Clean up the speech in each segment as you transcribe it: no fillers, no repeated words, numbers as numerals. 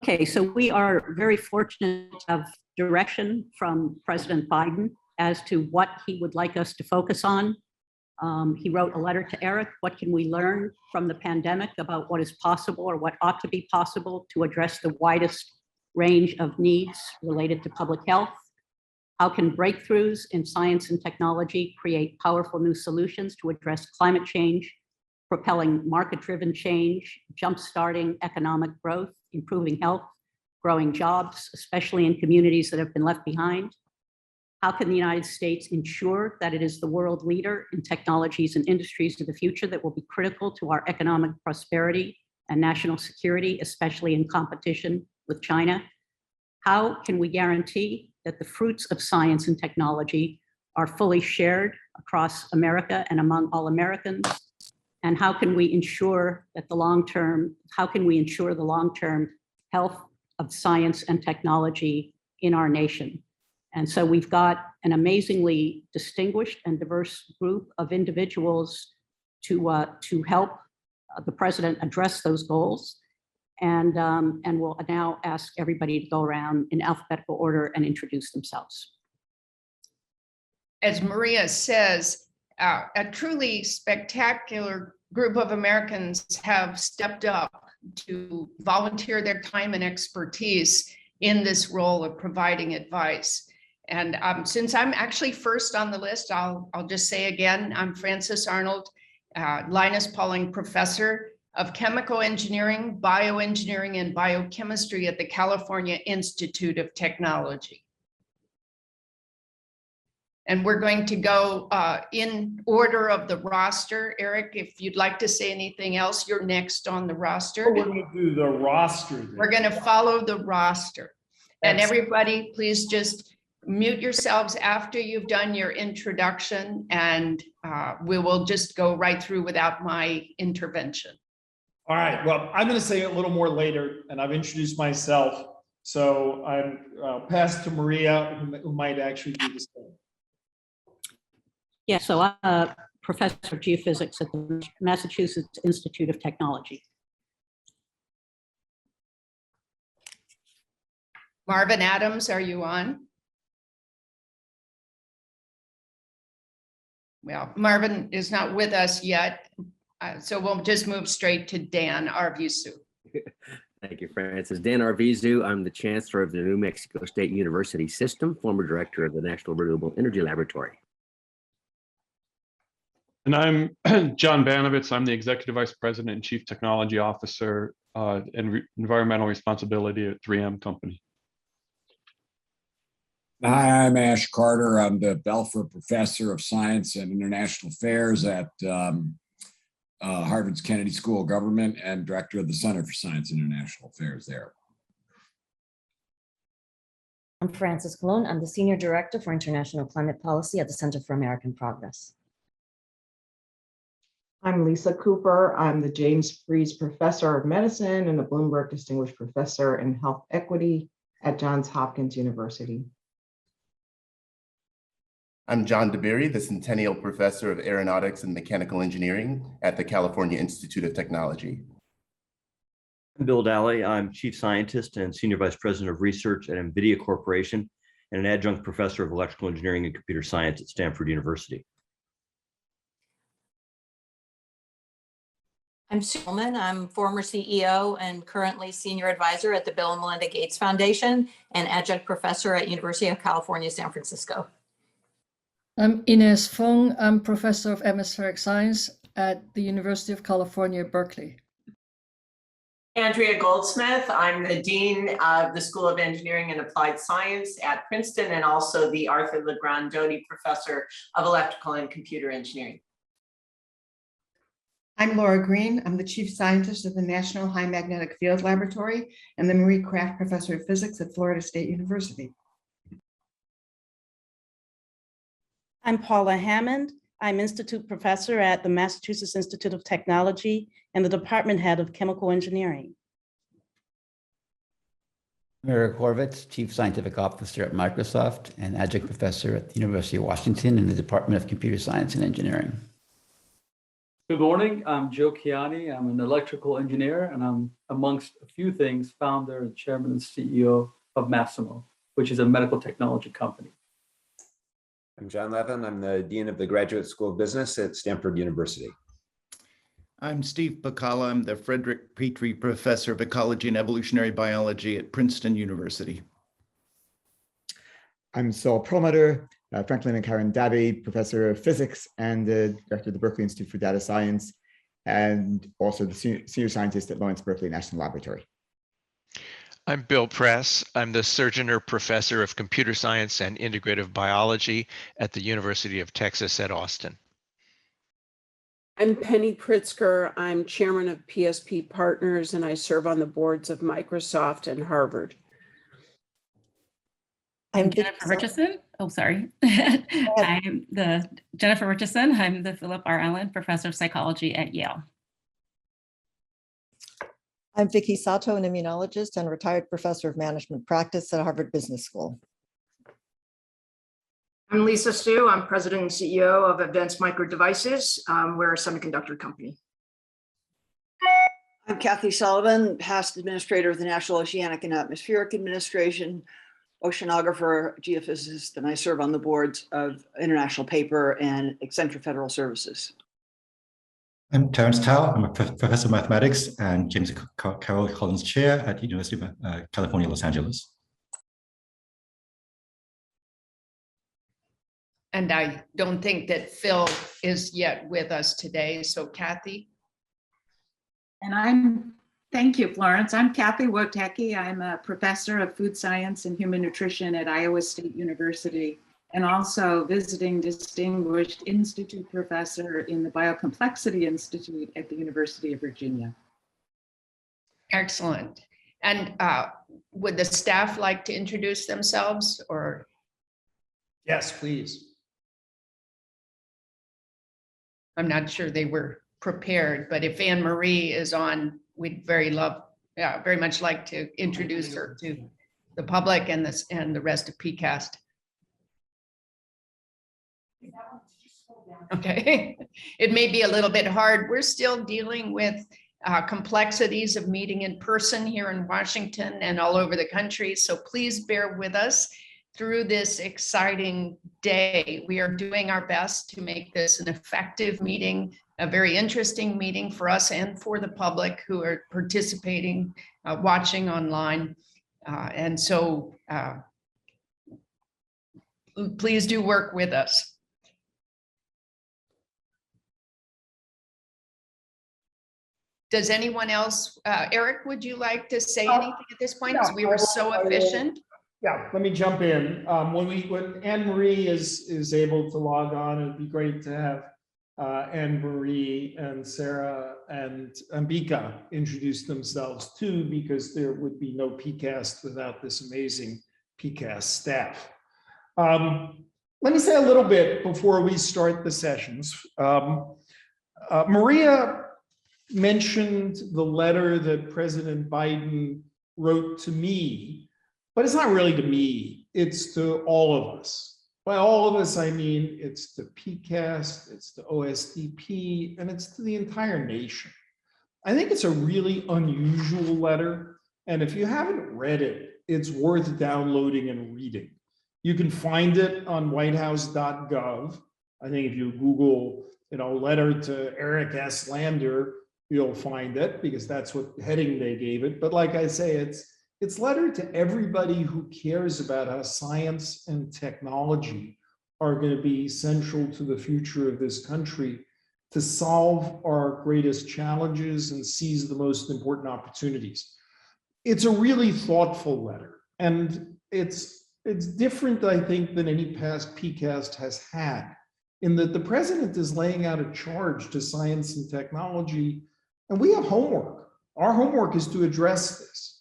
Okay, so we are very fortunate to have direction from President Biden as to what he would like us to focus on. He wrote a letter to Eric. What can we learn from the pandemic about what is possible or what ought to be possible to address the widest range of needs related to public health? How can breakthroughs in science and technology create powerful new solutions to address climate change, propelling market-driven change, jump-starting economic growth, improving health, growing jobs, especially in communities that have been left behind? How can the United States ensure that it is the world leader in technologies and industries of the future that will be critical to our economic prosperity and national security, especially in competition with China? How can we guarantee that the fruits of science and technology are fully shared across America and among all Americans? And how can we ensure that the long-term health of science and technology in our nation? And so we've got an amazingly distinguished and diverse group of individuals to help the president address those goals. And we'll now ask everybody to go around in alphabetical order and introduce themselves. As Maria says, a truly spectacular group of Americans have stepped up to volunteer their time and expertise in this role of providing advice. And since I'm actually first on the list, I'll just say again, I'm Frances Arnold, Linus Pauling Professor of Chemical Engineering, Bioengineering, and Biochemistry at the California Institute of Technology. And we're going to go in order of the roster. Eric, if you'd like to say anything else, you're next on the roster. Oh, we're going to do the roster then. We're going to follow the roster. And That's- everybody, please just mute yourselves after you've done your introduction, and we will just go right through without my intervention. All right, well, I'm going to say a little more later, and I've introduced myself. So I'm pass to Maria, who might actually do the same. Yeah, so I'm a professor of geophysics at the Massachusetts Institute of Technology. Marvin Adams, are you on? Well, Marvin is not with us yet, so we'll just move straight to Dan Arvizu. Thank you, Francis. Dan Arvizu. I'm the Chancellor of the New Mexico State University System, former Director of the National Renewable Energy Laboratory. And I'm John Banovitz. I'm the Executive Vice President and Chief Technology Officer and Environmental Responsibility at 3M Company. Hi, I'm Ash Carter. I'm the Belfer Professor of Science and International Affairs at Harvard's Kennedy School of Government and Director of the Center for Science and International Affairs there. I'm Frances Colon. I'm the Senior Director for International Climate Policy at the Center for American Progress. I'm Lisa Cooper. I'm the James Freese Professor of Medicine and the Bloomberg Distinguished Professor in Health Equity at Johns Hopkins University. I'm John DeBerry, the Centennial Professor of Aeronautics and Mechanical Engineering at the California Institute of Technology. I'm Bill Daly. I'm Chief Scientist and Senior Vice President of Research at NVIDIA Corporation and an Adjunct Professor of Electrical Engineering and Computer Science at Stanford University. I'm Sue Feldman. I'm former CEO and currently Senior Advisor at the Bill and Melinda Gates Foundation and Adjunct Professor at University of California, San Francisco. I'm Ines Fong. I'm Professor of Atmospheric Science at the University of California, Berkeley. Andrea Goldsmith. I'm the Dean of the School of Engineering and Applied Science at Princeton and also the Arthur Legrandoni Professor of Electrical and Computer Engineering. I'm Laura Green. I'm the Chief Scientist of the National High Magnetic Field Laboratory and the Marie Kraft Professor of Physics at Florida State University. I'm Paula Hammond. I'm Institute Professor at the Massachusetts Institute of Technology and the Department Head of Chemical Engineering. Eric Horvitz, Chief Scientific Officer at Microsoft and Adjunct Professor at the University of Washington in the Department of Computer Science and Engineering. Good morning. I'm Joe Chiani. I'm an electrical engineer, and I'm, amongst a few things, founder and chairman and CEO of Massimo, which is a medical technology company. I'm John Levin. I'm the Dean of the Graduate School of Business at Stanford University. I'm Steve Bacala. I'm the Frederick Petrie Professor of Ecology and Evolutionary Biology at Princeton University. I'm Saul Perlmutter, Franklin and Karen Dabby, Professor of Physics and Director of the Berkeley Institute for Data Science, and also the Senior Scientist at Lawrence Berkeley National Laboratory. I'm Bill Press. I'm the Surgener Professor of Computer Science and Integrative Biology at the University of Texas at Austin. I'm Penny Pritzker. I'm chairman of PSP Partners, and I serve on the boards of Microsoft and Harvard. I'm Jennifer Richardson. Oh, sorry. I'm the Jennifer Richardson. I'm the Philip R. Allen Professor of Psychology at Yale. I'm Vicki Sato, an immunologist and retired professor of management practice at Harvard Business School. I'm Lisa Stu. I'm president and CEO of Advanced Micro Devices. We're a semiconductor company. I'm Kathy Sullivan, past administrator of the National Oceanic and Atmospheric Administration, oceanographer, geophysicist, and I serve on the boards of International Paper and Accenture Federal Services. I'm Terence Tao. I'm a professor of mathematics and James Carroll Collins Chair at the University of California, Los Angeles. And I don't think that Phil is yet with us today. So Kathy. And thank you, Florence. I'm Kathy Wotecki. I'm a professor of food science and human nutrition at Iowa State University, and also visiting distinguished institute professor in the Biocomplexity Institute at the University of Virginia. Excellent. And would the staff like to introduce themselves, or? Yes, please. I'm not sure they were prepared, but if Anne Marie is on, we'd very much like to introduce her to the public and the rest of PCAST. Okay, it may be a little bit hard. We're still dealing with complexities of meeting in person here in Washington and all over the country. So please bear with us through this exciting day. We are doing our best to make this an effective meeting, a very interesting meeting for us and for the public who are participating, watching online. And so please do work with us. Does anyone else, Eric, would you like to say anything at this point? Because we were so efficient. Yeah, let me jump in. When Anne Marie is able to log on, it'd be great to have Anne Marie and Sarah and Ambika introduce themselves too, because there would be no PCAST without this amazing PCAST staff. Let me say a little bit before we start the sessions. Maria mentioned the letter that President Biden wrote to me, but it's not really to me, it's to all of us. By all of us, I mean, it's to PCAST, it's to OSDP, and it's to the entire nation. I think it's a really unusual letter, and if you haven't read it, it's worth downloading and reading. You can find it on whitehouse.gov. I think if you Google, letter to Eric S. Lander, you'll find it, because that's what heading they gave it. But like I say, it's letter to everybody who cares about how science and technology are going to be central to the future of this country to solve our greatest challenges and seize the most important opportunities. It's a really thoughtful letter, and it's different, I think, than any past PCAST has had, in that the president is laying out a charge to science and technology, and we have homework. Our homework is to address this.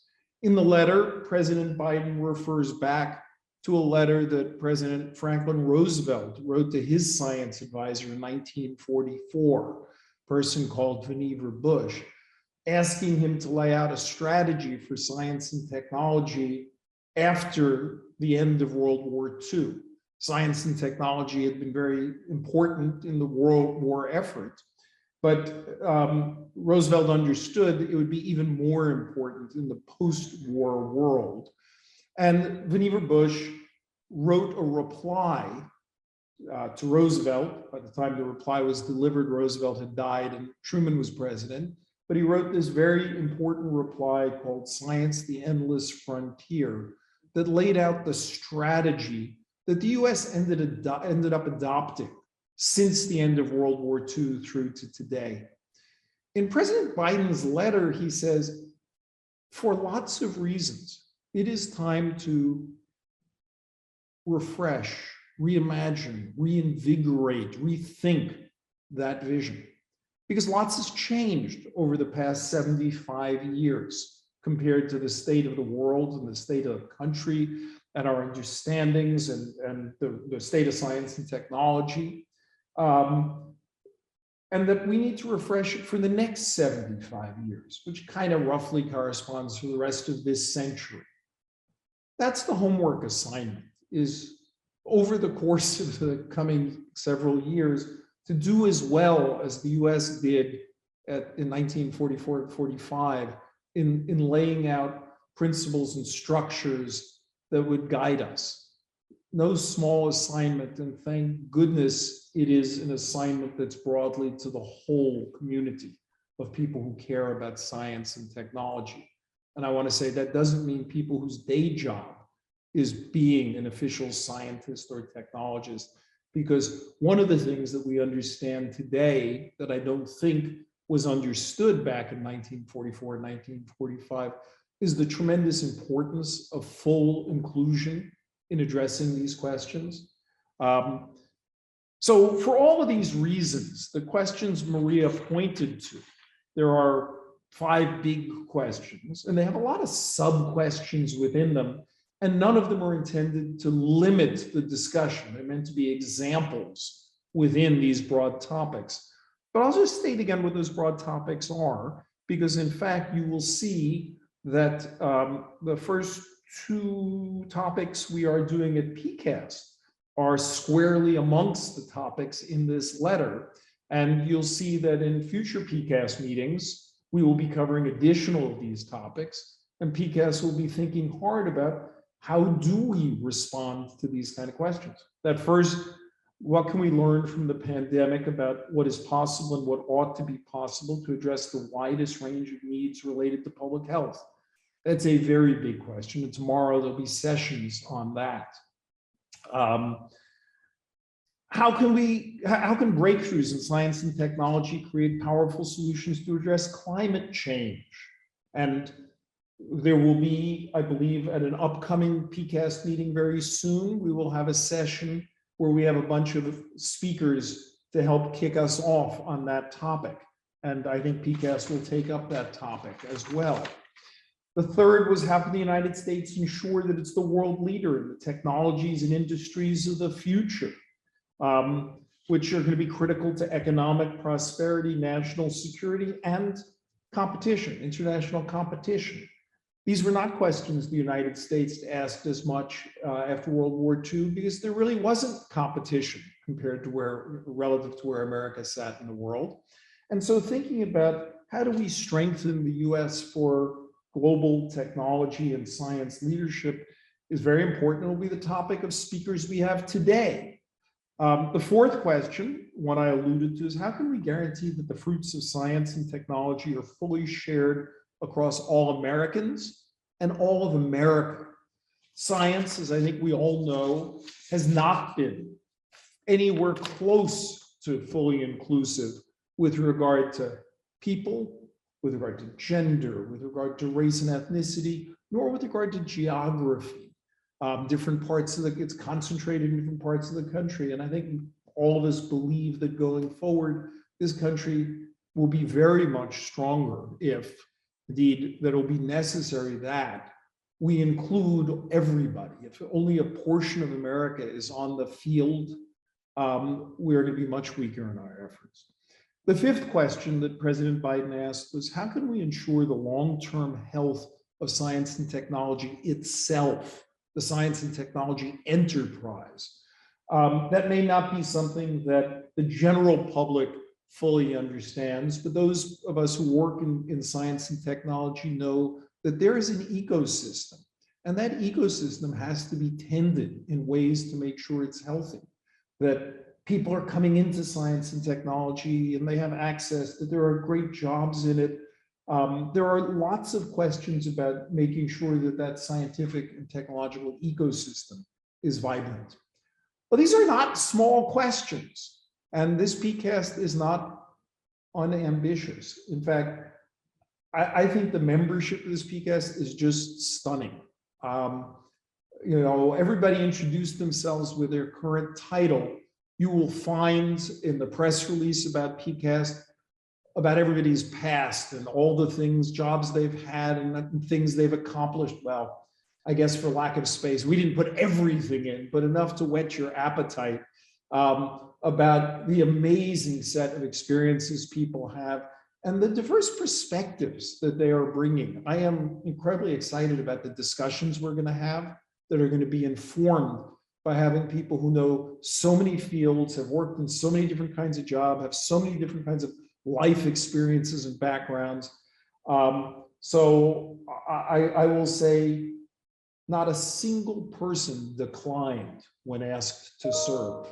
In the letter, President Biden refers back to a letter that President Franklin Roosevelt wrote to his science advisor in 1944, a person called Vannevar Bush, asking him to lay out a strategy for science and technology after the end of World War II. Science and technology had been very important in the World War effort. But Roosevelt understood that it would be even more important in the post-war world. And Vannevar Bush wrote a reply to Roosevelt. By the time the reply was delivered, Roosevelt had died and Truman was president. But he wrote this very important reply called Science, the Endless Frontier, that laid out the strategy that the US ended up adopting since the end of World War II through to today. In President Biden's letter, he says, for lots of reasons, it is time to refresh, reimagine, reinvigorate, rethink that vision. Because lots has changed over the past 75 years compared to the state of the world and the state of the country and our understandings and the state of science and technology. And that we need to refresh it for the next 75 years, which kind of roughly corresponds to the rest of this century. That's the homework assignment, is over the course of the coming several years to do as well as the US did in 1944-45 in laying out principles and structures that would guide us. No small assignment, and thank goodness it is an assignment that's broadly to the whole community of people who care about science and technology. And I want to say that doesn't mean people whose day job is being an official scientist or technologist, because one of the things that we understand today that I don't think was understood back in 1944 and 1945 is the tremendous importance of full inclusion in addressing these questions. So for all of these reasons, the questions Maria pointed to, there are 5 big questions, and they have a lot of sub-questions within them, and none of them are intended to limit the discussion. They're meant to be examples within these broad topics. But I'll just state again what those broad topics are, because in fact, you will see that the first 2 topics we are doing at PCAST are squarely amongst the topics in this letter. And you'll see that in future PCAST meetings, we will be covering additional of these topics. And PCAST will be thinking hard about how do we respond to these kind of questions. That first, what can we learn from the pandemic about what is possible and what ought to be possible to address the widest range of needs related to public health? That's a very big question. And tomorrow there'll be sessions on that. How can breakthroughs in science and technology create powerful solutions to address climate change? And there will be, I believe, at an upcoming PCAST meeting very soon, we will have a session where we have a bunch of speakers to help kick us off on that topic. And I think PCAST will take up that topic as well. The third was, how can the United States ensure that it's the world leader in the technologies and industries of the future, which are going to be critical to economic prosperity, national security, and competition, international competition. These were not questions the United States asked as much after World War II, because there really wasn't competition compared to relative to where America sat in the world. And so thinking about how do we strengthen the US for global technology and science leadership is very important. It will be the topic of speakers we have today. The fourth question, what I alluded to, is how can we guarantee that the fruits of science and technology are fully shared across all Americans and all of America? Science, as I think we all know, has not been anywhere close to fully inclusive with regard to people, with regard to gender, with regard to race and ethnicity, nor with regard to geography. Different parts of it's concentrated in different parts of the country. And I think all of us believe that going forward, this country will be very much stronger if indeed that it will be necessary that we include everybody. If only a portion of America is on the field, we're going to be much weaker in our efforts. The fifth question that President Biden asked was, how can we ensure the long-term health of science and technology itself, the science and technology enterprise? That may not be something that the general public fully understands, but those of us who work in science and technology know that there is an ecosystem, and that ecosystem has to be tended in ways to make sure it's healthy, that people are coming into science and technology and they have access, that there are great jobs in it. There are lots of questions about making sure that that scientific and technological ecosystem is vibrant. But these are not small questions. And this PCAST is not unambitious. In fact, I think the membership of this PCAST is just stunning. You know, everybody introduced themselves with their current title. You will find in the press release about PCAST about everybody's past and all the things, jobs they've had and things they've accomplished. Well, I guess for lack of space, we didn't put everything in, but enough to whet your appetite about the amazing set of experiences people have and the diverse perspectives that they are bringing. I am incredibly excited about the discussions we're going to have that are going to be informed by having people who know so many fields, have worked in so many different kinds of jobs, have so many different kinds of life experiences and backgrounds. So I will say not a single person declined when asked to serve.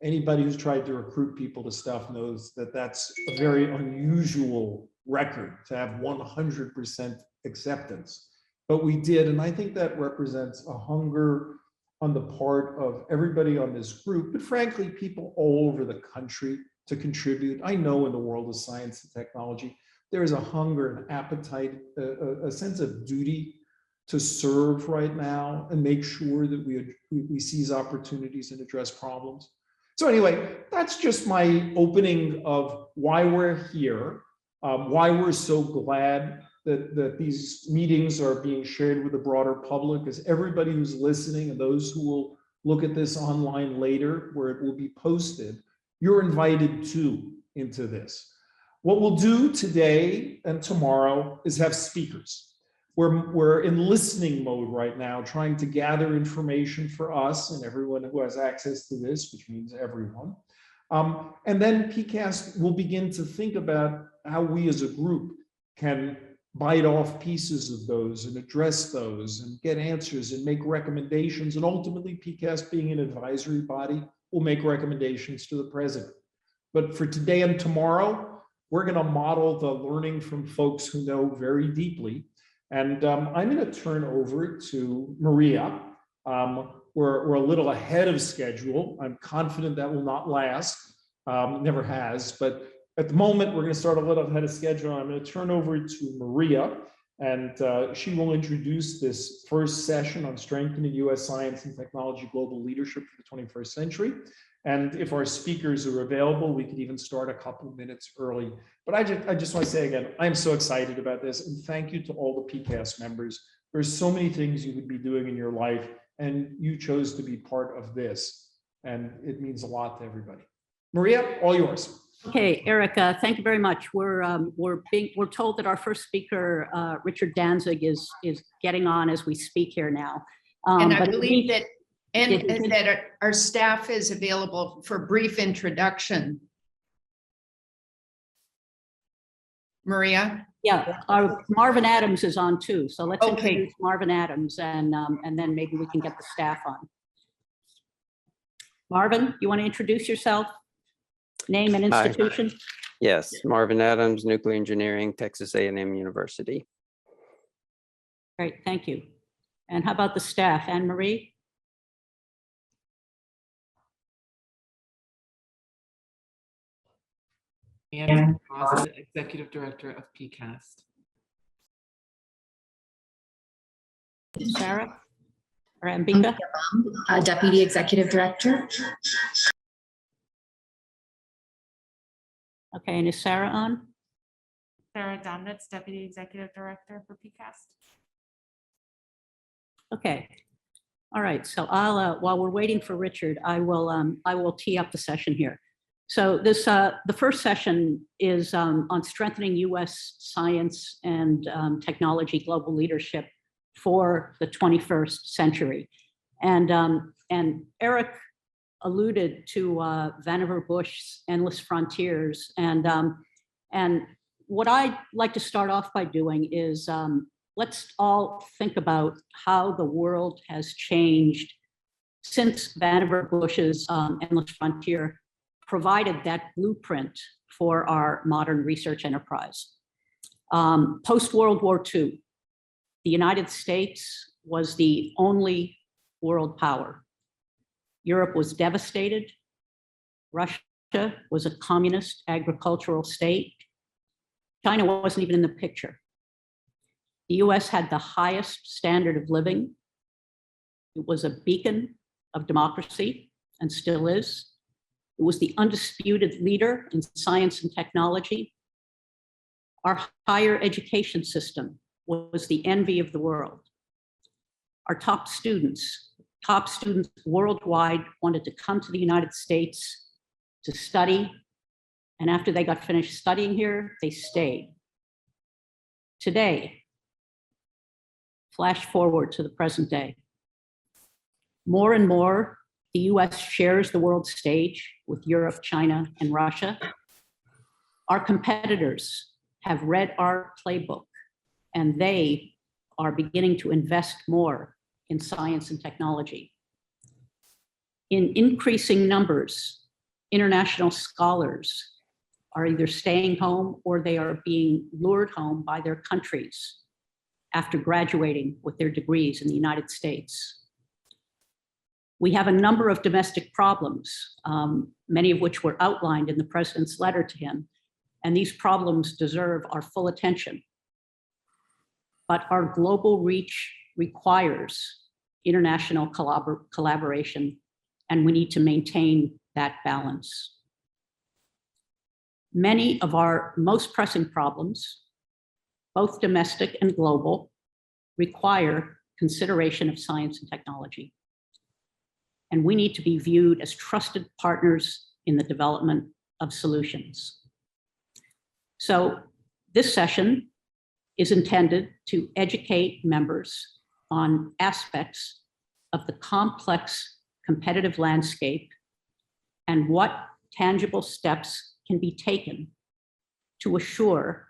Anybody who's tried to recruit people to stuff knows that that's a very unusual record to have 100% acceptance. But we did, and I think that represents a hunger on the part of everybody on this group, but frankly, people all over the country to contribute. I know in the world of science and technology, there is a hunger and appetite, a sense of duty to serve right now and make sure that we seize opportunities and address problems. So anyway, that's just my opening of why we're here, why we're so glad that these meetings are being shared with the broader public, as everybody who's listening and those who will look at this online later, where it will be posted, you're invited too into this. What we'll do today and tomorrow is have speakers. We're in listening mode right now, trying to gather information for us and everyone who has access to this, which means everyone. And then PCAST will begin to think about how we as a group can bite off pieces of those and address those and get answers and make recommendations. And ultimately, PCAST being an advisory body will make recommendations to the president. But for today and tomorrow, we're going to model the learning from folks who know very deeply. And I'm going to turn over to Maria. We're a little ahead of schedule. I'm confident that will not last. Never has. But at the moment, we're going to start a little ahead of schedule. I'm going to turn over to Maria, and she will introduce this first session on strengthening U.S. science and technology global leadership for the 21st century. And if our speakers are available, we could even start a couple of minutes early. But I just want to say again, I'm so excited about this. And thank you to all the PCAST members. There's so many things you would be doing in your life, and you chose to be part of this. And it means a lot to everybody. Maria, all yours. Okay, Erica, thank you very much. We're told that our first speaker, Richard Danzig, is getting on as we speak here now. And I believe that our staff is available for brief introduction. Maria? Yeah, Marvin Adams is on too. So let's introduce Marvin Adams and then maybe we can get the staff on. Marvin, you want to introduce yourself? Name and institution? Hi. Yes, Marvin Adams, Nuclear Engineering, Texas A&M University. Great, thank you. And how about the staff? Anne Marie? Anne Rosa, Executive Director of PCAST. Sarah? Or Ambika? Deputy Executive Director. Okay, and is Sarah on? Sarah Domnitz, Deputy Executive Director for PCAST. Okay. All right, so I'll, while we're waiting for Richard, I will tee up the session here. So this, the first session is on strengthening U.S. science and technology global leadership for the 21st century. And Eric alluded to Vannevar Bush's endless frontiers. And what I'd like to start off by doing is let's all think about how the world has changed since Vannevar Bush's endless frontier provided that blueprint for our modern research enterprise. Post-World War II, the United States was the only world power. Europe was devastated. Russia was a communist agricultural state. China wasn't even in the picture. The US had the highest standard of living. It was a beacon of democracy and still is. It was the undisputed leader in science and technology. Our higher education system was the envy of the world. Our top students worldwide wanted to come to the United States to study. And after they got finished studying here, they stayed. Today, flash forward to the present day. More and more, the US shares the world stage with Europe, China, and Russia. Our competitors have read our playbook, and they are beginning to invest more in science and technology. In increasing numbers, international scholars are either staying home or they are being lured home by their countries after graduating with their degrees in the United States. We have a number of domestic problems, many of which were outlined in the president's letter to him, and these problems deserve our full attention. But our global reach requires international collaboration, and we need to maintain that balance. Many of our most pressing problems, both domestic and global, require consideration of science and technology. And we need to be viewed as trusted partners in the development of solutions. So this session is intended to educate members on aspects of the complex competitive landscape and what tangible steps can be taken to assure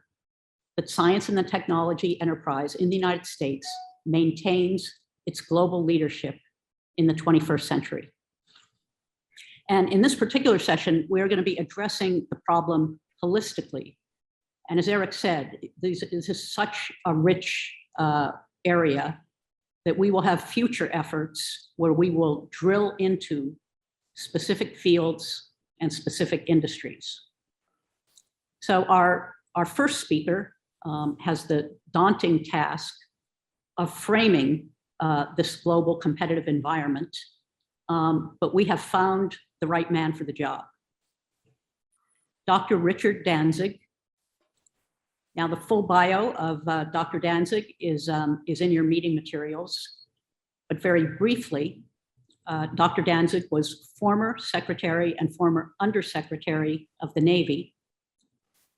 that science and the technology enterprise in the United States maintains its global leadership in the 21st century. And in this particular session, we're going to be addressing the problem holistically. And as Eric said, this is such a rich area that we will have future efforts where we will drill into specific fields and specific industries. So our first speaker has the daunting task of framing this global competitive environment, but we have found the right man for the job. Dr. Richard Danzig. Now, the full bio of Dr. Danzig is in your meeting materials, but very briefly, Dr. Danzig was former Secretary and former Undersecretary of the Navy.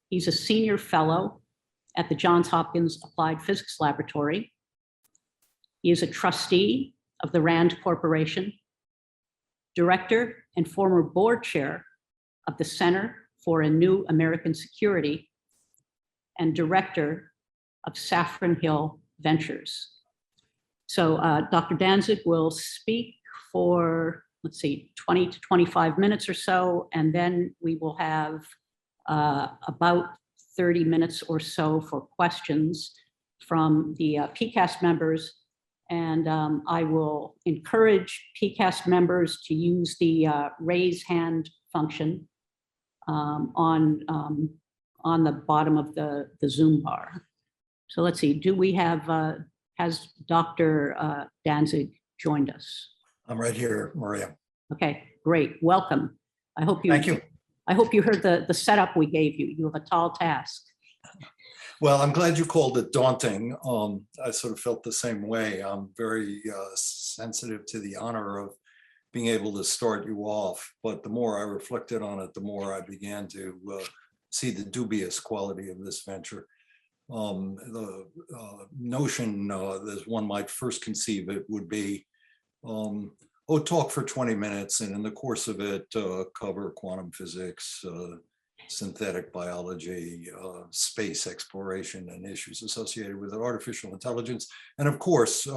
He's a senior fellow at the Johns Hopkins Applied Physics Laboratory. He is a trustee of the RAND Corporation, director and former board chair of the Center for a New American Security, and director of Saffron Hill Ventures. So Dr. Danzig will speak for, 20 to 25 minutes or so, and then we will have about 30 minutes or so for questions from the PCAST members. And I will encourage PCAST members to use the raise hand function on the bottom of the Zoom bar. So let's see, do we have, has Dr. Danzig joined us? I'm right here, Maria. Okay, great, welcome. Thank you. I hope you heard the setup we gave you. You have a tall task. Well, I'm glad you called it daunting. I sort of felt the same way. I'm very sensitive to the honor of being able to start you off, but the more I reflected on it, the more I began to see the dubious quality of this venture. The notion, as one might first conceive it, would be talk for 20 minutes and in the course of it, cover quantum physics, synthetic biology, space exploration and issues associated with it, artificial intelligence, and of course,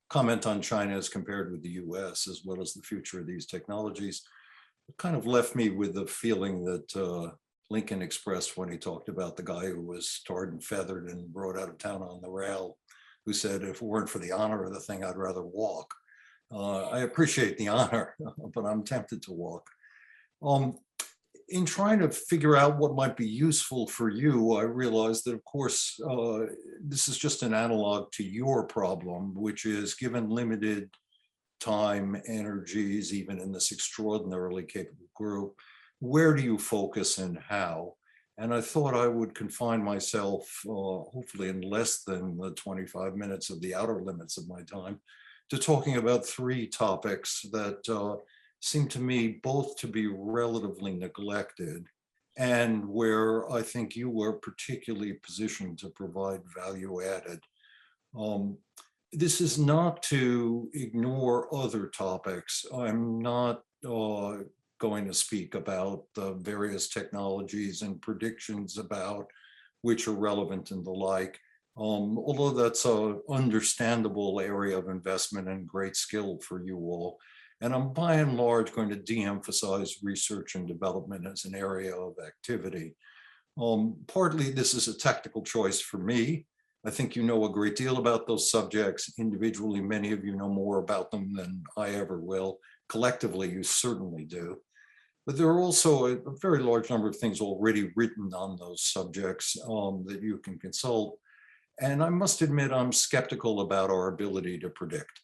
comment on China as compared with the US, as well as the future of these technologies. It kind of left me with the feeling that Lincoln expressed when he talked about the guy who was tarred and feathered and rode out of town on the rail, who said, if it weren't for the honor of the thing, I'd rather walk. I appreciate the honor, but I'm tempted to walk. In trying to figure out what might be useful for you, I realized that, of course, this is just an analog to your problem, which is given limited time, energies, even in this extraordinarily capable group, where do you focus and how? And I thought I would confine myself, hopefully in less than the 25 minutes of the outer limits of my time, to talking about three topics that seem to me both to be relatively neglected and where I think you were particularly positioned to provide value added. This is not to ignore other topics. I'm not going to speak about the various technologies and predictions about which are relevant and the like, although that's an understandable area of investment and great skill for you all. And I'm by and large going to de-emphasize research and development as an area of activity. Partly this is a tactical choice for me. I think you know a great deal about those subjects. Individually, many of you know more about them than I ever will. Collectively, you certainly do. But there are also a very large number of things already written on those subjects that you can consult. And I must admit, I'm skeptical about our ability to predict.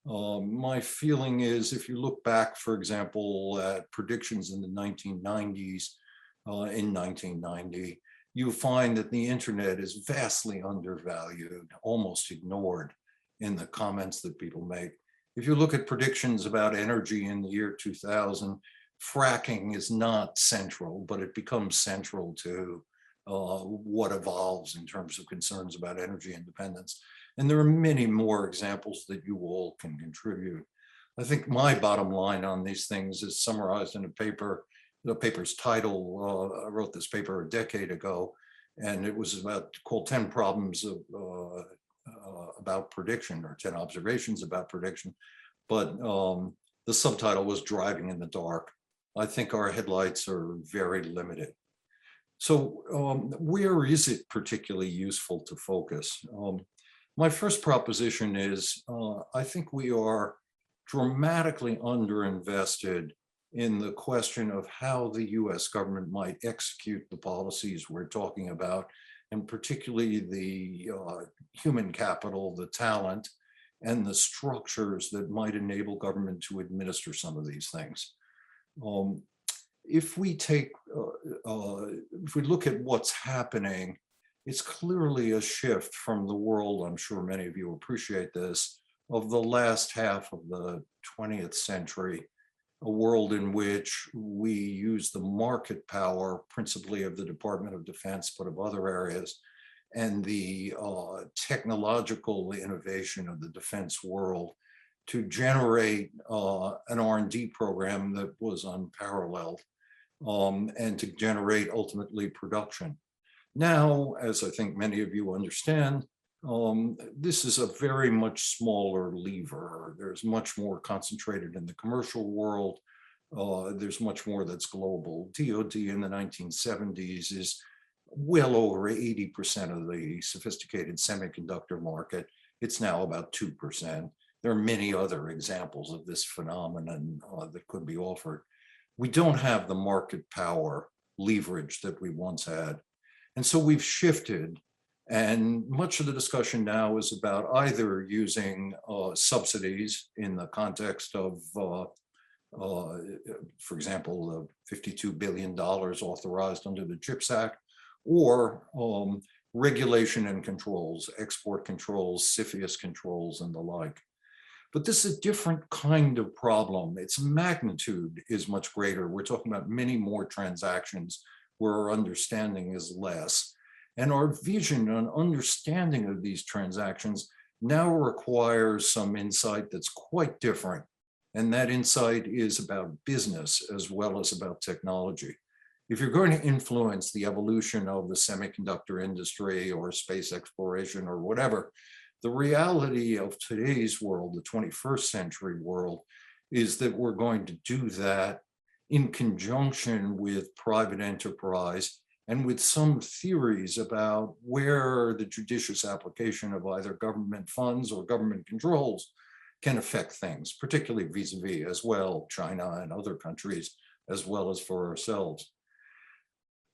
My feeling is if you look back, for example, at predictions in the 1990s, in 1990, you find that the internet is vastly undervalued, almost ignored in the comments that people make. If you look at predictions about energy in the year 2000, fracking is not central, but it becomes central to what evolves in terms of concerns about energy independence. And there are many more examples that you all can contribute. I think my bottom line on these things is summarized in a paper. The paper's title, I wrote this paper a decade ago, and it was called 10 Problems about Prediction, or 10 Observations about Prediction. But the subtitle was Driving in the Dark. I think our headlights are very limited. So where is it particularly useful to focus? My first proposition is I think we are dramatically underinvested in the question of how the US government might execute the policies we're talking about, and particularly the human capital, the talent, and the structures that might enable government to administer some of these things. If we look at what's happening, it's clearly a shift from the world, I'm sure many of you appreciate this, of the last half of the 20th century, a world in which we use the market power, principally of the Department of Defense, but of other areas, and the technological innovation of the defense world to generate an R&D program that was unparalleled, and to generate ultimately production. Now, as I think many of you understand, this is a very much smaller lever. There's much more concentrated in the commercial world. There's much more that's global. DoD in the 1970s is well over 80% of the sophisticated semiconductor market. It's now about 2%. There are many other examples of this phenomenon that could be offered. We don't have the market power leverage that we once had. And so we've shifted, and much of the discussion now is about either using subsidies in the context of, for example, the $52 billion authorized under the CHIPS Act, or regulation and controls, export controls, CFIUS controls, and the like. But this is a different kind of problem. Its magnitude is much greater. We're talking about many more transactions where our understanding is less. And our vision and understanding of these transactions now requires some insight that's quite different And that insight is about business as well as about technology. If you're going to influence the evolution of the semiconductor industry or space exploration or whatever, the reality of today's world, the 21st century world, is that we're going to do that in conjunction with private enterprise and with some theories about where the judicious application of either government funds or government controls can affect things, particularly vis-a-vis as well, China and other countries, as well as for ourselves.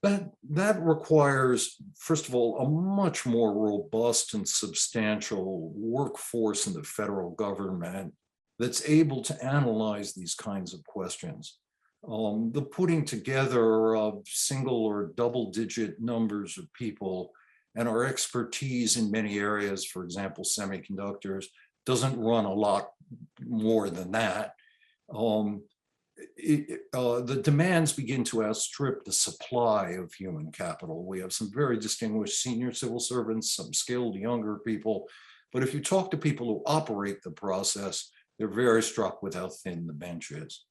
That requires, first of all, a much more robust and substantial workforce in the federal government that's able to analyze these kinds of questions. The putting together of single or double-digit numbers of people and our expertise in many areas, for example, semiconductors, doesn't run a lot more than that. The demands begin to outstrip the supply of human capital. We have some very distinguished senior civil servants, some skilled younger people, but if you talk to people who operate the process, they're very struck with how thin the bench is.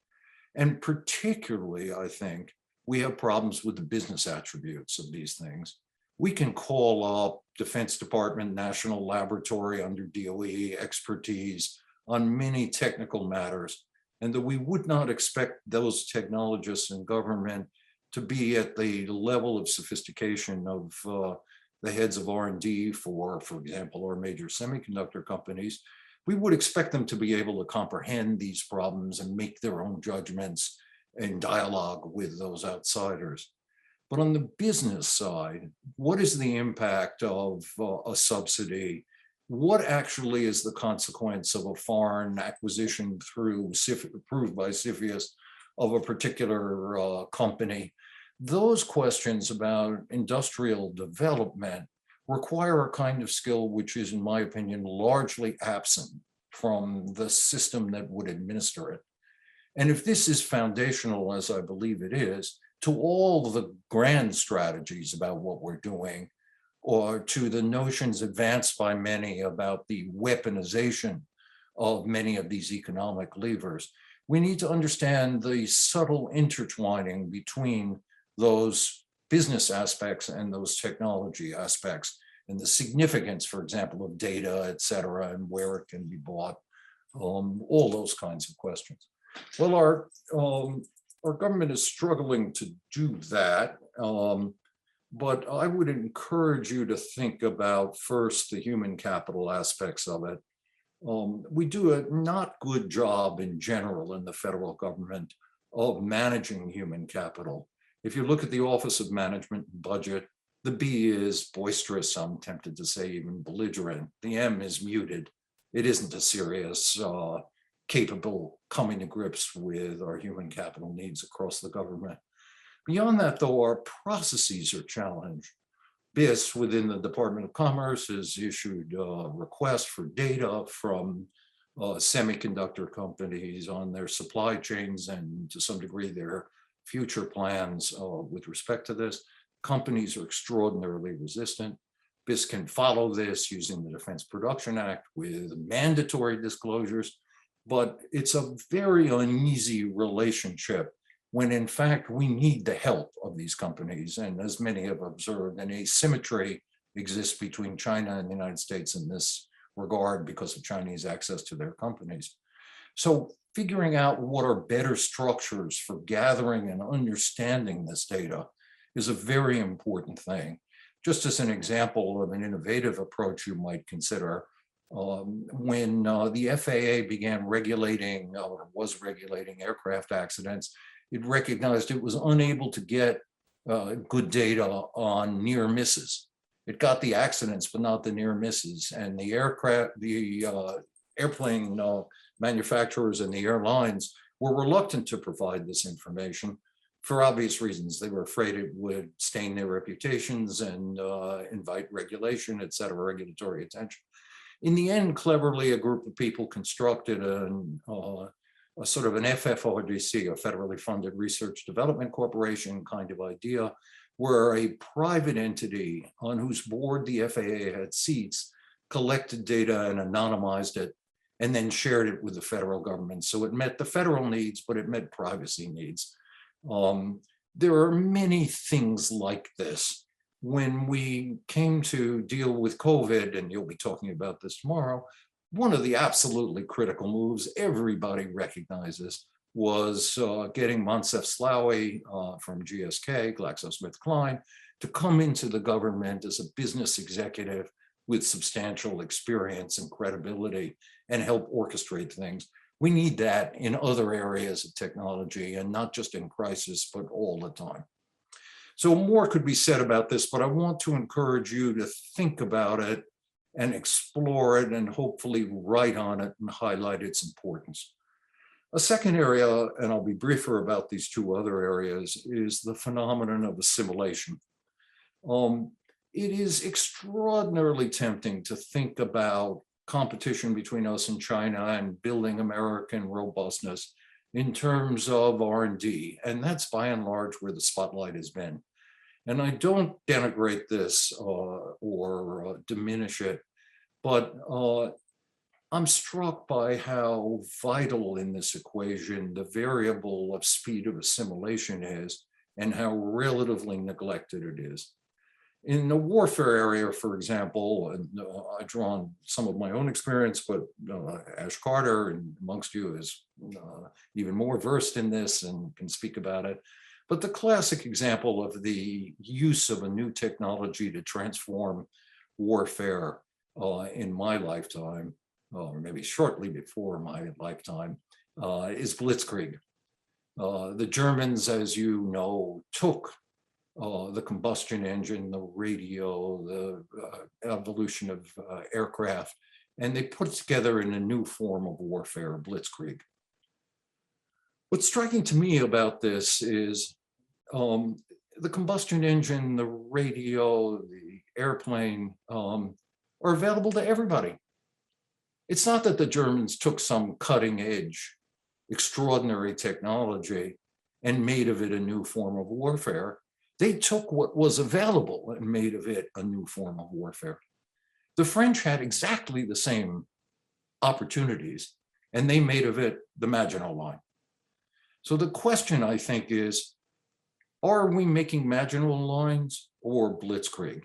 And particularly, I think, we have problems with the business attributes of these things. We can call up Defense Department, National Laboratory under DOE expertise on many technical matters, and that we would not expect those technologists in government to be at the level of sophistication of the heads of R&D for example, our major semiconductor companies. We would expect them to be able to comprehend these problems and make their own judgments in dialogue with those outsiders. But on the business side, what is the impact of a subsidy? What actually is the consequence of a foreign acquisition through approved by CFIUS of a particular company? Those questions about industrial development require a kind of skill which is, in my opinion, largely absent from the system that would administer it. And if this is foundational, as I believe it is, to all the grand strategies about what we're doing, or to the notions advanced by many about the weaponization of many of these economic levers, we need to understand the subtle intertwining between those business aspects and those technology aspects, and the significance, for example, of data, et cetera, and where it can be bought, all those kinds of questions. Well, our government is struggling to do that, but I would encourage you to think about first the human capital aspects of it. We do a not good job in general in the federal government of managing human capital. If you look at the Office of Management and Budget, the B is boisterous, I'm tempted to say even belligerent. The M is muted. It isn't a serious, capable coming to grips with our human capital needs across the government. Beyond that, though, our processes are challenged. BIS within the Department of Commerce has issued requests for data from semiconductor companies on their supply chains and to some degree their future plans with respect to this. Companies are extraordinarily resistant. BIS can follow this using the Defense Production Act with mandatory disclosures, but it's a very uneasy relationship when in fact we need the help of these companies. And as many have observed, an asymmetry exists between China and the United States in this regard because of Chinese access to their companies. So figuring out what are better structures for gathering and understanding this data is a very important thing. Just as an example of an innovative approach you might consider, when the FAA began regulating or was regulating aircraft accidents, it recognized it was unable to get good data on near misses. It got the accidents, but not the near misses. And the airplane manufacturers and the airlines were reluctant to provide this information for obvious reasons. They were afraid it would stain their reputations and invite regulation, et cetera, regulatory attention. In the end, cleverly, a group of people constructed a sort of an FFRDC, a federally funded research development corporation kind of idea, where a private entity on whose board the FAA had seats collected data and anonymized it and then shared it with the federal government. So it met the federal needs, but it met privacy needs. There are many things like this. When we came to deal with COVID, and you'll be talking about this tomorrow, one of the absolutely critical moves everybody recognizes was getting Moncef Slaoui from GSK, GlaxoSmithKline, to come into the government as a business executive with substantial experience and credibility and help orchestrate things. We need that in other areas of technology, and not just in crisis, but all the time. So more could be said about this, but I want to encourage you to think about it and explore it and hopefully write on it and highlight its importance. A second area, and I'll be briefer about these two other areas, is the phenomenon of assimilation. It is extraordinarily tempting to think about competition between us and China and building American robustness in terms of R&D, and that's by and large where the spotlight has been. And I don't denigrate this or diminish it, but I'm struck by how vital in this equation the variable of speed of assimilation is, and how relatively neglected it is. In the warfare area, for example, and I draw on some of my own experience, but Ash Carter and amongst you is even more versed in this and can speak about it. But the classic example of the use of a new technology to transform warfare in my lifetime, or maybe shortly before my lifetime, is Blitzkrieg. The Germans, as you know, took the combustion engine, the radio, the evolution of aircraft, and they put it together in a new form of warfare, Blitzkrieg. What's striking to me about this is the combustion engine, the radio, the airplane are available to everybody. It's not that the Germans took some cutting edge, extraordinary technology and made of it a new form of warfare. They took what was available and made of it a new form of warfare. The French had exactly the same opportunities, and they made of it the Maginot Line. So the question, I think, is, are we making Maginot Lines or Blitzkrieg?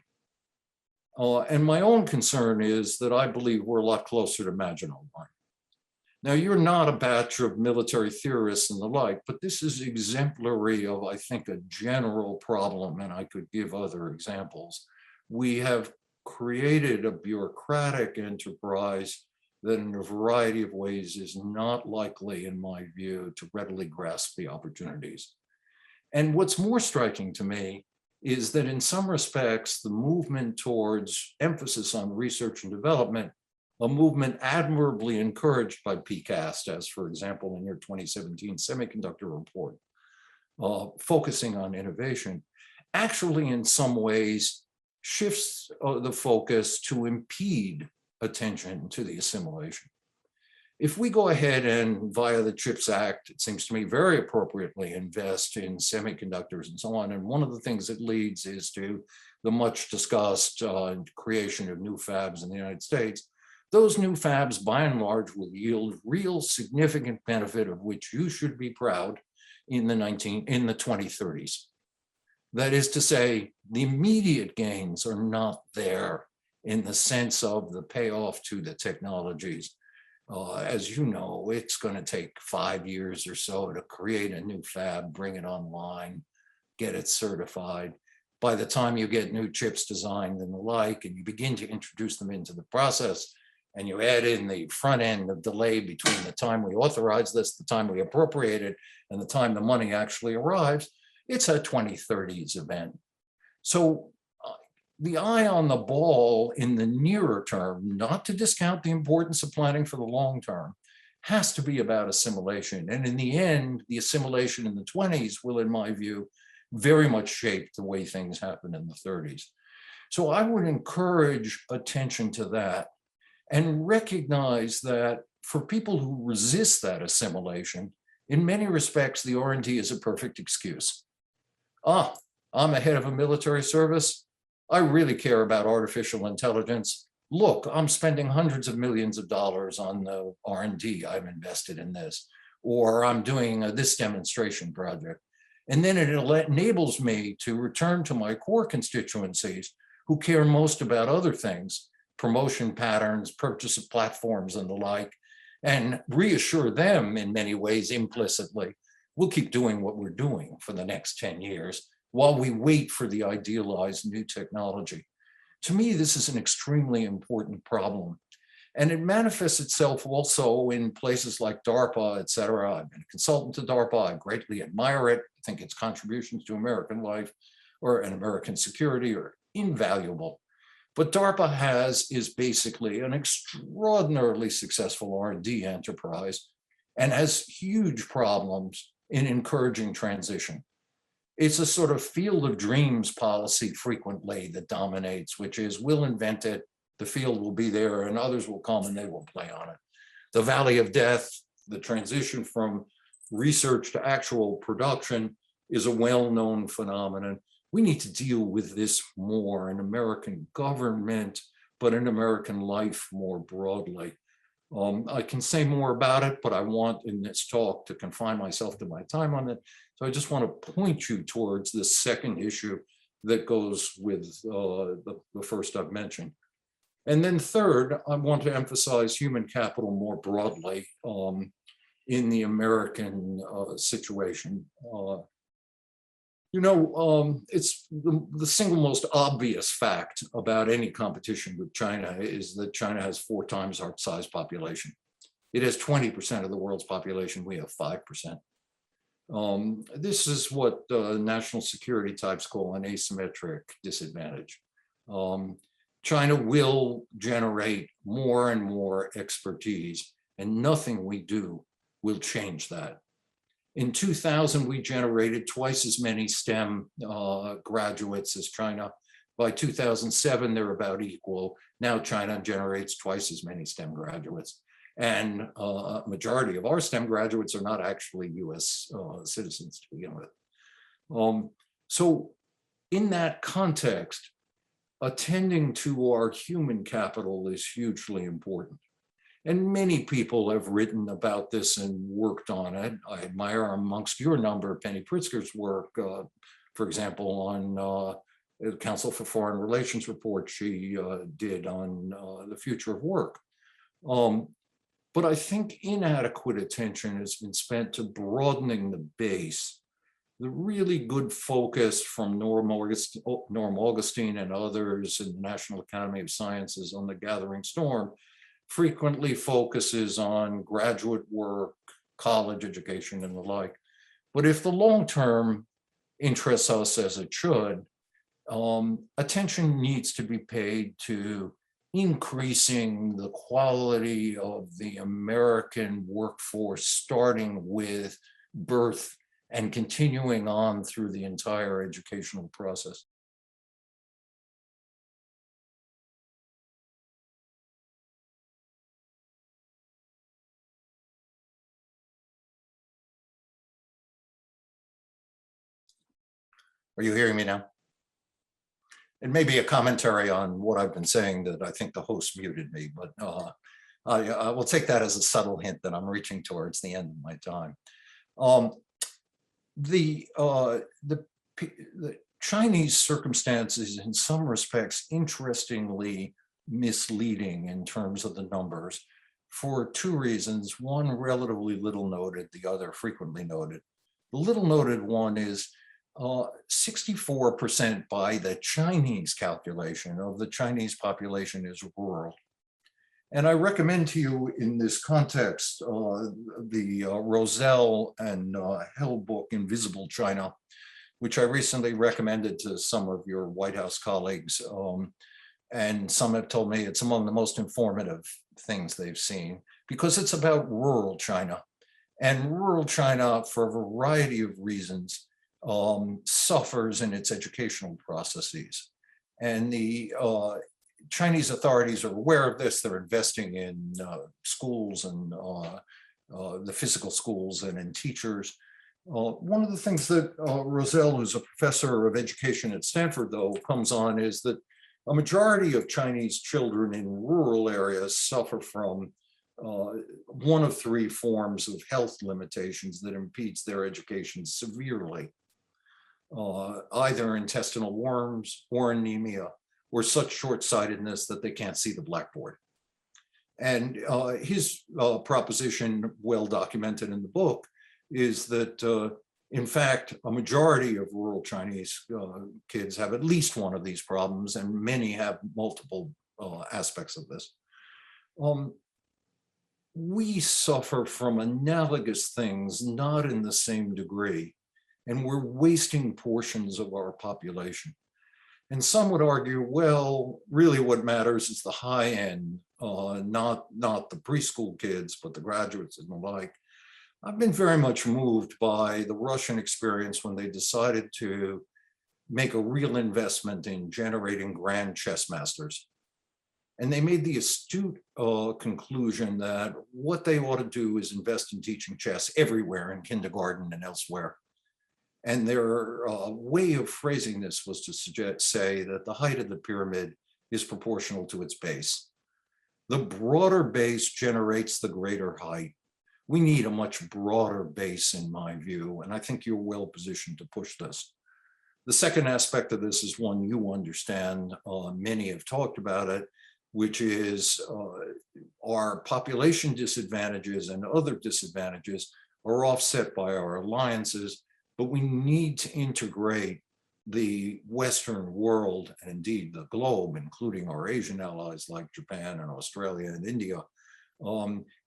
And my own concern is that I believe we're a lot closer to Maginot Line. Now, you're not a batch of military theorists and the like, but this is exemplary of, I think, a general problem, and I could give other examples. We have created a bureaucratic enterprise that in a variety of ways is not likely, in my view, to readily grasp the opportunities. And what's more striking to me is that in some respects, the movement towards emphasis on research and development, a movement admirably encouraged by PCAST, as for example, in your 2017 semiconductor report, focusing on innovation, actually in some ways shifts the focus to impede attention to the assimilation. If we go ahead and via the CHIPS Act, it seems to me very appropriately invest in semiconductors and so on, and one of the things it leads is to the much discussed creation of new fabs in the United States. Those new fabs, by and large, will yield real significant benefit of which you should be proud in the 2030s. That is to say, the immediate gains are not there in the sense of the payoff to the technologies. As you know, it's going to take 5 years or so to create a new fab, bring it online, get it certified. By the time you get new chips designed and the like, and you begin to introduce them into the process, and you add in the front end of delay between the time we authorize this, the time we appropriate it, and the time the money actually arrives, it's a 2030s event. So the eye on the ball in the nearer term, not to discount the importance of planning for the long term, has to be about assimilation. And in the end, the assimilation in the 20s will, in my view, very much shape the way things happen in the 30s. So I would encourage attention to that and recognize that for people who resist that assimilation, in many respects, the R&D is a perfect excuse. I'm a head of a military service. I really care about artificial intelligence. look, I'm spending hundreds of millions of dollars on the R&D I've invested in this, or I'm doing this demonstration project. And then it enables me to return to my core constituencies who care most about other things, promotion patterns, purchase of platforms and the like, and reassure them in many ways implicitly, we'll keep doing what we're doing for the next 10 years while we wait for the idealized new technology. To me, this is an extremely important problem. And it manifests itself also in places like DARPA, et cetera. I've been a consultant to DARPA. I greatly admire it. I think its contributions to American life or and American security are invaluable. But DARPA is basically an extraordinarily successful R&D enterprise and has huge problems in encouraging transition. It's a sort of field of dreams policy frequently that dominates, which is we'll invent it, the field will be there, and others will come and they will play on it. The valley of death, the transition from research to actual production, is a well-known phenomenon. We need to deal with this more in American government, but in American life more broadly. I can say more about it, but I want in this talk to confine myself to my time on it. So I just want to point you towards this second issue that goes with the first I've mentioned. And then third, I want to emphasize human capital more broadly in the American situation. It's the single most obvious fact about any competition with China is that China has 4 times our size population. It has 20% of the world's population. We have 5%. This is what national security types call an asymmetric disadvantage. China will generate more and more expertise, and nothing we do will change that. In 2000, we generated twice as many STEM graduates as China. By 2007, they're about equal. Now China generates twice as many STEM graduates. And a majority of our STEM graduates are not actually US citizens to begin with. So in that context, attending to our human capital is hugely important. And many people have written about this and worked on it. I admire amongst your number Penny Pritzker's work, for example, on the Council for Foreign Relations report she did on the future of work. But I think inadequate attention has been spent to broadening the base. The really good focus from Norm Augustine and others in the National Academy of Sciences on the Gathering Storm frequently focuses on graduate work, college education, and the like. But if the long term interests us as it should, attention needs to be paid to increasing the quality of the American workforce, starting with birth and continuing on through the entire educational process. Are you hearing me now? And maybe a commentary on what I've been saying that I think the host muted me, but I will take that as a subtle hint that I'm reaching towards the end of my time. The Chinese circumstances in some respects interestingly misleading in terms of the numbers for 2 reasons. One relatively little noted, the other frequently noted. The little noted one is 64% by the Chinese calculation of the Chinese population is rural. And I recommend to you in this context, the Rosell and Hell book, Invisible China, which I recently recommended to some of your White House colleagues. And some have told me it's among the most informative things they've seen because it's about rural China. And rural China, for a variety of reasons, suffers in its educational processes. And the Chinese authorities are aware of this. They're investing in schools and the physical schools and in teachers. One of the things that Rosell, who's a professor of education at Stanford, though, comes on is that A majority of Chinese children in rural areas suffer from one of three forms of health limitations that impedes their education severely. Either intestinal worms or anemia, or such short-sightedness that they can't see the blackboard. And his proposition, well documented in the book, is that in fact, a majority of rural Chinese kids have at least one of these problems, and many have multiple aspects of this. We suffer from analogous things, not in the same degree, and we're wasting portions of our population. And some would argue, well, really what matters is the high end, not the preschool kids, but the graduates and the like. I've been very much moved by the Russian experience when they decided to make a real investment in generating grand chess masters. And they made the astute conclusion that what they ought to do is invest in teaching chess everywhere in kindergarten and elsewhere. And their way of phrasing this was to say that the height of the pyramid is proportional to its base. The broader base generates the greater height. We need a much broader base, in my view, and I think you're well positioned to push this. The second aspect of this is one you understand. Many have talked about it, which is our population disadvantages and other disadvantages are offset by our alliances, but we need to integrate the Western world and indeed the globe, including our Asian allies like Japan and Australia and India,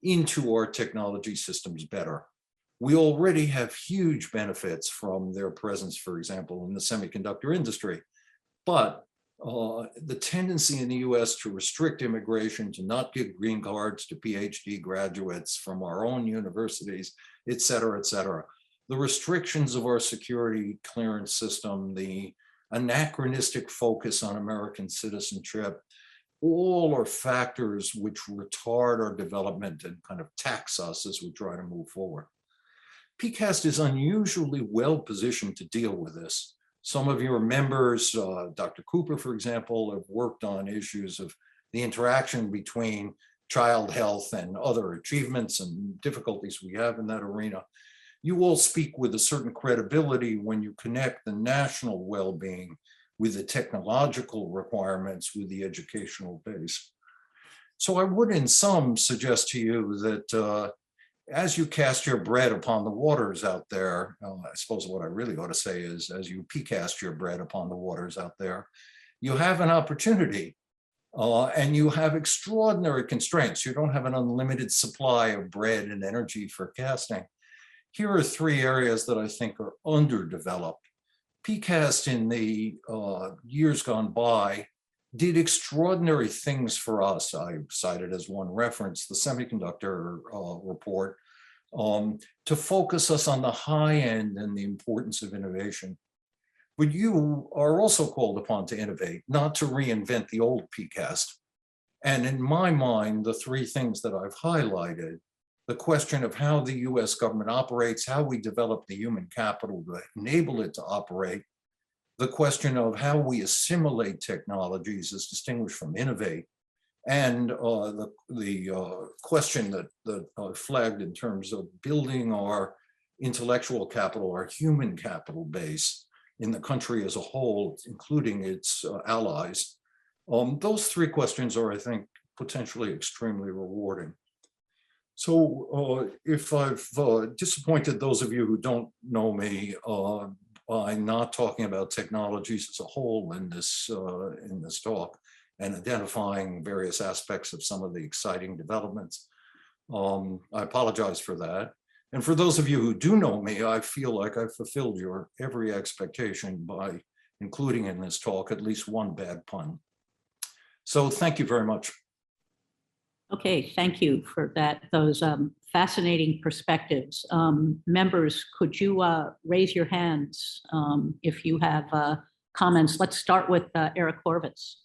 into our technology systems better. We already have huge benefits from their presence, for example, in the semiconductor industry, but the tendency in the US to restrict immigration, to not give green cards to PhD graduates from our own universities, et cetera, the restrictions of our security clearance system, the anachronistic focus on American citizenship, all are factors which retard our development and kind of tax us as we try to move forward. PCAST is unusually well positioned to deal with this. Some of your members, Dr. Cooper, for example, have worked on issues of the interaction between child health and other achievements and difficulties we have in that arena. You all speak with a certain credibility when you connect the national well-being with the technological requirements with the educational base. So I would in sum suggest to you that as you cast your bread upon the waters out there, I suppose what I really ought to say is as you PCAST your bread upon the waters out there, you have an opportunity and you have extraordinary constraints. You don't have an unlimited supply of bread and energy for casting. Here are three areas that I think are underdeveloped. PCAST in the years gone by did extraordinary things for us. I cited as one reference the semiconductor report to focus us on the high end and the importance of innovation. But you are also called upon to innovate, not to reinvent the old PCAST. And in my mind, the three things that I've highlighted, the question of how the US government operates, how we develop the human capital to enable it to operate, the question of how we assimilate technologies as distinguished from innovate, and the question that flagged in terms of building our intellectual capital, our human capital base in the country as a whole, including its allies. Those three questions are, I think, potentially extremely rewarding. So if I've disappointed those of you who don't know me by not talking about technologies as a whole in this talk and identifying various aspects of some of the exciting developments, I apologize for that. And for those of you who do know me, I feel like I've fulfilled your every expectation by including in this talk at least one bad pun. So thank you very much. Okay, thank you for those fascinating perspectives. Members, could you raise your hands if you have comments? Let's start with Eric Horvitz.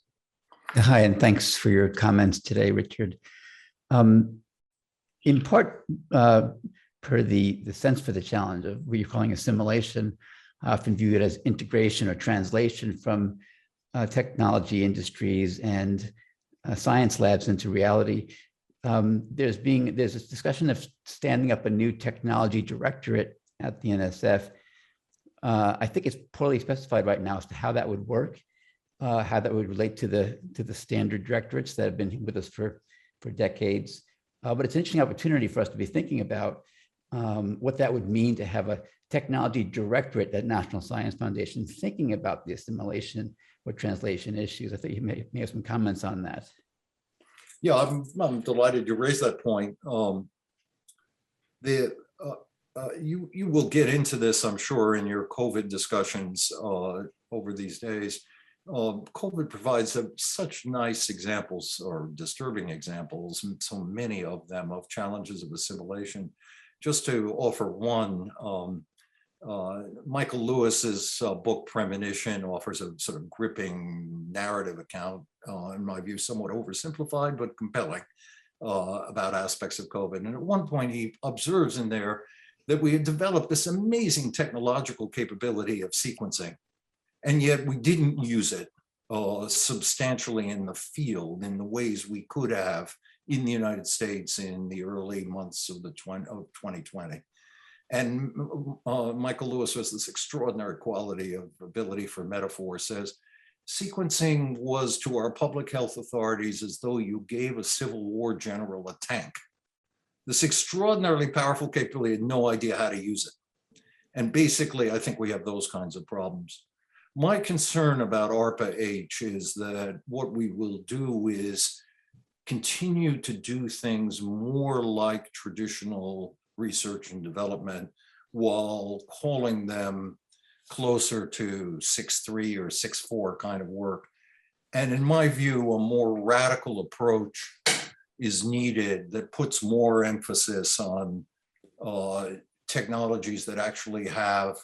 Hi, and thanks for your comments today, Richard. In part, per the sense for the challenge of what you're calling assimilation, I often view it as integration or translation from technology industries and science labs into reality. There's this discussion of standing up a new technology directorate at the NSF. I think it's poorly specified right now as to how that would work, how that would relate to the standard directorates that have been with us for decades. But it's an interesting opportunity for us to be thinking about what that would mean to have a technology directorate at National Science Foundation thinking about the assimilation or translation issues. I think you may have some comments on that. Yeah, I'm delighted you raised that point. You will get into this, I'm sure, in your COVID discussions over these days. COVID provides such nice examples or disturbing examples, and so many of them, of challenges of assimilation. Just to offer one, Michael Lewis's book Premonition offers a sort of gripping narrative account, in my view, somewhat oversimplified, but compelling about aspects of COVID. And at one point he observes in there that we had developed this amazing technological capability of sequencing, and yet we didn't use it substantially in the field in the ways we could have in the United States in the early months of 2020. And Michael Lewis has this extraordinary quality of ability for metaphor, says, sequencing was to our public health authorities as though you gave a Civil War general a tank. This extraordinarily powerful capability had no idea how to use it. And basically, I think we have those kinds of problems. My concern about ARPA-H is that what we will do is continue to do things more like traditional research and development while calling them closer to 6.3 or 6.4 kind of work. And in my view, a more radical approach is needed that puts more emphasis on technologies that actually have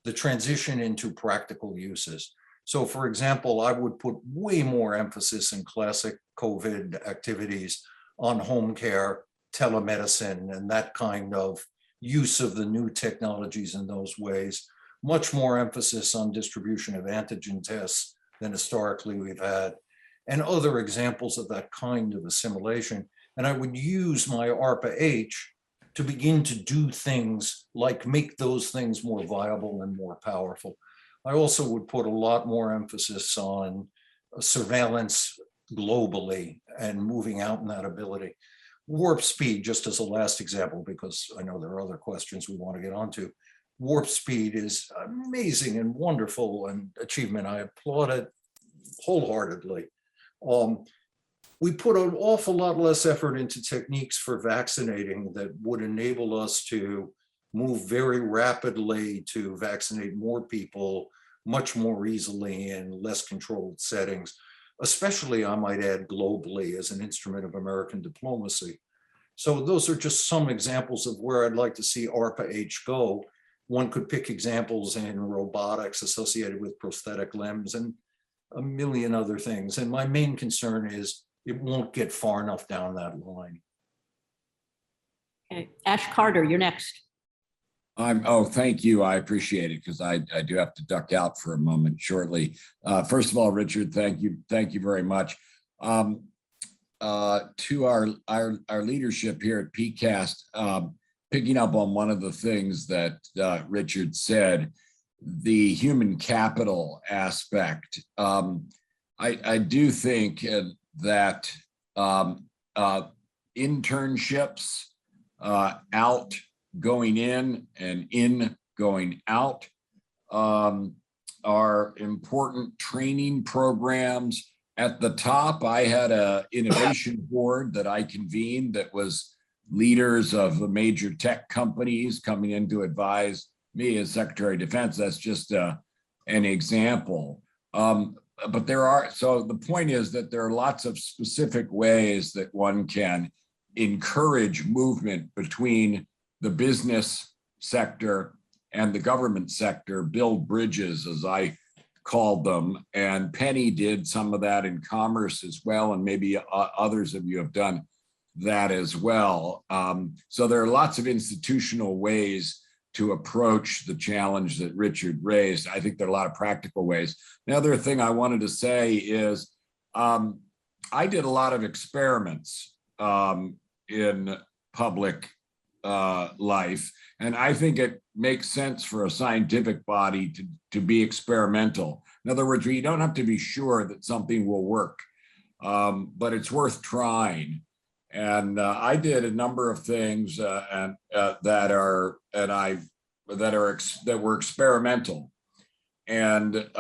the transition into practical uses. So for example, I would put way more emphasis in classic COVID activities on home care, telemedicine, and that kind of use of the new technologies in those ways. Much more emphasis on distribution of antigen tests than historically we've had, and other examples of that kind of assimilation. And I would use my ARPA-H to begin to do things like make those things more viable and more powerful. I also would put a lot more emphasis on surveillance globally and moving out in that ability. Warp speed, just as a last example, because I know there are other questions we want to get onto. Warp speed is amazing and wonderful and achievement. I applaud it wholeheartedly. We put an awful lot less effort into techniques for vaccinating that would enable us to move very rapidly to vaccinate more people much more easily in less controlled settings, especially, I might add, globally as an instrument of American diplomacy. So those are just some examples of where I'd like to see ARPA-H go. One could pick examples in robotics associated with prosthetic limbs and a million other things. And my main concern is it won't get far enough down that line. Okay, Ash Carter, you're next. Thank you. I appreciate it because I do have to duck out for a moment shortly. First of all, Richard, thank you very much. To our leadership here at PCAST, picking up on one of the things that Richard said, the human capital aspect. I do think that internships out going in and in going out are important training programs. At the top, I had an innovation board that I convened that was leaders of the major tech companies coming in to advise me as Secretary of Defense. That's just an example. But so the point is that there are lots of specific ways that one can encourage movement between the business sector and the government sector, build bridges, as I called them. And Penny did some of that in commerce as well, and maybe others of you have done that as well. So there are lots of institutional ways to approach the challenge that Richard raised. I think there are a lot of practical ways. The other thing I wanted to say is I did a lot of experiments in public life, and I think it makes sense for a scientific body to be experimental. In other words, you don't have to be sure that something will work, but it's worth trying. And I did a number of things that were experimental, and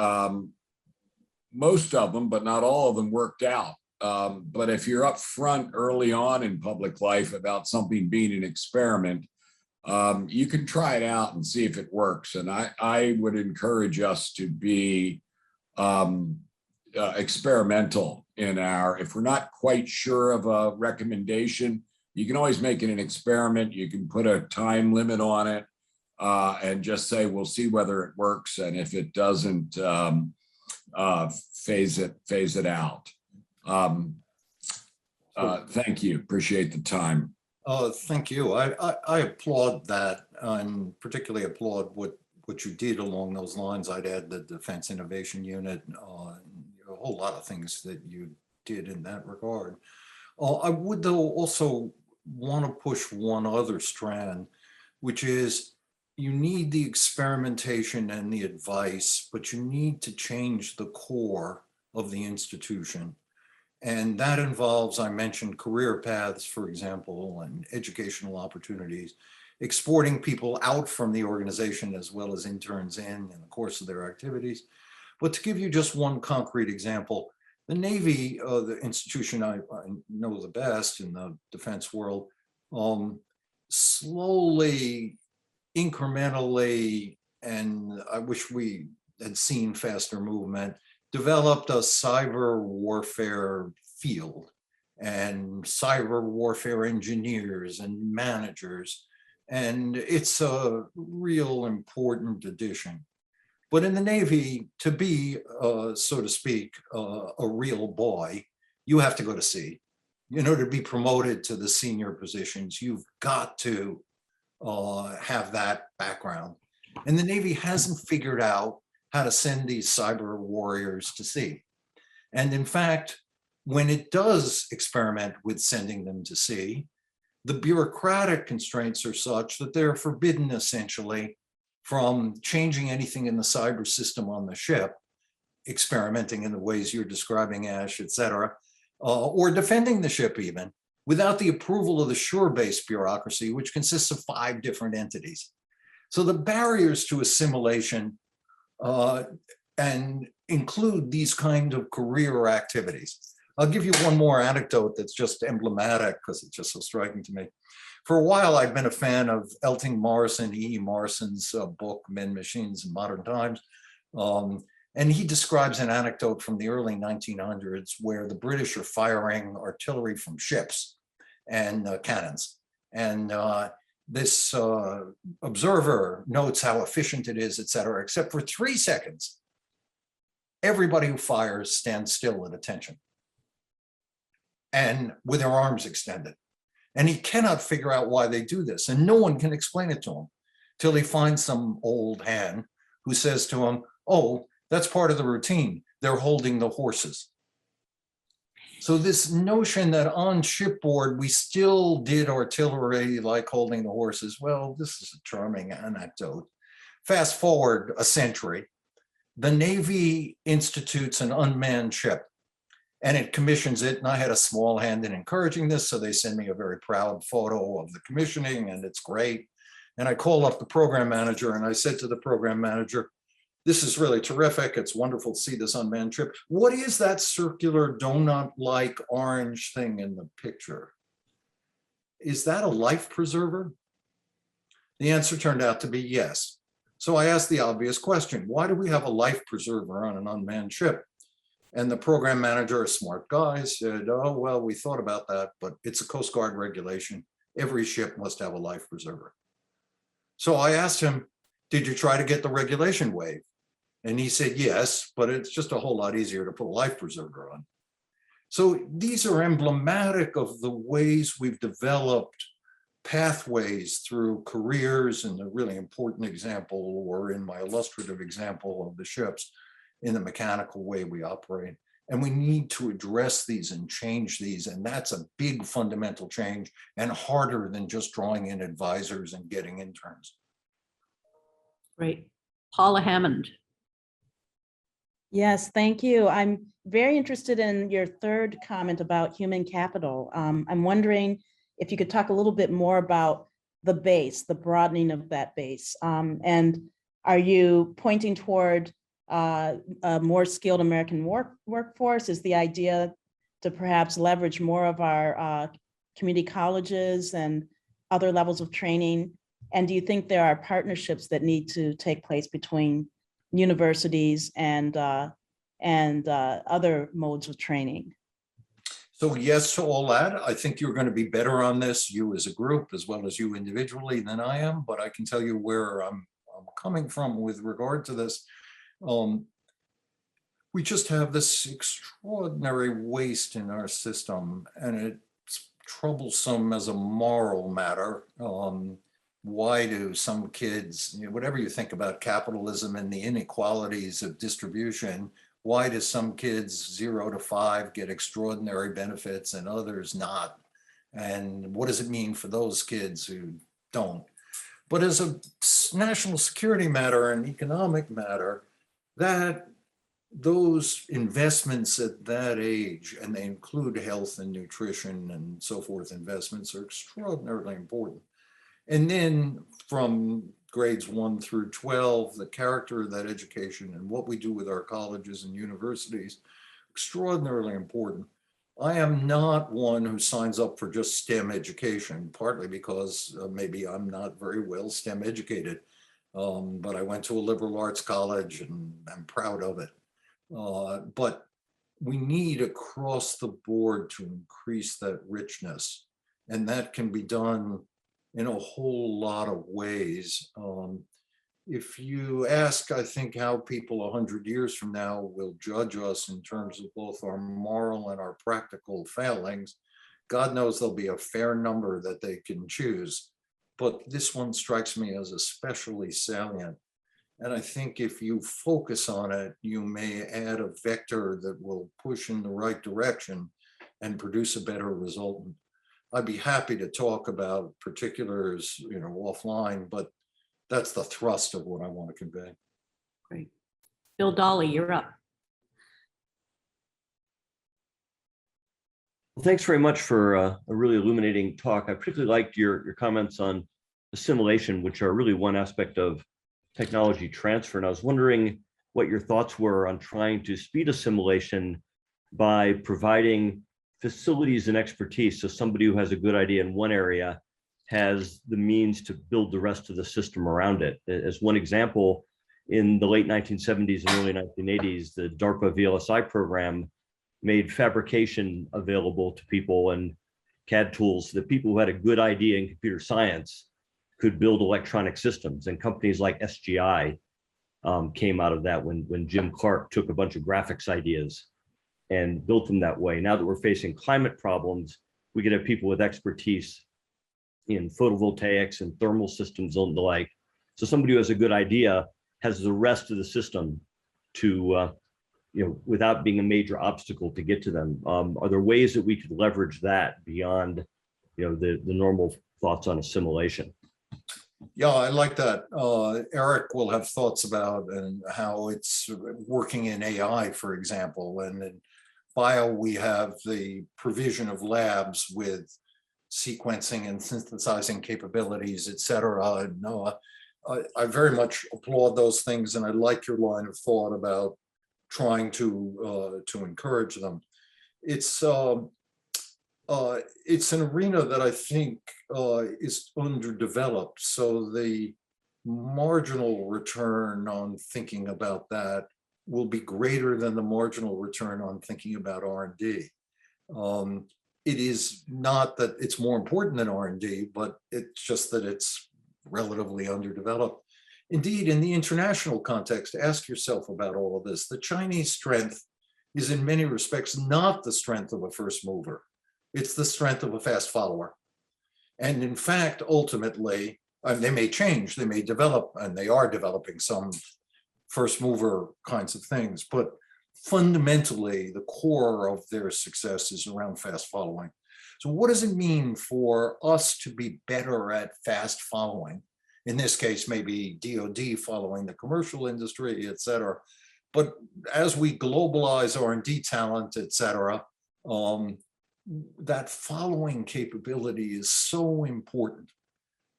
most of them, but not all of them, worked out. But if you're up front early on in public life about something being an experiment, you can try it out and see if it works. And I would encourage us to be experimental if we're not quite sure of a recommendation, you can always make it an experiment. You can put a time limit on it and just say, we'll see whether it works. And if it doesn't, phase it out. Thank you. Appreciate the time. Thank you. I applaud that, and particularly applaud what you did along those lines. I'd add the Defense Innovation Unit, a whole lot of things that you did in that regard. I would, though, also want to push one other strand, which is you need the experimentation and the advice, but you need to change the core of the institution. And that involves, I mentioned career paths, for example, and educational opportunities, exporting people out from the organization as well as interns in the course of their activities. But to give you just one concrete example, the Navy, the institution I know the best in the defense world, slowly, incrementally, and I wish we had seen faster movement, developed a cyber warfare field and cyber warfare engineers and managers. And it's a real important addition. But in the Navy, to be, so to speak, a real boy, you have to go to sea. You know, to be promoted to the senior positions, you've got to have that background. And the Navy hasn't figured out how to send these cyber warriors to sea. And in fact, when it does experiment with sending them to sea, the bureaucratic constraints are such that they're forbidden essentially from changing anything in the cyber system on the ship, experimenting in the ways you're describing, Ash, et cetera, or defending the ship even, without the approval of the shore-based bureaucracy, which consists of 5 different entities. So the barriers to assimilation and include these kind of career activities. I'll give you one more anecdote that's just emblematic because it's just so striking to me. For a while, I've been a fan of Elting Morrison, E. Morrison's book, Men, Machines, and Modern Times. And he describes an anecdote from the early 1900s where the British are firing artillery from ships and cannons. And this observer notes how efficient it is, et cetera, except for 3 seconds. Everybody who fires stands still at attention and with their arms extended. And he cannot figure out why they do this. And no one can explain it to him till he finds some old hand who says to him, oh, that's part of the routine. They're holding the horses. So this notion that on shipboard, we still did artillery like holding the horses. Well, this is a charming anecdote. Fast forward a century, the Navy institutes an unmanned ship and it commissions it. And I had a small hand in encouraging this. So they send me a very proud photo of the commissioning and it's great. And I called up the program manager and I said to the program manager, this is really terrific. It's wonderful to see this unmanned ship. What is that circular donut-like orange thing in the picture? Is that a life preserver? The answer turned out to be yes. So I asked the obvious question, why do we have a life preserver on an unmanned ship? And the program manager, a smart guy, said, oh, well, we thought about that, but it's a Coast Guard regulation. Every ship must have a life preserver. So I asked him, did you try to get the regulation waived? And he said, yes, but it's just a whole lot easier to put a life preserver on. So these are emblematic of the ways we've developed pathways through careers, and a really important example, or in my illustrative example of the ships, in the mechanical way we operate. And we need to address these and change these. And that's a big fundamental change and harder than just drawing in advisors and getting interns. Great. Paula Hammond. Yes, thank you. I'm very interested in your third comment about human capital. I'm wondering if you could talk a little bit more about the base, the broadening of that base. And are you pointing toward a more skilled American workforce? Is the idea to perhaps leverage more of our community colleges and other levels of training? And do you think there are partnerships that need to take place between universities and other modes of training? So yes to all that. I think you're going to be better on this, you as a group, as well as you individually, than I am, but I can tell you where I'm coming from with regard to this. We just have this extraordinary waste in our system, and it's troublesome as a moral matter. Why do some kids, whatever you think about capitalism and the inequalities of distribution, why do some kids 0 to 5 get extraordinary benefits and others not? And what does it mean for those kids who don't? But as a national security matter and economic matter, that those investments at that age, and they include health and nutrition and so forth investments, are extraordinarily important. And then from grades 1 through 12, the character of that education and what we do with our colleges and universities, extraordinarily important. I am not one who signs up for just STEM education, partly because maybe I'm not very well STEM educated, but I went to a liberal arts college and I'm proud of it. But we need across the board to increase that richness, and that can be done in a whole lot of ways. If you ask, I think, how people 100 years from now will judge us in terms of both our moral and our practical failings, God knows there'll be a fair number that they can choose. But this one strikes me as especially salient. And I think if you focus on it, you may add a vector that will push in the right direction and produce a better result. I'd be happy to talk about particulars, offline, but that's the thrust of what I want to convey. Great. Bill Dolly, you're up. Well, thanks very much for a really illuminating talk. I particularly liked your comments on assimilation, which are really one aspect of technology transfer. And I was wondering what your thoughts were on trying to speed assimilation by providing facilities and expertise. So somebody who has a good idea in one area has the means to build the rest of the system around it. As one example, in the late 1970s and early 1980s, the DARPA VLSI program made fabrication available to people and CAD tools that people who had a good idea in computer science could build electronic systems. And companies like SGI came out of that when Jim Clark took a bunch of graphics ideas and built them that way. Now that we're facing climate problems, we could have people with expertise in photovoltaics and thermal systems and the like. So somebody who has a good idea has the rest of the system to, without being a major obstacle to get to them. Are there ways that we could leverage that beyond, the normal thoughts on assimilation? Yeah, I like that. Eric will have thoughts about and how it's working in AI, for example, and in bio, we have the provision of labs with sequencing and synthesizing capabilities, et cetera. No, I very much applaud those things, and I like your line of thought about trying to encourage them. It's an arena that I think is underdeveloped. So the marginal return on thinking about that will be greater than the marginal return on thinking about R&D. It is not that it's more important than R&D, but it's just that it's relatively underdeveloped. Indeed, in the international context, ask yourself about all of this. The Chinese strength is in many respects not the strength of a first mover. It's the strength of a fast follower. And in fact, ultimately, they may change, they may develop, and they are developing some first mover kinds of things, but fundamentally, the core of their success is around fast following. So what does it mean for us to be better at fast following? In this case, maybe DoD following the commercial industry, et cetera. But as we globalize R&D talent, et cetera, that following capability is so important.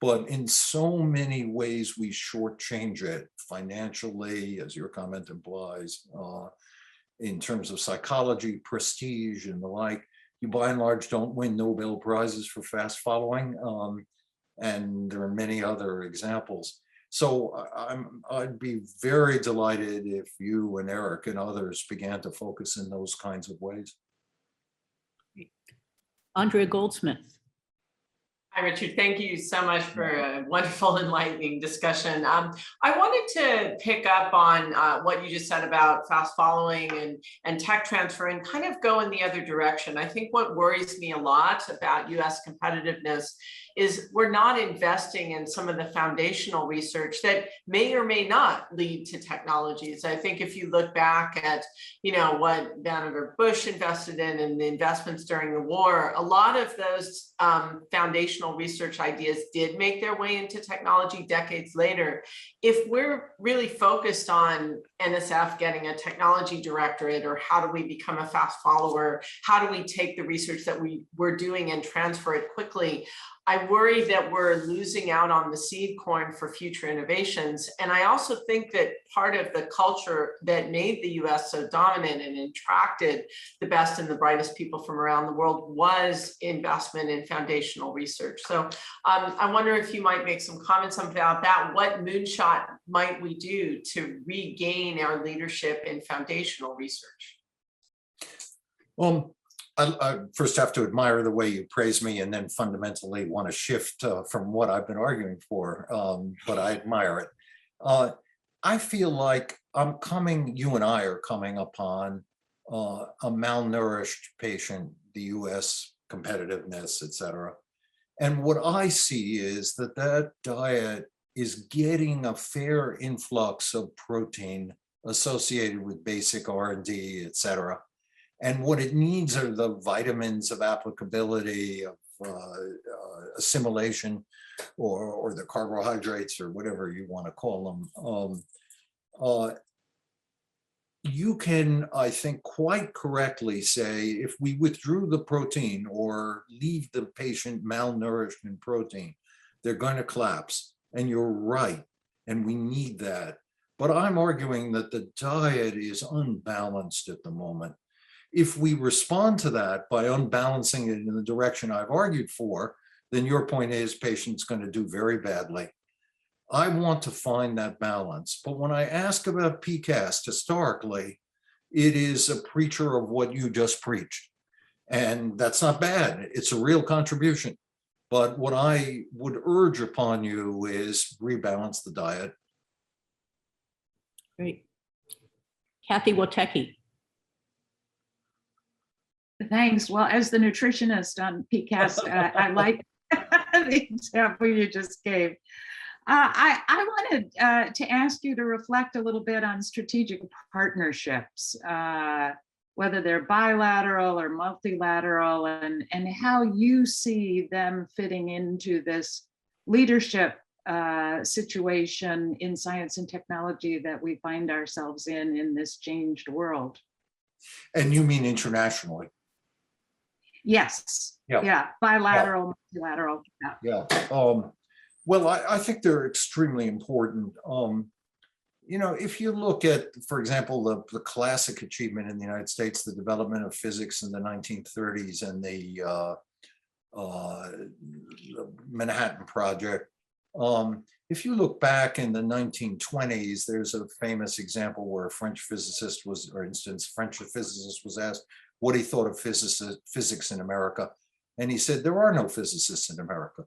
But in so many ways, we shortchange it financially, as your comment implies, in terms of psychology, prestige, and the like. You by and large don't win Nobel Prizes for fast following. And there are many other examples. So I'd be very delighted if you and Eric and others began to focus in those kinds of ways. Andrea Goldsmith. Hi, Richard. Thank you so much for a wonderful, enlightening discussion. I wanted to pick up on what you just said about fast following and tech transfer and kind of go in the other direction. I think what worries me a lot about US competitiveness is we're not investing in some of the foundational research that may or may not lead to technologies. I think if you look back at, what Vannevar Bush invested in and the investments during the war, a lot of those foundational research ideas did make their way into technology decades later. If we're really focused on NSF getting a technology directorate, or how do we become a fast follower? How do we take the research that we're doing and transfer it quickly? I worry that we're losing out on the seed corn for future innovations. And I also think that part of the culture that made the US so dominant and attracted the best and the brightest people from around the world was investment in foundational research. So I wonder if you might make some comments about that. What moonshot might we do to regain our leadership in foundational research? I first have to admire the way you praise me, and then fundamentally want to shift from what I've been arguing for, but I admire it. I feel like you and I are coming upon a malnourished patient, the US competitiveness, et cetera. And what I see is that diet is getting a fair influx of protein associated with basic R&D, et cetera. And what it needs are the vitamins of applicability, of assimilation, or the carbohydrates, or whatever you want to call them. You can, I think, quite correctly say, if we withdrew the protein or leave the patient malnourished in protein, they're going to collapse. And you're right. And we need that. But I'm arguing that the diet is unbalanced at the moment. If we respond to that by unbalancing it in the direction I've argued for, then your point is patient's going to do very badly. I want to find that balance. But when I ask about PCAST historically, it is a preacher of what you just preached. And that's not bad. It's a real contribution. But what I would urge upon you is rebalance the diet. Great. Kathy Wotecki. Thanks. Well, as the nutritionist on PCAST, I like the example you just gave. I wanted to ask you to reflect a little bit on strategic partnerships, whether they're bilateral or multilateral, and how you see them fitting into this leadership situation in science and technology that we find ourselves in this changed world. And you mean internationally? Yes. Yeah. Bilateral, multilateral. Yeah. Well, I think they're extremely important. If you look at, for example, the classic achievement in the United States, the development of physics in the 1930s and the Manhattan Project. If you look back in the 1920s, there's a famous example where a French physicist was asked what he thought of physics in America. And he said, there are no physicists in America.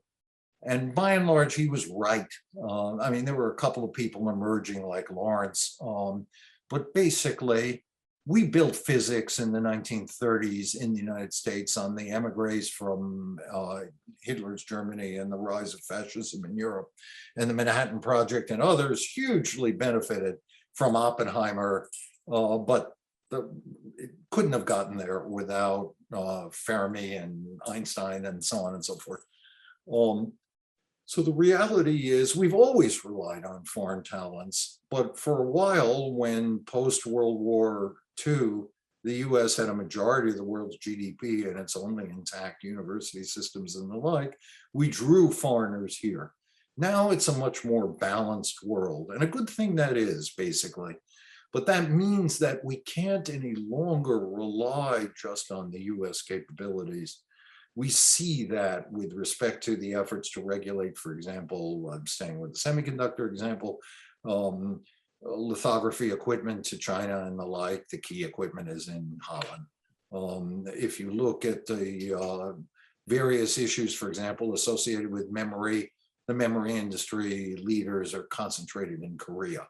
And by and large, he was right. There were a couple of people emerging like Lawrence, but basically We built physics in the 1930s in the United States on the emigres from Hitler's Germany and the rise of fascism in Europe. And the Manhattan Project and others hugely benefited from Oppenheimer, but it couldn't have gotten there without Fermi and Einstein and so on and so forth. So the reality is we've always relied on foreign talents, but for a while, when post-World War II, the US had a majority of the world's GDP and its only intact university systems and the like, we drew foreigners here. Now it's a much more balanced world, and a good thing that is, basically. But that means that we can't any longer rely just on the US capabilities. We see that with respect to the efforts to regulate, for example, I'm staying with the semiconductor example, lithography equipment to China and the like. The key equipment is in Holland. If you look at the various issues, for example, associated with memory, the memory industry leaders are concentrated in Korea.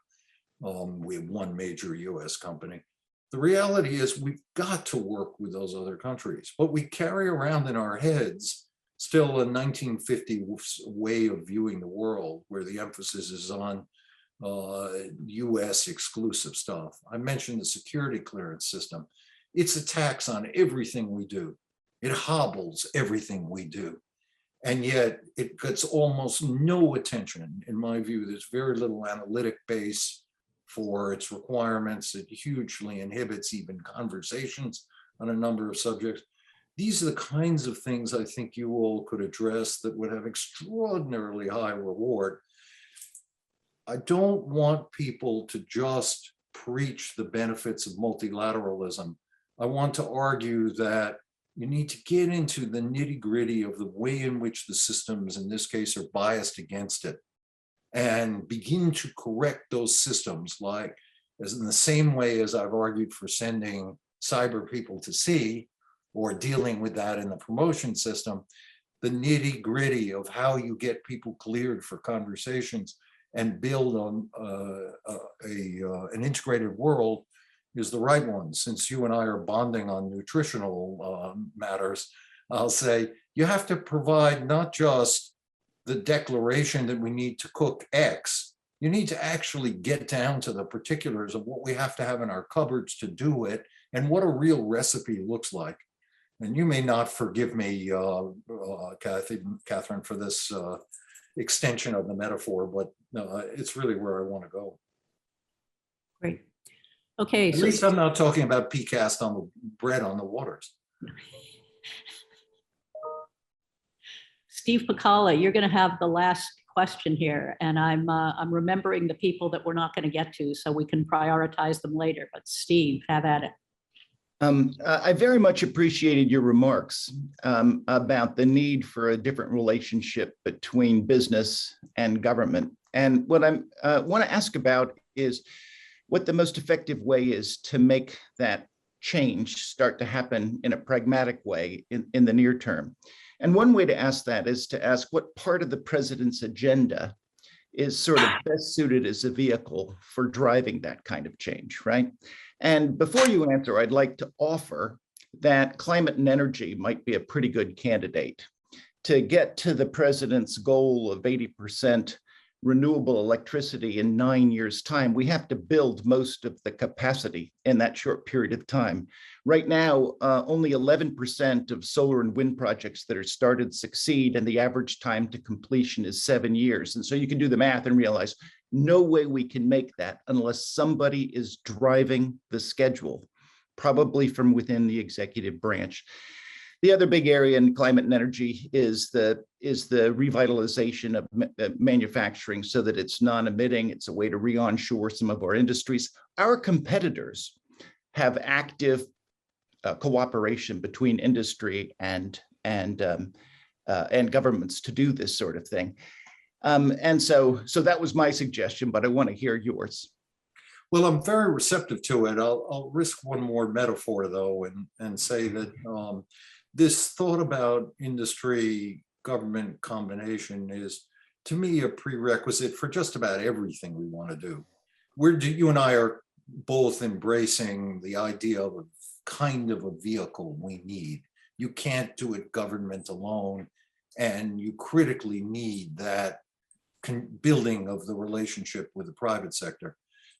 We have one major US company. The reality is we've got to work with those other countries, but we carry around in our heads still a 1950 way of viewing the world where the emphasis is on US exclusive stuff. I mentioned the security clearance system. It's a tax on everything we do. It hobbles everything we do. And yet it gets almost no attention. In my view, there's very little analytic base for its requirements. It hugely inhibits even conversations on a number of subjects. These are the kinds of things I think you all could address that would have extraordinarily high reward. I don't want people to just preach the benefits of multilateralism. I want to argue that you need to get into the nitty-gritty of the way in which the systems, in this case, are biased against it, and begin to correct those systems, like as in the same way as I've argued for sending cyber people to sea or dealing with that in the promotion system, the nitty-gritty of how you get people cleared for conversations and build on an integrated world is the right one. Since you and I are bonding on nutritional matters, I'll say you have to provide not just the declaration that we need to cook X, you need to actually get down to the particulars of what we have to have in our cupboards to do it and what a real recipe looks like. And you may not forgive me, Catherine, for this extension of the metaphor, but it's really where I want to go. Great. Okay. At least I'm not talking about PCAST on the bread on the waters. Steve Pacala, you're going to have the last question here, and I'm remembering the people that we're not going to get to, so we can prioritize them later. But Steve, have at it. I very much appreciated your remarks about the need for a different relationship between business and government. And what I want to ask about is what the most effective way is to make that change start to happen in a pragmatic way in the near term. And one way to ask that is to ask what part of the president's agenda is sort of best suited as a vehicle for driving that kind of change, right? And before you answer, I'd like to offer that climate and energy might be a pretty good candidate. To get to the president's goal of 80% renewable electricity in 9 years' time, we have to build most of the capacity in that short period of time. Right now, only 11% of solar and wind projects that are started succeed, and the average time to completion is 7 years. And so you can do the math and realize no way we can make that unless somebody is driving the schedule, probably from within the executive branch. The other big area in climate and energy is the revitalization of manufacturing so that it's non-emitting. It's a way to re-onshore some of our industries. Our competitors have active cooperation between industry and governments to do this sort of thing. And so that was my suggestion, but I want to hear yours. Well, I'm very receptive to it. I'll risk one more metaphor though, and say that this thought about industry government combination is, to me, a prerequisite for just about everything we want to do. You and I are both embracing the idea of a kind of a vehicle we need. You can't do it government alone, and you critically need that building of the relationship with the private sector.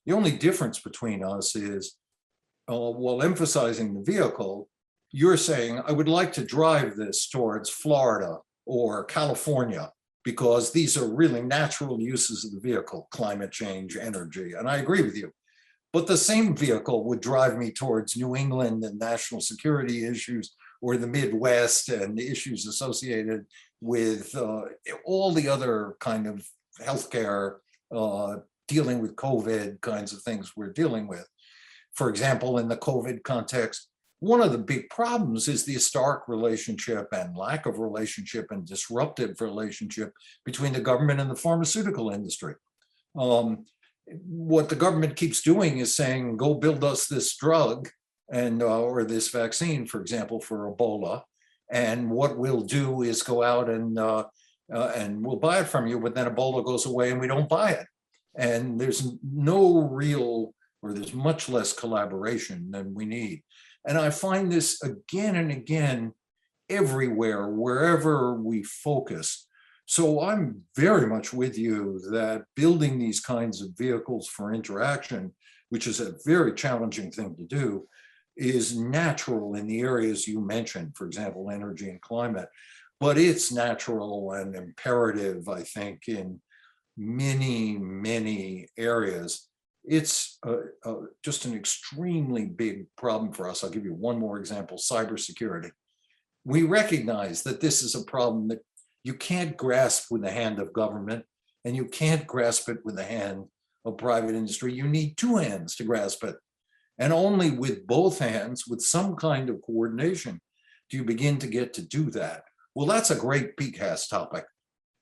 The only difference between us is, while emphasizing the vehicle, you're saying, I would like to drive this towards Florida or California, because these are really natural uses of the vehicle, climate change, energy, and I agree with you. But the same vehicle would drive me towards New England and national security issues, or the Midwest and the issues associated with all the other kind of healthcare, dealing with COVID kinds of things we're dealing with. For example, in the COVID context, one of the big problems is the historic relationship and lack of relationship and disruptive relationship between the government and the pharmaceutical industry. What the government keeps doing is saying, go build us this drug and or this vaccine, for example, for Ebola. And what we'll do is go out and we'll buy it from you, but then Ebola goes away and we don't buy it. And there's no real, or there's much less collaboration than we need. And I find this again and again everywhere, wherever we focus. So I'm very much with you that building these kinds of vehicles for interaction, which is a very challenging thing to do, is natural in the areas you mentioned, for example, energy and climate. But it's natural and imperative, I think, in many, many areas. It's just an extremely big problem for us. I'll give you one more example, cybersecurity. We recognize that this is a problem that you can't grasp with the hand of government, and you can't grasp it with the hand of private industry. You need two hands to grasp it. And only with both hands, with some kind of coordination, do you begin to get to do that. Well, that's a great PCAST topic.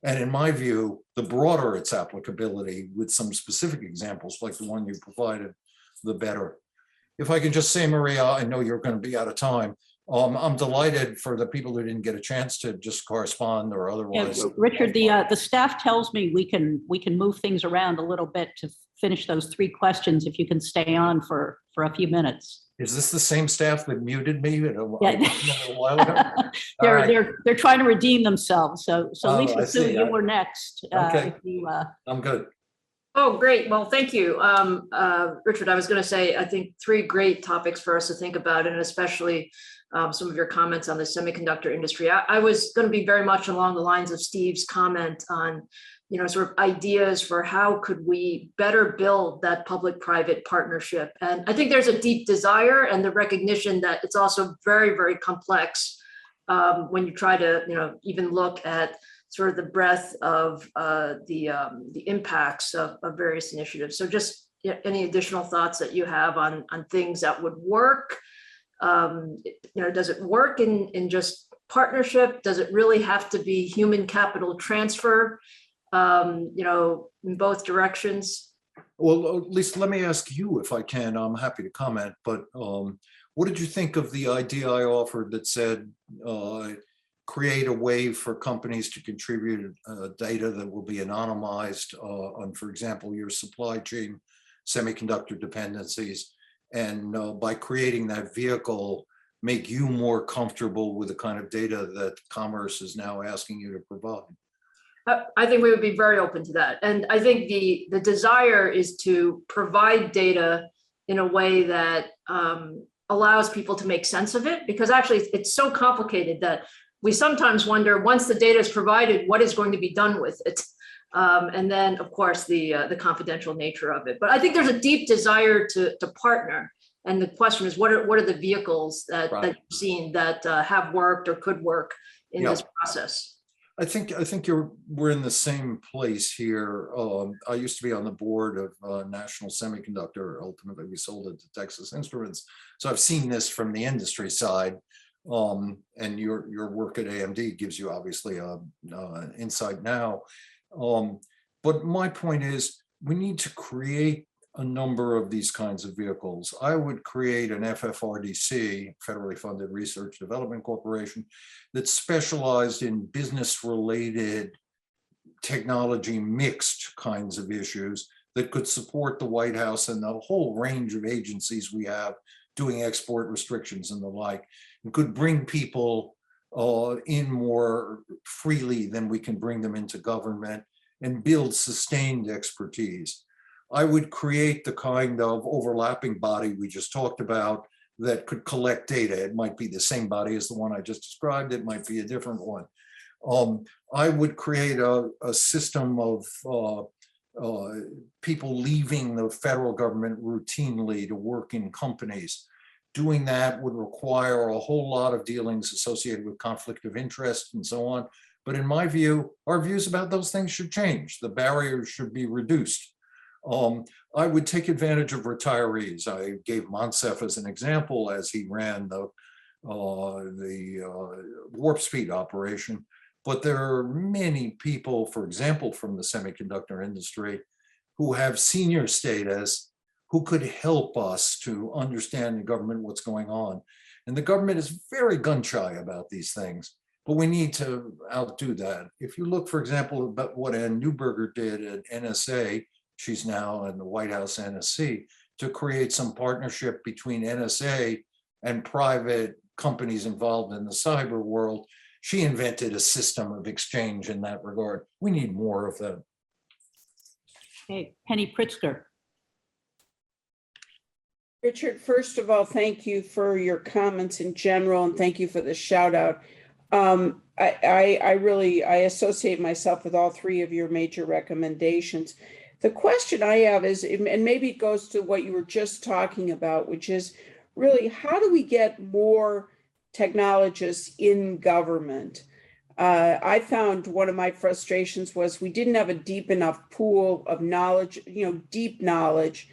And in my view, the broader its applicability with some specific examples like the one you provided, the better. If I can just say, Maria, I know you're going to be out of time. I'm delighted for the people who didn't get a chance to just correspond or otherwise. Yeah, Richard, the staff tells me we can move things around a little bit to finish those 3 questions if you can stay on for a few minutes. Is this the same staff that muted me a while ago? They're trying to redeem themselves. So Lisa Sue, you were next. Okay, I'm good. Oh, great. Well, thank you. Richard, I was going to say, I think 3 great topics for us to think about, and especially some of your comments on the semiconductor industry. I was going to be very much along the lines of Steve's comment on, sort of ideas for how could we better build that public-private partnership. And I think there's a deep desire and the recognition that it's also very, very complex when you try to, even look at sort of the breadth of the impacts of various initiatives. So just any additional thoughts that you have on things that would work? Does it work in just partnership? Does it really have to be human capital transfer, in both directions? Well, Lisa, let me ask you if I can. I'm happy to comment, but what did you think of the idea I offered that said, create a way for companies to contribute data that will be anonymized on, for example, your supply chain semiconductor dependencies, and by creating that vehicle, make you more comfortable with the kind of data that commerce is now asking you to provide? I think we would be very open to that. And I think the desire is to provide data in a way that allows people to make sense of it, because actually it's so complicated that we sometimes wonder, once the data is provided, what is going to be done with it? And then, of course, the confidential nature of it. But I think there's a deep desire to partner. And the question is, what are the vehicles that you've seen that have worked or could work in this process? I think we're in the same place here. I used to be on the board of National Semiconductor. Ultimately, we sold it to Texas Instruments. So I've seen this from the industry side. And your work at AMD gives you obviously an insight now. But my point is, we need to create a number of these kinds of vehicles. I would create an FFRDC, federally funded research development corporation, that's specialized in business related technology mixed kinds of issues that could support the White House and the whole range of agencies we have doing export restrictions and the like, and could bring people in more freely than we can bring them into government and build sustained expertise. I would create the kind of overlapping body we just talked about that could collect data. It might be the same body as the one I just described. It might be a different one. I would create a system of people leaving the federal government routinely to work in companies. Doing that would require a whole lot of dealings associated with conflict of interest and so on. But in my view, our views about those things should change. The barriers should be reduced. I would take advantage of retirees. I gave Monsef as an example as he ran the warp speed operation. But there are many people, for example, from the semiconductor industry, who have senior status, who could help us to understand in government what's going on. And the government is very gun shy about these things, but we need to outdo that. If you look, for example, about what Ann Neuberger did at NSA, she's now in the White House NSC, to create some partnership between NSA and private companies involved in the cyber world. She invented a system of exchange in that regard. We need more of that. Okay, Penny Pritzker. Richard, first of all, thank you for your comments in general, and thank you for the shout out. I associate myself with all three of your major recommendations. The question I have is, and maybe it goes to what you were just talking about, which is really, how do we get more technologists in government? I found one of my frustrations was we didn't have a deep enough pool of knowledge, deep knowledge,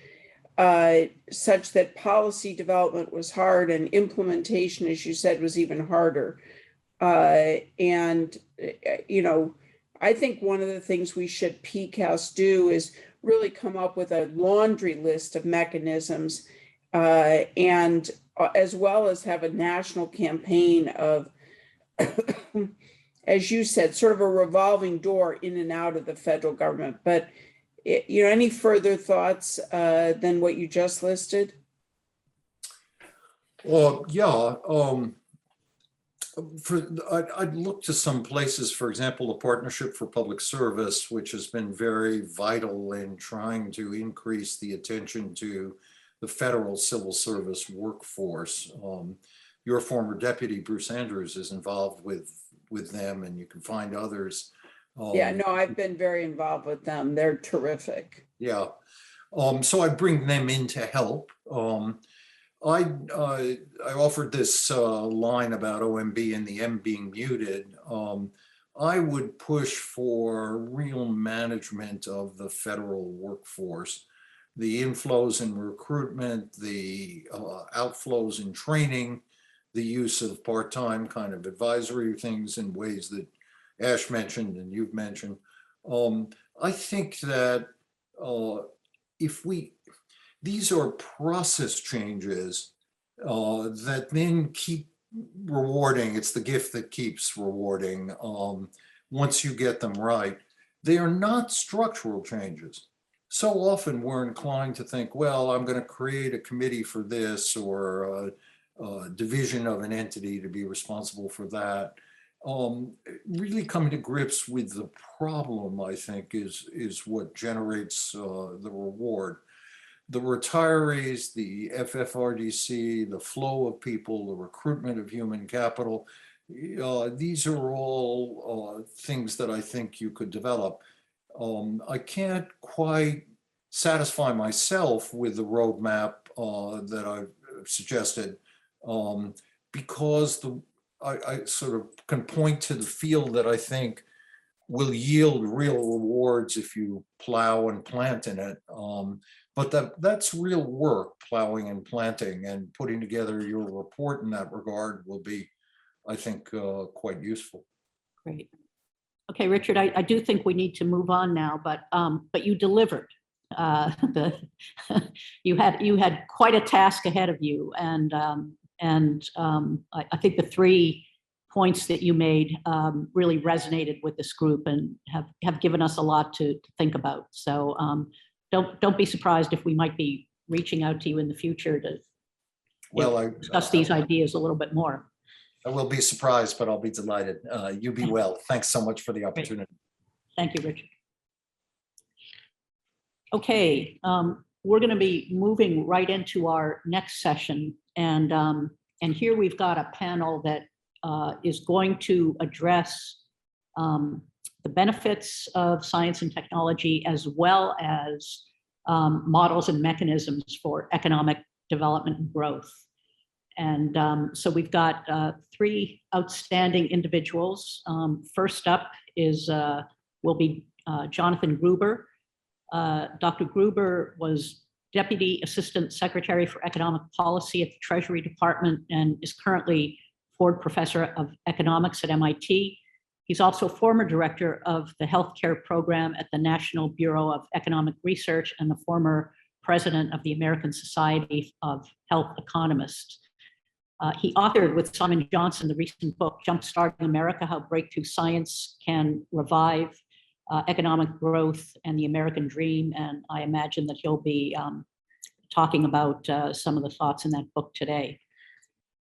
such that policy development was hard and implementation, as you said, was even harder. I think one of the things we should PCAST do is really come up with a laundry list of mechanisms, and as well as have a national campaign of, as you said, sort of a revolving door in and out of the federal government. But any further thoughts than what you just listed? Well, yeah. I'd look to some places, for example, the Partnership for Public Service, which has been very vital in trying to increase the attention to the federal civil service workforce. Your former deputy, Bruce Andrews, is involved with them, and you can find others. Yeah, no, I've been very involved with them. They're terrific. Yeah. So I bring them in to help. I offered this line about OMB and the M being muted. I would push for real management of the federal workforce, the inflows in recruitment, the outflows in training, the use of part-time kind of advisory things in ways that Ash mentioned and you've mentioned. I think that these are process changes that then keep rewarding. It's the gift that keeps rewarding once you get them right. They are not structural changes. So often we're inclined to think, well, I'm going to create a committee for this or a division of an entity to be responsible for that. Really coming to grips with the problem, I think, is what generates the reward. The retirees, the FFRDC, the flow of people, the recruitment of human capital, these are all things that I think you could develop. I can't quite satisfy myself with the roadmap that I've suggested because I sort of can point to the field that I think will yield real rewards if you plow and plant in it. But that's real work, plowing and planting, and putting together your report in that regard will be, I think, quite useful. Great. Okay, Richard, I do think we need to move on now, but you delivered. You had quite a task ahead of you, and I think the 3 points that you made really resonated with this group and have given us a lot to think about. So don't be surprised if we might be reaching out to you in the future to discuss these ideas a little bit more. I will be surprised, but I'll be delighted. You be well. Thanks so much for the opportunity. Thank you, Richard. Okay, we're going to be moving right into our next session, and here we've got a panel that is going to address the benefits of science and technology, as well as models and mechanisms for economic development and growth. And so we've got three outstanding individuals. First up will be Jonathan Gruber. Dr. Gruber was Deputy Assistant Secretary for Economic Policy at the Treasury Department and is currently Ford Professor of Economics at MIT. He's also former director of the healthcare program at the National Bureau of Economic Research and the former president of the American Society of Health Economists. He authored with Simon Johnson the recent book, Jumpstarting America, How Breakthrough Science Can Revive Economic Growth and the American Dream. And I imagine that he'll be talking about some of the thoughts in that book today.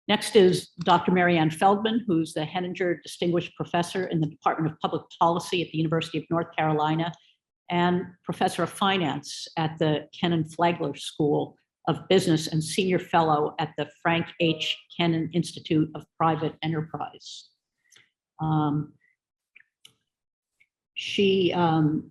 Next is Dr. Maryanne Feldman, who's the Henninger Distinguished Professor in the Department of Public Policy at the University of North Carolina and Professor of Finance at the Kennan Flagler School of Business and Senior Fellow at the Frank H. Kennan Institute of Private Enterprise. She won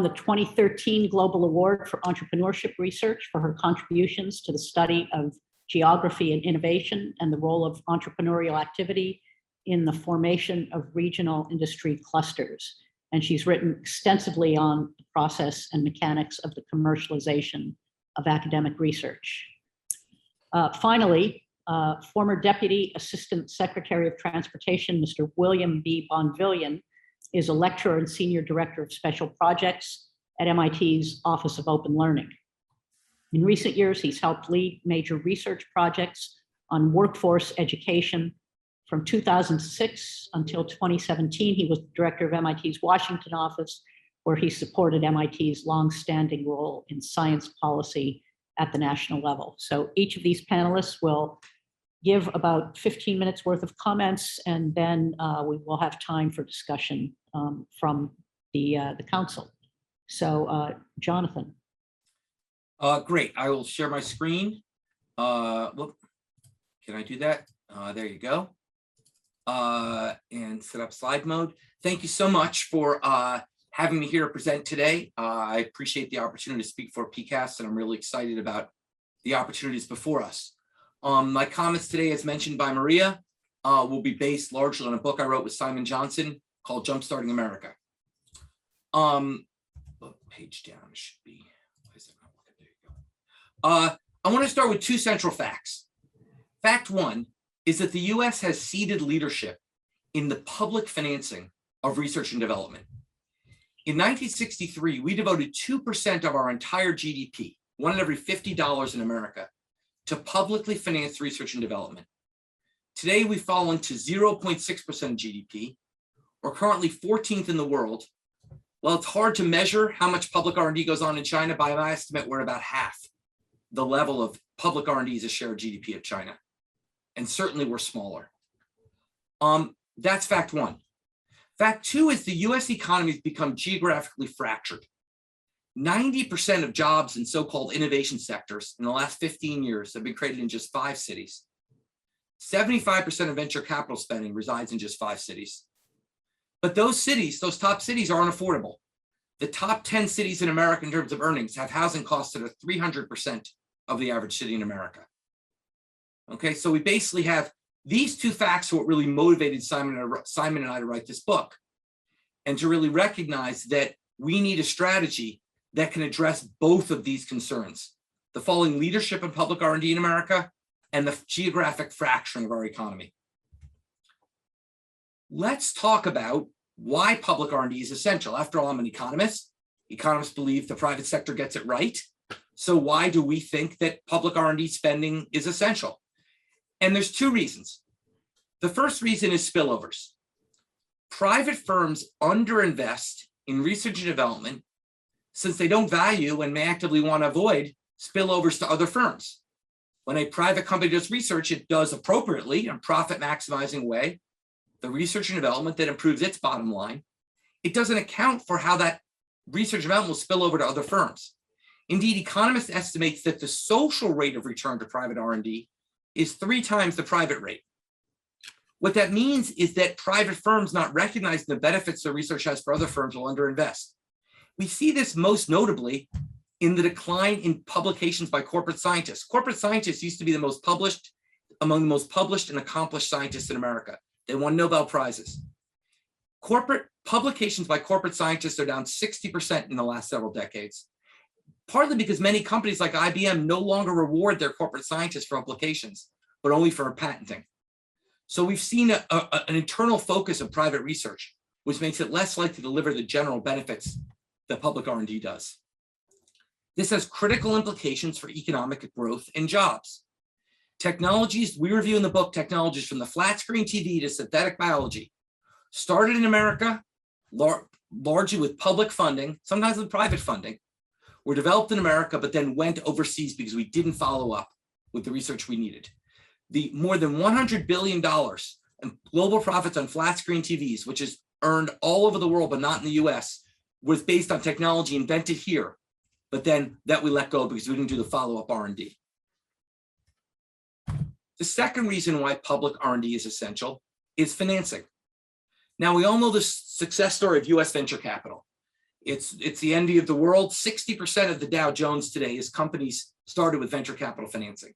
the 2013 Global Award for Entrepreneurship Research for her contributions to the study of geography and innovation and the role of entrepreneurial activity in the formation of regional industry clusters. And she's written extensively on the process and mechanics of the commercialization of academic research. Finally, former Deputy Assistant Secretary of Transportation, Mr. William B. Bonvillian, is a lecturer and Senior Director of Special Projects at MIT's Office of Open Learning. In recent years, he's helped lead major research projects on workforce education. From 2006 until 2017, he was the director of MIT's Washington office, where he supported MIT's longstanding role in science policy at the national level. So each of these panelists will give about 15 minutes worth of comments, and then we will have time for discussion from the council. So Jonathan. Great, I will share my screen. Whoop. Can I do that? There you go. And set up slide mode. Thank you so much for having me here to present today. I appreciate the opportunity to speak for PCAST, and I'm really excited about the opportunities before us. My comments today, as mentioned by Maria, will be based largely on a book I wrote with Simon Johnson called Jumpstarting America. Page down should be. I want to start with two central facts. Fact one is that the US has ceded leadership in the public financing of research and development. In 1963, we devoted 2% of our entire GDP, one in every $50 in America, to publicly financed research and development. Today, we've fallen to 0.6% of GDP. We're currently 14th in the world. While it's hard to measure how much public R&D goes on in China, by my estimate, we're about half the level of public R&D as a share of GDP of China. And certainly we're smaller. That's fact one. Fact two is the US economy has become geographically fractured. 90% of jobs in so-called innovation sectors in the last 15 years have been created in just 5 cities. 75% of venture capital spending resides in just 5 cities. But those cities, those top cities, are unaffordable. The top 10 cities in America in terms of earnings have housing costs that are 300% of the average city in America. Okay, so we basically have these two facts are what really motivated Simon and I to write this book, and to really recognize that we need a strategy that can address both of these concerns: the falling leadership of public R&D in America and the geographic fracturing of our economy. Let's talk about why public R&D is essential. After all, I'm an economist. Economists believe the private sector gets it right. So why do we think that public R&D spending is essential? And there's 2 reasons. The first reason is spillovers. Private firms underinvest in research and development since they don't value and may actively want to avoid spillovers to other firms. When a private company does research, it does appropriately in a profit maximizing way, the research and development that improves its bottom line. It doesn't account for how that research and development will spill over to other firms. Indeed, economists estimate that the social rate of return to private R&D is 3 times the private rate. What that means is that private firms not recognizing the benefits their research has for other firms will underinvest. We see this most notably in the decline in publications by corporate scientists. Corporate scientists used to be among the most published and accomplished scientists in America. They won Nobel Prizes. Corporate publications by corporate scientists are down 60% in the last several decades, partly because many companies like IBM no longer reward their corporate scientists for publications, but only for patenting. So we've seen an internal focus of private research, which makes it less likely to deliver the general benefits that public R&D does. This has critical implications for economic growth and jobs. Technologies, we review in the book, technologies from the flat screen TV to synthetic biology, started in America, largely with public funding, sometimes with private funding, were developed in America, but then went overseas because we didn't follow up with the research we needed. The more than $100 billion in global profits on flat screen TVs, which is earned all over the world, but not in the US, was based on technology invented here, but then that we let go because we didn't do the follow-up R&D. The second reason why public R&D is essential is financing. Now, we all know the success story of US venture capital. It's the envy of the world. 60% of the Dow Jones today is companies started with venture capital financing.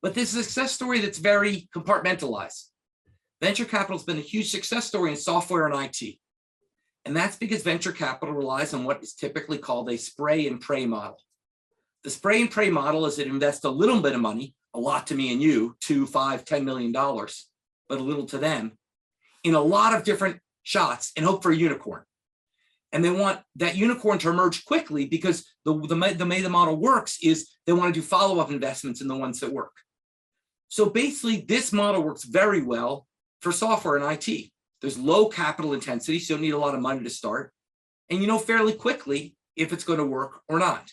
But this is a success story that's very compartmentalized. Venture capital has been a huge success story in software and IT. And that's because venture capital relies on what is typically called a spray and pray model. The spray and pray model is it invests a little bit of money, a lot to me and you, $2, $5, $10 million, but a little to them, in a lot of different shots and hope for a unicorn. And they want that unicorn to emerge quickly because the way the model works is they want to do follow-up investments in the ones that work. So basically, this model works very well for software and IT. There's low capital intensity, so you don't need a lot of money to start. And you know fairly quickly if it's going to work or not.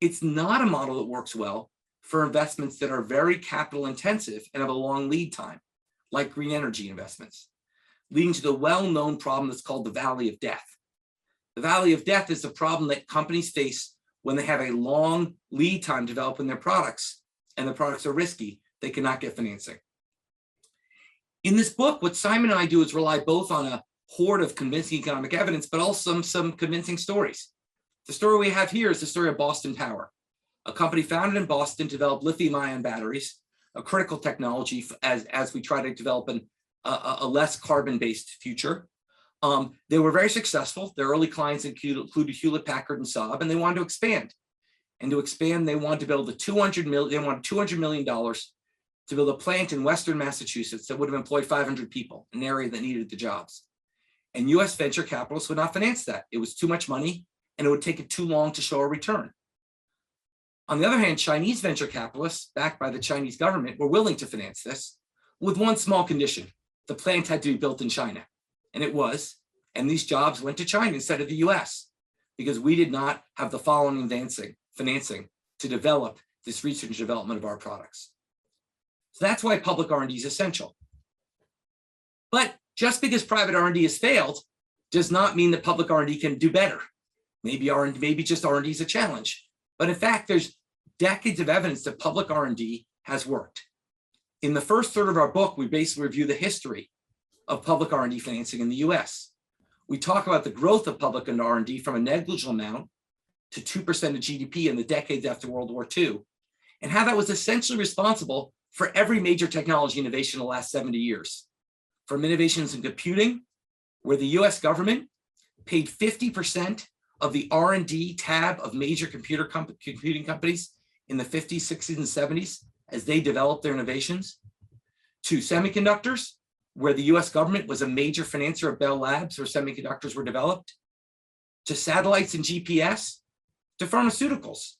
It's not a model that works well for investments that are very capital intensive and have a long lead time, like green energy investments, leading to the well-known problem that's called the Valley of Death. The Valley of Death is the problem that companies face when they have a long lead time developing their products and the products are risky, they cannot get financing. In this book, what Simon and I do is rely both on a horde of convincing economic evidence, but also some convincing stories. The story we have here is the story of Boston Power. A company founded in Boston to develop lithium-ion batteries, a critical technology as we try to develop a less carbon-based future. They were very successful. Their early clients included Hewlett-Packard and Saab, and they wanted to expand. And to expand, they wanted to build $200 million to build a plant in Western Massachusetts that would have employed 500 people, an area that needed the jobs. And US venture capitalists would not finance that. It was too much money, and it would take it too long to show a return. On the other hand, Chinese venture capitalists, backed by the Chinese government, were willing to finance this with one small condition. The plant had to be built in China. And it was, and these jobs went to China instead of the US because we did not have the following financing to develop this research and development of our products. So that's why public R&D is essential. But just because private R&D has failed does not mean that public R&D can do better. Maybe just R&D is a challenge. But in fact, there's decades of evidence that public R&D has worked. In the first third of our book, we basically review the history of public R&D financing in the US. We talk about the growth of public R&D from a negligible amount to 2% of GDP in the decades after World War II, and how that was essentially responsible for every major technology innovation in the last 70 years. From innovations in computing, where the US government paid 50% of the R&D tab of major computing companies in the 50s, 60s, and 70s as they developed their innovations, to semiconductors, where the US government was a major financier of Bell Labs, where semiconductors were developed, to satellites and GPS, to pharmaceuticals,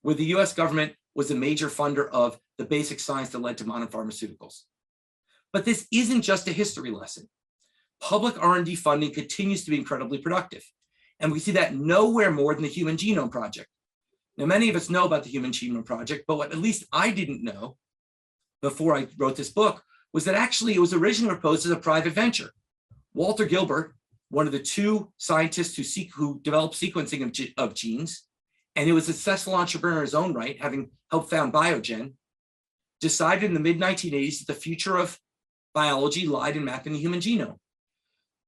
where the US government was a major funder of the basic science that led to modern pharmaceuticals. But this isn't just a history lesson. Public R&D funding continues to be incredibly productive. And we see that nowhere more than the Human Genome Project. Now, many of us know about the Human Genome Project, but what at least I didn't know before I wrote this book was that actually it was originally proposed as a private venture. Walter Gilbert, one of the two scientists who developed sequencing of genes, and he was a successful entrepreneur in his own right, having helped found Biogen, decided in the mid-1980s that the future of biology lied in mapping the human genome.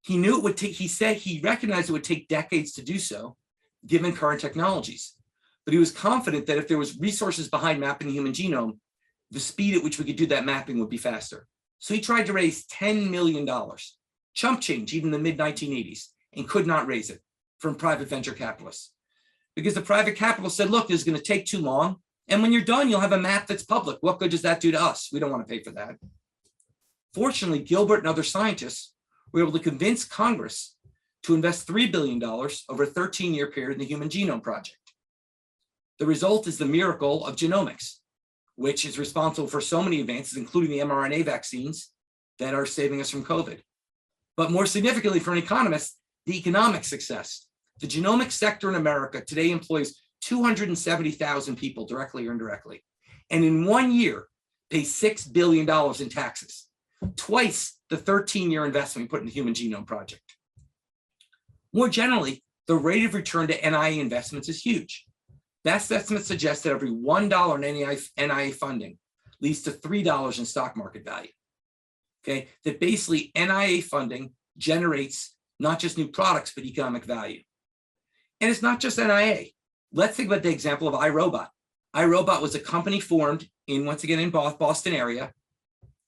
He knew it would take, he said he recognized it would take decades to do so, given current technologies. But he was confident that if there was resources behind mapping the human genome, the speed at which we could do that mapping would be faster. So he tried to raise $10 million, chump change even in the mid-1980s, and could not raise it from private venture capitalists. Because the private capitalists said, look, this is going to take too long. And when you're done, you'll have a map that's public. What good does that do to us? We don't want to pay for that. Fortunately, Gilbert and other scientists were able to convince Congress to invest $3 billion over a 13-year period in the Human Genome Project. The result is the miracle of genomics, which is responsible for so many advances, including the mRNA vaccines that are saving us from COVID. But more significantly for an economist, the economic success. The genomics sector in America today employs 270,000 people directly or indirectly, and in 1 year pays $6 billion in taxes, twice the 13-year investment we put in the Human Genome Project. More generally, the rate of return to NIA investments is huge. Best estimates suggest that every $1 in NIA funding leads to $3 in stock market value. Okay, that basically NIA funding generates not just new products, but economic value. And it's not just NIA. Let's think about the example of iRobot. iRobot was a company formed once again in Boston area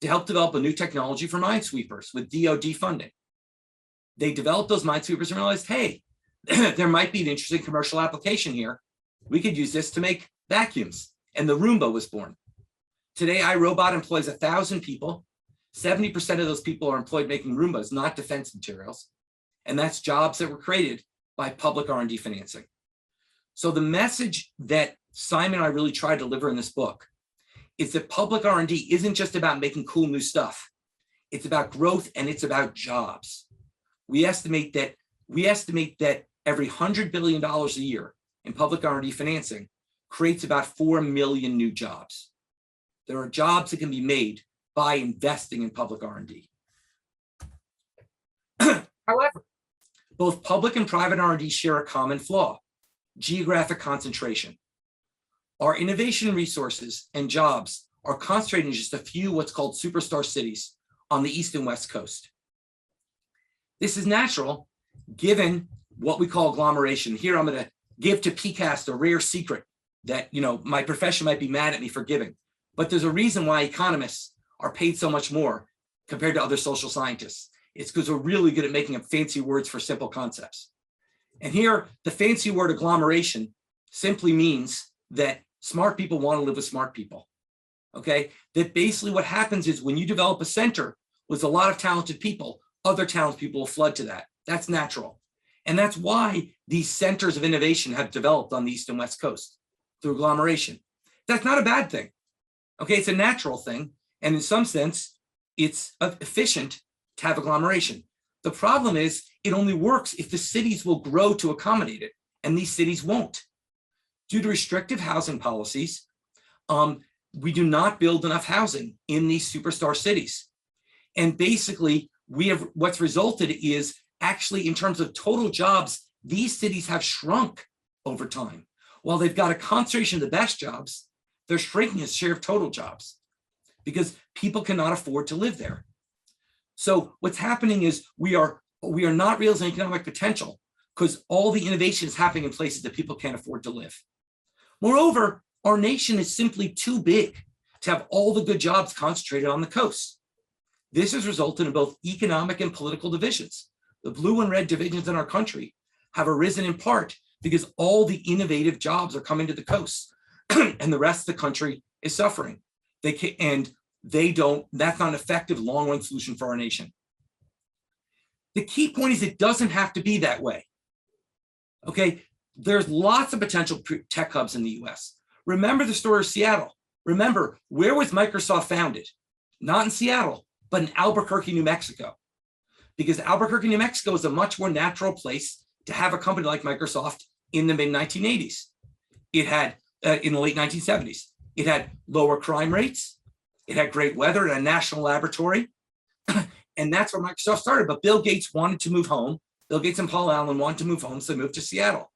to help develop a new technology for minesweepers with DoD funding. They developed those minesweepers and realized, hey, there might be an interesting commercial application here. We could use this to make vacuums. And the Roomba was born. Today, iRobot employs 1,000 people. 70% of those people are employed making Roombas, not defense materials. And that's jobs that were created by public R&D financing. So the message that Simon and I really try to deliver in this book is that public R&D isn't just about making cool new stuff. It's about growth and it's about jobs. We estimate that every $100 billion a year in public R&D financing creates about 4 million new jobs. There are jobs that can be made by investing in public R&D. However, both public and private R&D share a common flaw: geographic concentration. Our innovation resources and jobs are concentrated in just a few what's called superstar cities on the East and West Coast. This is natural given what we call agglomeration. Here I'm going to give to PCAST a rare secret that my profession might be mad at me for giving, but there's a reason why economists are paid so much more compared to other social scientists. It's because we're really good at making up fancy words for simple concepts. And here, the fancy word agglomeration simply means that smart people want to live with smart people. Okay, that basically what happens is when you develop a center with a lot of talented people, other talented people will flood to that. That's natural. And that's why these centers of innovation have developed on the East and West Coast through agglomeration. That's not a bad thing. Okay, it's a natural thing. And in some sense, it's efficient to have agglomeration. The problem is it only works if the cities will grow to accommodate it, and these cities won't. Due to restrictive housing policies, we do not build enough housing in these superstar cities. And basically, what's resulted is actually in terms of total jobs, these cities have shrunk over time. While they've got a concentration of the best jobs, they're shrinking as share of total jobs because people cannot afford to live there. So what's happening is we are not realizing economic potential because all the innovation is happening in places that people can't afford to live. Moreover, our nation is simply too big to have all the good jobs concentrated on the coast. This has resulted in both economic and political divisions. The blue and red divisions in our country have arisen in part because all the innovative jobs are coming to the coast and the rest of the country is suffering. That's not an effective long-run solution for our nation. The key point is it doesn't have to be that way. Okay, there's lots of potential tech hubs in the US. Remember the story of Seattle. Remember, where was Microsoft founded? Not in Seattle, but in Albuquerque, New Mexico. Because Albuquerque, New Mexico is a much more natural place to have a company like Microsoft in the mid 1980s. It had, in the late 1970s, it had lower crime rates. It had great weather and a national laboratory. And that's where Microsoft started. But Bill Gates wanted to move home. Bill Gates and Paul Allen wanted to move home, so they moved to Seattle.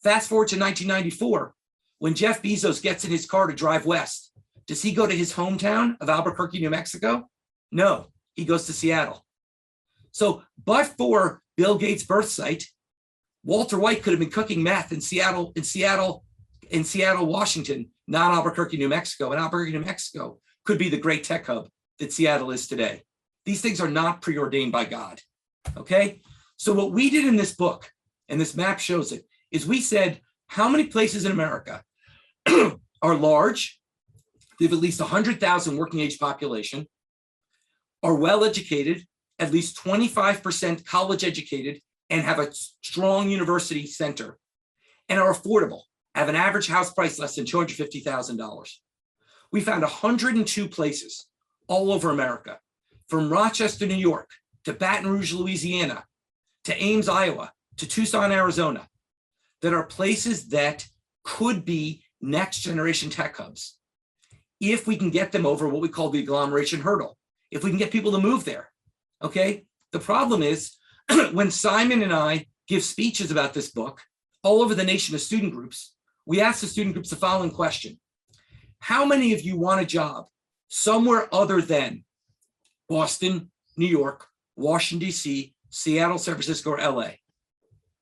Fast forward to 1994, when Jeff Bezos gets in his car to drive west. Does he go to his hometown of Albuquerque, New Mexico? No, he goes to Seattle. So, but for Bill Gates' birth site, Walter White could have been cooking meth in Seattle, Washington, not Albuquerque, New Mexico. And Albuquerque, New Mexico could be the great tech hub that Seattle is today. These things are not preordained by God. Okay. So what we did in this book, and this map shows it, is we said, how many places in America are large? They have at least 100,000 working age population, are well-educated, at least 25% college educated, and have a strong university center, and are affordable, have an average house price less than $250,000. We found 102 places all over America, from Rochester, New York, to Baton Rouge, Louisiana, to Ames, Iowa, to Tucson, Arizona, that are places that could be next generation tech hubs. If we can get them over what we call the agglomeration hurdle, if we can get people to move there, okay? The problem is when Simon and I give speeches about this book all over the nation to student groups, we ask the student groups the following question: how many of you want a job somewhere other than Boston, New York, Washington, DC, Seattle, San Francisco, or LA?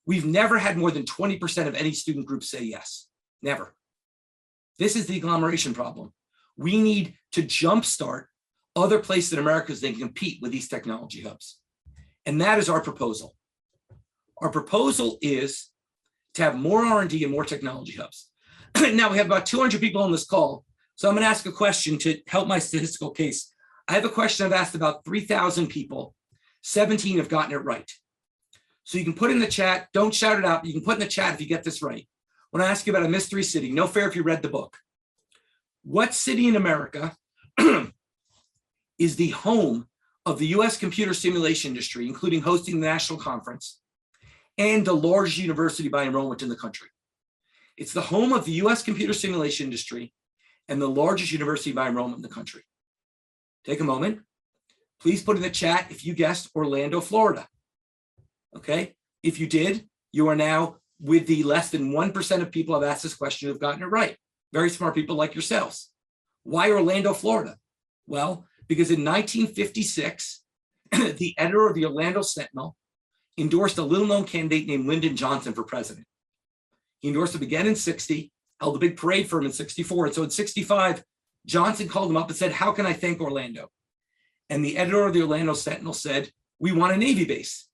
We've never had more than 20% of any student group say yes, never. This is the agglomeration problem. We need to jumpstart other places in America so they can compete with these technology hubs. And that is our proposal. Our proposal is to have more R&D and more technology hubs. Now we have about 200 people on this call. So I'm gonna ask a question to help my statistical case. I have a question I've asked about 3,000 people. 17 have gotten it right. So you can put in the chat, don't shout it out, but you can put in the chat if you get this right. When I ask you about a mystery city, no fair if you read the book. What city in America is the home of the US computer simulation industry, including hosting the national conference, and the largest university by enrollment in the country? It's the home of the US computer simulation industry and the largest university by enrollment in the country. Take a moment. Please put in the chat if you guessed Orlando, Florida. Okay, if you did, you are now with the less than 1% of people I've asked this question who have gotten it right. Very smart people like yourselves. Why Orlando, Florida? Well, because in 1956, the editor of the Orlando Sentinel endorsed a little-known candidate named Lyndon Johnson for president. He endorsed him again in 60, held a big parade for him in 64. And so in 65, Johnson called him up and said, how can I thank Orlando? And the editor of the Orlando Sentinel said, we want a Navy base.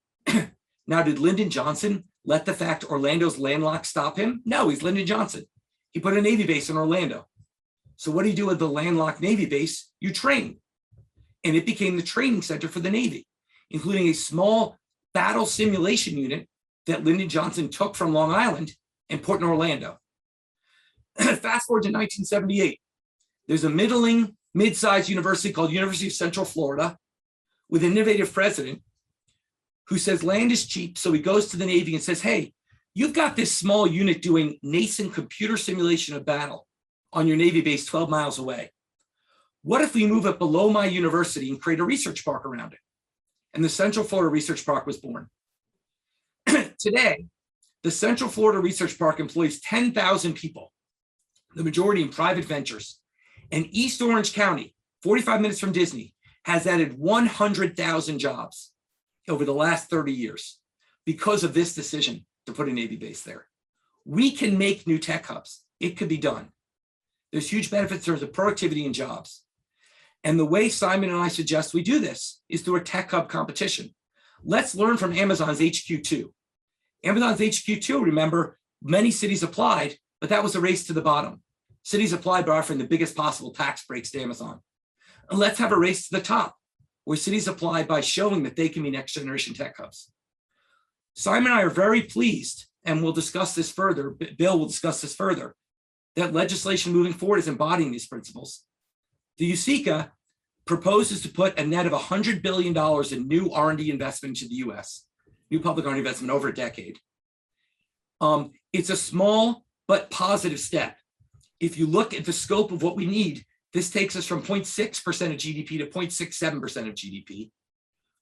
Now, did Lyndon Johnson let the fact Orlando's landlocked stop him? No, he's Lyndon Johnson. He put a Navy base in Orlando. So what do you do with the landlocked Navy base? You train. And it became the training center for the Navy, including a small battle simulation unit that Lyndon Johnson took from Long Island and put in Orlando. Fast forward to 1978. There's a middling, mid-sized university called University of Central Florida with an innovative president who says land is cheap. So he goes to the Navy and says, hey, you've got this small unit doing nascent computer simulation of battle on your Navy base 12 miles away. What if we move it below my university and create a research park around it? And the Central Florida Research Park was born. Today, the Central Florida Research Park employs 10,000 people, the majority in private ventures. And East Orange County, 45 minutes from Disney, has added 100,000 jobs over the last 30 years because of this decision to put a Navy base there. We can make new tech hubs. It could be done. There's huge benefits in terms of productivity and jobs. And the way Simon and I suggest we do this is through a tech hub competition. Let's learn from Amazon's HQ2. Amazon's HQ2, remember, many cities applied, but that was a race to the bottom. Cities applied by offering the biggest possible tax breaks to Amazon. And let's have a race to the top, where cities apply by showing that they can be next generation tech hubs. Simon and I are very pleased, and we'll discuss this further, Bill will discuss this further, that legislation moving forward is embodying these principles. The USICA proposes to put a net of $100 billion in new R&D investment into the US. new public R&D investment over a decade. It's a small but positive step. If you look at the scope of what we need, this takes us from 0.6% of GDP to 0.67% of GDP,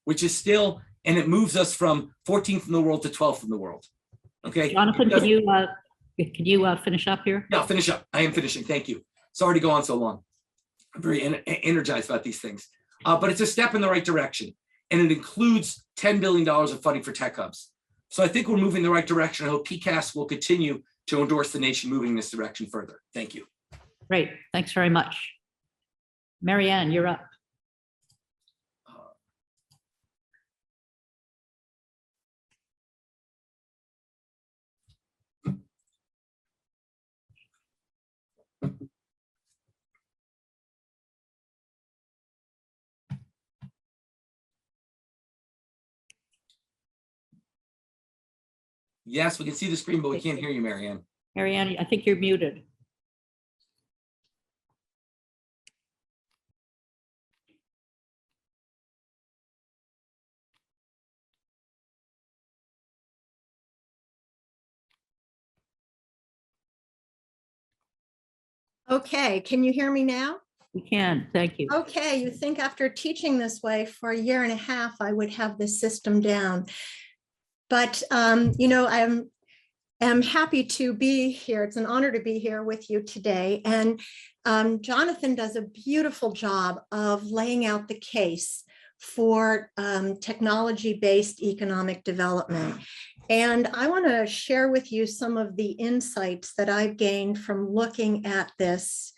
which is still, and it moves us from 14th in the world to 12th in the world. Okay. Jonathan, can you finish up here? Yeah, I'll finish up. I am finishing. Thank you. Sorry to go on so long. I'm very energized about these things, but it's a step in the right direction, and it includes $10 billion of funding for tech hubs. So I think we're moving in the right direction. I hope PCAST will continue to endorse the nation moving in this direction further. Thank you. Great. Thanks very much. Maryanne, you're up. Yes, we can see the screen, but we can't hear you, Maryanne. Maryanne, I think you're muted. Okay, can you hear me now? We can, thank you. Okay, you think after teaching this way for a year and a half, I would have this system down. But, you know, I'm happy to be here. It's an honor to be here with you today. And Jonathan does a beautiful job of laying out the case for technology-based economic development. And I want to share with you some of the insights that I've gained from looking at this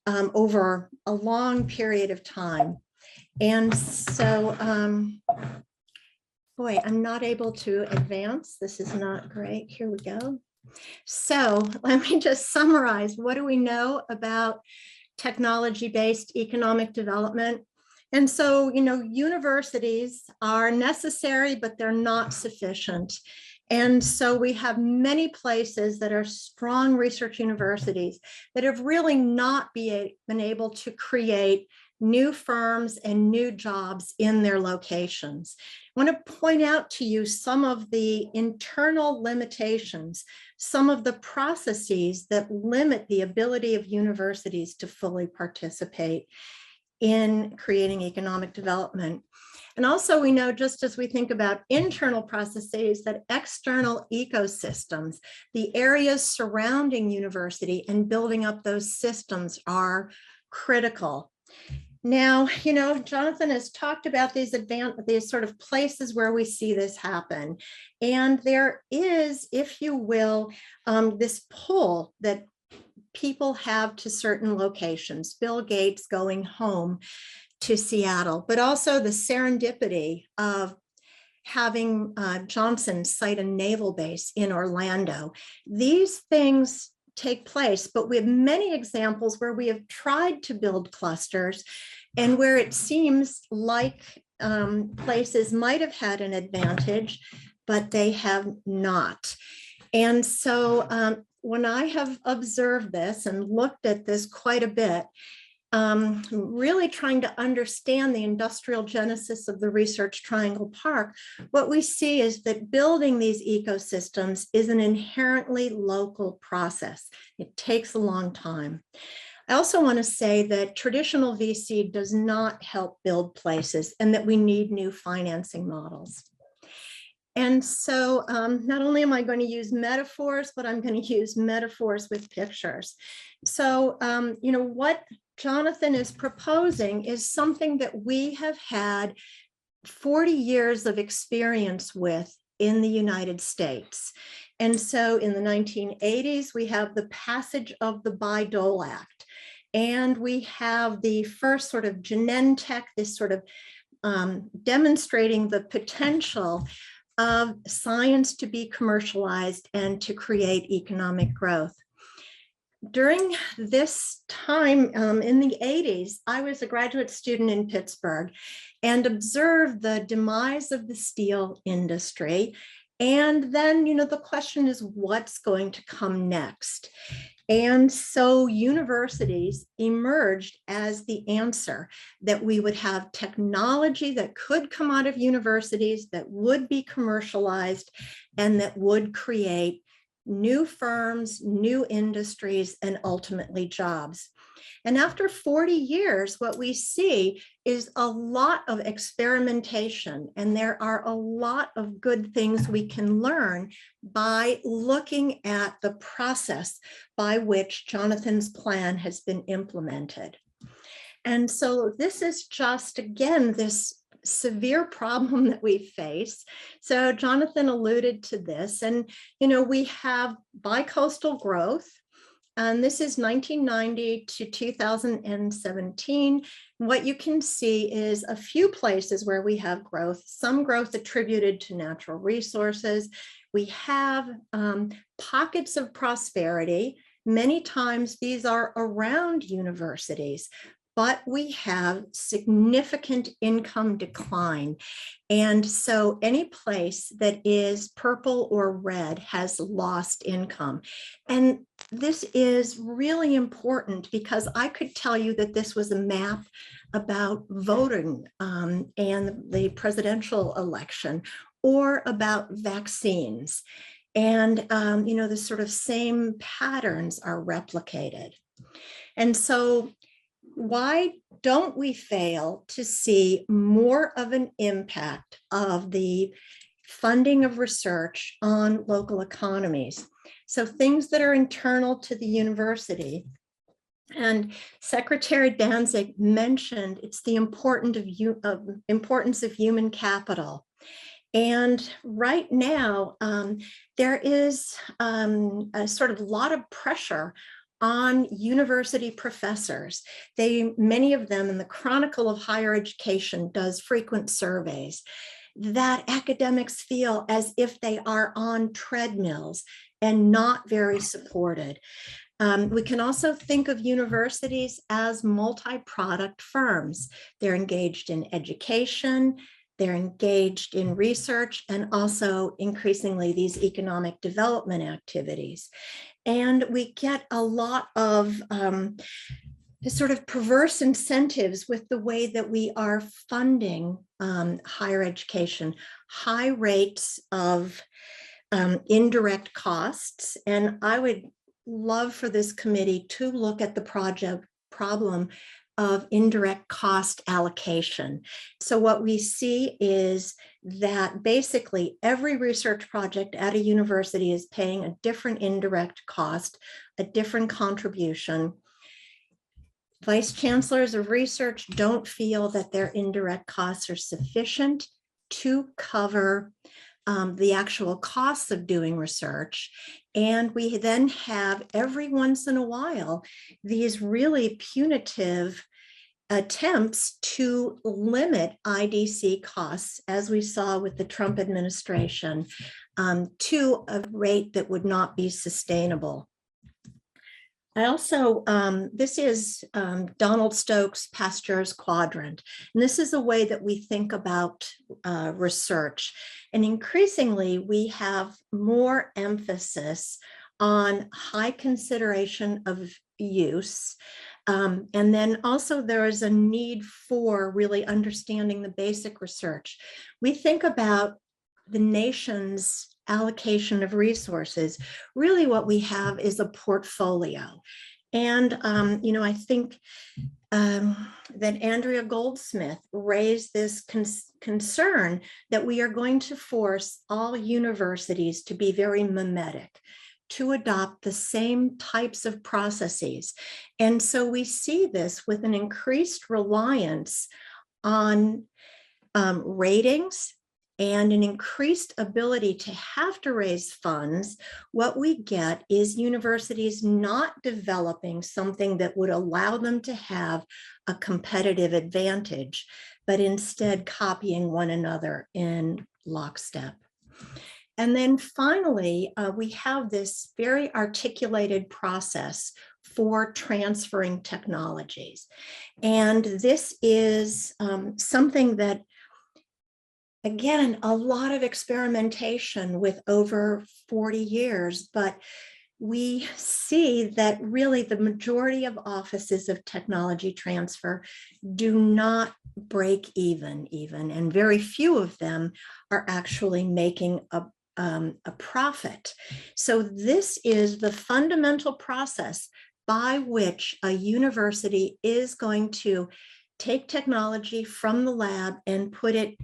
over a long period of time. And so, boy, I'm not able to advance. This is not great. Here we go. So let me just summarize. What do we know about technology-based economic development? And so, you know, universities are necessary, but they're not sufficient. And so we have many places that are strong research universities that have really not been able to create new firms and new jobs in their locations. I want to point out to you some of the internal limitations, some of the processes that limit the ability of universities to fully participate in creating economic development. And also we know, just as we think about internal processes, that external ecosystems, the areas surrounding university and building up those systems are critical. Now, you know, Jonathan has talked about these sort of places where we see this happen. And there is, if you will, this pull that people have to certain locations, Bill Gates going home to Seattle, but also the serendipity of having Johnson site a naval base in Orlando. These things take place, but we have many examples where we have tried to build clusters and where it seems like places might have had an advantage, but they have not. And so when I have observed this and looked at this quite a bit, really trying to understand the industrial genesis of the Research Triangle Park, what we see is that building these ecosystems is an inherently local process. It takes a long time. I also want to say that traditional VC does not help build places and that we need new financing models. And so not only am I going to use metaphors, but I'm going to use metaphors with pictures. So, you know, what Jonathan is proposing is something that we have had 40 years of experience with in the United States. And so in the 1980s, we have the passage of the Bayh-Dole Act, and we have the first sort of Genentech, this sort of demonstrating the potential of science to be commercialized and to create economic growth. During this time in the 80s, I was a graduate student in Pittsburgh and observed the demise of the steel industry And then, the question is what's going to come next? And so universities emerged as the answer, that we would have technology that could come out of universities that would be commercialized and that would create new firms, new industries, and ultimately jobs. And after 40 years, what we see is a lot of experimentation, and there are a lot of good things we can learn by looking at the process by which Jonathan's plan has been implemented. And so this is just, again, this severe problem that we face. So Jonathan alluded to this, and we have bicoastal growth. And this is 1990 to 2017. What you can see is a few places where we have growth, some growth attributed to natural resources. We have pockets of prosperity. Many times these are around universities, but we have significant income decline. And so any place that is purple or red has lost income. And this is really important because I could tell you that this was a map about voting and the presidential election, or about vaccines. And, the sort of same patterns are replicated. And so why don't we fail to see more of an impact of the funding of research on local economies? So things that are internal to the university. And Secretary Danzig mentioned it's the importance of human capital. And right now, there is a sort of lot of pressure on university professors. Many of them, in the Chronicle of Higher Education does frequent surveys, that academics feel as if they are on treadmills and not very supported. We can also think of universities as multi-product firms. They're engaged in education, they're engaged in research, and also increasingly these economic development activities. And we get a lot of sort of perverse incentives with the way that we are funding higher education, high rates of indirect costs. And I would love for this committee to look at the problem of indirect cost allocation. So what we see is that basically every research project at a university is paying a different indirect cost, a different contribution. Vice chancellors of research don't feel that their indirect costs are sufficient to cover the actual costs of doing research. And we then have every once in a while these really punitive attempts to limit IDC costs, as we saw with the Trump administration, to a rate that would not be sustainable. I also, this is Donald Stokes' Pasteur's quadrant. And this is a way that we think about research. And increasingly, we have more emphasis on high consideration of use. And then also there is a need for really understanding the basic research. We think about the nation's allocation of resources. Really what we have is a portfolio. And, I think that Andrea Goldsmith raised this concern that we are going to force all universities to be very mimetic, to adopt the same types of processes. And so we see this with an increased reliance on ratings and an increased ability to have to raise funds. What we get is universities not developing something that would allow them to have a competitive advantage, but instead copying one another in lockstep. And then finally, we have this very articulated process for transferring technologies. And this is something that again, a lot of experimentation with over 40 years, but we see that really the majority of offices of technology transfer do not break even, and very few of them are actually making a profit. So this is the fundamental process by which a university is going to take technology from the lab and put it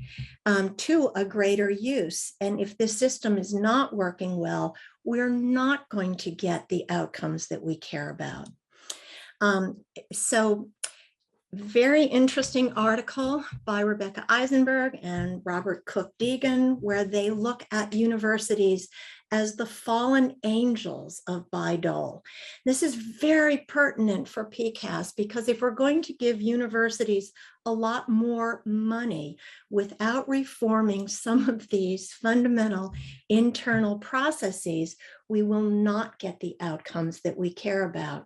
to a greater use. And if this system is not working well, we're not going to get the outcomes that we care about. So very interesting article by Rebecca Eisenberg and Robert Cook Deegan, where they look at universities as the fallen angels of Bayh-Dole. This is very pertinent for PCAST, because if we're going to give universities a lot more money without reforming some of these fundamental internal processes, we will not get the outcomes that we care about.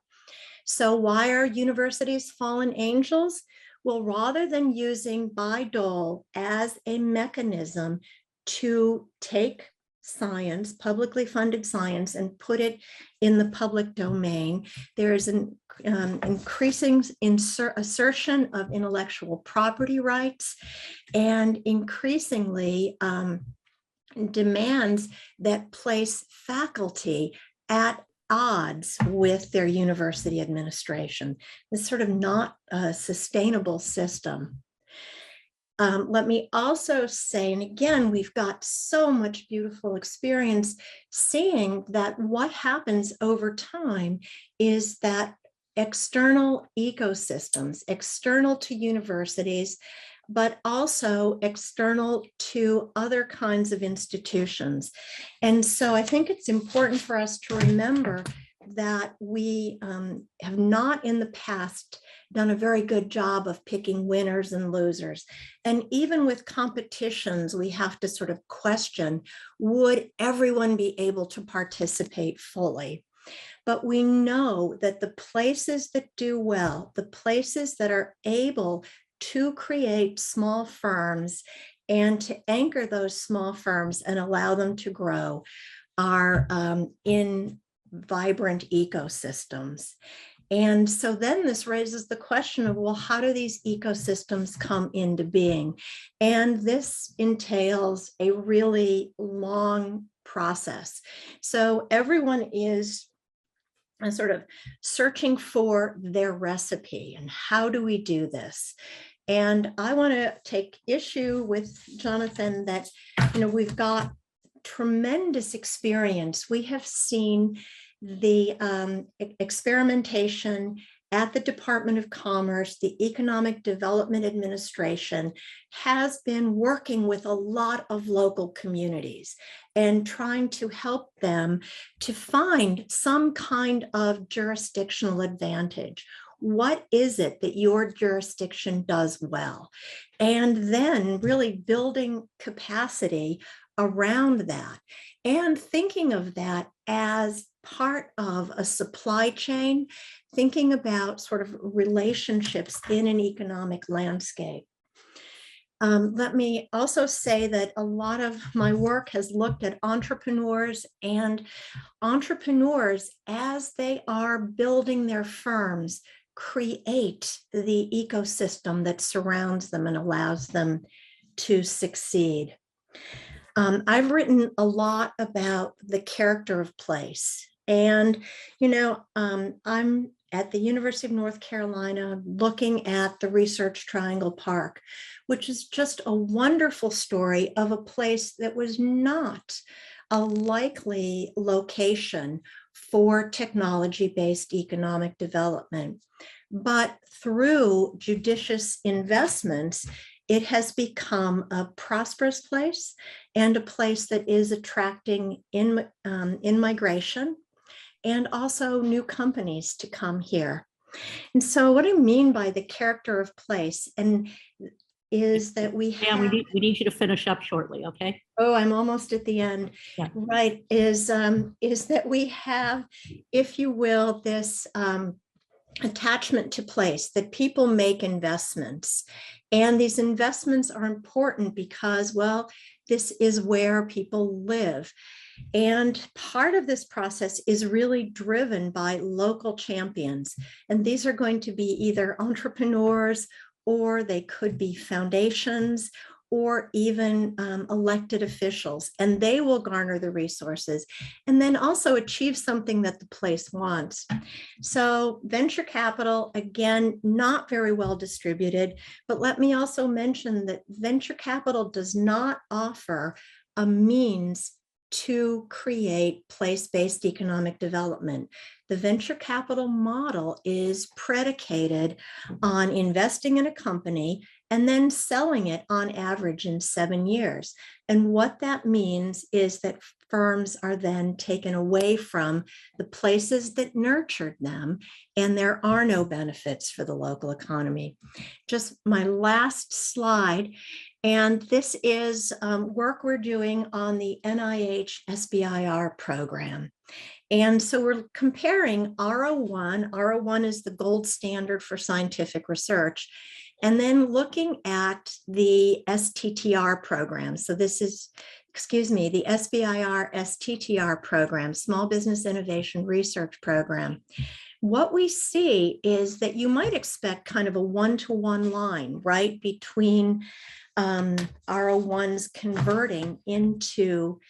So why are universities fallen angels? Well, rather than using Bayh-Dole as a mechanism to take science, publicly funded science, and put it in the public domain, there is an increasing assertion of intellectual property rights, and increasingly demands that place faculty at odds with their university administration. It's sort of not a sustainable system. Let me also say, and again, we've got so much beautiful experience seeing that what happens over time is that external ecosystems, external to universities, but also external to other kinds of institutions. And so I think it's important for us to remember that we have not in the past done a very good job of picking winners and losers. And even with competitions, we have to sort of question, would everyone be able to participate fully? But we know that the places that do well, the places that are able to create small firms and to anchor those small firms and allow them to grow, are in vibrant ecosystems. And so then this raises the question of, well, how do these ecosystems come into being? And this entails a really long process. So everyone is sort of searching for their recipe, and how do we do this? And I want to take issue with Jonathan that, we've got tremendous experience. We have seen the experimentation at the Department of Commerce. The Economic Development Administration has been working with a lot of local communities and trying to help them to find some kind of jurisdictional advantage. What is it that your jurisdiction does well? And then really building capacity around that and thinking of that as part of a supply chain, thinking about sort of relationships in an economic landscape. Let me also say that a lot of my work has looked at entrepreneurs, and entrepreneurs, as they are building their firms, create the ecosystem that surrounds them and allows them to succeed. I've written a lot about the character of place. And, I'm at the University of North Carolina looking at the Research Triangle Park, which is just a wonderful story of a place that was not a likely location for technology-based economic development. But through judicious investments, it has become a prosperous place and a place that is attracting in-migration and also new companies to come here. And so what I mean by the character of place is that we have— we need you to finish up shortly, okay? Oh, I'm almost at the end. Yeah. Right, is that we have, if you will, this attachment to place, that people make investments. And these investments are important because, well, this is where people live. And part of this process is really driven by local champions. And these are going to be either entrepreneurs, or they could be foundations, or even elected officials, and they will garner the resources and then also achieve something that the place wants. So venture capital, again, not very well distributed, but let me also mention that venture capital does not offer a means to create place-based economic development. The venture capital model is predicated on investing in a company and then selling it on average in 7 years. And what that means is that firms are then taken away from the places that nurtured them, and there are no benefits for the local economy. Just my last slide. And this is work we're doing on the NIH SBIR program. And so we're comparing R01. R01 is the gold standard for scientific research. And then looking at the STTR program. So this is, the SBIR STTR program, Small Business Innovation Research Program. What we see is that you might expect kind of a one-to-one line, right, between R01s converting into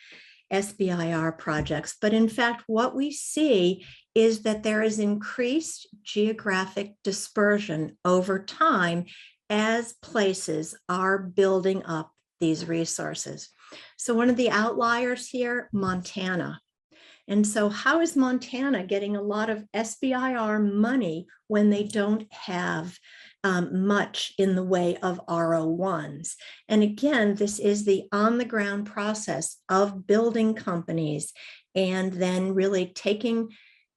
SBIR projects. But in fact, what we see is that there is increased geographic dispersion over time as places are building up these resources. So one of the outliers here, Montana. And so how is Montana getting a lot of SBIR money when they don't have much in the way of R01s? And again, this is the on-the-ground process of building companies and then really taking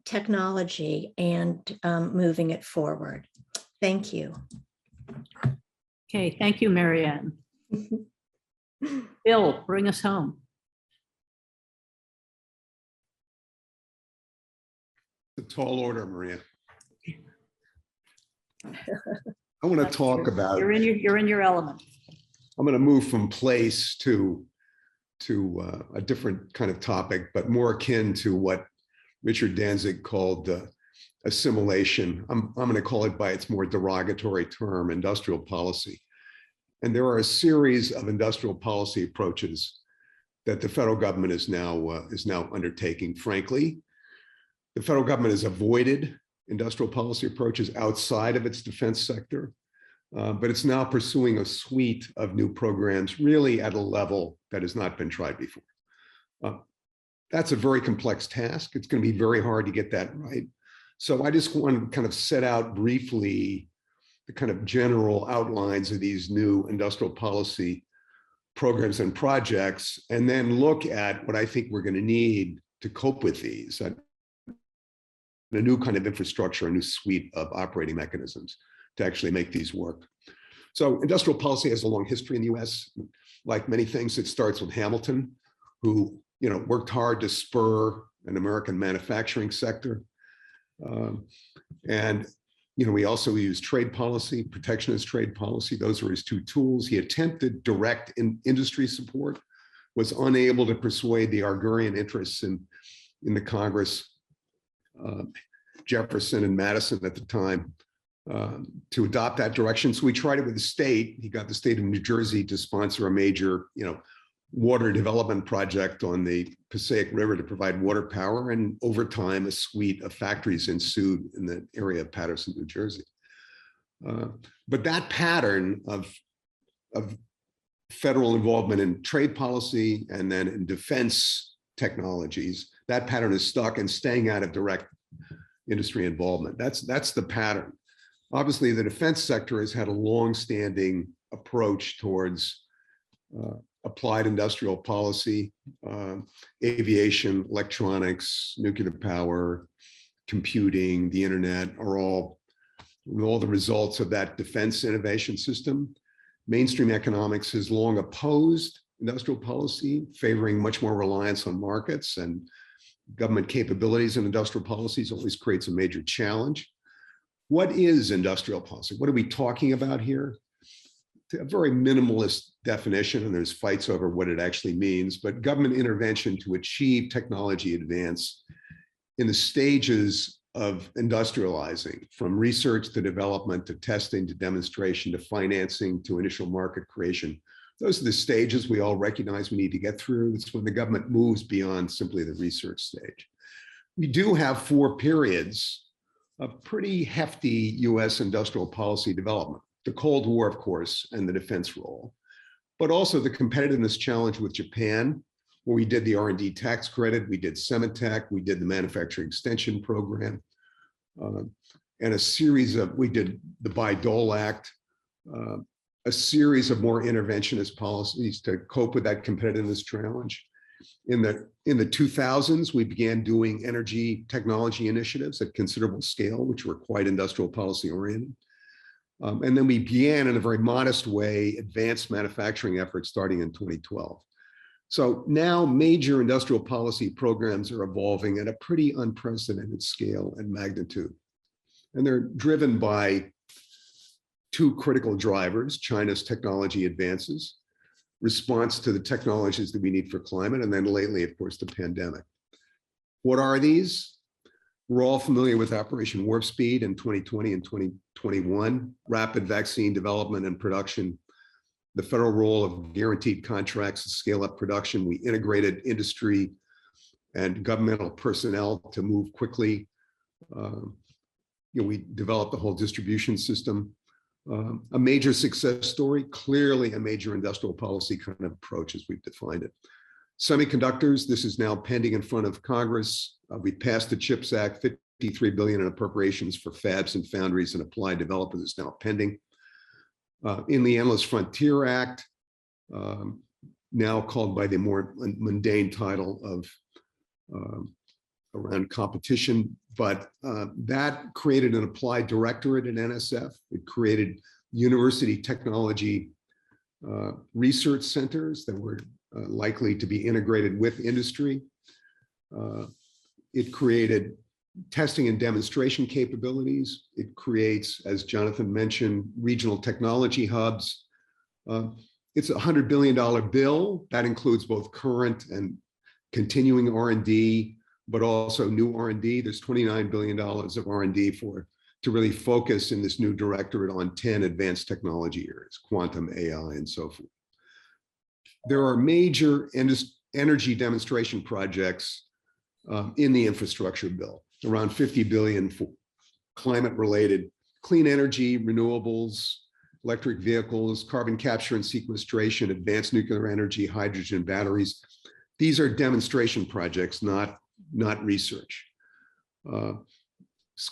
technology and moving it forward. Thank you. Okay, thank you, Maryanne. Bill, bring us home. A tall order, Maria. I want to talk about. You're in your element. I'm going to move from place to a different kind of topic, but more akin to what Richard Danzig called assimilation. I'm going to call it by its more derogatory term, industrial policy. And there are a series of industrial policy approaches that the federal government is now undertaking. Frankly, the federal government has avoided industrial policy approaches outside of its defense sector, but it's now pursuing a suite of new programs really at a level that has not been tried before. That's a very complex task. It's going to be very hard to get that right. So I just want to kind of set out briefly the kind of general outlines of these new industrial policy programs and projects, and then look at what I think we're going to need to cope with these. A new kind of infrastructure, a new suite of operating mechanisms to actually make these work. So industrial policy has a long history in the US. Like many things, it starts with Hamilton, who worked hard to spur an American manufacturing sector. We also use trade policy, protectionist trade policy. Those were his two tools. He attempted direct industry support, was unable to persuade the agrarian interests in the Congress, Jefferson and Madison at the time, to adopt that direction. So we tried it with the state. He got the state of New Jersey to sponsor a major, water development project on the Passaic River to provide water power. And over time, a suite of factories ensued in the area of Paterson, New Jersey. But that pattern of federal involvement in trade policy and then in defense technologies, that pattern is stuck and staying out of direct industry involvement. That's the pattern. Obviously, the defense sector has had a long-standing approach towards applied industrial policy, aviation, electronics, nuclear power, computing, the internet are all the results of that defense innovation system. Mainstream economics has long opposed industrial policy, favoring much more reliance on markets, and government capabilities in industrial policies always creates a major challenge. what is industrial policy? What are we talking about here? A very minimalist definition, and there's fights over what it actually means, but government intervention to achieve technology advance in the stages of industrializing, from research to development to testing to demonstration to financing to initial market creation. Those are the stages we all recognize we need to get through. It's when the government moves beyond simply the research stage. We do have 4 periods of pretty hefty US industrial policy development. The Cold War, of course, and the defense role, but also the competitiveness challenge with Japan, where we did the R&D tax credit, we did Semitech, we did the manufacturing extension program, and a series of, we did the Bayh-Dole Act, a series of more interventionist policies to cope with that competitiveness challenge. In the 2000s, we began doing energy technology initiatives at considerable scale, which were quite industrial policy oriented. And then we began in a very modest way, advanced manufacturing efforts starting in 2012. So now major industrial policy programs are evolving at a pretty unprecedented scale and magnitude. And they're driven by 2 critical drivers: China's technology advances, response to the technologies that we need for climate, and then lately, of course, the pandemic. What are these? We're all familiar with Operation Warp Speed in 2020 and 2021, rapid vaccine development and production, the federal role of guaranteed contracts to scale up production. We integrated industry and governmental personnel to move quickly. We developed the whole distribution system. A major success story, clearly a major industrial policy kind of approach as we've defined it. Semiconductors, this is now pending in front of Congress. We passed the CHIPS Act, $53 billion in appropriations for fabs and foundries and applied developers is now pending. In the Endless Frontier Act, now called by the more mundane title of around competition, but that created an applied directorate at NSF. It created university technology research centers that were likely to be integrated with industry. It created testing and demonstration capabilities. It creates, as Jonathan mentioned, regional technology hubs. It's a $100 billion bill. That includes both current and continuing R&D, but also new R&D. There's $29 billion of R&D to really focus in this new directorate on 10 advanced technology areas, quantum, AI, and so forth. There are major energy demonstration projects in the infrastructure bill, around $50 billion for climate-related clean energy, renewables, electric vehicles, carbon capture and sequestration, advanced nuclear energy, hydrogen batteries. These are demonstration projects, not research.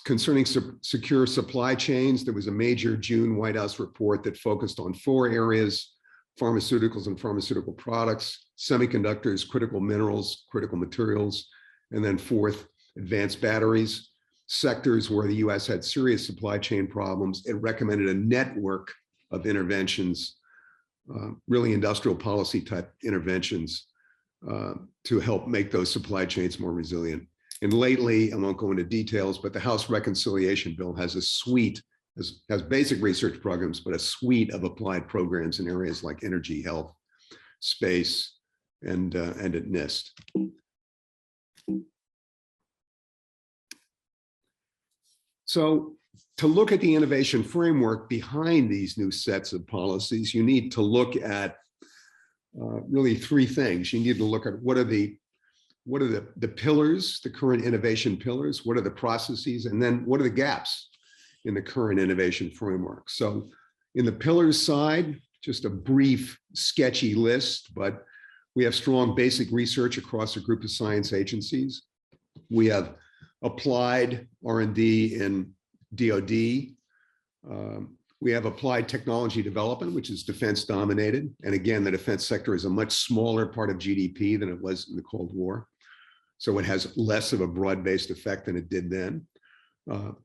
Concerning secure supply chains, there was a major June White House report that focused on 4 areas: pharmaceuticals and pharmaceutical products, semiconductors, critical minerals, critical materials, and then 4th, advanced batteries. Sectors where the US had serious supply chain problems, it recommended a network of interventions, really industrial policy type interventions to help make those supply chains more resilient. And lately, I won't go into details, but the House Reconciliation Bill has a suite, has basic research programs, but a suite of applied programs in areas like energy, health, space, and at NIST. So to look at the innovation framework behind these new sets of policies, you need to look at really 3 things. You need to look at what are the pillars, the current innovation pillars, what are the processes, and then what are the gaps in the current innovation framework. So in the pillars side, just a brief sketchy list, but we have strong basic research across a group of science agencies. We have applied R&D in DoD. We have applied technology development, which is defense dominated. And again, the defense sector is a much smaller part of GDP than it was in the Cold War. So it has less of a broad-based effect than it did then.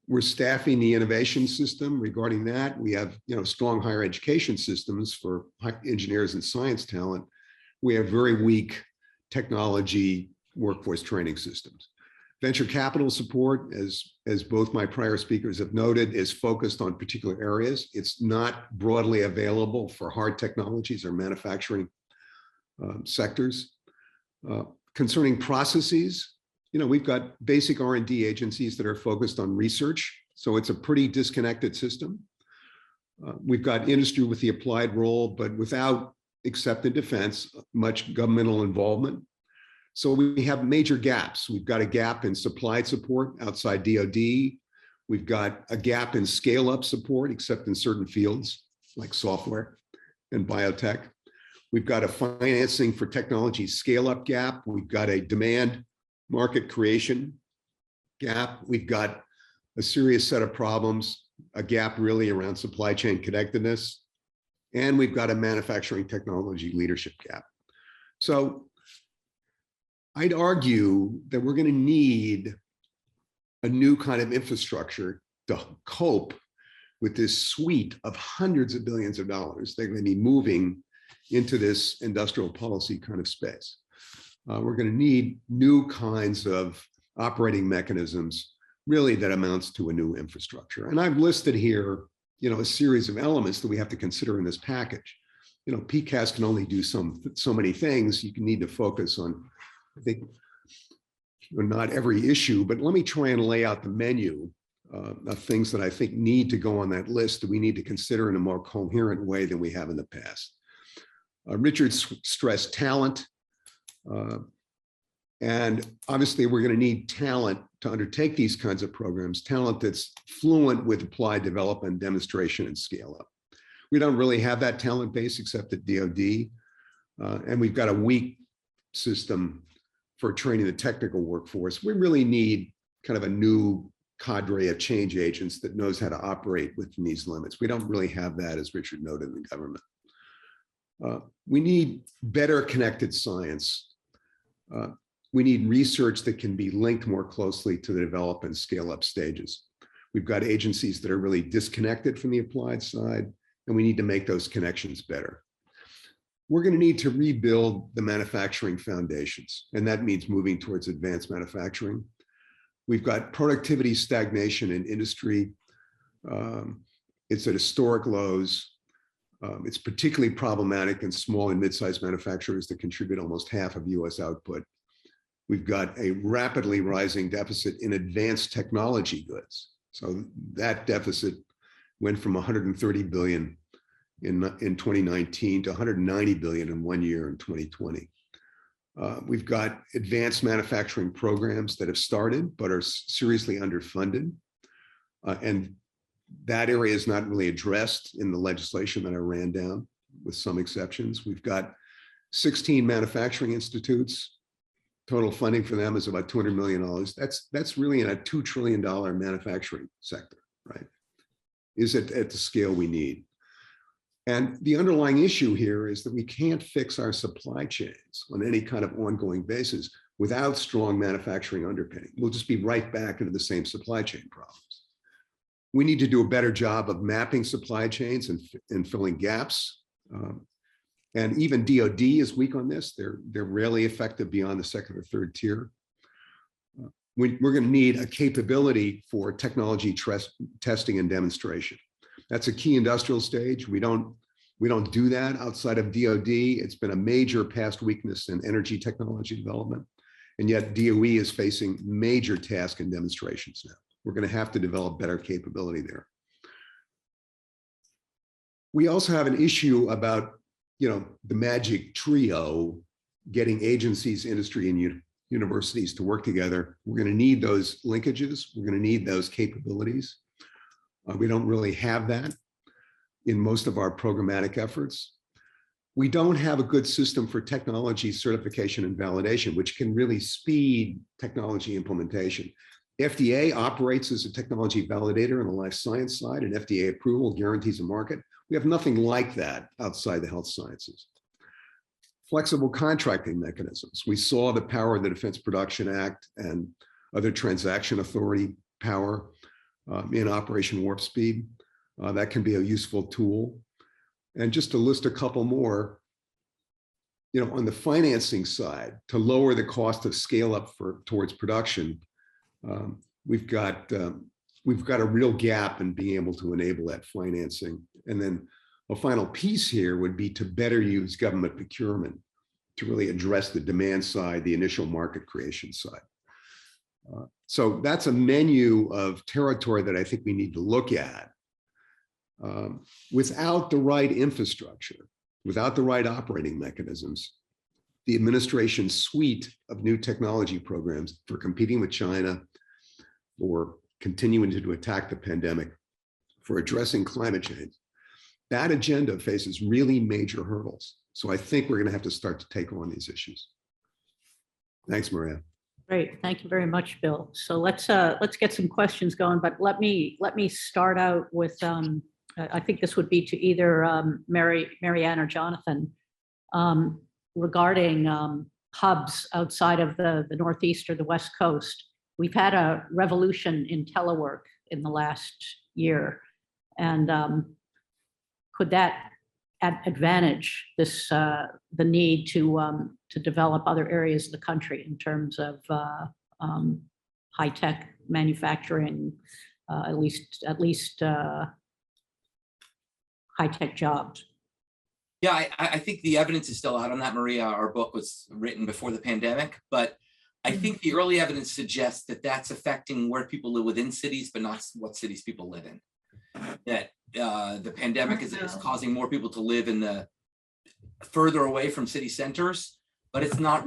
We're staffing the innovation system. Regarding that, we have strong higher education systems for engineers and science talent. We have very weak technology workforce training systems. Venture capital support, as both my prior speakers have noted, is focused on particular areas. It's not broadly available for hard technologies or manufacturing sectors. Concerning processes, we've got basic R&D agencies that are focused on research, so it's a pretty disconnected system. We've got industry with the applied role, but without, except in defense, much governmental involvement. So we have major gaps. We've got a gap in supplied support outside DoD. We've got a gap in scale-up support, except in certain fields like software and biotech. We've got a financing for technology scale-up gap. We've got a demand market creation gap. We've got a serious set of problems, a gap really around supply chain connectedness. And we've got a manufacturing technology leadership gap. So I'd argue that we're going to need a new kind of infrastructure to cope with this suite of hundreds of billions of dollars they're going to be moving into this industrial policy kind of space. We're going to need new kinds of operating mechanisms, really that amounts to a new infrastructure. And I've listed here, a series of elements that we have to consider in this package. PCAST can only do so many things. You can need to focus on, I think, not every issue, but let me try and lay out the menu of things that I think need to go on that list that we need to consider in a more coherent way than we have in the past. Richard stressed talent. And obviously, we're going to need talent to undertake these kinds of programs, talent that's fluent with applied development, demonstration, and scale up. We don't really have that talent base except at DoD. And we've got a weak system for training the technical workforce. We really need kind of a new cadre of change agents that knows how to operate within these limits. We don't really have that, as Richard noted, in the government. We need better connected science. We need research that can be linked more closely to the develop and scale up stages. We've got agencies that are really disconnected from the applied side, and we need to make those connections better. We're going to need to rebuild the manufacturing foundations, and that means moving towards advanced manufacturing. We've got productivity stagnation in industry. It's at historic lows. It's particularly problematic in small and mid-sized manufacturers that contribute almost half of US output. We've got a rapidly rising deficit in advanced technology goods. So that deficit went from 130 billion in 2019 to 190 billion in 1 year in 2020. We've got advanced manufacturing programs that have started but are seriously underfunded. And that area is not really addressed in the legislation that I ran down, with some exceptions. We've got 16 manufacturing institutes. Total funding for them is about $200 million. That's really in a $2 trillion manufacturing sector, right? Is it at the scale we need? And the underlying issue here is that we can't fix our supply chains on any kind of ongoing basis without strong manufacturing underpinning. We'll just be right back into the same supply chain problems. We need to do a better job of mapping supply chains and filling gaps. And even DoD is weak on this. They're rarely effective beyond the second or third tier. We're going to need a capability for technology testing and demonstration. That's a key industrial stage. We don't do that outside of DoD. It's been a major past weakness in energy technology development. And yet DOE is facing major task and demonstrations now. We're going to have to develop better capability there. We also have an issue about, the magic trio, getting agencies, industry, and universities to work together. We're going to need those linkages. We're going to need those capabilities. We don't really have that in most of our programmatic efforts. We don't have a good system for technology certification and validation, which can really speed technology implementation. FDA operates as a technology validator on the life science side, and FDA approval guarantees a market. We have nothing like that outside the health sciences. Flexible contracting mechanisms. We saw the power of the Defense Production Act and other transaction authority power in Operation Warp Speed. That can be a useful tool. And just to list a couple more, on the financing side, to lower the cost of scale up towards production, We've got a real gap in being able to enable that financing. And then a final piece here would be to better use government procurement to really address the demand side, the initial market creation side. So that's a menu of territory that I think we need to look at. Without the right infrastructure, without the right operating mechanisms, the administration's suite of new technology programs for competing with China, for continuing to attack the pandemic, for addressing climate change, that agenda faces really major hurdles. So I think we're going to have to start to take on these issues. Thanks, Maryanne. Great, thank you very much, Bill. So let's get some questions going, but let me start out with I think this would be to either Maryanne or Jonathan regarding hubs outside of the Northeast or the West Coast. We've had a revolution in telework in the last year, and could that advantage this the need to develop other areas of the country in terms of high-tech manufacturing, at least high-tech jobs? Yeah, I think the evidence is still out on that, Maria. Our book was written before the pandemic, but I think the early evidence suggests that that's affecting where people live within cities, but not what cities people live in. That the pandemic is causing more people to live in the further away from city centers, but it's not,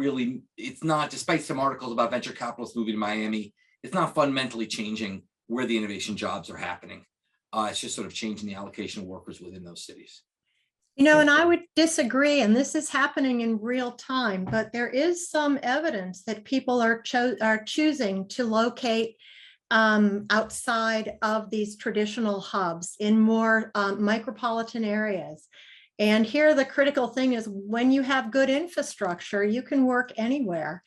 despite some articles about venture capitalists moving to Miami, it's not fundamentally changing where the innovation jobs are happening. It's just sort of changing the allocation of workers within those cities. You know, and I would disagree, and this is happening in real time, but there is some evidence that people are choosing to locate outside of these traditional hubs in more micropolitan areas. And here the critical thing is when you have good infrastructure, you can work anywhere.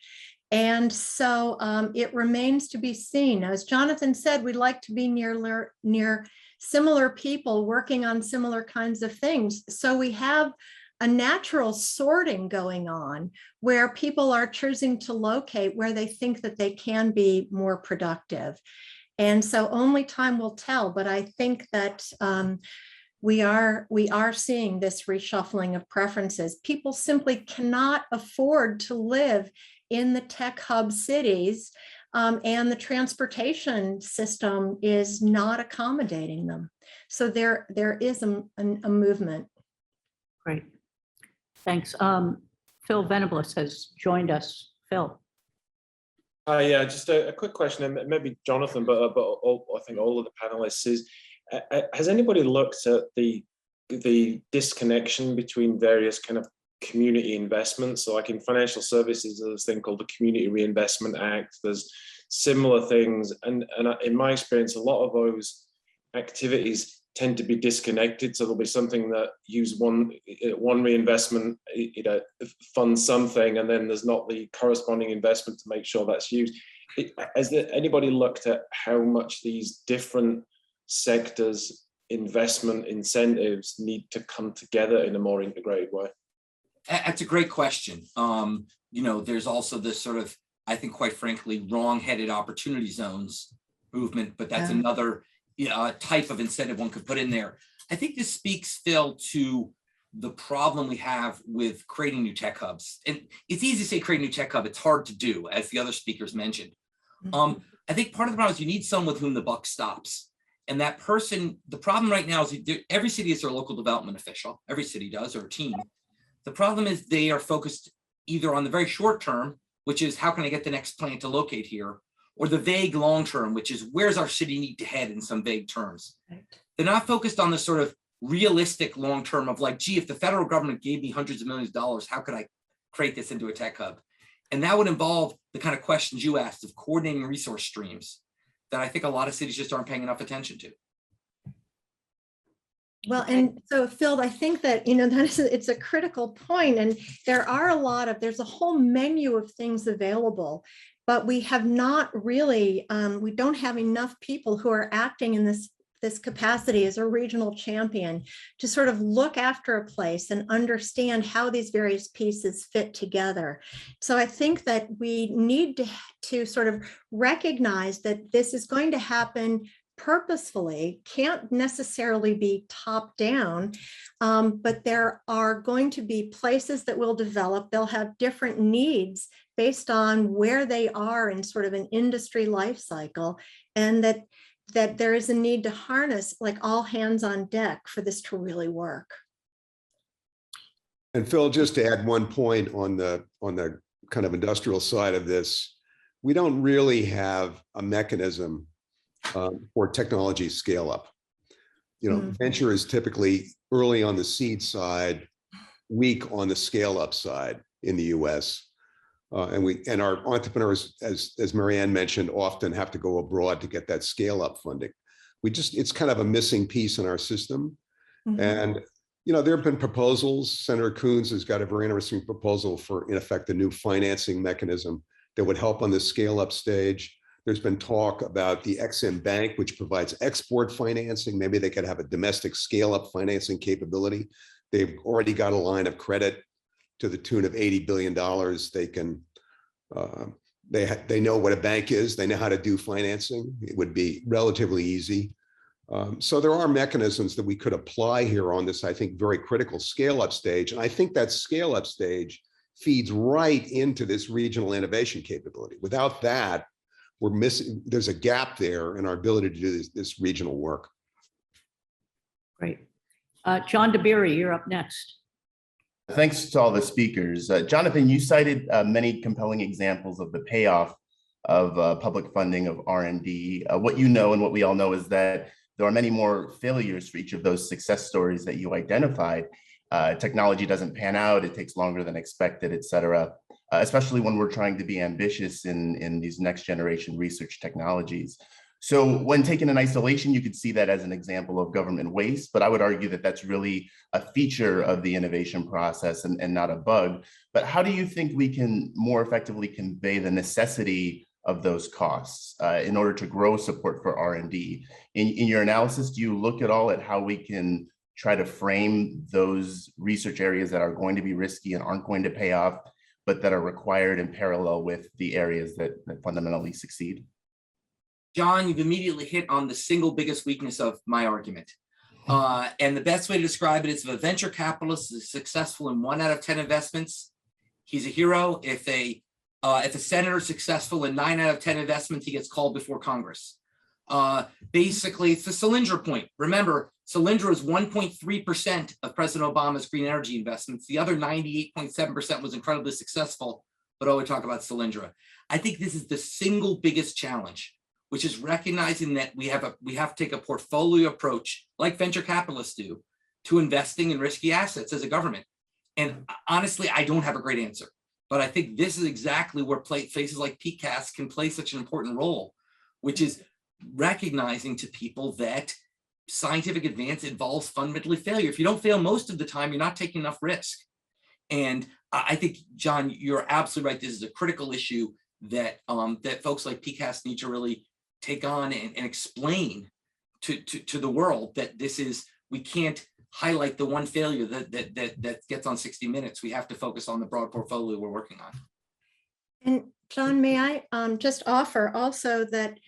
And so it remains to be seen. As Jonathan said, we'd like to be near similar people working on similar kinds of things. So we have a natural sorting going on where people are choosing to locate where they think that they can be more productive. And so only time will tell, but I think that we are seeing this reshuffling of preferences. People simply cannot afford to live in the tech hub cities, and the transportation system is not accommodating them. So there is a movement. Great, thanks. Phil Venables has joined us. Phil. Yeah, just a quick question, and maybe Jonathan, but I think all of the panelists is, has anybody looked at the disconnection between various kind of community investments? So like in financial services, there's this thing called the Community Reinvestment Act. There's similar things. And in my experience, a lot of those activities tend to be disconnected. So there'll be something that use one reinvestment, funds something, and then there's not the corresponding investment to make sure that's used. Has anybody looked at how much these different sectors' investment incentives need to come together in a more integrated way? That's a great question. There's also this sort of, I think, quite frankly, wrong-headed opportunity zones movement, but that's another type of incentive one could put in there. I think this speaks, Phil, to the problem we have with creating new tech hubs. And it's easy to say create a new tech hub. It's hard to do, as the other speakers mentioned. I think part of the problem is you need someone with whom the buck stops. And that person, the problem right now is every city has their local development official. Every city does, or a team. The problem is they are focused either on the very short term, which is how can I get the next plant to locate here, or the vague long term, which is where's our city need to head in some vague terms. Right. They're not focused on the sort of realistic long term of like, gee, if the federal government gave me hundreds of millions of dollars, how could I create this into a tech hub? And that would involve the kind of questions you asked of coordinating resource streams that I think a lot of cities just aren't paying enough attention to. Well, and so Phil, I think that, it's a critical point, and there's a whole menu of things available, but we have not really, we don't have enough people who are acting in this this capacity as a regional champion to sort of look after a place and understand how these various pieces fit together. So I think that we need to sort of recognize that this is going to happen purposefully, can't necessarily be top down, but there are going to be places that will develop. They'll have different needs based on where they are in sort of an industry life cycle, and that there is a need to harness like all hands on deck for this to really work. And Phil, just to add one point on the kind of industrial side of this, we don't really have a mechanism for technology scale up. You know, venture is typically early on the seed side, weak on the scale up side in the US. And our entrepreneurs, as Maryanne mentioned, often have to go abroad to get that scale up funding. It's kind of a missing piece in our system. And, you know, there have been proposals. Senator Coons has got a very interesting proposal for, in effect, a new financing mechanism that would help on the scale up stage. There's been talk about the Exim Bank, which provides export financing. Maybe they could have a domestic scale up financing capability. They've already got a line of credit to the tune of $80 billion. They can, they know what a bank is. They know how to do financing. It would be relatively easy. So there are mechanisms that we could apply here on this, I think, very critical scale up stage. And I think that scale up stage feeds right into this regional innovation capability. Without that, we're missing, there's a gap there in our ability to do this regional work. Great. John DeBerry, you're up next. Thanks to all the speakers. Jonathan, you cited many compelling examples of the payoff of public funding of R&D. What you know and what we all know is that there are many more failures for each of those success stories that you identified. Technology doesn't pan out, it takes longer than expected, et cetera, especially when we're trying to be ambitious in these next generation research technologies. So when taken in isolation, you could see that as an example of government waste, but I would argue that that's really a feature of the innovation process and not a bug. But how do you think we can more effectively convey the necessity of those costs in order to grow support for R&D? In your analysis, do you look at all at how we can try to frame those research areas that are going to be risky and aren't going to pay off, but that are required in parallel with the areas that fundamentally succeed? John, you've immediately hit on the single biggest weakness of my argument. And the best way to describe it is if a venture capitalist is successful in 1 out of 10 investments, he's a hero. If a senator is successful in 9 out of 10 investments, he gets called before Congress. Basically, it's the Solyndra point. Remember, Solyndra is 1.3% of President Obama's green energy investments. The other 98.7% was incredibly successful, but I would talk about Solyndra. I think this is the single biggest challenge, which is recognizing that we have to take a portfolio approach, like venture capitalists do, to investing in risky assets as a government. And honestly, I don't have a great answer, but I think this is exactly where places like PCAST can play such an important role, which is recognizing to people that scientific advance involves fundamentally failure. If you don't fail most of the time, you're not taking enough risk. And I think, John, you're absolutely right. This is a critical issue that that folks like PCAST need to really take on and explain to the world that this is, we can't highlight the one failure that gets on 60 Minutes. We have to focus on the broad portfolio we're working on. And John, may I just offer also that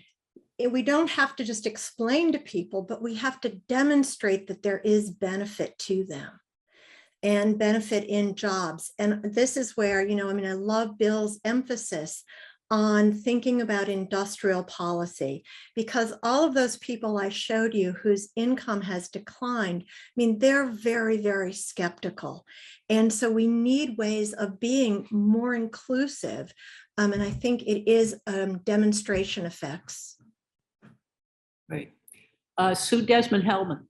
we don't have to just explain to people, but we have to demonstrate that there is benefit to them and benefit in jobs. And this is where, you know, I mean, I love Bill's emphasis on thinking about industrial policy, because all of those people I showed you whose income has declined, I mean, they're very, very skeptical. And so we need ways of being more inclusive. And I think it is demonstration effects. Right. Sue Desmond-Hellman.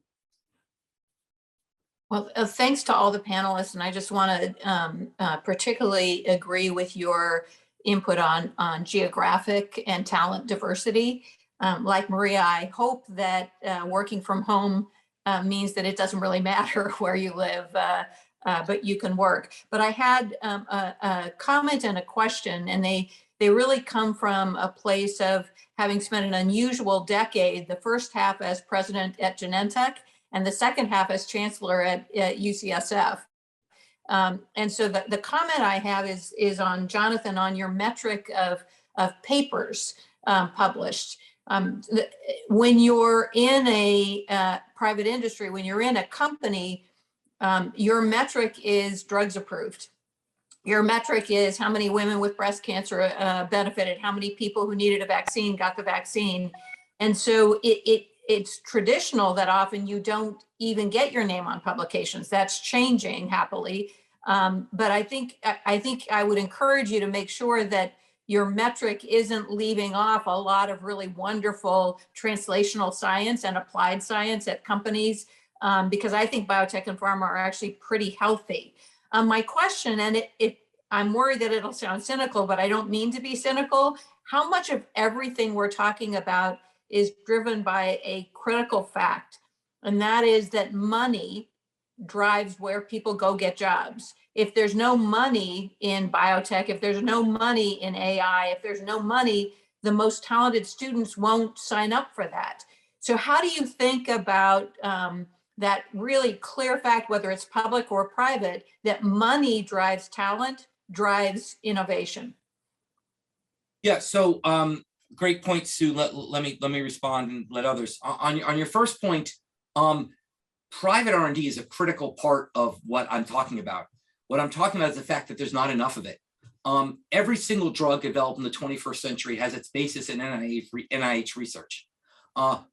Well, thanks to all the panelists. And I just want to particularly agree with your input on geographic and talent diversity. Like Maria, I hope that working from home means that it doesn't really matter where you live, but you can work. But I had a comment and a question, and they they really come from a place of having spent an unusual decade, the first half as president at Genentech and the second half as chancellor at UCSF. And so the comment I have is on Jonathan, on your metric of papers published. When you're in a private industry, when you're in a company, your metric is drugs approved. Your metric is how many women with breast cancer benefited, how many people who needed a vaccine got the vaccine. And so it's traditional that often you don't even get your name on publications. That's changing happily. But I think I would encourage you to make sure that your metric isn't leaving off a lot of really wonderful translational science and applied science at companies, because I think biotech and pharma are actually pretty healthy. My question, and I'm worried that it'll sound cynical, but I don't mean to be cynical. How much of everything we're talking about is driven by a critical fact? And that is that money drives where people go get jobs. If there's no money in biotech, if there's no money in AI, if there's no money, the most talented students won't sign up for that. So how do you think about that really clear fact, whether it's public or private, that money drives talent, drives innovation? Yeah, so great point, Sue. Let me respond and let others. On your first point, private R&D is a critical part of what I'm talking about. What I'm talking about is the fact that there's not enough of it. Every single drug developed in the 21st century has its basis in NIH research.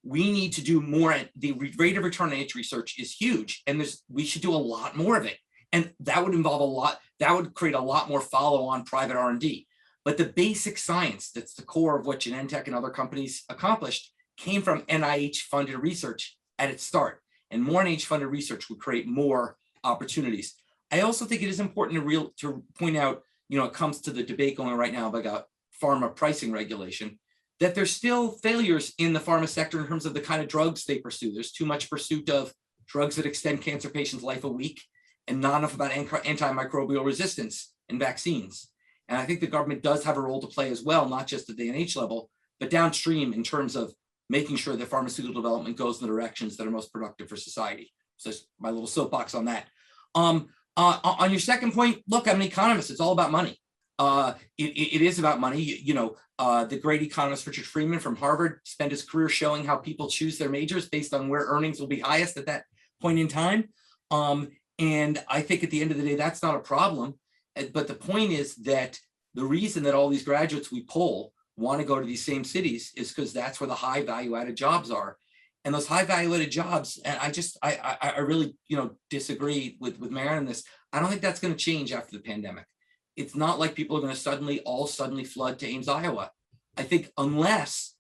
We need to do more. The rate of return on NIH research is huge, and we should do a lot more of it. And that would involve a lot, that would create a lot more follow-on private R&D. But the basic science, that's the core of what Genentech and other companies accomplished, came from NIH-funded research at its start. And more NIH-funded research would create more opportunities. I also think it is important to point out, it comes to the debate going right now about pharma pricing regulation, that there's still failures in the pharma sector in terms of the kind of drugs they pursue. There's too much pursuit of drugs that extend cancer patients' life a week and not enough about antimicrobial resistance and vaccines. And I think the government does have a role to play as well, not just at the NIH level, but downstream in terms of making sure that pharmaceutical development goes in the directions that are most productive for society. So that's my little soapbox on that. On your second point, look, I'm an economist. It's all about money. It is about money. The great economist Richard Friedman from Harvard spent his career showing how people choose their majors based on where earnings will be highest at that point in time. And I think at the end of the day, that's not a problem. But the point is that the reason that all these graduates we poll want to go to these same cities is because that's where the high value added jobs are. And those high value added jobs, and I really disagree with Maryanne on this. I don't think that's going to change after the pandemic. It's not like people are going to suddenly flood to Ames, Iowa. I think unless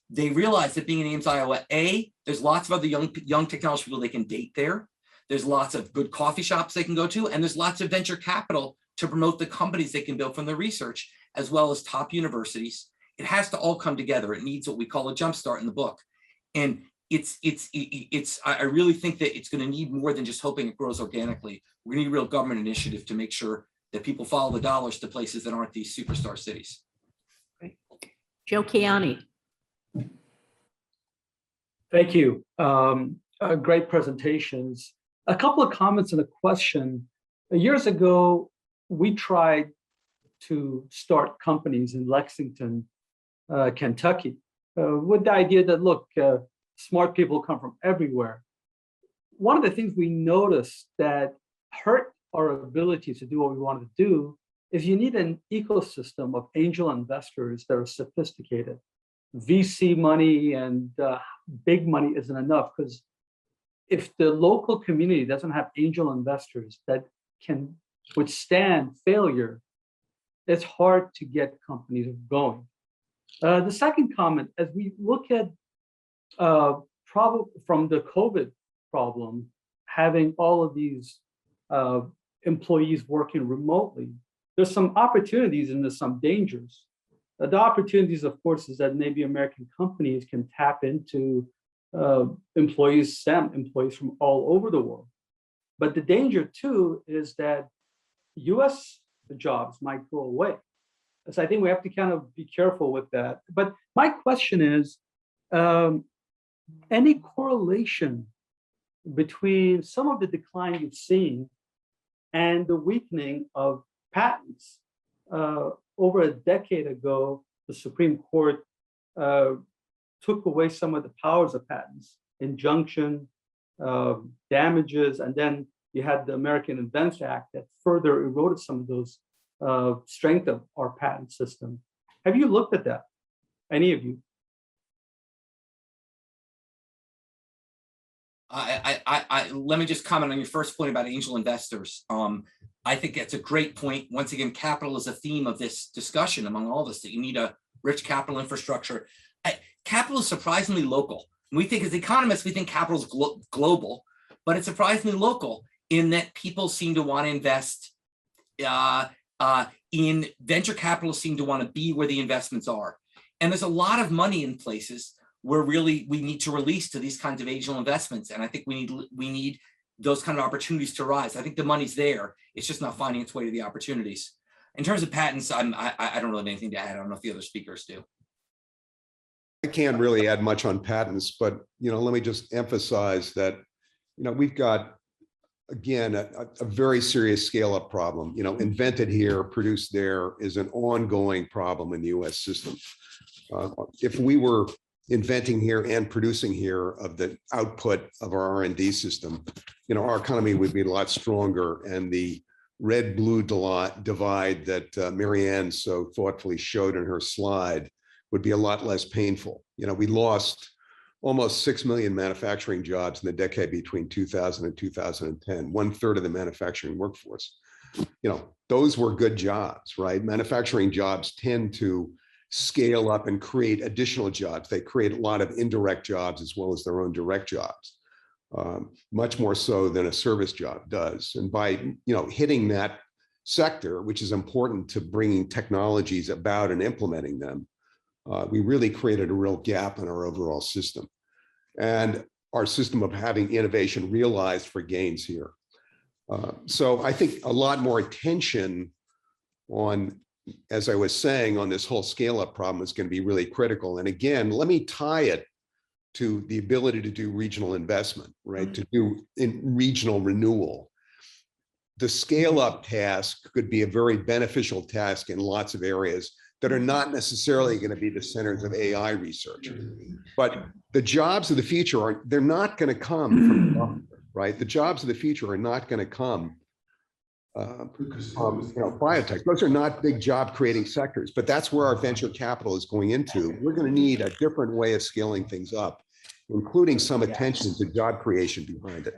they realize that being in Ames, Iowa, there's lots of other young technology people they can date there. There's lots of good coffee shops they can go to, and there's lots of venture capital to promote the companies they can build from their research, as well as top universities. It has to all come together. It needs what we call a jumpstart in the book. And I really think that it's going to need more than just hoping it grows organically. We're going to need real government initiative to make sure that people follow the dollars to places that aren't these superstar cities. Great. Joe Chiani. Thank you. Great presentations. A couple of comments and a question. Years ago, we tried to start companies in Lexington, Kentucky, with the idea that, look, smart people come from everywhere. One of the things we noticed that hurt our ability to do what we wanted to do is you need an ecosystem of angel investors that are sophisticated. VC money and big money isn't enough, because if the local community doesn't have angel investors that can withstand failure, it's hard to get companies going. The second comment, as we look at from the COVID problem, having all of these employees working remotely, there's some opportunities and there's some dangers. The opportunities, of course, is that maybe American companies can tap into employees, STEM employees from all over the world. But the danger too is that US jobs might go away. So I think we have to kind of be careful with that. But my question is, any correlation between some of the decline you've seen and the weakening of patents? Over a decade ago, the Supreme Court took away some of the powers of patents, injunction, damages, and then you had the American Invents Act that further eroded some of those strength of our patent system. Have you looked at that? Any of you? Let me just comment on your first point about angel investors. I think that's a great point. Once again, capital is a theme of this discussion among all of us, that you need a rich capital infrastructure. Capital is surprisingly local. We think as economists, we think capital is global, but it's surprisingly local in that people seem to want to invest in venture capitalists seem to want to be where the investments are. And there's a lot of money in places where really we need to release to these kinds of angel investments. And I think we need those kind of opportunities to rise. I think the money's there. It's just not finding its way to the opportunities. In terms of patents, I don't really have anything to add. I don't know if the other speakers do. I can't really add much on patents, but let me just emphasize that we've got, again, a very serious scale-up problem. Invented here, produced there is an ongoing problem in the U.S. system. If we were inventing here and producing here of the output of our R&D system, our economy would be a lot stronger, and the red-blue divide that Maryanne so thoughtfully showed in her slide would be a lot less painful. We lost almost 6 million manufacturing jobs in the decade between 2000 and 2010, 1/3 of the manufacturing workforce. Those were good jobs, right? Manufacturing jobs tend to scale up and create additional jobs. They create a lot of indirect jobs as well as their own direct jobs, much more so than a service job does. And by hitting that sector, which is important to bringing technologies about and implementing them, we really created a real gap in our overall system and our system of having innovation realized for gains here. So I think a lot more attention on, as I was saying, on this whole scale-up problem is going to be really critical. And again, let me tie it to the ability to do regional investment, right? To do regional renewal. The scale-up task could be a very beneficial task in lots of areas that are not necessarily going to be the centers of AI research. But the jobs of the future they're not going to come from software, right? The jobs of the future are not going to come from biotech. Those are not big job creating sectors, but that's where our venture capital is going into. We're going to need a different way of scaling things up, including some attention to job creation behind it.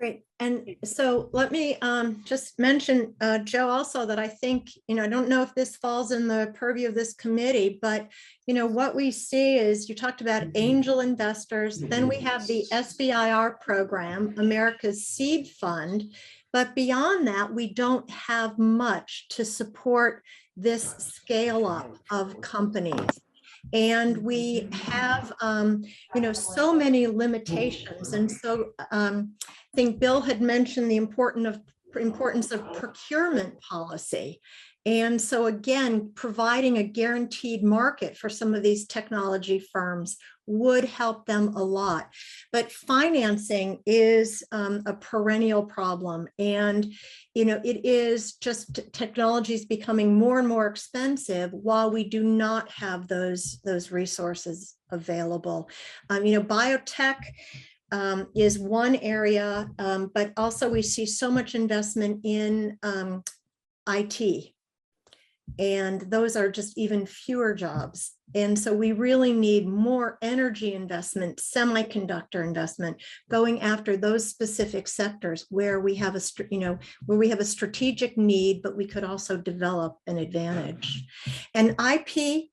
Great. And so let me just mention, Joe, also that I think, I don't know if this falls in the purview of this committee, but, what we see is you talked about angel investors. Then we have the SBIR program, America's Seed Fund. But beyond that, we don't have much to support this scale up of companies. And we have, so many limitations. And so I think Bill had mentioned the importance of procurement policy. And so again, providing a guaranteed market for some of these technology firms would help them a lot. But financing is a perennial problem. And, it is just technologies becoming more and more expensive while we do not have those resources available. Biotech is one area, but also we see so much investment in IT. And those are just even fewer jobs. And so we really need more energy investment, semiconductor investment, going after those specific sectors where we have a strategic need, but we could also develop an advantage. And IP,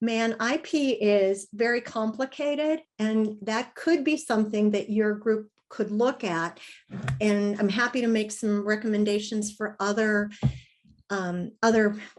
IP is very complicated, and that could be something that your group could look at. And I'm happy to make some recommendations for other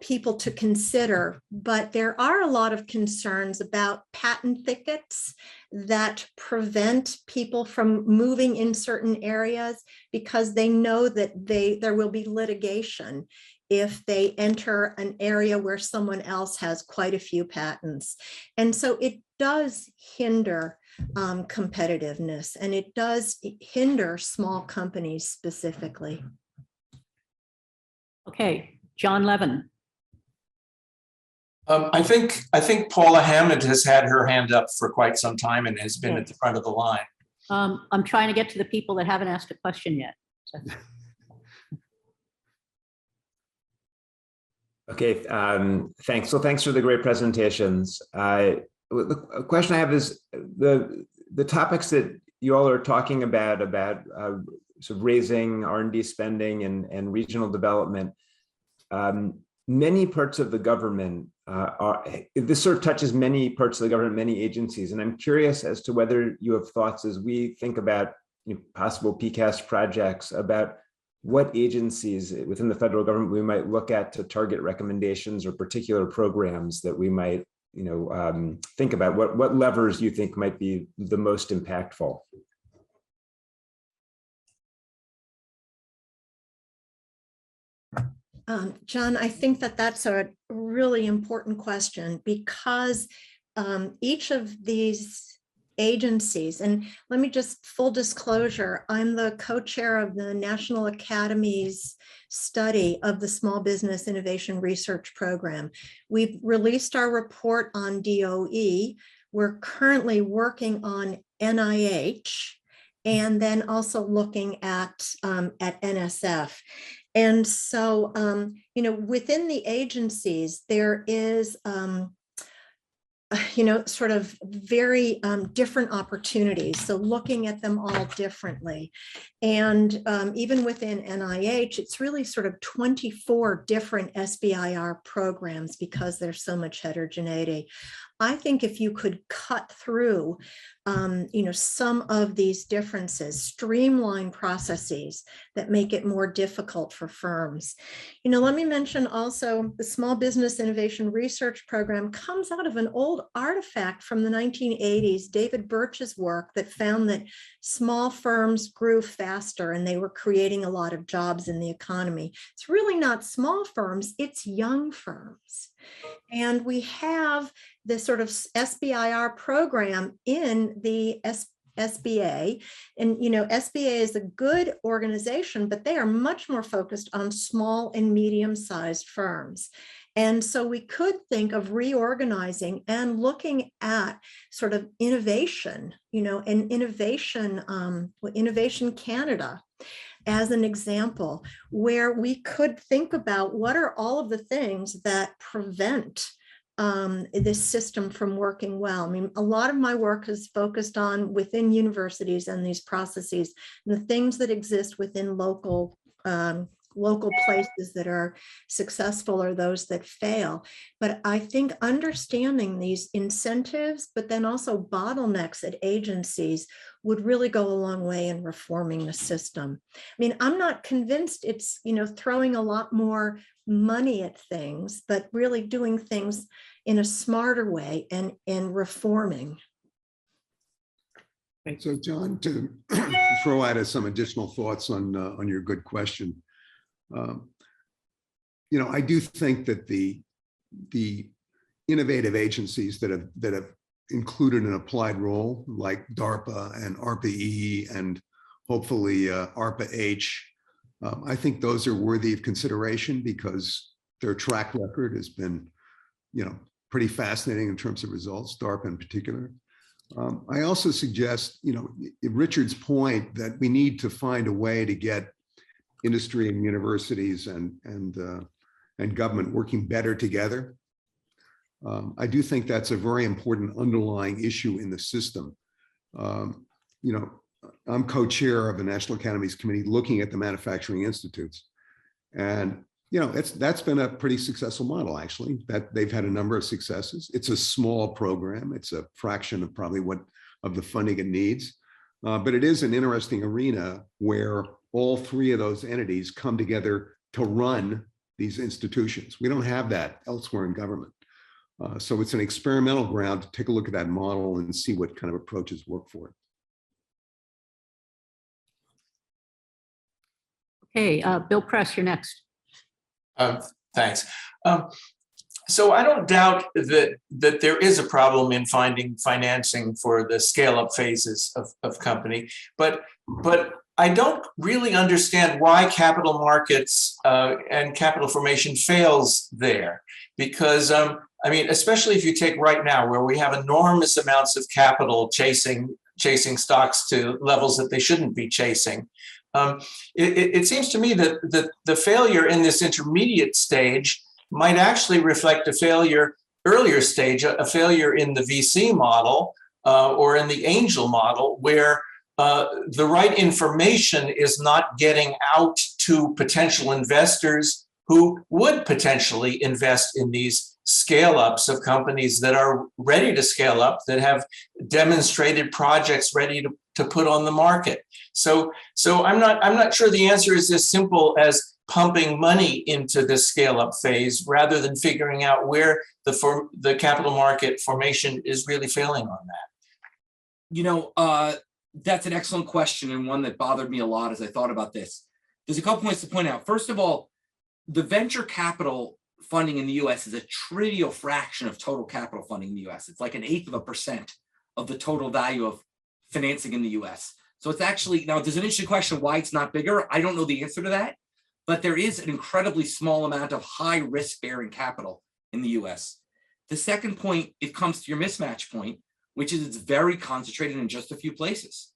people to consider, but there are a lot of concerns about patent thickets that prevent people from moving in certain areas because they know that there will be litigation. if they enter an area where someone else has quite a few patents. And so it does hinder competitiveness, and it does hinder small companies specifically. Okay, John Levin. I think Paula Hammond has had her hand up for quite some time and has been Okay. at the front of the line. I'm trying to get to the people that haven't asked a question yet. So. Okay, thanks. So thanks for the great presentations. The question I have is the topics that you all are talking about sort of raising R&D spending and regional development. Many parts of the government this sort of touches many parts of the government, many agencies, and I'm curious as to whether you have thoughts as we think about possible PCAST projects about what agencies within the federal government we might look at to target recommendations or particular programs that we might, think about. What levers you think might be the most impactful? John, I think that that's a really important question, because each of these agencies, and let me just full disclosure, I'm the co-chair of the National Academy's study of the Small Business Innovation Research Program. We've released our report on DOE. We're currently working on NIH, and then also looking at NSF. And so, within the agencies, there is, sort of very different opportunities. So looking at them all differently. And even within NIH, it's really sort of 24 different SBIR programs because there's so much heterogeneity. I think if you could cut through, some of these differences, streamline processes that make it more difficult for firms. Let me mention also the Small Business Innovation Research Program comes out of an old artifact from the 1980s, David Birch's work that found that small firms grew faster and they were creating a lot of jobs in the economy. It's really not small firms, it's young firms. And we have this sort of SBIR program in the SBA. And, SBA is a good organization, but they are much more focused on small and medium-sized firms. And so we could think of reorganizing and looking at sort of innovation, and Innovation Canada as an example, where we could think about what are all of the things that prevent this system from working well. I mean, a lot of my work is focused on within universities and these processes, and the things that exist within local places that are successful or those that fail. But I think understanding these incentives, but then also bottlenecks at agencies would really go a long way in reforming the system. I mean, I'm not convinced it's, throwing a lot more money at things, but really doing things in a smarter way and reforming. So John, to throw out some additional thoughts on your good question. I do think that the innovative agencies that have included an applied role like DARPA and ARPA-E and hopefully ARPA-H, I think those are worthy of consideration because their track record has been, pretty fascinating in terms of results, DARPA in particular. I also suggest, Richard's point that we need to find a way to get industry and universities and government working better together. I do think that's a very important underlying issue in the system. I'm co-chair of the National Academies Committee looking at the manufacturing institutes. And, that's been a pretty successful model, actually, that they've had a number of successes. It's a small program. It's a fraction of probably of the funding it needs. But it is an interesting arena where all three of those entities come together to run these institutions. We don't have that elsewhere in government. So it's an experimental ground to take a look at that model and see what kind of approaches work for it. Okay, Bill Press, you're next. Thanks. So I don't doubt that there is a problem in finding financing for the scale-up phases of company, but I don't really understand why capital markets and capital formation fails there. Because I mean, especially if you take right now, where we have enormous amounts of capital chasing stocks to levels that they shouldn't be chasing. It seems to me that the failure in this intermediate stage might actually reflect a failure earlier stage, a failure in the VC model or in the angel model, where the right information is not getting out to potential investors who would potentially invest in these scale-ups of companies that are ready to scale up, that have demonstrated projects ready to put on the market. So I'm not sure the answer is as simple as pumping money into the scale-up phase rather than figuring out where the capital market formation is really failing on that. You know, that's an excellent question, and one that bothered me a lot as I thought about this. There's a couple points to point out. First of all, the venture capital funding in the US is a trivial fraction of total capital funding in the US. It's like 1/8% of the total value of financing in the US. So it's actually, now there's an interesting question why it's not bigger. I don't know the answer to that, but there is an incredibly small amount of high risk bearing capital in the US. The second point, it comes to your mismatch point, which is it's very concentrated in just a few places.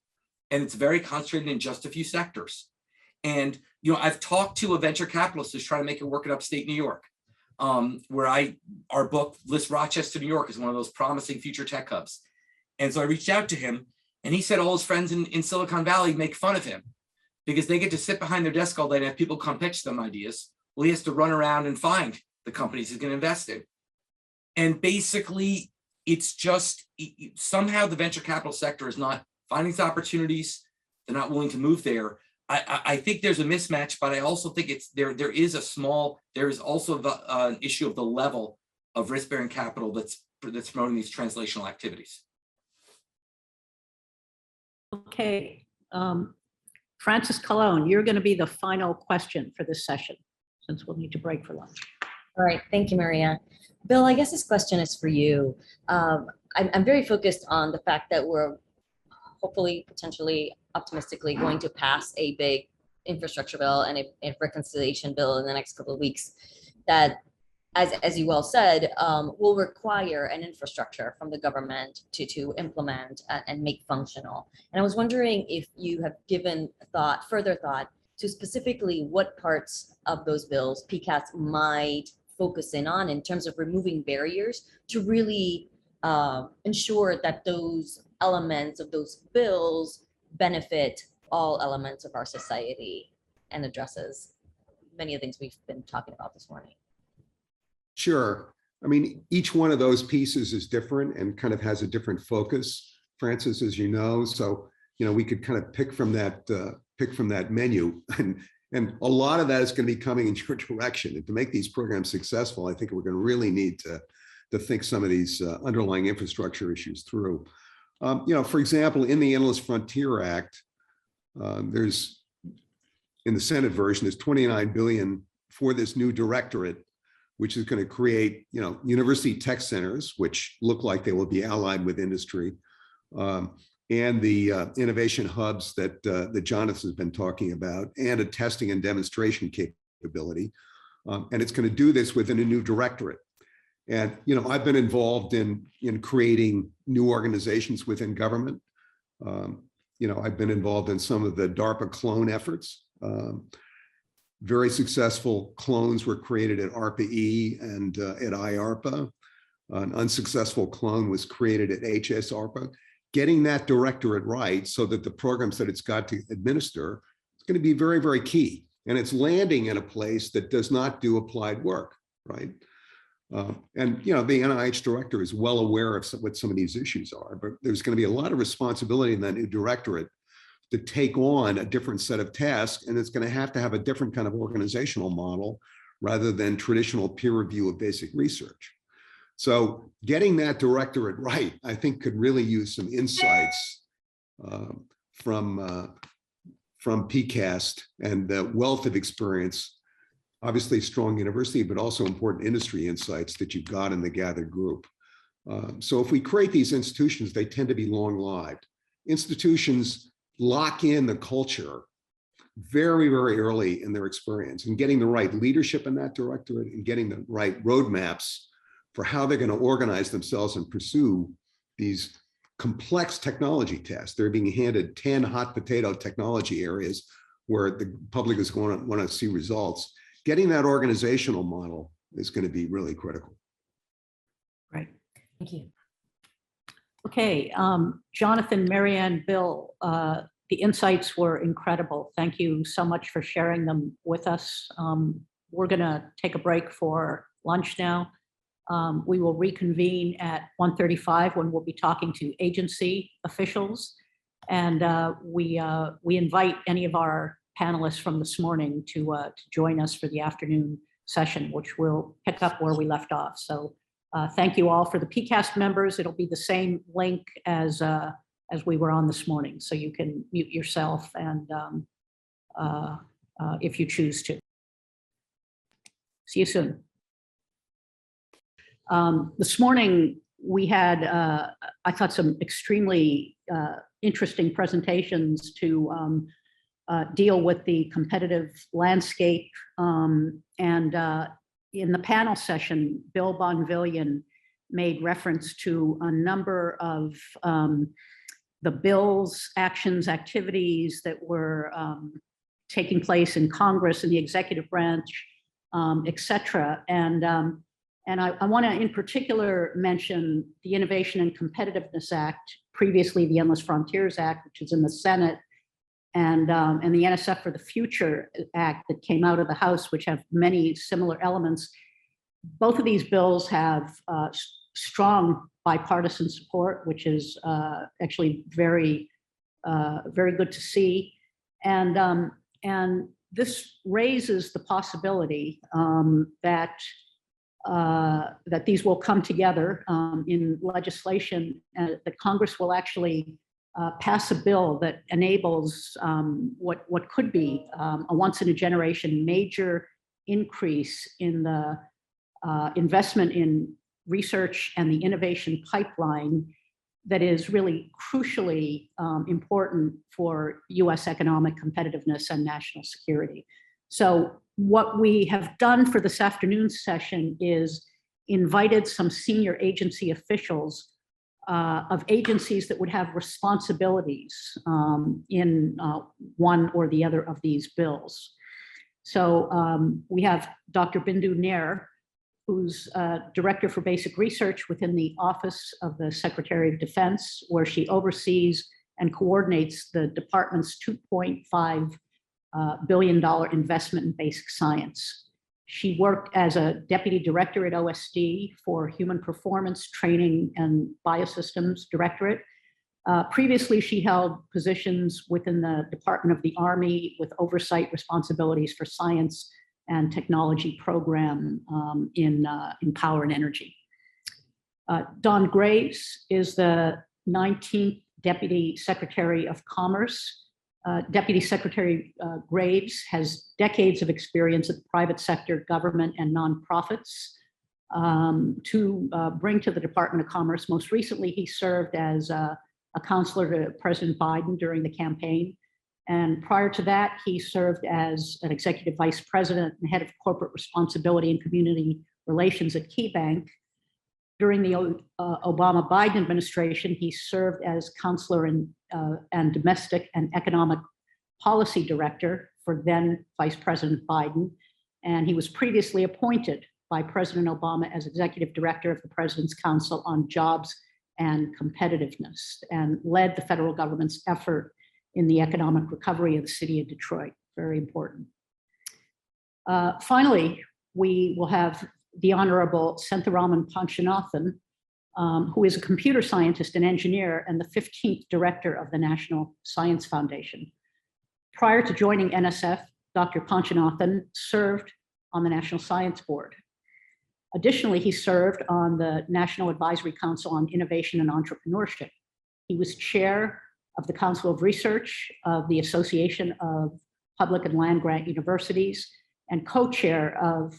And it's very concentrated in just a few sectors. And, you know, I've talked to a venture capitalist who's trying to make it work in upstate New York, where our book lists Rochester, New York as one of those promising future tech hubs. And so I reached out to him, and he said all his friends in Silicon Valley make fun of him because they get to sit behind their desk all day and have people come pitch them ideas. Well, he has to run around and find the companies he's going to invest in. And basically, it's just somehow the venture capital sector is not finding these opportunities. They're not willing to move there. I think there's a mismatch, but I also think there is also an issue of the level of risk-bearing capital that's promoting these translational activities. Okay, Francis Colon, you're going to be the final question for this session, since we'll need to break for lunch. All right, thank you, Maryanne. Bill, I guess this question is for you. I'm very focused on the fact that we're hopefully, potentially, optimistically going to pass a big infrastructure bill and a reconciliation bill in the next couple of weeks that, as you well said, will require an infrastructure from the government to implement and make functional. And I was wondering if you have given further thought to specifically what parts of those bills PCAST might focus in on in terms of removing barriers to really ensure that those elements of those bills benefit all elements of our society and addresses many of the things we've been talking about this morning. Sure. I mean, each one of those pieces is different and kind of has a different focus, Francis, as you know. So, you know, we could kind of pick from that menu, and a lot of that is going to be coming in your direction. And to make these programs successful, I think we're going to really need to think some of these underlying infrastructure issues through. You know, for example, in the Endless Frontier Act, there's, in the Senate version, there's $29 billion for this new directorate, which is going to create, you know, university tech centers, which look like they will be allied with industry, and the innovation hubs that Jonathan's been talking about, and a testing and demonstration capability. And it's going to do this within a new directorate. And, you know, I've been involved in creating new organizations within government. You know, I've been involved in some of the DARPA clone efforts. Very successful clones were created at ARPA-E and at IARPA. An unsuccessful clone was created at HSARPA. Getting that directorate right so that the programs that it's got to administer is going to be very, very key. And it's landing in a place that does not do applied work, right? And, you know, the NIH director is well aware of what some of these issues are, but there's going to be a lot of responsibility in that new directorate to take on a different set of tasks, and it's going to have a different kind of organizational model rather than traditional peer review of basic research. So getting that directorate right, I think, could really use some insights from PCAST and the wealth of experience obviously strong university, but also important industry insights that you've got in the gathered group. So if we create these institutions, they tend to be long-lived. Institutions lock in the culture very, very early in their experience, and getting the right leadership in that directorate and getting the right roadmaps for how they're going to organize themselves and pursue these complex technology tests. They're being handed 10 hot potato technology areas where the public is going to want to see results. Getting that organizational model is going to be really critical. Right. Thank you. Okay, Jonathan, Maryanne, Bill, the insights were incredible. Thank you so much for sharing them with us. We're going to take a break for lunch now. We will reconvene at 1:35 when we'll be talking to agency officials. And we invite any of our panelists from this morning to join us for the afternoon session, which will pick up where we left off. So thank you all. For the PCAST members, it'll be the same link as we were on this morning. So you can mute yourself and if you choose to. See you soon. This morning, we had, I thought, some extremely interesting presentations to deal with the competitive landscape. And in the panel session, Bill Bonvillian made reference to a number of the bills, actions, activities that were taking place in Congress and the executive branch, et cetera. And I want to, in particular, mention the Innovation and Competitiveness Act, previously the Endless Frontiers Act, which is in the Senate, and the NSF for the Future Act that came out of the House, which have many similar elements. Both of these bills have strong bipartisan support, which is actually very, very good to see. And this raises the possibility that these will come together in legislation, and that Congress will actually pass a bill that enables what could be a once-in-a-generation major increase in the investment in research and the innovation pipeline that is really crucially important for US economic competitiveness and national security. So what we have done for this afternoon's session is invited some senior agency officials of agencies that would have responsibilities in one or the other of these bills. So we have Dr. Bindu Nair, who's Director for Basic Research within the Office of the Secretary of Defense, where she oversees and coordinates the department's $2.5 billion investment in basic science. She worked as a Deputy Director at OSD for Human Performance Training and Biosystems Directorate. Previously, she held positions within the Department of the Army with oversight responsibilities for science and technology program in power and energy. Don Graves is the 19th Deputy Secretary of Commerce. Deputy Secretary Graves has decades of experience at the private sector, government, and nonprofits to bring to the Department of Commerce. Most recently, he served as a counselor to President Biden during the campaign. And prior to that, he served as an executive vice president and head of corporate responsibility and community relations at KeyBank. During the Obama-Biden administration, he served as counselor and domestic and economic policy director for then Vice President Biden. And he was previously appointed by President Obama as executive director of the President's Council on Jobs and Competitiveness, and led the federal government's effort in the economic recovery of the city of Detroit. Very important. Finally, we will have the Honorable Sethuraman Panchanathan, who is a computer scientist and engineer and the 15th director of the National Science Foundation. Prior to joining NSF, Dr. Panchanathan served on the National Science Board. Additionally, he served on the National Advisory Council on Innovation and Entrepreneurship. He was chair of the Council of Research of the Association of Public and Land Grant Universities, and co-chair of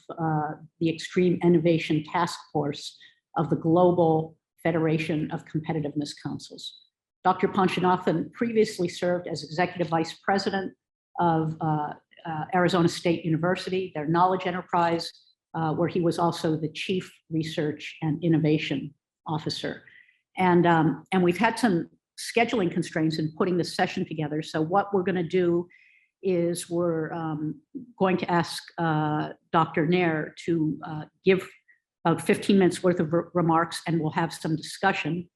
the Extreme Innovation Task Force of the Global Federation of Competitiveness Councils. Dr. Panchanathan previously served as Executive Vice President of Arizona State University, their knowledge enterprise, where he was also the Chief Research and Innovation Officer. And we've had some scheduling constraints in putting this session together. So what we're going to do is we're going to ask Dr. Nair to give about 15 minutes worth of remarks, and we'll have some discussion.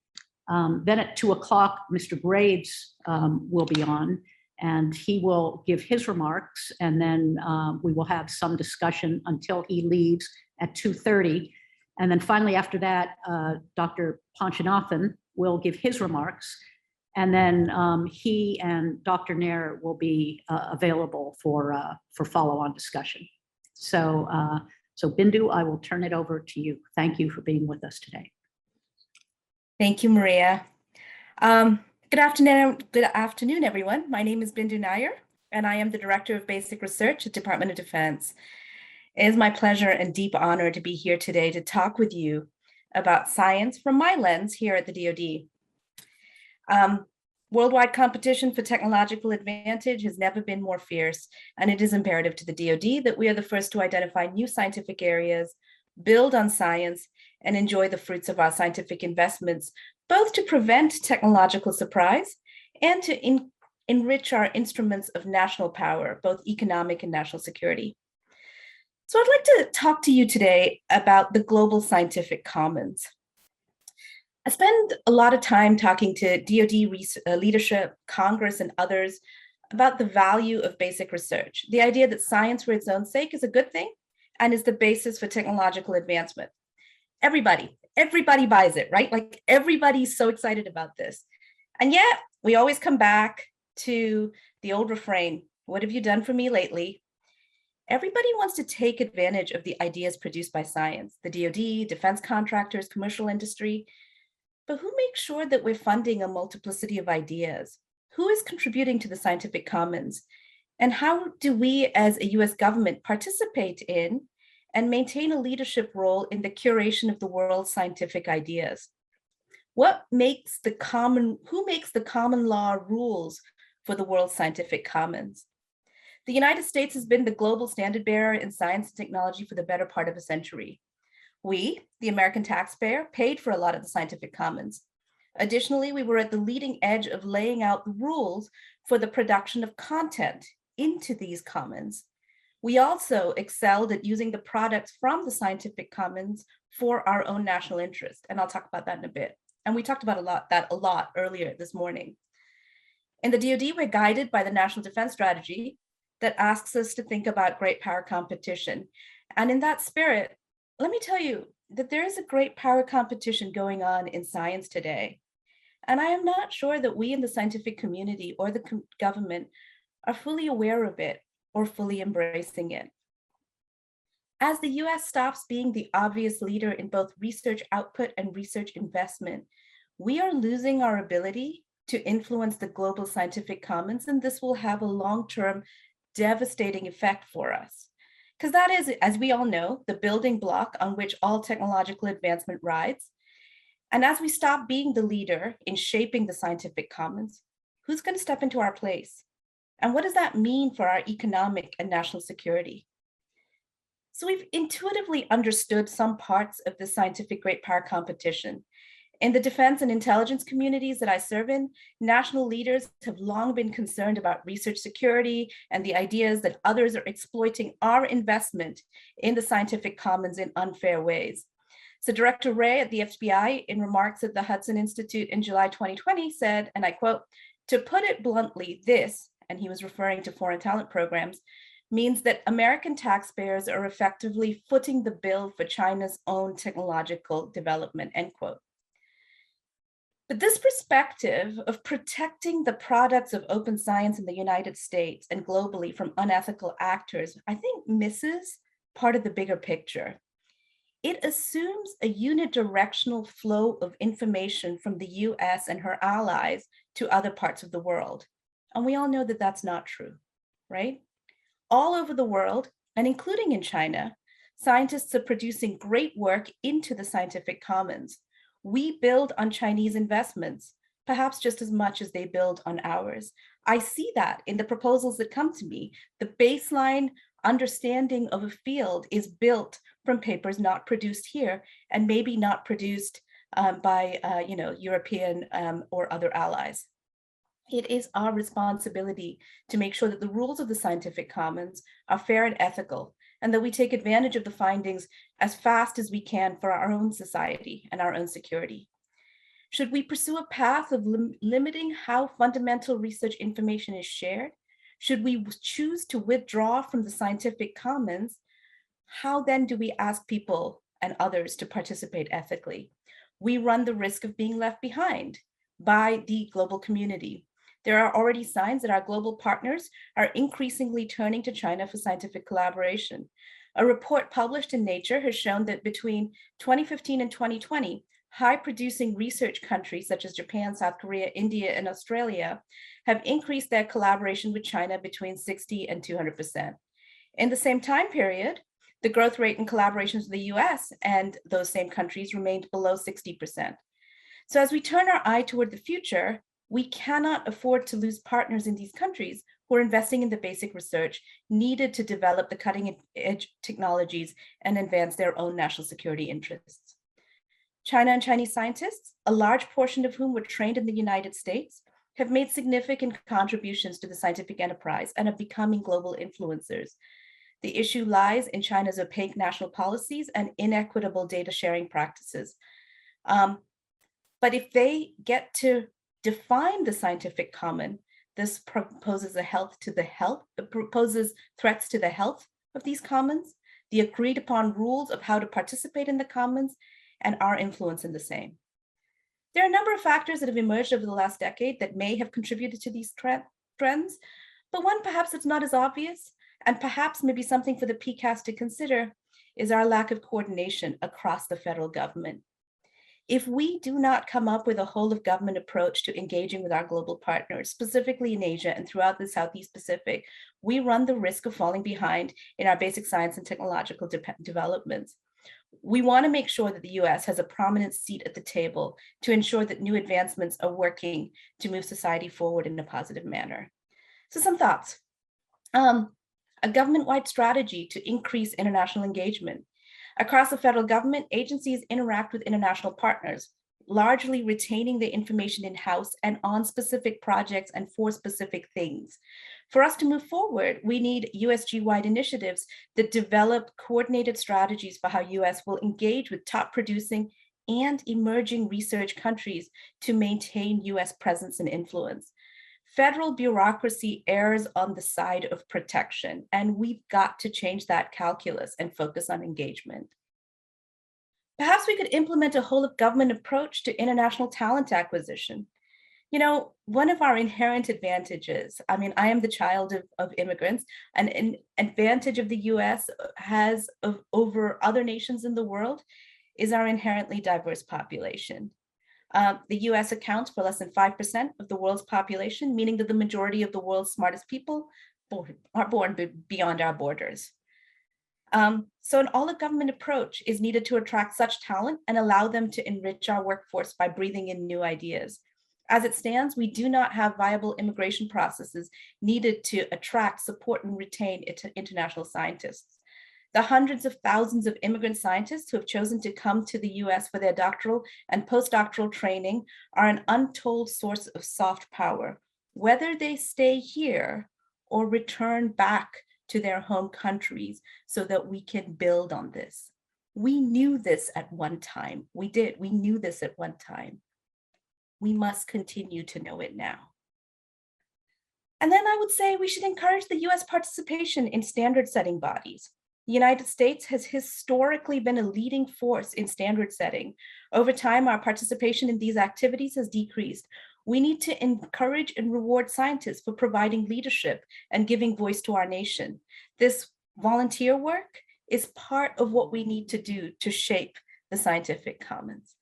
Then at 2 o'clock, Mr. Graves will be on, and he will give his remarks, and then we will have some discussion until he leaves at 2:30. And then finally, after that, Dr. Panchanathan will give his remarks, and then he and Dr. Nair will be available for follow-on discussion. So, so Bindu, I will turn it over to you. Thank you for being with us today. Thank you, Maria. Good afternoon, everyone. My name is Bindu Nair, and I am the Director of Basic Research at Department of Defense. It is my pleasure and deep honor to be here today to talk with you about science from my lens here at the DoD. Worldwide competition for technological advantage has never been more fierce, and it is imperative to the DoD that we are the first to identify new scientific areas, build on science, and enjoy the fruits of our scientific investments, both to prevent technological surprise and to enrich our instruments of national power, both economic and national security. So I'd like to talk to you today about the global scientific commons. I spend a lot of time talking to DoD leadership, Congress, and others about the value of basic research, the idea that science for its own sake is a good thing and is the basis for technological advancement. Everybody buys it, right? Like everybody's so excited about this. And yet we always come back to the old refrain, what have you done for me lately? Everybody wants to take advantage of the ideas produced by science, the DoD, defense contractors, commercial industry. But who makes sure that we're funding a multiplicity of ideas? Who is contributing to the scientific commons? And how do we as a US government participate in and maintain a leadership role in the curation of the world's scientific ideas? Who makes the common law rules for the world's scientific commons? The United States has been the global standard bearer in science and technology for the better part of a century. We, the American taxpayer, paid for a lot of the scientific commons. Additionally, we were at the leading edge of laying out the rules for the production of content into these commons. We also excelled at using the products from the scientific commons for our own national interest. And I'll talk about that in a bit. And we talked about that a lot earlier this morning. In the DoD, we're guided by the National Defense Strategy that asks us to think about great power competition. And in that spirit, let me tell you that there is a great power competition going on in science today. And I am not sure that we in the scientific community or the government are fully aware of it or fully embracing it. As the US stops being the obvious leader in both research output and research investment, we are losing our ability to influence the global scientific commons, and this will have a long-term devastating effect for us. Because that is, as we all know, the building block on which all technological advancement rides. And as we stop being the leader in shaping the scientific commons, who's going to step into our place? And what does that mean for our economic and national security? So we've intuitively understood some parts of the scientific great power competition. In the defense and intelligence communities that I serve in, national leaders have long been concerned about research security and the ideas that others are exploiting our investment in the scientific commons in unfair ways. So Director Wray at the FBI, in remarks at the Hudson Institute in July 2020 said, and I quote, "To put it bluntly, this," and he was referring to foreign talent programs, "means that American taxpayers are effectively footing the bill for China's own technological development," end quote. But this perspective of protecting the products of open science in the United States and globally from unethical actors, I think misses part of the bigger picture. It assumes a unidirectional flow of information from the US and her allies to other parts of the world. And we all know that that's not true, right? All over the world, And including in China, scientists are producing great work into the scientific commons. We build on Chinese investments, perhaps just as much as they build on ours. I see that in the proposals that come to me. The baseline understanding of a field is built from papers not produced here and maybe not produced by European or other allies. It is our responsibility to make sure that the rules of the scientific commons are fair and ethical, and that we take advantage of the findings as fast as we can for our own society and our own security. Should we pursue a path of limiting how fundamental research information is shared? Should we choose to withdraw from the scientific commons? How then do we ask people and others to participate ethically? We run the risk of being left behind by the global community. There are already signs that our global partners are increasingly turning to China for scientific collaboration. A report published in Nature has shown that between 2015 and 2020, high-producing research countries such as Japan, South Korea, India, and Australia have increased their collaboration with China between 60 and 200%. In the same time period, the growth rate in collaborations with the US and those same countries remained below 60%. So as we turn our eye toward the future, we cannot afford to lose partners in these countries who are investing in the basic research needed to develop the cutting-edge technologies and advance their own national security interests. China and Chinese scientists, a large portion of whom were trained in the United States, have made significant contributions to the scientific enterprise and are becoming global influencers. The issue lies in China's opaque national policies and inequitable data sharing practices. But if they get to define the scientific common, this proposes proposes threats to the health of these commons, the agreed upon rules of how to participate in the commons, and our influence in the same. There are a number of factors that have emerged over the last decade that may have contributed to these trends, but one perhaps that's not as obvious, and perhaps maybe something for the PCAST to consider, is our lack of coordination across the federal government. If we do not come up with a whole of government approach to engaging with our global partners, specifically in Asia and throughout the Southeast Pacific, we run the risk of falling behind in our basic science and technological developments. We want to make sure that the US has a prominent seat at the table to ensure that new advancements are working to move society forward in a positive manner. So some thoughts. A government-wide strategy to increase international engagement. Across the federal government, agencies interact with international partners, largely retaining the information in-house and on specific projects and for specific things. For us to move forward, we need USG-wide initiatives that develop coordinated strategies for how US will engage with top producing and emerging research countries to maintain US presence and influence. Federal bureaucracy errs on the side of protection, and we've got to change that calculus and focus on engagement. Perhaps we could implement a whole of government approach to international talent acquisition. You know, one of our inherent advantages, I mean, I am the child of immigrants, and an advantage of the US has over other nations in the world is our inherently diverse population. The US accounts for less than 5% of the world's population, meaning that the majority of the world's smartest people are born beyond our borders. So an all-of-government approach is needed to attract such talent and allow them to enrich our workforce by breathing in new ideas. As it stands, we do not have viable immigration processes needed to attract, support, and retain international scientists. The hundreds of thousands of immigrant scientists who have chosen to come to the US for their doctoral and postdoctoral training are an untold source of soft power, whether they stay here or return back to their home countries so that we can build on this. We knew this at one time. We knew this at one time. We must continue to know it now. And then I would say we should encourage the US participation in standard setting bodies. The United States has historically been a leading force in standard setting. Over time, our participation in these activities has decreased. We need to encourage and reward scientists for providing leadership and giving voice to our nation. This volunteer work is part of what we need to do to shape the scientific commons.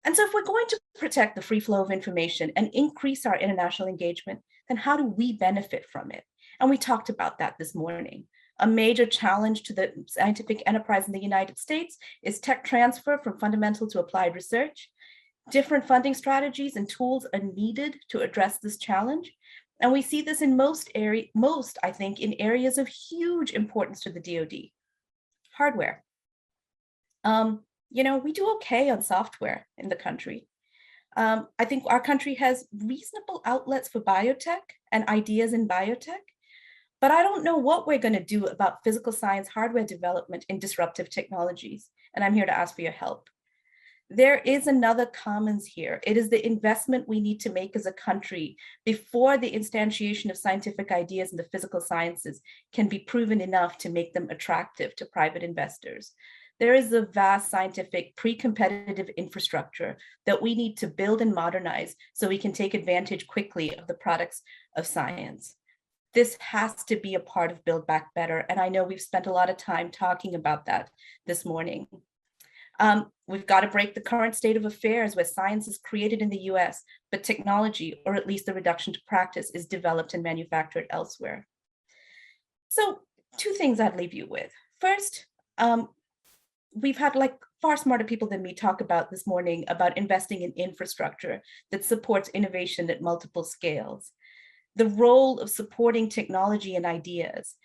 And so if we're going to protect the free flow of information and increase our international engagement, then how do we benefit from it? And we talked about that this morning. A major challenge to the scientific enterprise in the United States is tech transfer from fundamental to applied research. Different funding strategies and tools are needed to address this challenge. And we see this in most, I think, in areas of huge importance to the DoD. Hardware. We do okay on software in the country. I think our country has reasonable outlets for biotech and ideas in biotech, but I don't know what we're going to do about physical science hardware development in disruptive technologies, and I'm here to ask for your help. There is another commons here. It is the investment we need to make as a country before the instantiation of scientific ideas in the physical sciences can be proven enough to make them attractive to private investors. There is a vast scientific pre-competitive infrastructure that we need to build and modernize so we can take advantage quickly of the products of science. This has to be a part of Build Back Better, and I know we've spent a lot of time talking about that this morning. We've got to break the current state of affairs where science is created in the US, but technology, or at least the reduction to practice, is developed and manufactured elsewhere. So 2 things I'd leave you with. First, we've had far smarter people than me talk about this morning about investing in infrastructure that supports innovation at multiple scales. The role of supporting technology and ideas,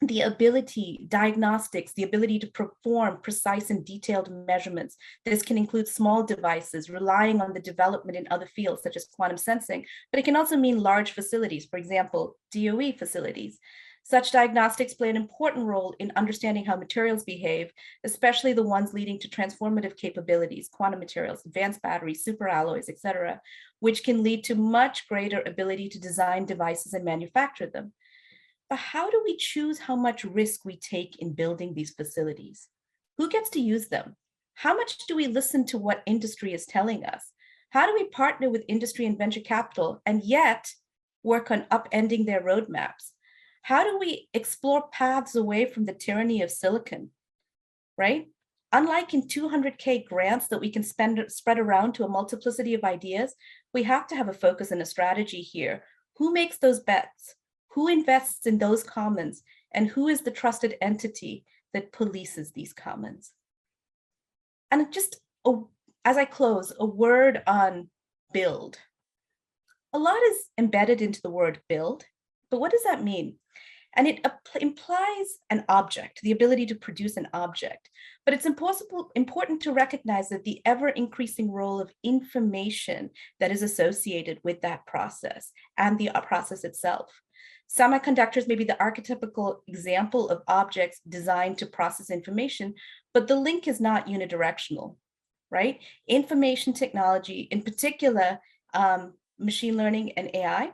the ability, diagnostics, the ability to perform precise and detailed measurements. This can include small devices relying on the development in other fields such as quantum sensing, but it can also mean large facilities, for example, DOE facilities. Such diagnostics play an important role in understanding how materials behave, especially the ones leading to transformative capabilities, quantum materials, advanced batteries, superalloys, etc., which can lead to much greater ability to design devices and manufacture them. But how do we choose how much risk we take in building these facilities? Who gets to use them? How much do we listen to what industry is telling us? How do we partner with industry and venture capital and yet work on upending their roadmaps? How do we explore paths away from the tyranny of silicon, right? Unlike in 200K grants that we can spread around to a multiplicity of ideas, we have to have a focus and a strategy here. Who makes those bets? Who invests in those commons? And who is the trusted entity that polices these commons? And just as I close, a word on build. A lot is embedded into the word build, but what does that mean? And it implies an object, the ability to produce an object. But it's important to recognize that the ever-increasing role of information that is associated with that process and the process itself. Semiconductors may be the archetypical example of objects designed to process information, but the link is not unidirectional, right? Information technology, in particular, machine learning and AI,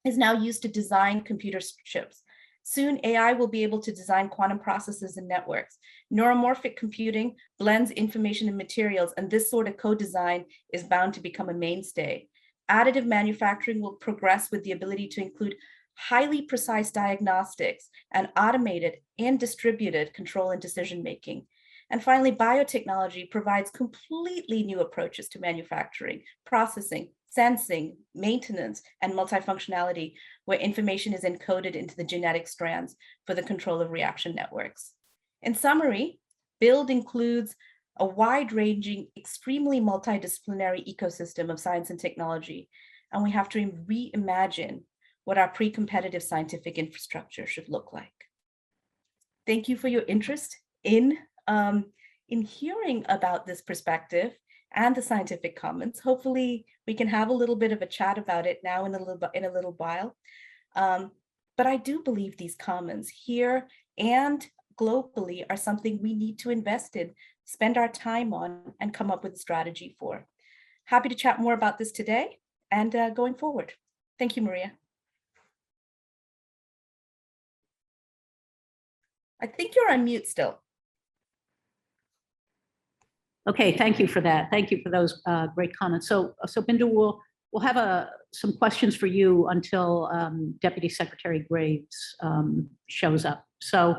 is now used to design computer chips. Soon, AI will be able to design quantum processes and networks. Neuromorphic computing blends information and materials, and this sort of co-design is bound to become a mainstay. Additive manufacturing will progress with the ability to include highly precise diagnostics and automated and distributed control and decision-making. And finally, biotechnology provides completely new approaches to manufacturing, processing, sensing, maintenance, and multifunctionality, where information is encoded into the genetic strands for the control of reaction networks. In summary, BUILD includes a wide-ranging, extremely multidisciplinary ecosystem of science and technology, and we have to reimagine what our pre-competitive scientific infrastructure should look like. Thank you for your interest in hearing about this perspective and the scientific commons. Hopefully, we can have a little bit of a chat about it now in a little while. But I do believe these commons here and globally are something we need to invest in, spend our time on, and come up with a strategy for. Happy to chat more about this today and going forward. Thank you, Maria. I think you're on mute still. Okay, thank you for that. Thank you for those great comments. So Bindu, we'll have some questions for you until Deputy Secretary Graves shows up. So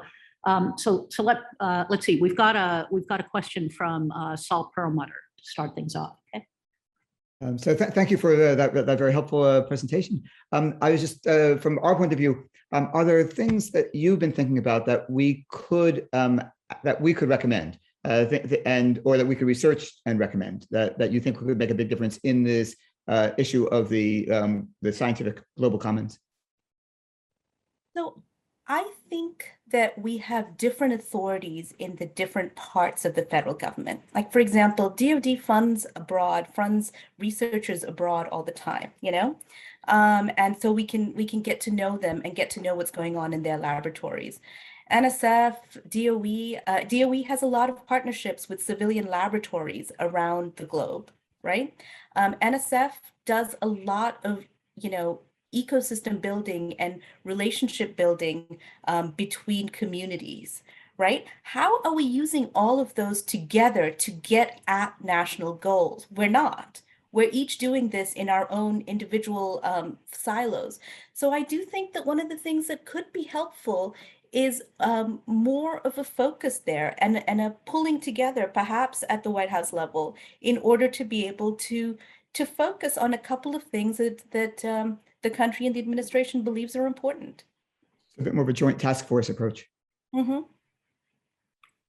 let's see. We've got a question from Saul Perlmutter to start things off. Okay. So thank you for that very helpful presentation. I was just, from our point of view, are there things that you've been thinking about that we could recommend, or that we could research and recommend that you think could make a big difference in this issue of the scientific global commons? So I think that we have different authorities in the different parts of the federal government. Like, for example, DoD funds researchers abroad all the time, you know? And so we can get to know them and get to know what's going on in their laboratories. NSF, DOE has a lot of partnerships with civilian laboratories around the globe, right? NSF does a lot of, ecosystem building and relationship building between communities, right? How are we using all of those together to get at national goals? We're not. We're each doing this in our own individual silos. So I do think that one of the things that could be helpful is more of a focus there and a pulling together, perhaps at the White House level, in order to be able to focus on a couple of things that the country and the administration believes are important. A bit more of a joint task force approach. Mm-hmm.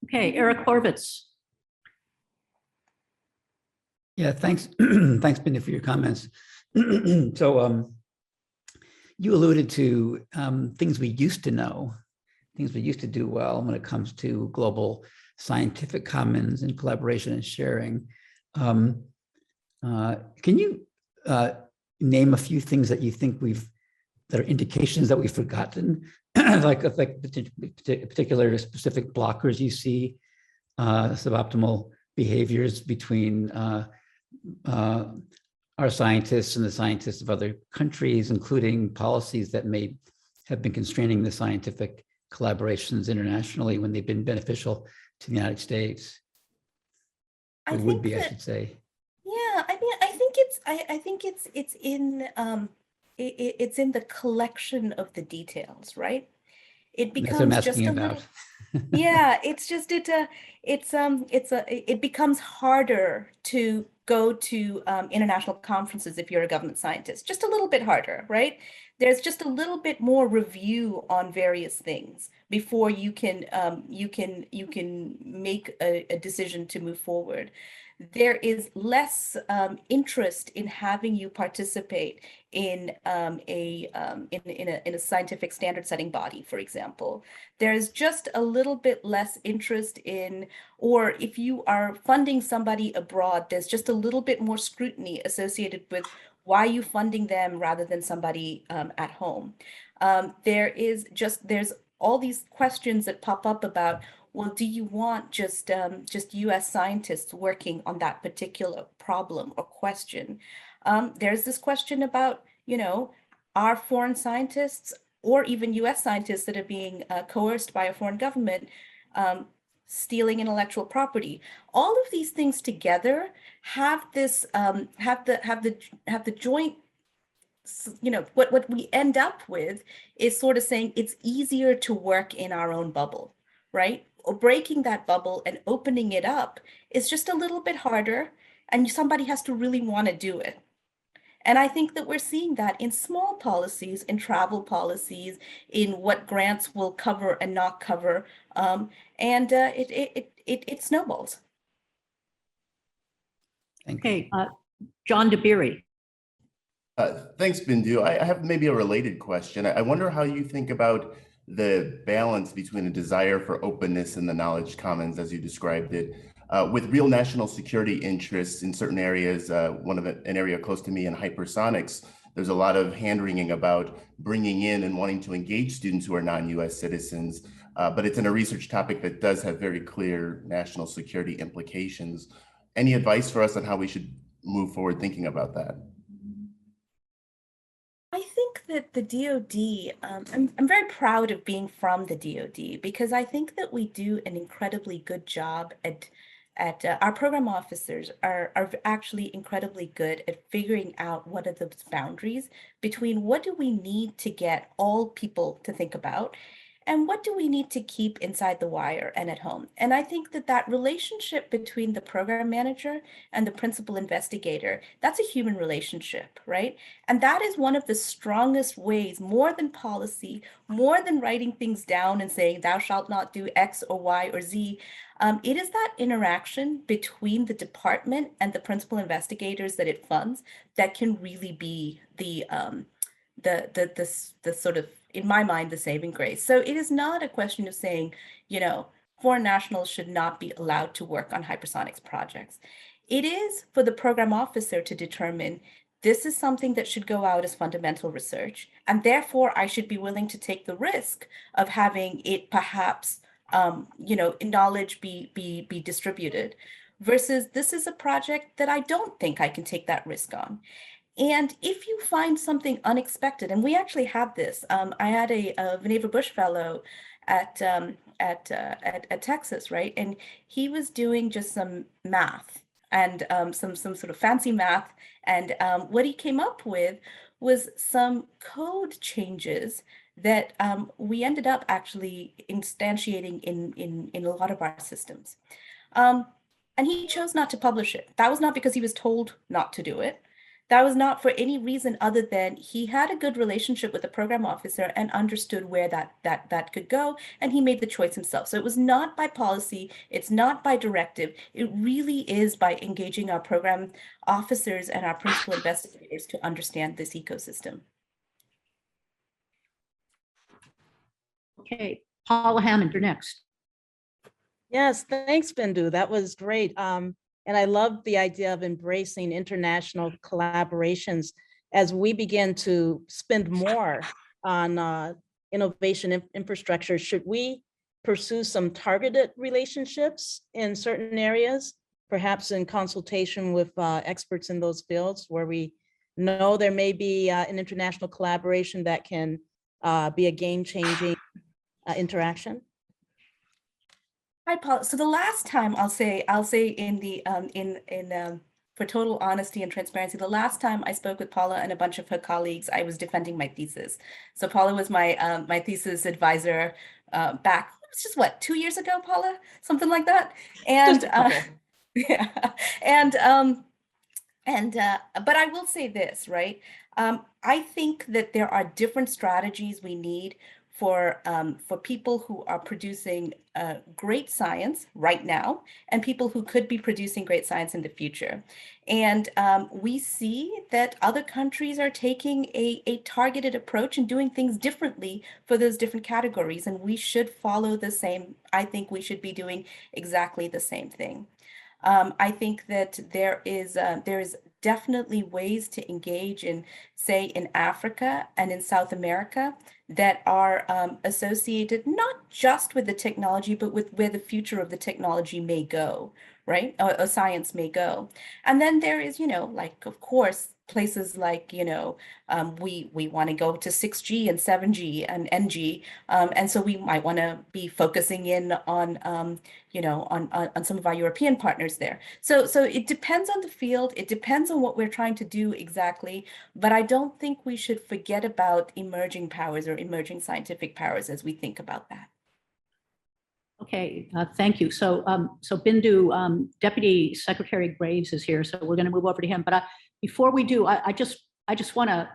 Okay, Eric Horvitz. Yeah, thanks. Thanks, Bindu, for your comments. So you alluded to things we used to know, things we used to do well when it comes to global scientific commons and collaboration and sharing. Can you name a few things that you think that are indications that we've forgotten, like particular specific blockers you see, suboptimal behaviors between our scientists and the scientists of other countries, including policies that may have been constraining the scientific collaborations internationally when they've been beneficial to the United States? Or would be, I should say. Yeah, I mean, I think it's in the collection of the details, right? It becomes just a little. Yeah, it's just it becomes harder to go to international conferences if you're a government scientist. Just a little bit harder, right? There's just a little bit more review on various things before you can make a decision to move forward. There is less interest in having you participate in a scientific standard setting body, for example. There's just a little bit less interest in, or if you are funding somebody abroad, there's just a little bit more scrutiny associated with why are you funding them rather than somebody at home. There's all these questions that pop up about, well, do you want just US scientists working on that particular problem or question? There's this question about, are foreign scientists or even US scientists that are being coerced by a foreign government stealing intellectual property? All of these things together have this have the joint. What we end up with is sort of saying it's easier to work in our own bubble, right? Or breaking that bubble and opening it up is just a little bit harder, and somebody has to really want to do it. And I think that we're seeing that in small policies, in travel policies, in what grants will cover and not cover, and it snowballs. Okay, John DeBeery. Thanks, Bindu. I have maybe a related question. I wonder how you think about the balance between a desire for openness in the knowledge commons, as you described it, with real national security interests in certain areas. An area close to me in hypersonics, there's a lot of hand-wringing about bringing in and wanting to engage students who are non-US citizens, but it's in a research topic that does have very clear national security implications. Any advice for us on how we should move forward thinking about that? I think that the DoD, I'm very proud of being from the DoD, because I think that we do an incredibly good job at our program officers are actually incredibly good at figuring out what are those boundaries between what do we need to get all people to think about, and what do we need to keep inside the wire and at home? And I think that that relationship between the program manager and the principal investigator, that's a human relationship, right? And that is one of the strongest ways, more than policy, more than writing things down and saying, thou shalt not do X or Y or Z. It is that interaction between the department and the principal investigators that it funds that can really be the sort of, in my mind, the saving grace. So it is not a question of saying, foreign nationals should not be allowed to work on hypersonics projects. It is for the program officer to determine this is something that should go out as fundamental research, and therefore I should be willing to take the risk of having it perhaps, knowledge be distributed, versus this is a project that I don't think I can take that risk on. And if you find something unexpected, and we actually had this, I had a Vannevar Bush fellow at Texas, right? And he was doing just some math and some sort of fancy math. And what he came up with was some code changes that we ended up actually instantiating in a lot of our systems. And he chose not to publish it. That was not because he was told not to do it. That was not for any reason other than he had a good relationship with the program officer and understood where that could go, and he made the choice himself. So it was not by policy, it's not by directive, it really is by engaging our program officers and our principal investigators to understand this ecosystem. Okay, Paula Hammond, you're next. Yes, thanks, Bindu. That was great. And I love the idea of embracing international collaborations as we begin to spend more on innovation infrastructure. Should we pursue some targeted relationships in certain areas, perhaps in consultation with experts in those fields where we know there may be an international collaboration that can be a game-changing interaction? Hi, Paul. So the last time I'll say in the for total honesty and transparency, the last time I spoke with Paula and a bunch of her colleagues, I was defending my thesis. So Paula was my my thesis advisor back. It was just what, 2 years ago, Paula, something like that. And yeah, but I will say this, right? I think that there are different strategies we need for people who are producing great science right now and people who could be producing great science in the future. And we see that other countries are taking a targeted approach and doing things differently for those different categories. And we should follow the same. I think we should be doing exactly the same thing. I think that there is definitely ways to engage in, say, in Africa and in South America that are associated not just with the technology, but with where the future of the technology may go, right? Or science may go. And then there is, like, of course, places like, we want to go to 6G and 7G and NG. And so we might want to be focusing in on, on some of our European partners there. So it depends on the field. It depends on what we're trying to do exactly. But I don't think we should forget about emerging powers or emerging scientific powers as we think about that. Okay, thank you. So, Bindu, Deputy Secretary Graves is here, so we're going to move over to him. But before we do, I just want to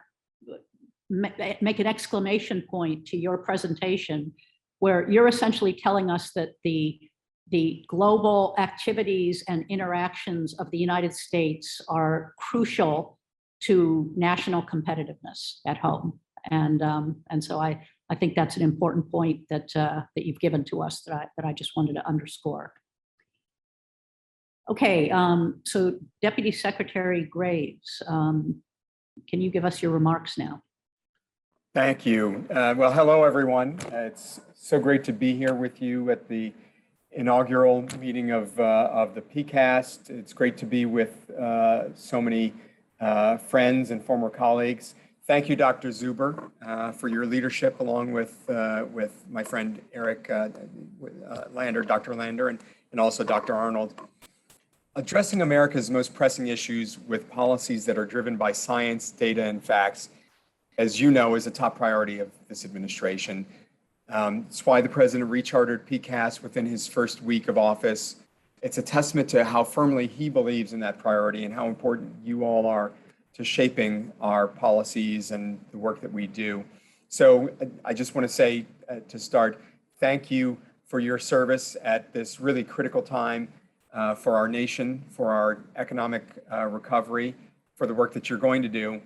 make an exclamation point to your presentation, where you're essentially telling us that the global activities and interactions of the United States are crucial to national competitiveness at home, and so I think that's an important point that you've given to us that I just wanted to underscore. Okay, so Deputy Secretary Graves, can you give us your remarks now? Thank you. Well, hello, everyone. It's so great to be here with you at the inaugural meeting of the PCAST. It's great to be with so many friends and former colleagues. Thank you, Dr. Zuber, for your leadership, along with my friend Eric Lander, Dr. Lander, and also Dr. Arnold. Addressing America's most pressing issues with policies that are driven by science, data, and facts, as you know, is a top priority of this administration. It's why the president rechartered PCAST within his first week of office. It's a testament to how firmly he believes in that priority and how important you all are to shaping our policies and the work that we do. So I just want to say to start, thank you for your service at this really critical time for our nation, for our economic recovery, for the work that you're going to do.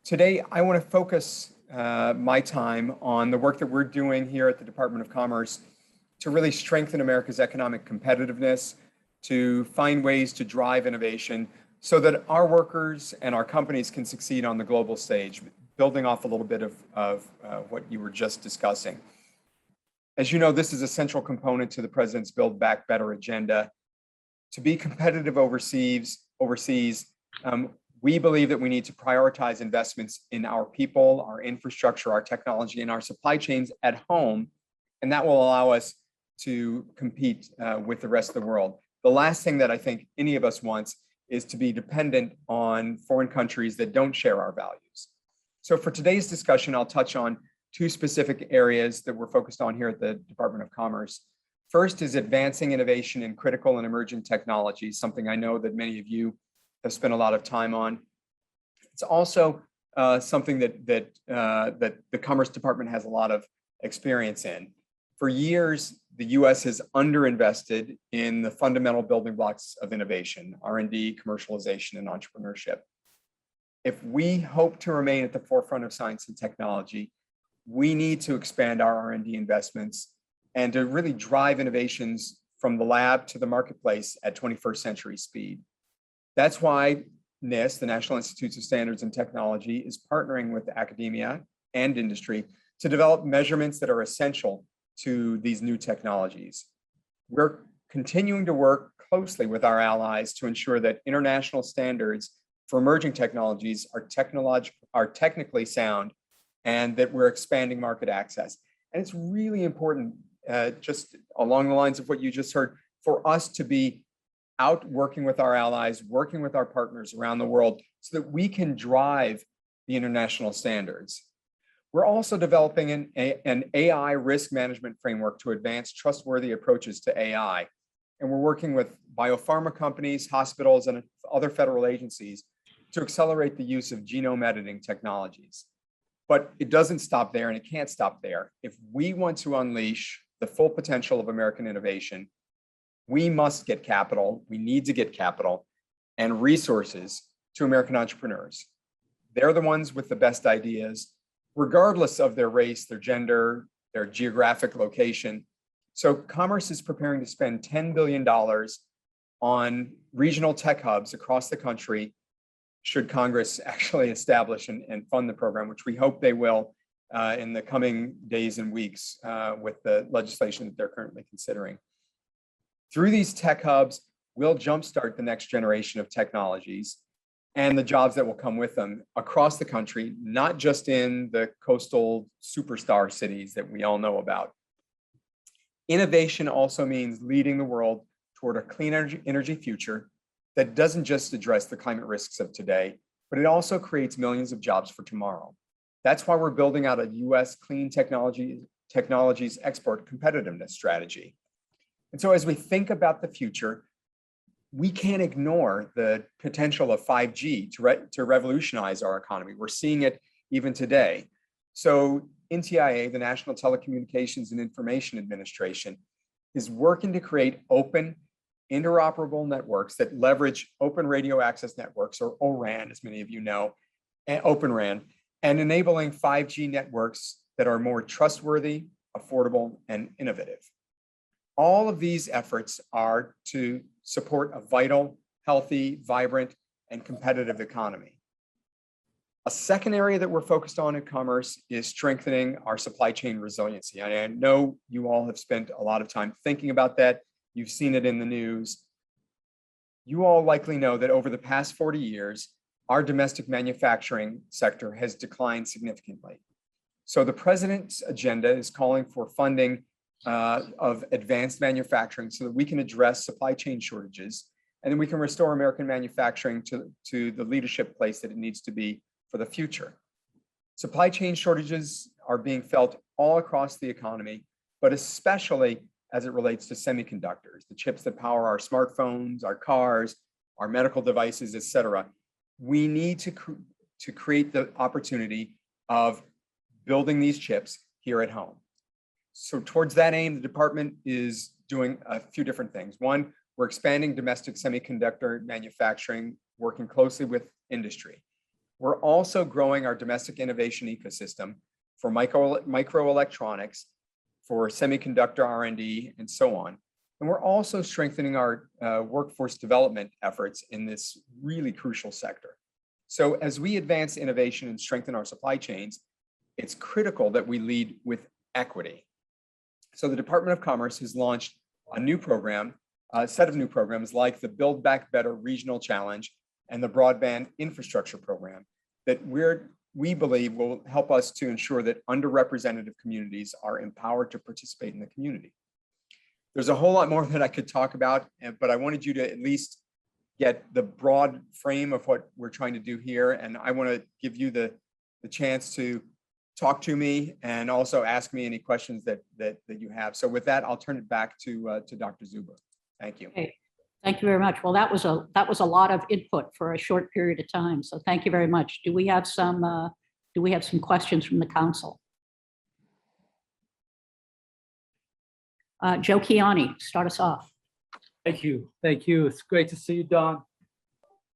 Today, I want to focus my time on the work that we're doing here at the Department of Commerce to really strengthen America's economic competitiveness, to find ways to drive innovation so that our workers and our companies can succeed on the global stage, building off a little bit of what you were just discussing. As you know, this is a central component to the President's Build Back Better agenda. To be competitive overseas, we believe that we need to prioritize investments in our people, our infrastructure, our technology, and our supply chains at home, and that will allow us to compete with the rest of the world. The last thing that I think any of us wants is to be dependent on foreign countries that don't share our values. So for today's discussion, I'll touch on two specific areas that we're focused on here at the Department of Commerce. First is advancing innovation in critical and emerging technologies, something I know that many of you have spent a lot of time on. It's also something that the Commerce Department has a lot of experience in. For years, the US has underinvested in the fundamental building blocks of innovation, R&D, commercialization, and entrepreneurship. If we hope to remain at the forefront of science and technology, we need to expand our R&D investments and to really drive innovations from the lab to the marketplace at 21st century speed. That's why NIST, the National Institutes of Standards and Technology, is partnering with academia and industry to develop measurements that are essential to these new technologies. We're continuing to work closely with our allies to ensure that international standards for emerging technologies are technically sound and that we're expanding market access. And it's really important, just along the lines of what you just heard, for us to be out working with our allies, working with our partners around the world so that we can drive the international standards. We're also developing an AI risk management framework to advance trustworthy approaches to AI. And we're working with biopharma companies, hospitals, and other federal agencies to accelerate the use of genome editing technologies. But it doesn't stop there, and it can't stop there. If we want to unleash the full potential of American innovation, we must get capital, we need to get capital and resources to American entrepreneurs. They're the ones with the best ideas, regardless of their race, their gender, their geographic location. So Commerce is preparing to spend $10 billion on regional tech hubs across the country, should Congress actually establish and fund the program, which we hope they will in the coming days and weeks with the legislation that they're currently considering. Through these tech hubs, we'll jumpstart the next generation of technologies and the jobs that will come with them across the country, not just in the coastal superstar cities that we all know about. Innovation also means leading the world toward a clean energy future that doesn't just address the climate risks of today, but it also creates millions of jobs for tomorrow. That's why we're building out a US clean technologies export competitiveness strategy. And so as we think about the future, we can't ignore the potential of 5G to revolutionize our economy. We're seeing it even today. So NTIA, the National Telecommunications and Information Administration, is working to create open, interoperable networks that leverage open radio access networks, or ORAN, as many of you know, and Open RAN, and enabling 5G networks that are more trustworthy, affordable, and innovative. All of these efforts are to support a vital, healthy, vibrant, and competitive economy. A second area that we're focused on in commerce is strengthening our supply chain resiliency. I know you all have spent a lot of time thinking about that. You've seen it in the news. You all likely know that over the past 40 years, our domestic manufacturing sector has declined significantly. So the president's agenda is calling for funding of advanced manufacturing so that we can address supply chain shortages, and then we can restore American manufacturing to the leadership place that it needs to be for the future. Supply chain shortages are being felt all across the economy, but especially as it relates to semiconductors, the chips that power our smartphones, our cars, our medical devices, et cetera. We need to create the opportunity of building these chips here at home. So towards that aim, the department is doing a few different things. One, we're expanding domestic semiconductor manufacturing, working closely with industry. We're also growing our domestic innovation ecosystem for microelectronics, for semiconductor R&D, and so on. And we're also strengthening our workforce development efforts in this really crucial sector. So as we advance innovation and strengthen our supply chains, it's critical that we lead with equity. So the Department of Commerce has launched a new program, a set of new programs like the Build Back Better Regional Challenge and the Broadband Infrastructure Program that we believe will help us to ensure that underrepresented communities are empowered to participate in the community. There's a whole lot more that I could talk about, but I wanted you to at least get the broad frame of what we're trying to do here. And I want to give you the chance to talk to me and also ask me any questions that you have. So with that, I'll turn it back to Dr. Zuber. Thank you. Okay. Thank you very much. Well, that was a lot of input for a short period of time. So thank you very much. Do we have some questions from the council? Joe Kiani, start us off. Thank you. Thank you. It's great to see you, Don.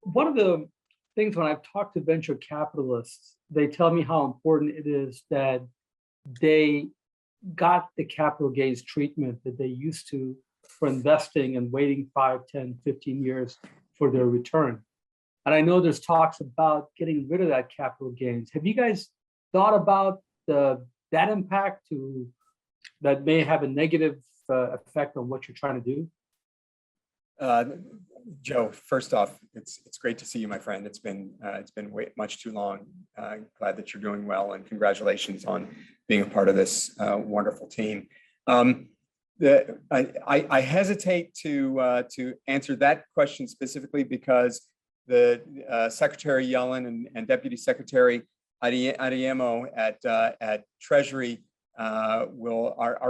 One of the things when I've talked to venture capitalists, they tell me how important it is that they got the capital gains treatment that they used to for investing and waiting 5, 10, 15 years for their return. And I know there's talks about getting rid of that capital gains. Have you guys thought about that impact that may have a negative effect on what you're trying to do? Joe, first off, it's great to see you, my friend. It's been way much too long. Glad that you're doing well, and congratulations on being a part of this wonderful team. I hesitate to answer that question specifically because the Secretary Yellen and Deputy Secretary Adeyemo at Treasury are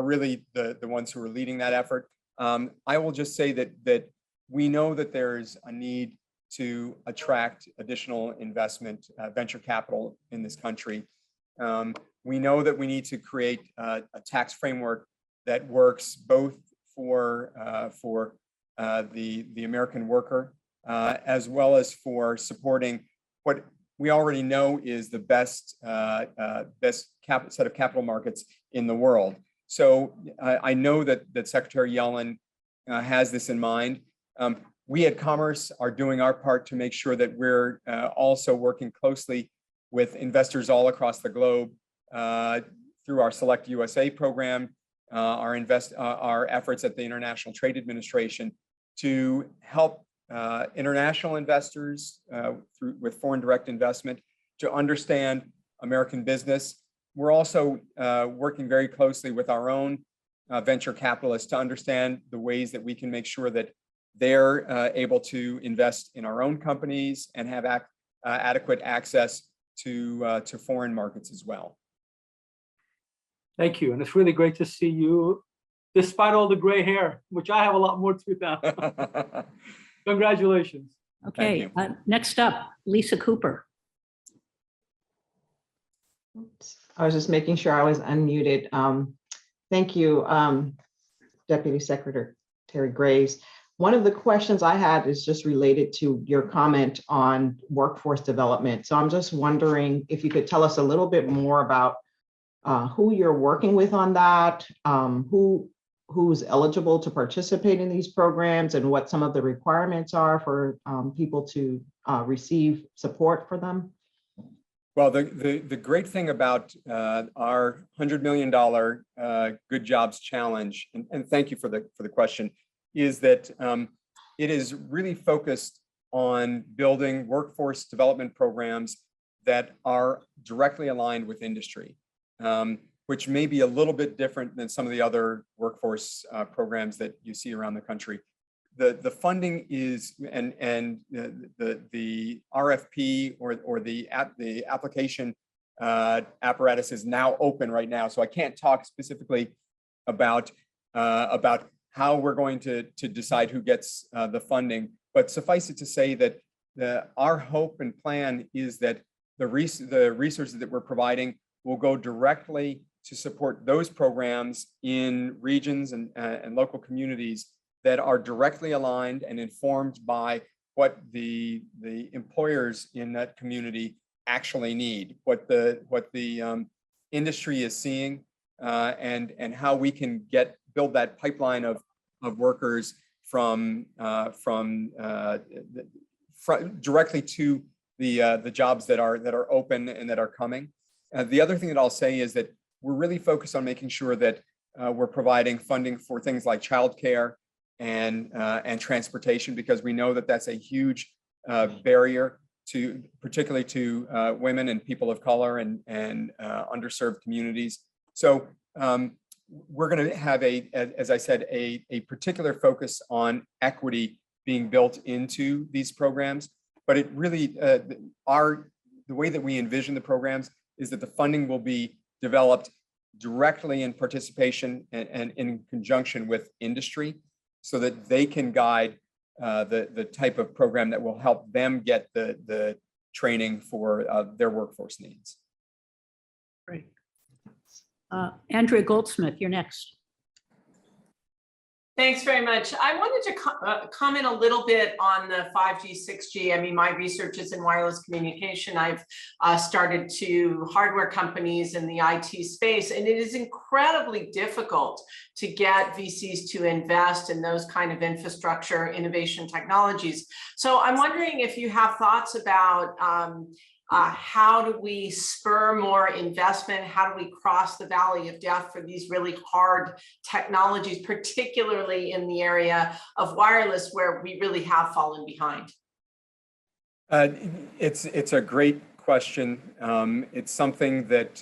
really the ones who are leading that effort. I will just say that we know that there's a need to attract additional investment, venture capital in this country. We know that we need to create a tax framework that works both for the American worker as well as for supporting what we already know is the best set of capital markets in the world. So I know that Secretary Yellen has this in mind. We at Commerce are doing our part to make sure that we're also working closely with investors all across the globe through our Select USA program, our efforts at the International Trade Administration to help international investors with foreign direct investment to understand American business. We're also working very closely with our own venture capitalists to understand the ways that we can make sure that they're able to invest in our own companies and have adequate access to foreign markets as well. Thank you. And it's really great to see you, despite all the gray hair, which I have a lot more to now. Congratulations. Okay, next up, Lisa Cooper. Oops. I was just making sure I was unmuted. Thank you, Deputy Secretary Graves. One of the questions I had is just related to your comment on workforce development. So I'm just wondering if you could tell us a little bit more about who you're working with on that, who's eligible to participate in these programs, and what some of the requirements are for people to receive support for them. Well, the great thing about our $100 million Good Jobs Challenge, and thank you for the question, is that it is really focused on building workforce development programs that are directly aligned with industry, which may be a little bit different than some of the other workforce programs that you see around the country. The funding is, and the RFP or the application apparatus is now open right now. So I can't talk specifically about how we're going to decide who gets the funding, but suffice it to say that our hope and plan is that the resources that we're providing will go directly to support those programs in regions and local communities that are directly aligned and informed by what the employers in that community actually need, what the industry is seeing, and how we can build that pipeline of workers from directly to the jobs that are open and that are coming. The other thing that I'll say is that we're really focused on making sure that we're providing funding for things like childcare and transportation, because we know that that's a huge barrier particularly to women and people of color and underserved communities. So we're going to have as I said, a particular focus on equity being built into these programs. But it really, the way that we envision the programs is that the funding will be developed directly in participation and in conjunction with industry, so that they can guide the type of program that will help them get the training for their workforce needs. Great. Andrea Goldsmith, you're next. Thanks very much. I wanted to comment a little bit on the 5G, 6G. I mean, my research is in wireless communication. I've started to hardware companies in the IT space, and it is incredibly difficult to get VCs to invest in those kind of infrastructure innovation technologies. So I'm wondering if you have thoughts about how do we spur more investment? How do we cross the valley of death for these really hard technologies, particularly in the area of wireless, where we really have fallen behind? It's a great question. It's something that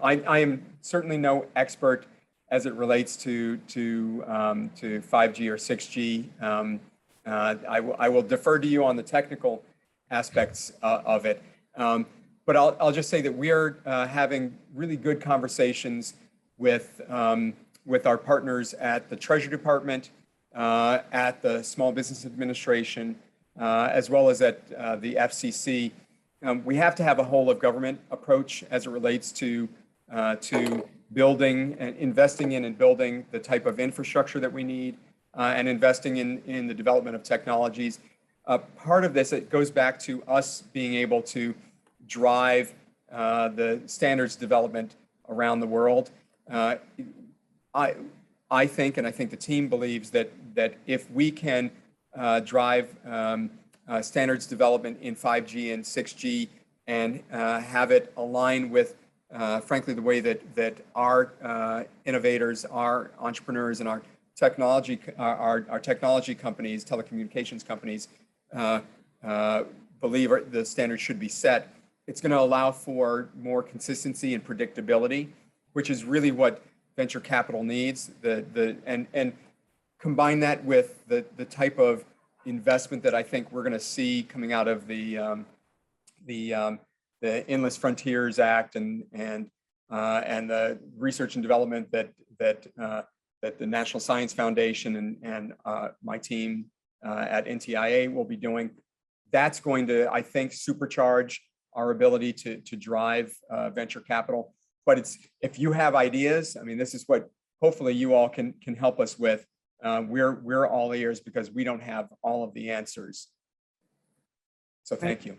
I am certainly no expert as it relates to 5G or 6G. I will defer to you on the technical aspects of it. But I'll just say that we are having really good conversations with our partners at the Treasury Department, at the Small Business Administration, as well as at the FCC. We have to have a whole of government approach as it relates to building and investing in and building the type of infrastructure that we need, and investing in the development of technologies. Part of this, it goes back to us being able to drive the standards development around the world. I think, and I think the team believes that if we can drive standards development in 5G and 6G and have it align with, frankly, the way that our innovators, our entrepreneurs, and our technology companies, telecommunications companies, believe the standards should be set, it's going to allow for more consistency and predictability, which is really what venture capital needs. And combine that with the type of investment that I think we're going to see coming out of the Endless Frontiers Act and the research and development that the National Science Foundation and my team at NTIA will be doing. That's going to, I think, supercharge our ability to drive venture capital. But if you have ideas, I mean, this is what hopefully you all can help us with. We're all ears because we don't have all of the answers. So thank you.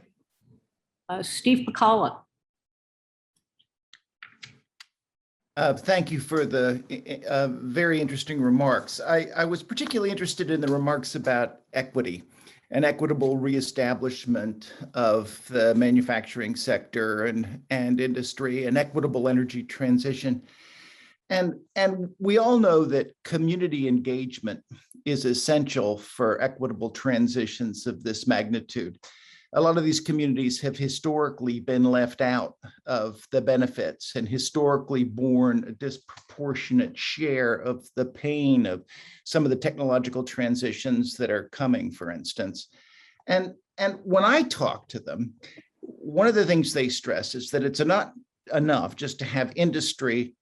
Steve Pacala. Thank you for the very interesting remarks. I was particularly interested in the remarks about equity and equitable reestablishment of the manufacturing sector and industry and equitable energy transition. And we all know that community engagement is essential for equitable transitions of this magnitude. A lot of these communities have historically been left out of the benefits and historically borne a disproportionate share of the pain of some of the technological transitions that are coming, for instance. And when I talk to them, one of the things they stress is that it's not enough just to have industry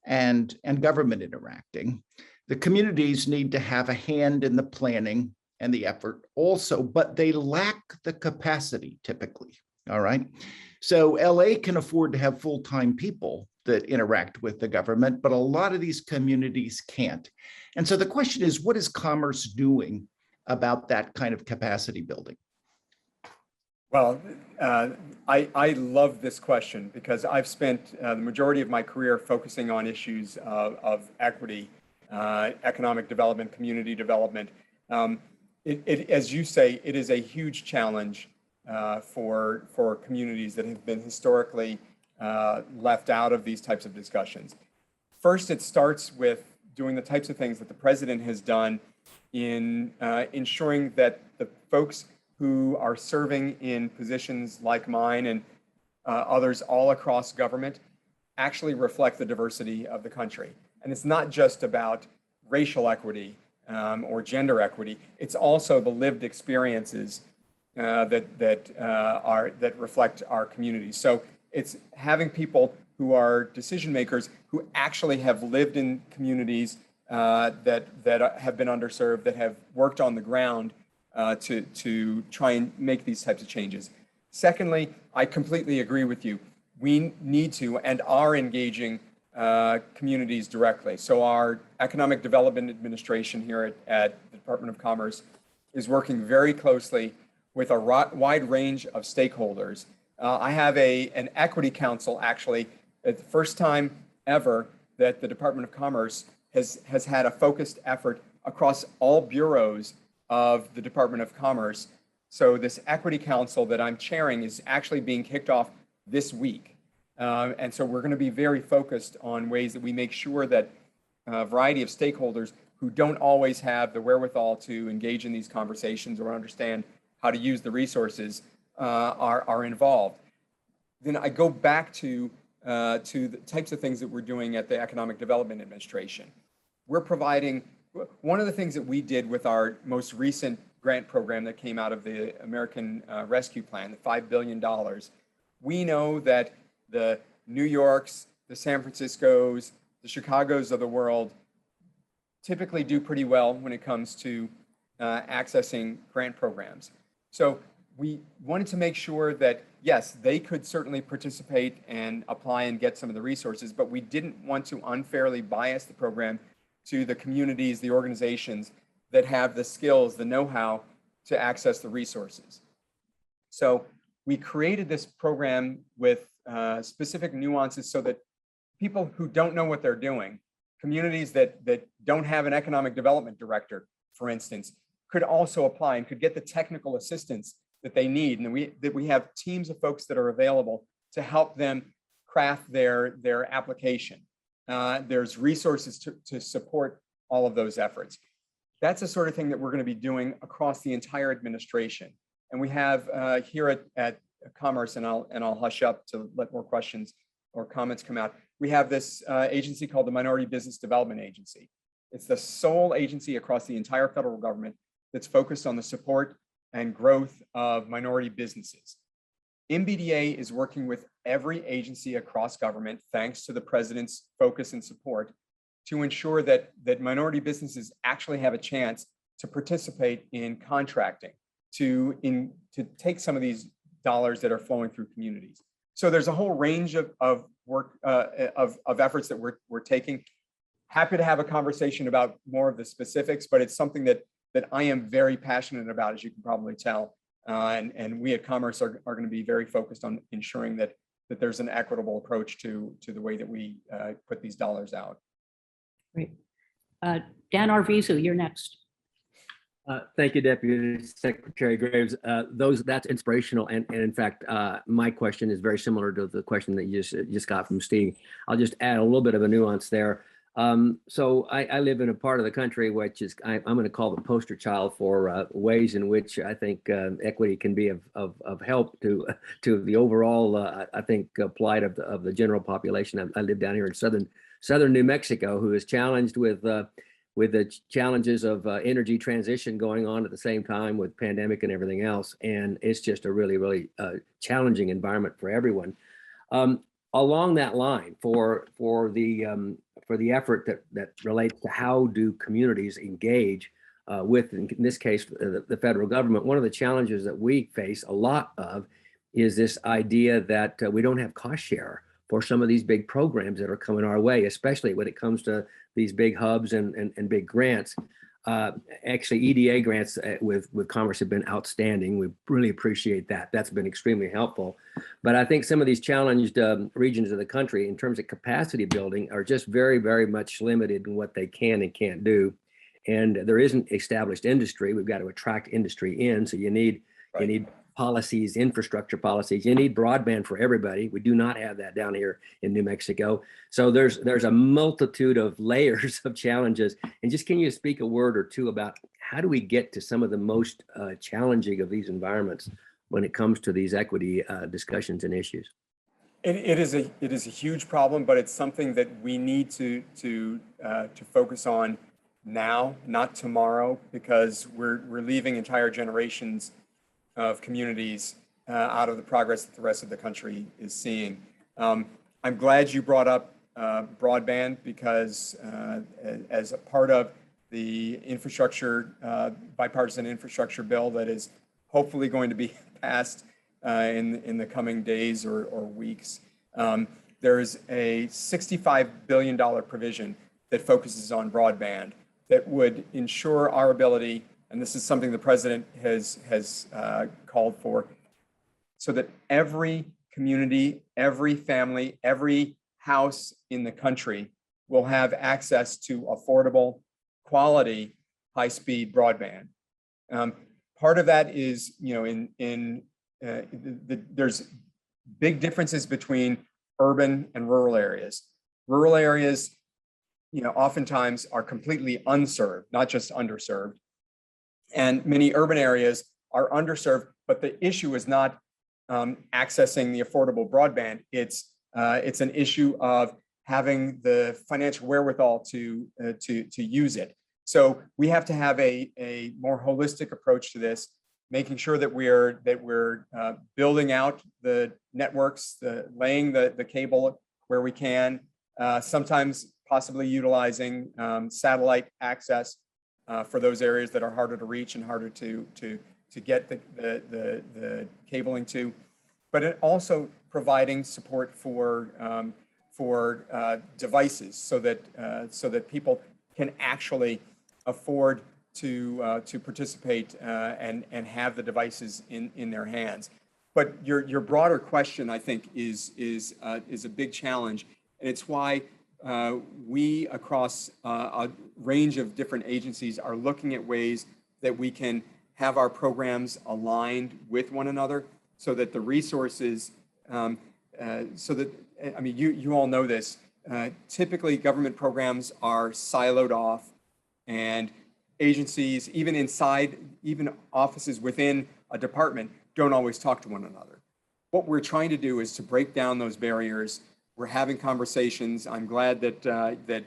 and government interacting. The communities need to have a hand in the planning and the effort also, but they lack the capacity typically, all right? So LA can afford to have full-time people that interact with the government, but a lot of these communities can't. And so the question is, what is Commerce doing about that kind of capacity building? Well, I love this question because I've spent the majority of my career focusing on issues of equity, economic development, community development. As you say, it is a huge challenge for communities that have been historically left out of these types of discussions. First, it starts with doing the types of things that the president has done in ensuring that the folks who are serving in positions like mine and others all across government actually reflect the diversity of the country. And it's not just about racial equity or gender equity. It's also the lived experiences that reflect our communities. So it's having people who are decision makers who actually have lived in communities that have been underserved, that have worked on the ground to try and make these types of changes. Secondly, I completely agree with you. We need to and are engaging communities directly. So our Economic Development Administration here at the Department of Commerce is working very closely with a wide range of stakeholders. I have an equity council, actually, at the first time ever that the Department of Commerce has had a focused effort across all bureaus of the Department of Commerce. So this equity council that I'm chairing is actually being kicked off this week. And so we're going to be very focused on ways that we make sure that a variety of stakeholders who don't always have the wherewithal to engage in these conversations or understand how to use the resources are involved. Then I go back to the types of things that we're doing at the Economic Development Administration. We're providing, one of the things that we did with our most recent grant program that came out of the American Rescue Plan, the $5 billion, we know that the New Yorks, the San Franciscos, the Chicagos of the world typically do pretty well when it comes to accessing grant programs. So we wanted to make sure that, yes, they could certainly participate and apply and get some of the resources, but we didn't want to unfairly bias the program to the communities, the organizations that have the skills, the know-how to access the resources. So we created this program with specific nuances so that people who don't know what they're doing, communities that don't have an economic development director, for instance, could also apply and could get the technical assistance that they need. And we have teams of folks that are available to help them craft their application. There's resources to support all of those efforts. That's the sort of thing that we're going to be doing across the entire administration. And we have here at Commerce, and I'll hush up to let more questions or comments come out. We have this agency called the Minority Business Development Agency. It's the sole agency across the entire federal government that's focused on the support and growth of minority businesses. MBDA is working with every agency across government, thanks to the president's focus and support, to ensure that minority businesses actually have a chance to participate in contracting, to take some of these dollars that are flowing through communities. So there's a whole range of work, of efforts that we're taking. Happy to have a conversation about more of the specifics, but it's something that I am very passionate about, as you can probably tell. And we at Commerce are going to be very focused on ensuring that there's an equitable approach to the way that we put these dollars out. Great. Dan Arvizu, you're next. Thank you, Deputy Secretary Graves. That's inspirational. And in fact, my question is very similar to the question that you just got from Steve. I'll just add a little bit of a nuance there. So I live in a part of the country which is I'm going to call the poster child for ways in which I think equity can be of help to the overall I think plight of the general population. I live down here in southern New Mexico, who is challenged with the challenges of energy transition going on at the same time with pandemic and everything else, and it's just a really challenging environment for everyone. along that line for the effort that relates to how do communities engage with, in this case, the federal government. One of the challenges that we face a lot of is this idea that we don't have cost share for some of these big programs that are coming our way, especially when it comes to these big hubs and big grants. Actually, EDA grants with Commerce have been outstanding. We really appreciate that. That's been extremely helpful. But I think some of these challenged regions of the country in terms of capacity building are just very, very much limited in what they can and can't do. And there isn't established industry. We've got to attract industry in. So you need policies, infrastructure policies. You need broadband for everybody. We do not have that down here in New Mexico. So there's a multitude of layers of challenges. And just can you speak a word or two about how do we get to some of the most challenging of these environments when it comes to these equity discussions and issues? It is a huge problem, but it's something that we need to focus on now, not tomorrow, because we're leaving entire generations of communities out of the progress that the rest of the country is seeing. I'm glad you brought up broadband, because as a part of the infrastructure, bipartisan infrastructure bill that is hopefully going to be passed in the coming days or weeks, there is a $65 billion provision that focuses on broadband that would ensure our ability, and this is something the president has called for, so that every community, every family, every house in the country will have access to affordable, quality, high-speed broadband. Part of that is, there's big differences between urban and rural areas. Rural areas, oftentimes are completely unserved, not just underserved. And many urban areas are underserved, but the issue is not accessing the affordable broadband. It's an issue of having the financial wherewithal to use it. So we have to have a more holistic approach to this, making sure that we're building out the networks, laying the cable where we can, sometimes possibly utilizing satellite access for those areas that are harder to reach and harder to get the cabling to, but it also providing support for devices so that people can actually afford to participate and have the devices in their hands. But your broader question, I think, is a big challenge, and it's why we across a range of different agencies are looking at ways that we can have our programs aligned with one another, so that the resources, you all know this, typically government programs are siloed off, and agencies, even offices within a department, don't always talk to one another. What we're trying to do is to break down those barriers. We're having conversations. I'm glad that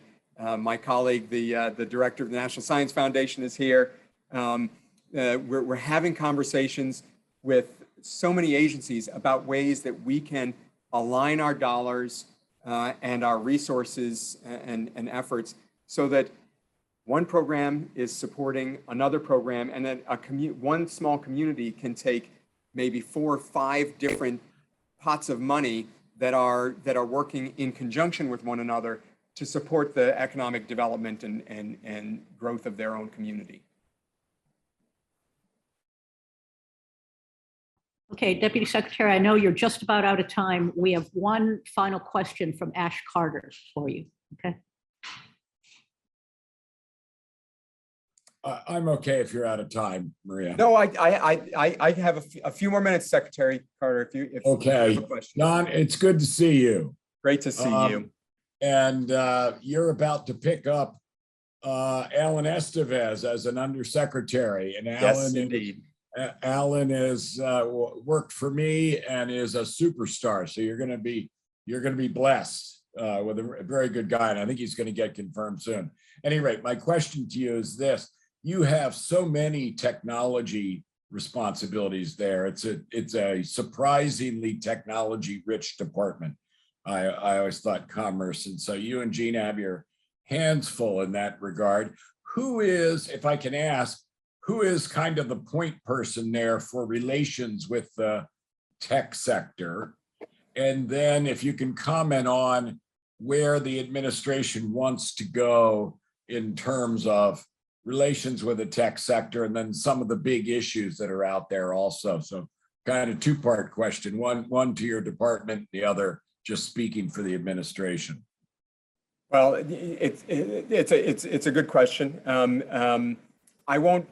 my colleague, the director of the National Science Foundation, is here. We're having conversations with so many agencies about ways that we can align our dollars and our resources and efforts, so that one program is supporting another program, and then one small community can take maybe 4 or 5 different pots of money that are working in conjunction with one another to support the economic development and growth of their own community. Okay, Deputy Secretary, I know you're just about out of time. We have one final question from Ash Carter for you, okay? I'm okay if you're out of time, Maria. No, I have a few more minutes, Secretary Carter, if you okay. have a question. Don, it's good to see you. Great to see you. And you're about to pick up Alan Estevez as an undersecretary, and Yes, indeed. Alan has worked for me and is a superstar. So you're going to be blessed with a very good guy, and I think he's going to get confirmed soon. At any rate, my question to you is this: you have so many technology responsibilities there. It's a surprisingly technology-rich department. I always thought commerce. And so you and Gina have your hands full in that regard. Who is, if I can ask, who is kind of the point person there for relations with the tech sector? And then if you can comment on where the administration wants to go in terms of relations with the tech sector, and then some of the big issues that are out there also. So kind of two-part question, one to your department, the other just speaking for the administration. Well, it's a good question. I won't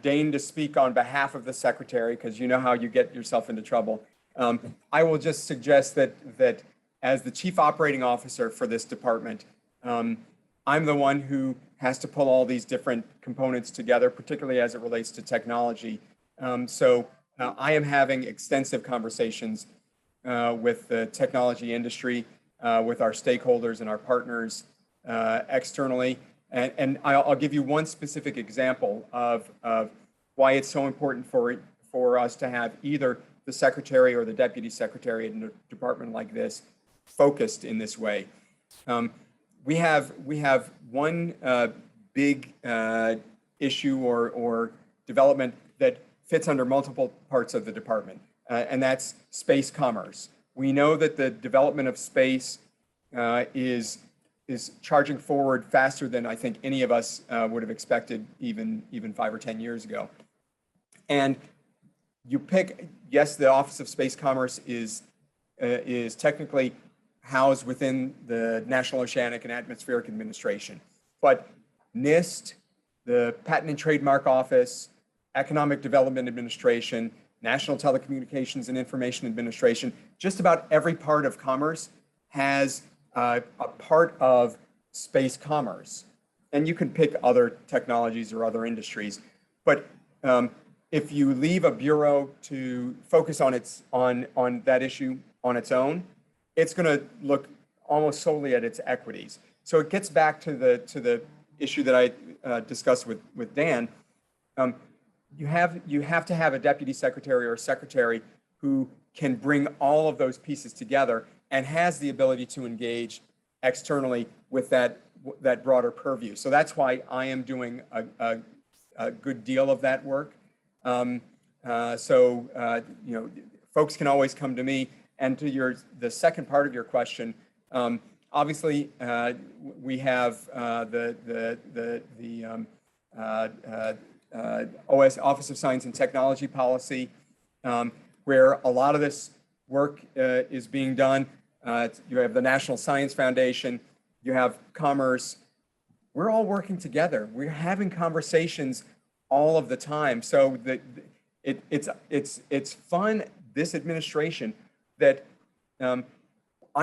deign to speak on behalf of the secretary, because you know how you get yourself into trouble. I will just suggest that as the chief operating officer for this department, I'm the one who has to pull all these different components together, particularly as it relates to technology. So I am having extensive conversations with the technology industry, with our stakeholders and our partners externally. And I'll give you one specific example of why it's so important for us to have either the secretary or the deputy secretary in a department like this focused in this way. We have one big issue or development that fits under multiple parts of the department, and that's space commerce. We know that the development of space is charging forward faster than I think any of us would have expected even 5 or 10 years ago. And you pick, yes, the Office of Space Commerce is technically housed within the National Oceanic and Atmospheric Administration, but NIST, the Patent and Trademark Office, Economic Development Administration, National Telecommunications and Information Administration, just about every part of commerce has a part of space commerce. And you can pick other technologies or other industries, but if you leave a bureau to focus on that issue on its own, it's going to look almost solely at its equities. So it gets back to the issue that I discussed with Dan. You have to have a deputy secretary or a secretary who can bring all of those pieces together and has the ability to engage externally with that broader purview. So that's why I am doing a good deal of that work. Folks can always come to me. And to the second part of your question, obviously we have the Office of Science and Technology policy, where a lot of this work is being done. You have the National Science Foundation, you have Commerce. We're all working together. We're having conversations all of the time. So it's fun, this administration, that I'm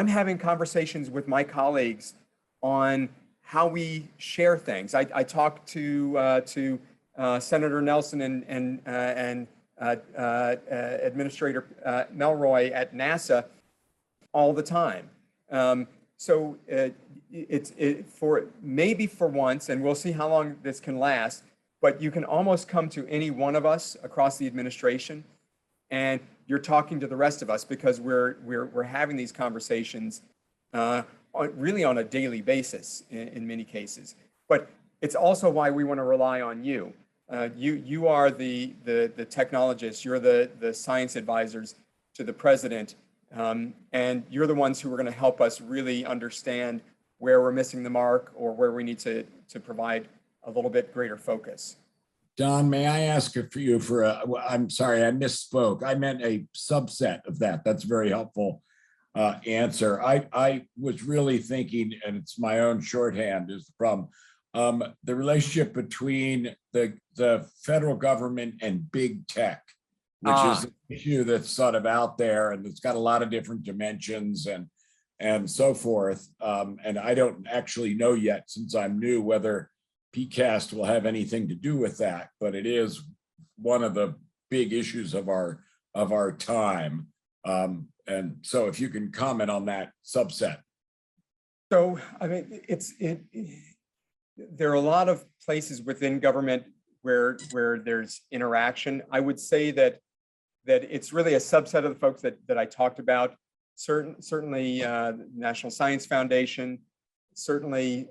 having conversations with my colleagues on how we share things. I talked to Senator Nelson and Administrator Melroy at NASA all the time. So maybe for once, and we'll see how long this can last, but you can almost come to any one of us across the administration and you're talking to the rest of us, because we're having these conversations really on a daily basis in many cases. But it's also why we want to rely on you. You are the technologists, you're the science advisors to the president, and you're the ones who are going to help us really understand where we're missing the mark or where we need to provide a little bit greater focus. Don, may I ask for you I'm sorry, I misspoke. I meant a subset of that. That's a very helpful answer. I was really thinking, and it's my own shorthand is the problem, the relationship between the federal government and big tech, which is an issue that's sort of out there and it's got a lot of different dimensions and so forth. And I don't actually know yet, since I'm new, whether PCAST will have anything to do with that, but it is one of the big issues of our time. And so if you can comment on that subset. So, I mean, there are a lot of places within government where there's interaction. I would say that it's really a subset of the folks that I talked about certainly National Science Foundation, certainly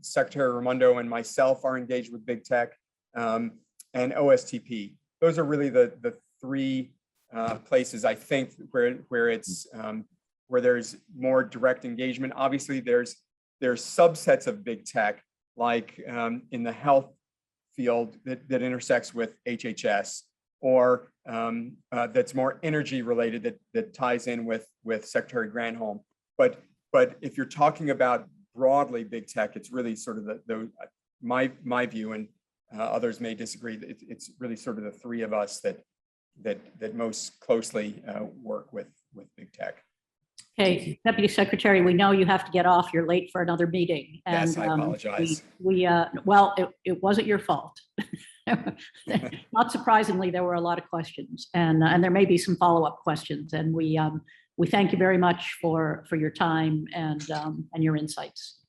Secretary Raimondo and myself are engaged with big tech, and OSTP. Those are really the three places I think where it's where there's more direct engagement. Obviously, there's subsets of big tech, like in the health field that intersects with HHS, or that's more energy related that ties in with Secretary Granholm. But if you're talking about broadly big tech, it's really sort of my view, and others may disagree. It's really sort of the three of us that most closely work with big tech. Okay, Deputy Secretary, we know you have to get off. You're late for another meeting. And, yes, I apologize. Well, it wasn't your fault. Not surprisingly, there were a lot of questions, and there may be some follow-up questions. And we thank you very much for your time and your insights.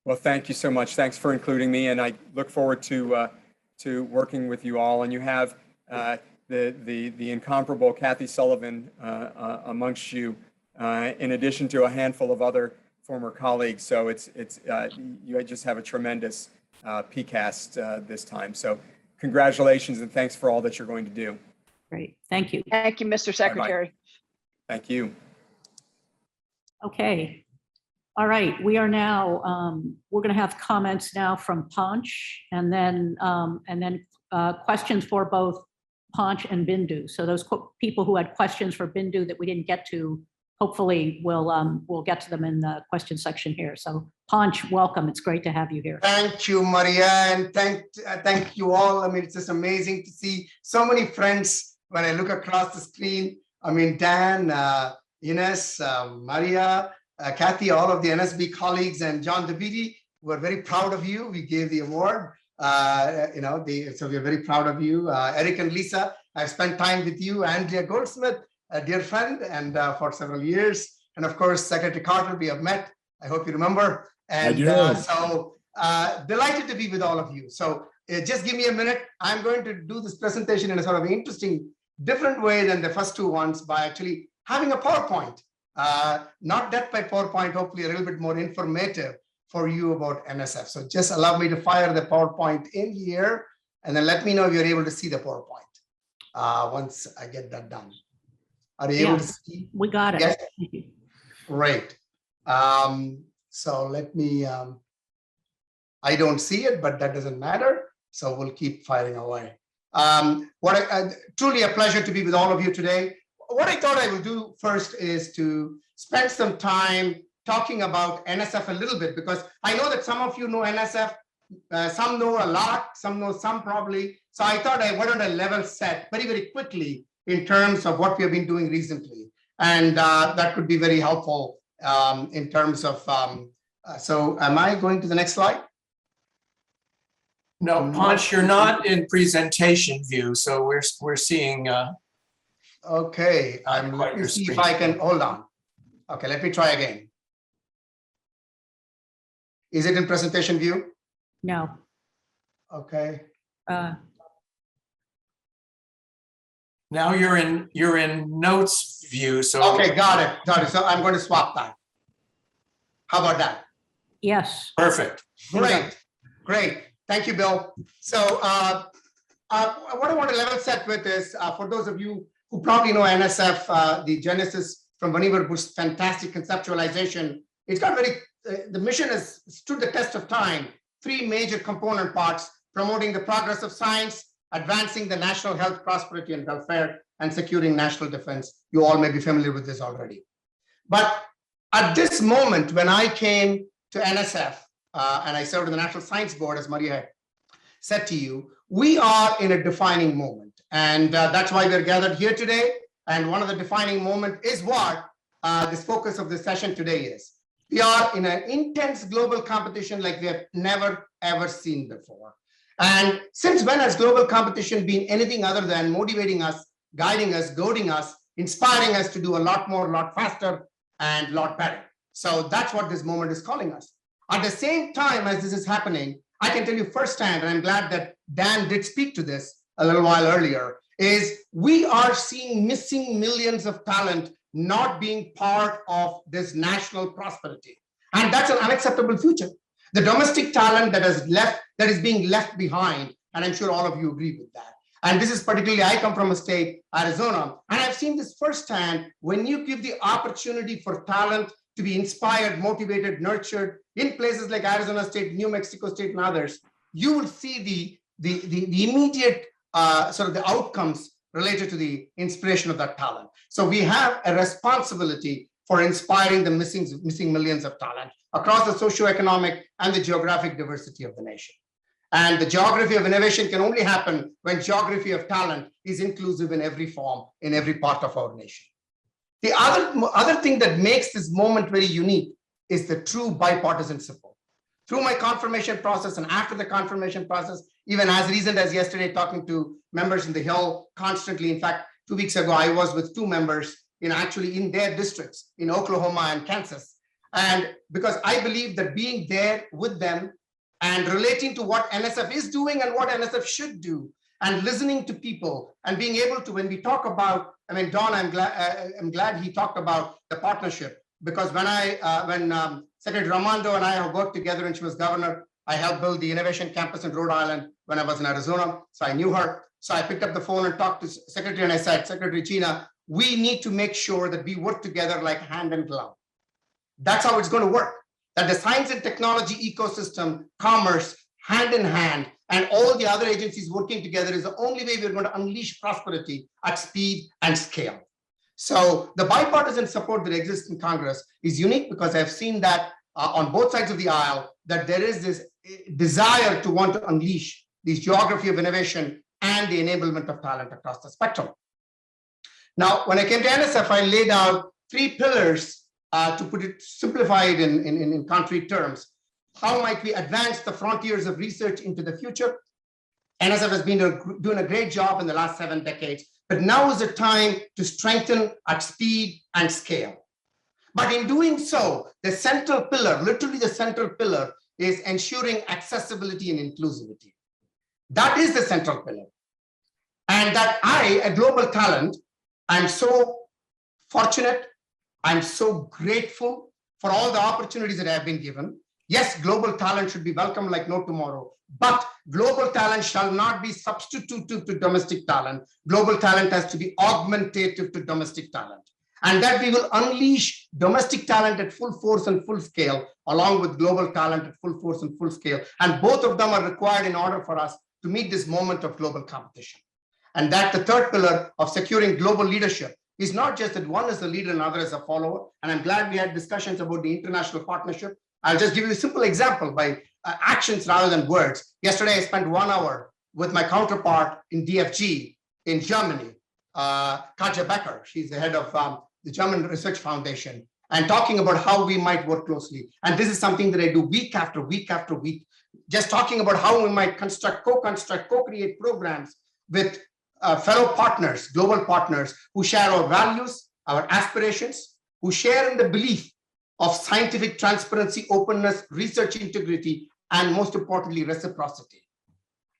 Well, thank you so much. Thanks for including me, and I look forward to working with you all. And you have the incomparable Kathy Sullivan amongst you, in addition to a handful of other former colleagues. So you just have a tremendous PCAST this time. So congratulations and thanks for all that you're going to do. Great, thank you. Thank you, Mr. Secretary. Bye-bye. Thank you. Okay, all right. We are now we're going to have comments now from Panch, and then questions for both Panch and Bindu. So those people who had questions for Bindu that we didn't get to, hopefully we'll get to them in the question section here. So Panch, welcome. It's great to have you here. Thank you, Maryanne. Thank you all. I mean, it's just amazing to see so many friends when I look across the screen. I mean, Dan, Ines, Maria, Kathy, all of the NSB colleagues, and John Davidi, we're very proud of you. We gave the award, so we're very proud of you. Eric and Lisa, I've spent time with you. Andrea Goldsmith, a dear friend, and for several years. And of course, Secretary Carter, we have met. I hope you remember. And so delighted to be with all of you. So just give me a minute. I'm going to do this presentation in a sort of interesting, different way than the first two ones by actually having a PowerPoint. Not that by PowerPoint, hopefully a little bit more informative for you about NSF. So just allow me to fire the PowerPoint in here, and then let me know if you're able to see the PowerPoint once I get that done. Are you able to see? We got it. Yes? Great. So let me, I don't see it, but that doesn't matter. So we'll keep firing away. Truly a pleasure to be with all of you today. What I thought I would do first is to spend some time talking about NSF a little bit, because I know that some of you know NSF, some know a lot, some know some probably. So I thought why don't I level set very, very quickly in terms of what we have been doing recently. And that could be very helpful in terms of, so am I going to the next slide? No, Panch, you're not in presentation view, so we're seeing. Okay, let me see if I can, hold on. Okay, let me try again. Is it in presentation view? No. Okay. Now you're in notes view. So okay, got it. So I'm going to swap that. How about that? Yes. Perfect. Great. Thank you, Bill. So what I want to level set with is for those of you who probably know NSF, the genesis from Vannevar Bush's fantastic conceptualization. It's got the mission has stood the test of time. Three major component parts: promoting the progress of science, advancing the national health, prosperity, and welfare, and securing national defense. You all may be familiar with this already. But at this moment, when I came to NSF, and I served in the National Science Board, as Maria said to you, we are in a defining moment. And that's why we're gathered here today. And one of the defining moments is what this focus of this session today is. We are in an intense global competition like we have never, ever seen before. And since when has global competition been anything other than motivating us, guiding us, goading us, inspiring us to do a lot more, a lot faster, and a lot better? So that's what this moment is calling us. At the same time as this is happening, I can tell you firsthand, and I'm glad that Dan did speak to this a little while earlier, is we are seeing missing millions of talent not being part of this national prosperity. And that's an unacceptable future. The domestic talent that is being left behind, and I'm sure all of you agree with that. And this is particularly, I come from a state, Arizona, and I've seen this firsthand. When you give the opportunity for talent to be inspired, motivated, nurtured in places like Arizona State, New Mexico State, and others, you will see the immediate sort of the outcomes related to the inspiration of that talent. So we have a responsibility for inspiring the missing millions of talent across the socioeconomic and the geographic diversity of the nation. And the geography of innovation can only happen when geography of talent is inclusive in every form, in every part of our nation. The other thing that makes this moment very unique is the true bipartisan support. Through my confirmation process and after the confirmation process, even as recent as yesterday, talking to members in the Hill constantly. In fact, 2 weeks ago, I was with 2 members actually in their districts in Oklahoma and Kansas. And because I believe that being there with them and relating to what NSF is doing and what NSF should do, and listening to people and being able to, when we talk about, I mean, Don, I'm glad he talked about the partnership, because when Secretary Raimondo and I have worked together and she was governor, I helped build the innovation campus in Rhode Island when I was in Arizona. So I knew her. So I picked up the phone and talked to Secretary and I said, Secretary Gina, we need to make sure that we work together like hand and glove. That's how it's going to work. That the science and technology ecosystem, commerce, hand in hand, and all the other agencies working together is the only way we're going to unleash prosperity at speed and scale. So the bipartisan support that exists in Congress is unique because I've seen that on both sides of the aisle, that there is this desire to want to unleash this geography of innovation and the enablement of talent across the spectrum. Now, when I came to NSF, I laid out 3 pillars to put it simplified in concrete terms. How might we advance the frontiers of research into the future? NSF has been doing a great job in the last 7 decades, but now is the time to strengthen at speed and scale. But in doing so, the central pillar, literally the central pillar, is ensuring accessibility and inclusivity. That is the central pillar. And that I, a global talent, I'm so fortunate, I'm so grateful for all the opportunities that I have been given. Yes, global talent should be welcome like no tomorrow, but global talent shall not be substitutive to domestic talent. Global talent has to be augmentative to domestic talent. And that we will unleash domestic talent at full force and full scale, along with global talent at full force and full scale. And both of them are required in order for us to meet this moment of global competition. And that the third pillar of securing global leadership is not just that one is a leader and other is a follower. And I'm glad we had discussions about the international partnership. I'll just give you a simple example by actions rather than words. Yesterday, I spent 1 hour with my counterpart in DFG in Germany, Katja Becker. She's the head of the German Research Foundation, and talking about how we might work closely. And this is something that I do week after week after week, just talking about how we might construct, co-create programs with fellow partners, global partners who share our values, our aspirations, who share in the belief of scientific transparency, openness, research integrity, and most importantly, reciprocity.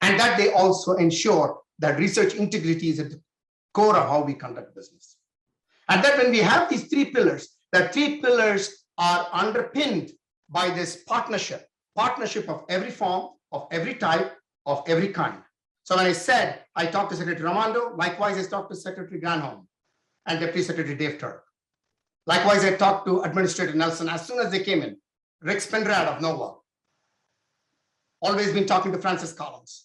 And that they also ensure that research integrity is at the core of how we conduct business. And that when we have these 3 pillars, the 3 pillars are underpinned by this partnership of every form, of every type, of every kind. So when I said, I talked to Secretary Raimondo, likewise, I talked to Secretary Granholm and Deputy Secretary Dave Turk. Likewise, I talked to Administrator Nelson as soon as they came in. Rick Spinrad of NOVA. Always been talking to Francis Collins.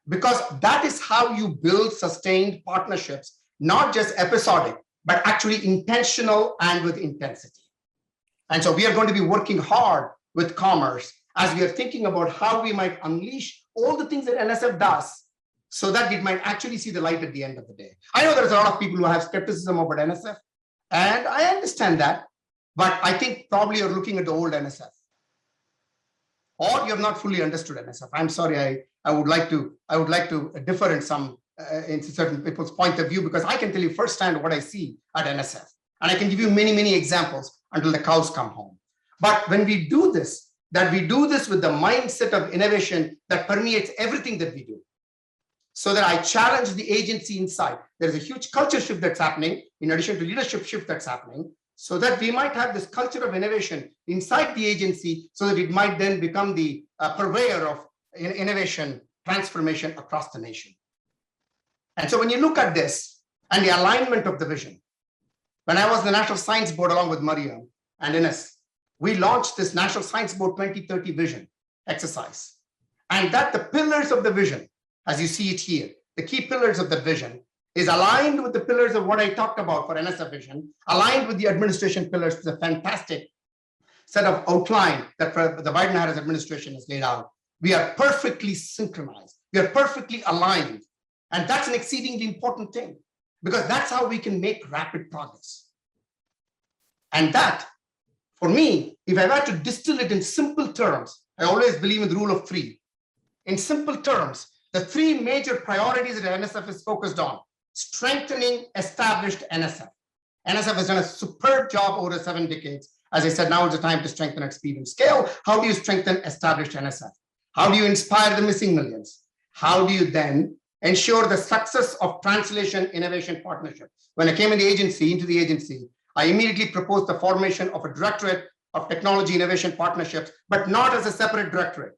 Because that is how you build sustained partnerships, not just episodic, but actually intentional and with intensity. And so we are going to be working hard with commerce as we are thinking about how we might unleash all the things that NSF does so that it might actually see the light at the end of the day. I know there's a lot of people who have skepticism about NSF, and I understand that, but I think probably you're looking at the old NSF. Or you have not fully understood NSF. I'm sorry, I would like to differ in certain people's point of view, because I can tell you firsthand what I see at NSF. And I can give you many, many examples until the cows come home. But when we do this, that we do this with the mindset of innovation that permeates everything that we do. so that I challenge the agency inside. There's a huge culture shift that's happening, in addition to leadership shift that's happening, so that we might have this culture of innovation inside the agency, so that it might then become the purveyor of innovation transformation across the nation. And so when you look at this and the alignment of the vision, when I was in the National Science Board along with Maryanne and Ines, we launched this National Science Board 2030 vision exercise. And that the pillars of the vision, as you see it here, the key pillars of the vision is aligned with the pillars of what I talked about for NSF vision, aligned with the administration pillars. It's a fantastic set of outline that the Biden-Harris administration has laid out. We are perfectly synchronized. We are perfectly aligned. And that's an exceedingly important thing, because that's how we can make rapid progress. And that, for me, if I were to distill it in simple terms, I always believe in the rule of three. In simple terms, the three major priorities that NSF is focused on: strengthening established NSF. NSF has done a superb job over 7 decades. As I said, now is the time to strengthen at speed and scale. How do you strengthen established NSF? How do you inspire the missing millions? How do you then ensure the success of translation innovation partnership? When I came into the agency, I immediately proposed the formation of a directorate of technology innovation partnerships, but not as a separate directorate,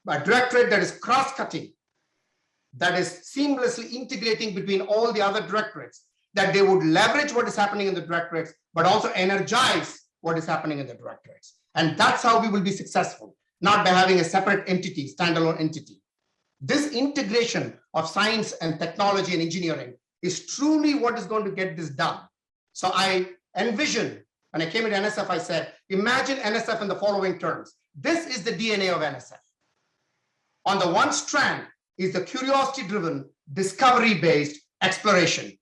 but a directorate that is cross-cutting, that is seamlessly integrating between all the other directorates, that they would leverage what is happening in the directorates, but also energize what is happening in the directorates. And that's how we will be successful, not by having a separate entity, standalone entity. This integration of science and technology and engineering is truly what is going to get this done. So I envision, when I came into NSF, I said, imagine NSF in the following terms. This is the DNA of NSF. On the one strand is the curiosity-driven, discovery-based exploration.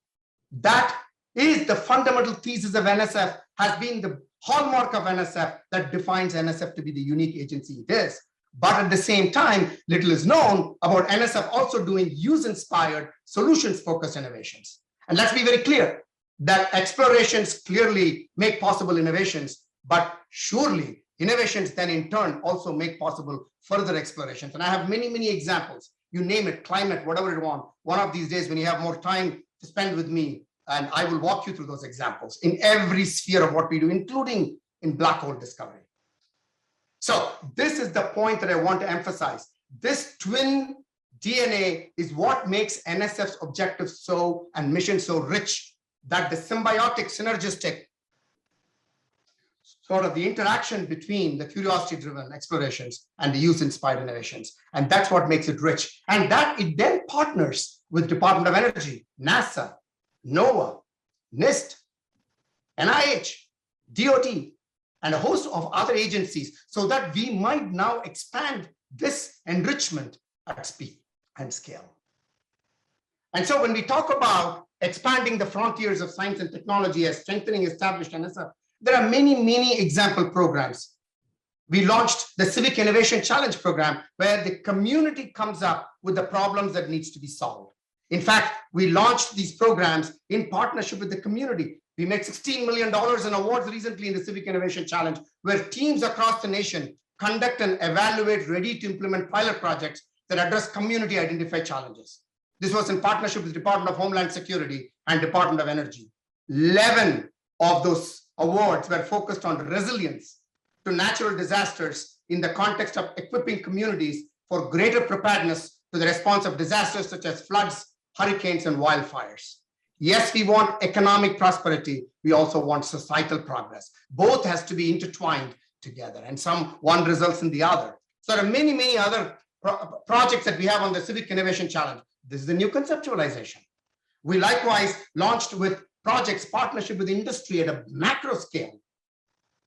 That is the fundamental thesis of NSF, has been the hallmark of NSF that defines NSF to be the unique agency it is. But at the same time, little is known about NSF also doing use-inspired, solutions-focused innovations. And let's be very clear that explorations clearly make possible innovations, but surely innovations then in turn also make possible further explorations. And I have many, many examples. You name it, climate, whatever you want. One of these days when you have more time to spend with me, and I will walk you through those examples in every sphere of what we do, including in black hole discovery. So this is the point that I want to emphasize. This twin DNA is what makes NSF's objectives and mission so rich, that the symbiotic, synergistic sort of the interaction between the curiosity-driven explorations and the use-inspired innovations. And that's what makes it rich. And that it then partners with Department of Energy, NASA, NOAA, NIST, NIH, DOD, and a host of other agencies, so that we might now expand this enrichment at speed and scale. And so when we talk about expanding the frontiers of science and technology as strengthening established NSF, there are many, many example programs. We launched the Civic Innovation Challenge program, where the community comes up with the problems that needs to be solved. In fact, we launched these programs in partnership with the community. We made $16 million in awards recently in the Civic Innovation Challenge, where teams across the nation conduct and evaluate ready-to-implement pilot projects that address community-identified challenges. This was in partnership with the Department of Homeland Security and Department of Energy. 11 of those awards were focused on resilience to natural disasters in the context of equipping communities for greater preparedness to the response of disasters such as floods, hurricanes, and wildfires. Yes, we want economic prosperity. We also want societal progress. Both has to be intertwined together, and one results in the other. So there are many, many other projects that we have on the Civic Innovation Challenge. This is a new conceptualization. We likewise launched with projects, partnership with industry at a macro scale.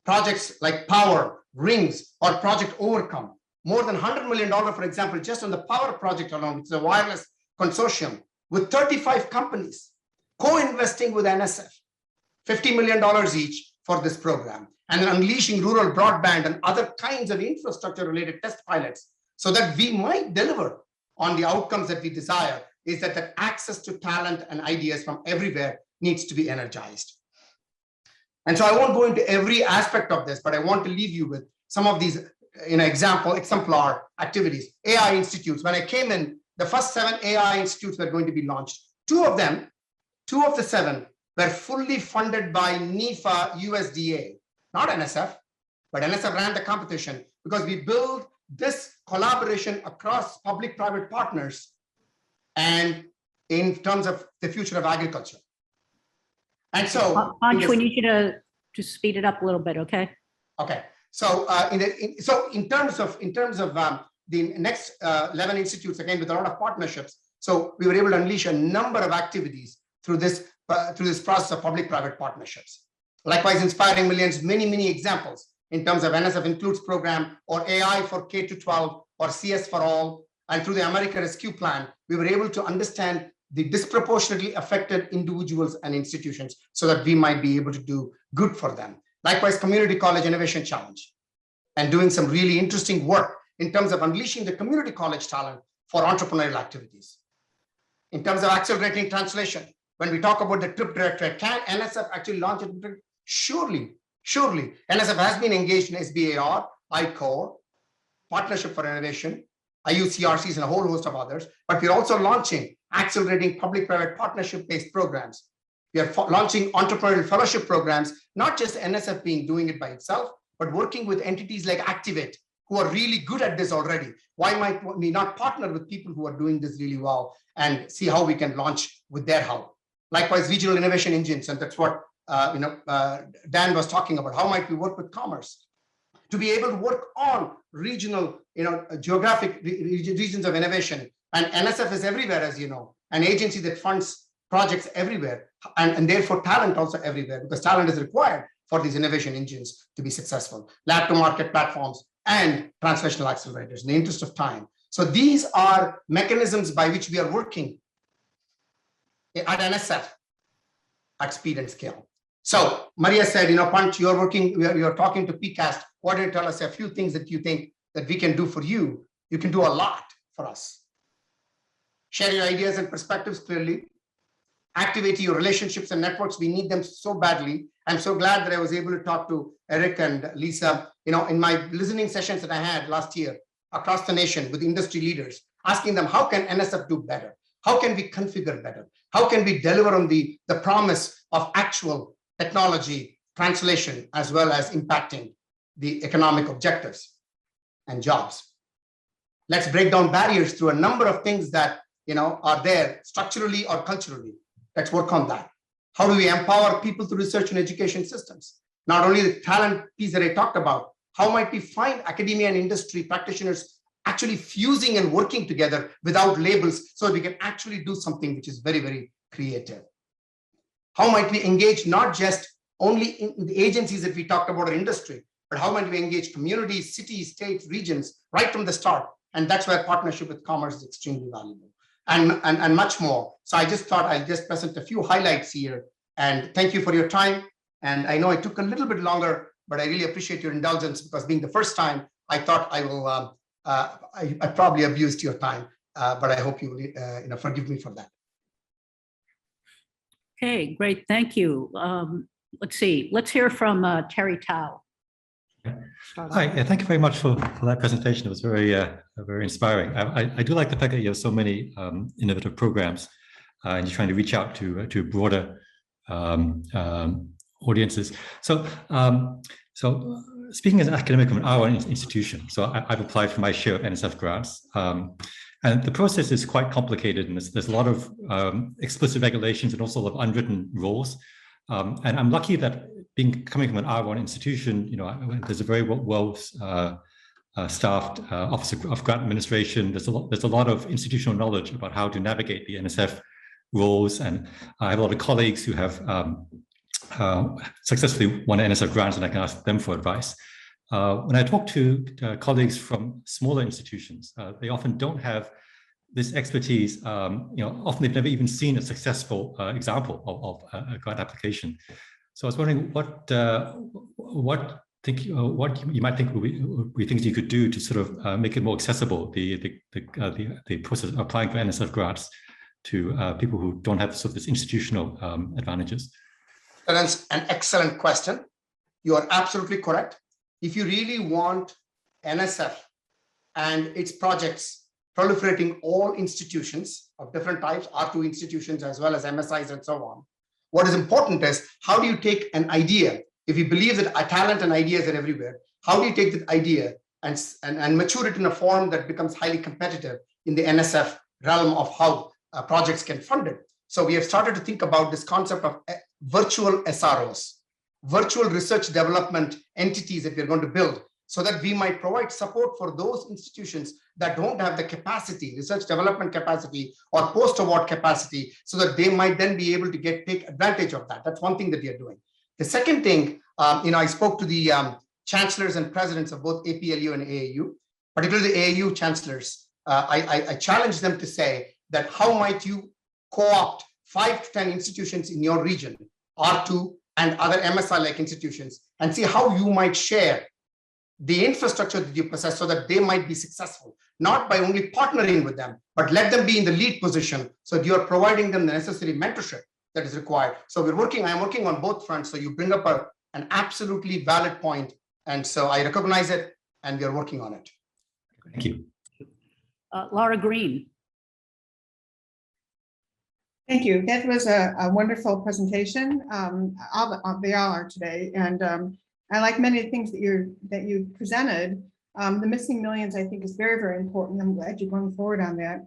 Projects like Power, Rings, or Project Overcome. More than $100 million, for example, just on the Power project alone, which is a wireless consortium with 35 companies co-investing with NSF, $50 million each for this program, and then unleashing rural broadband and other kinds of infrastructure-related test pilots, so that we might deliver on the outcomes that we desire, is that access to talent and ideas from everywhere needs to be energized. And so I won't go into every aspect of this, but I want to leave you with some of these exemplar activities. AI institutes. When I came in, the first 7 AI institutes were going to be launched. 2 of them, 2 of the 7 were fully funded by NIFA USDA, not NSF, but NSF ran the competition because we built this collaboration across public-private partners and in terms of the future of agriculture. And so, Panch, we need you to speed it up a little bit, okay? Okay. So, in terms of the next 11 institutes, again with a lot of partnerships, so we were able to unleash a number of activities through this process of public-private partnerships. Likewise, inspiring millions, many examples in terms of NSF Includes program or AI for K-12 or CS for all, and through the America Rescue Plan, we were able to understand the disproportionately affected individuals and institutions so that we might be able to do good for them. Likewise, Community College Innovation Challenge, and doing some really interesting work in terms of unleashing the community college talent for entrepreneurial activities. In terms of accelerating translation, when we talk about the trip directorate, can NSF actually launch it? Surely. NSF has been engaged in SBAR, ICORE, Partnership for Innovation, IUCRCs, and a whole host of others, but we're also launching accelerating public-private partnership-based programs. We are launching entrepreneurial fellowship programs, not just NSF doing it by itself, but working with entities like Activate, who are really good at this already. Why might we not partner with people who are doing this really well and see how we can launch with their help? Likewise, regional innovation engines, and that's what Dan was talking about. How might we work with commerce to be able to work on regional, geographic regions of innovation? And NSF is everywhere, as you know, an agency that funds projects everywhere, and therefore talent also everywhere, because talent is required for these innovation engines to be successful. Lab to market platforms and translational accelerators in the interest of time. So these are mechanisms by which we are working at NSF at speed and scale. So Maria said, Panch, you're talking to PCAST. Why don't you tell us a few things that you think that we can do for you? You can do a lot for us. Share your ideas and perspectives clearly. Activate your relationships and networks. We need them so badly. I'm so glad that I was able to talk to Eric and Lisa, in my listening sessions that I had last year across the nation with industry leaders, asking them, how can NSF do better? How can we configure better? How can we deliver on the promise of actual technology translation, as well as impacting the economic objectives and jobs? Let's break down barriers through a number of things that are there structurally or culturally. Let's work on that. How do we empower people through research and education systems? Not only the talent piece that I talked about, how might we find academia and industry practitioners actually fusing and working together without labels so that we can actually do something which is very, very creative? How might we engage not just only in the agencies that we talked about or industry, but how might we engage communities, cities, states, regions right from the start? And that's where partnership with commerce is extremely valuable. And much more. So I just thought I'll just present a few highlights here. And thank you for your time. And I know it took a little bit longer, but I really appreciate your indulgence, because being the first time, I thought I will, I probably abused your time, but I hope you will forgive me for that. Okay, great, thank you. Let's see, let's hear from Terry Tao. Hi, thank you very much for that presentation. It was very, very inspiring. I do like the fact that you have so many innovative programs and you're trying to reach out to broader audiences. So, speaking as an academic of an R1 institution, so I've applied for my share of NSF grants. And the process is quite complicated, and there's a lot of explicit regulations and also a lot of unwritten rules. And I'm lucky that coming from an R1 institution, there's a very well staffed Office of Grant Administration. There's a lot of institutional knowledge about how to navigate the NSF roles, and I have a lot of colleagues who have successfully won NSF grants, and I can ask them for advice. When I talk to colleagues from smaller institutions, they often don't have this expertise. Often they've never even seen a successful example of a grant application. So I was wondering what you might think would be things you could do to sort of make it more accessible, the process of applying for NSF grants to people who don't have sort of this institutional advantages. That's an excellent question. You are absolutely correct. If you really want NSF and its projects proliferating all institutions of different types, R2 institutions, as well as MSIs and so on. What is important is, how do you take an idea? If you believe that talent and ideas are everywhere, how do you take that idea and mature it in a form that becomes highly competitive in the NSF realm of how projects can fund it? So we have started to think about this concept of virtual SROs, virtual research development entities that we're going to build, so that we might provide support for those institutions that don't have the capacity, research development capacity or post-award capacity, so that they might then be able to take advantage of that. That's one thing that we are doing. The second thing, I spoke to the chancellors and presidents of both APLU and AAU, particularly the AAU chancellors. I challenged them to say that how might you co-opt 5 to 10 institutions in your region, R2 and other MSI-like institutions, and see how you might share the infrastructure that you possess so that they might be successful, not by only partnering with them, but let them be in the lead position so that you are providing them the necessary mentorship that is required. So I'm working on both fronts. So you bring up an absolutely valid point. And so I recognize it and we are working on it. Thank you. Laura Green. Thank you. That was a wonderful presentation. They all are today. And I like many of the things that you presented. The missing millions, I think, is very, very important. I'm glad you're going forward on that.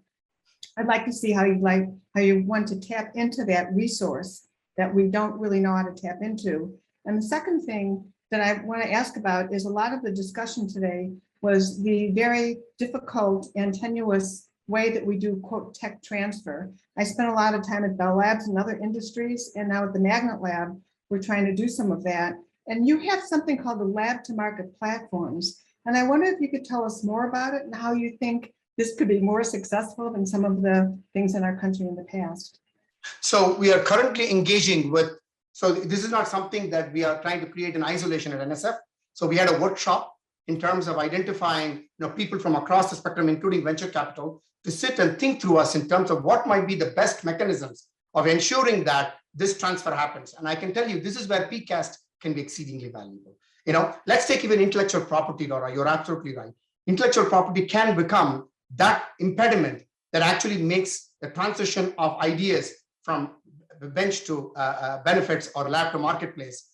I'd like to see how you want to tap into that resource that we don't really know how to tap into. And the second thing that I want to ask about is a lot of the discussion today was the very difficult and tenuous way that we do, quote, tech transfer. I spent a lot of time at Bell Labs and other industries, and now at the Magnet Lab, we're trying to do some of that. And you have something called the lab to market platforms. And I wonder if you could tell us more about it and how you think this could be more successful than some of the things in our country in the past. So we are currently engaging with, so this is not something that we are trying to create in isolation at NSF. So we had a workshop in terms of identifying people from across the spectrum, including venture capital, to sit and think through us in terms of what might be the best mechanisms of ensuring that this transfer happens. And I can tell you, this is where PCAST can be exceedingly valuable. Let's take even intellectual property, Laura, you're absolutely right. Intellectual property can become that impediment that actually makes the transition of ideas from the bench to benefits or lab to marketplace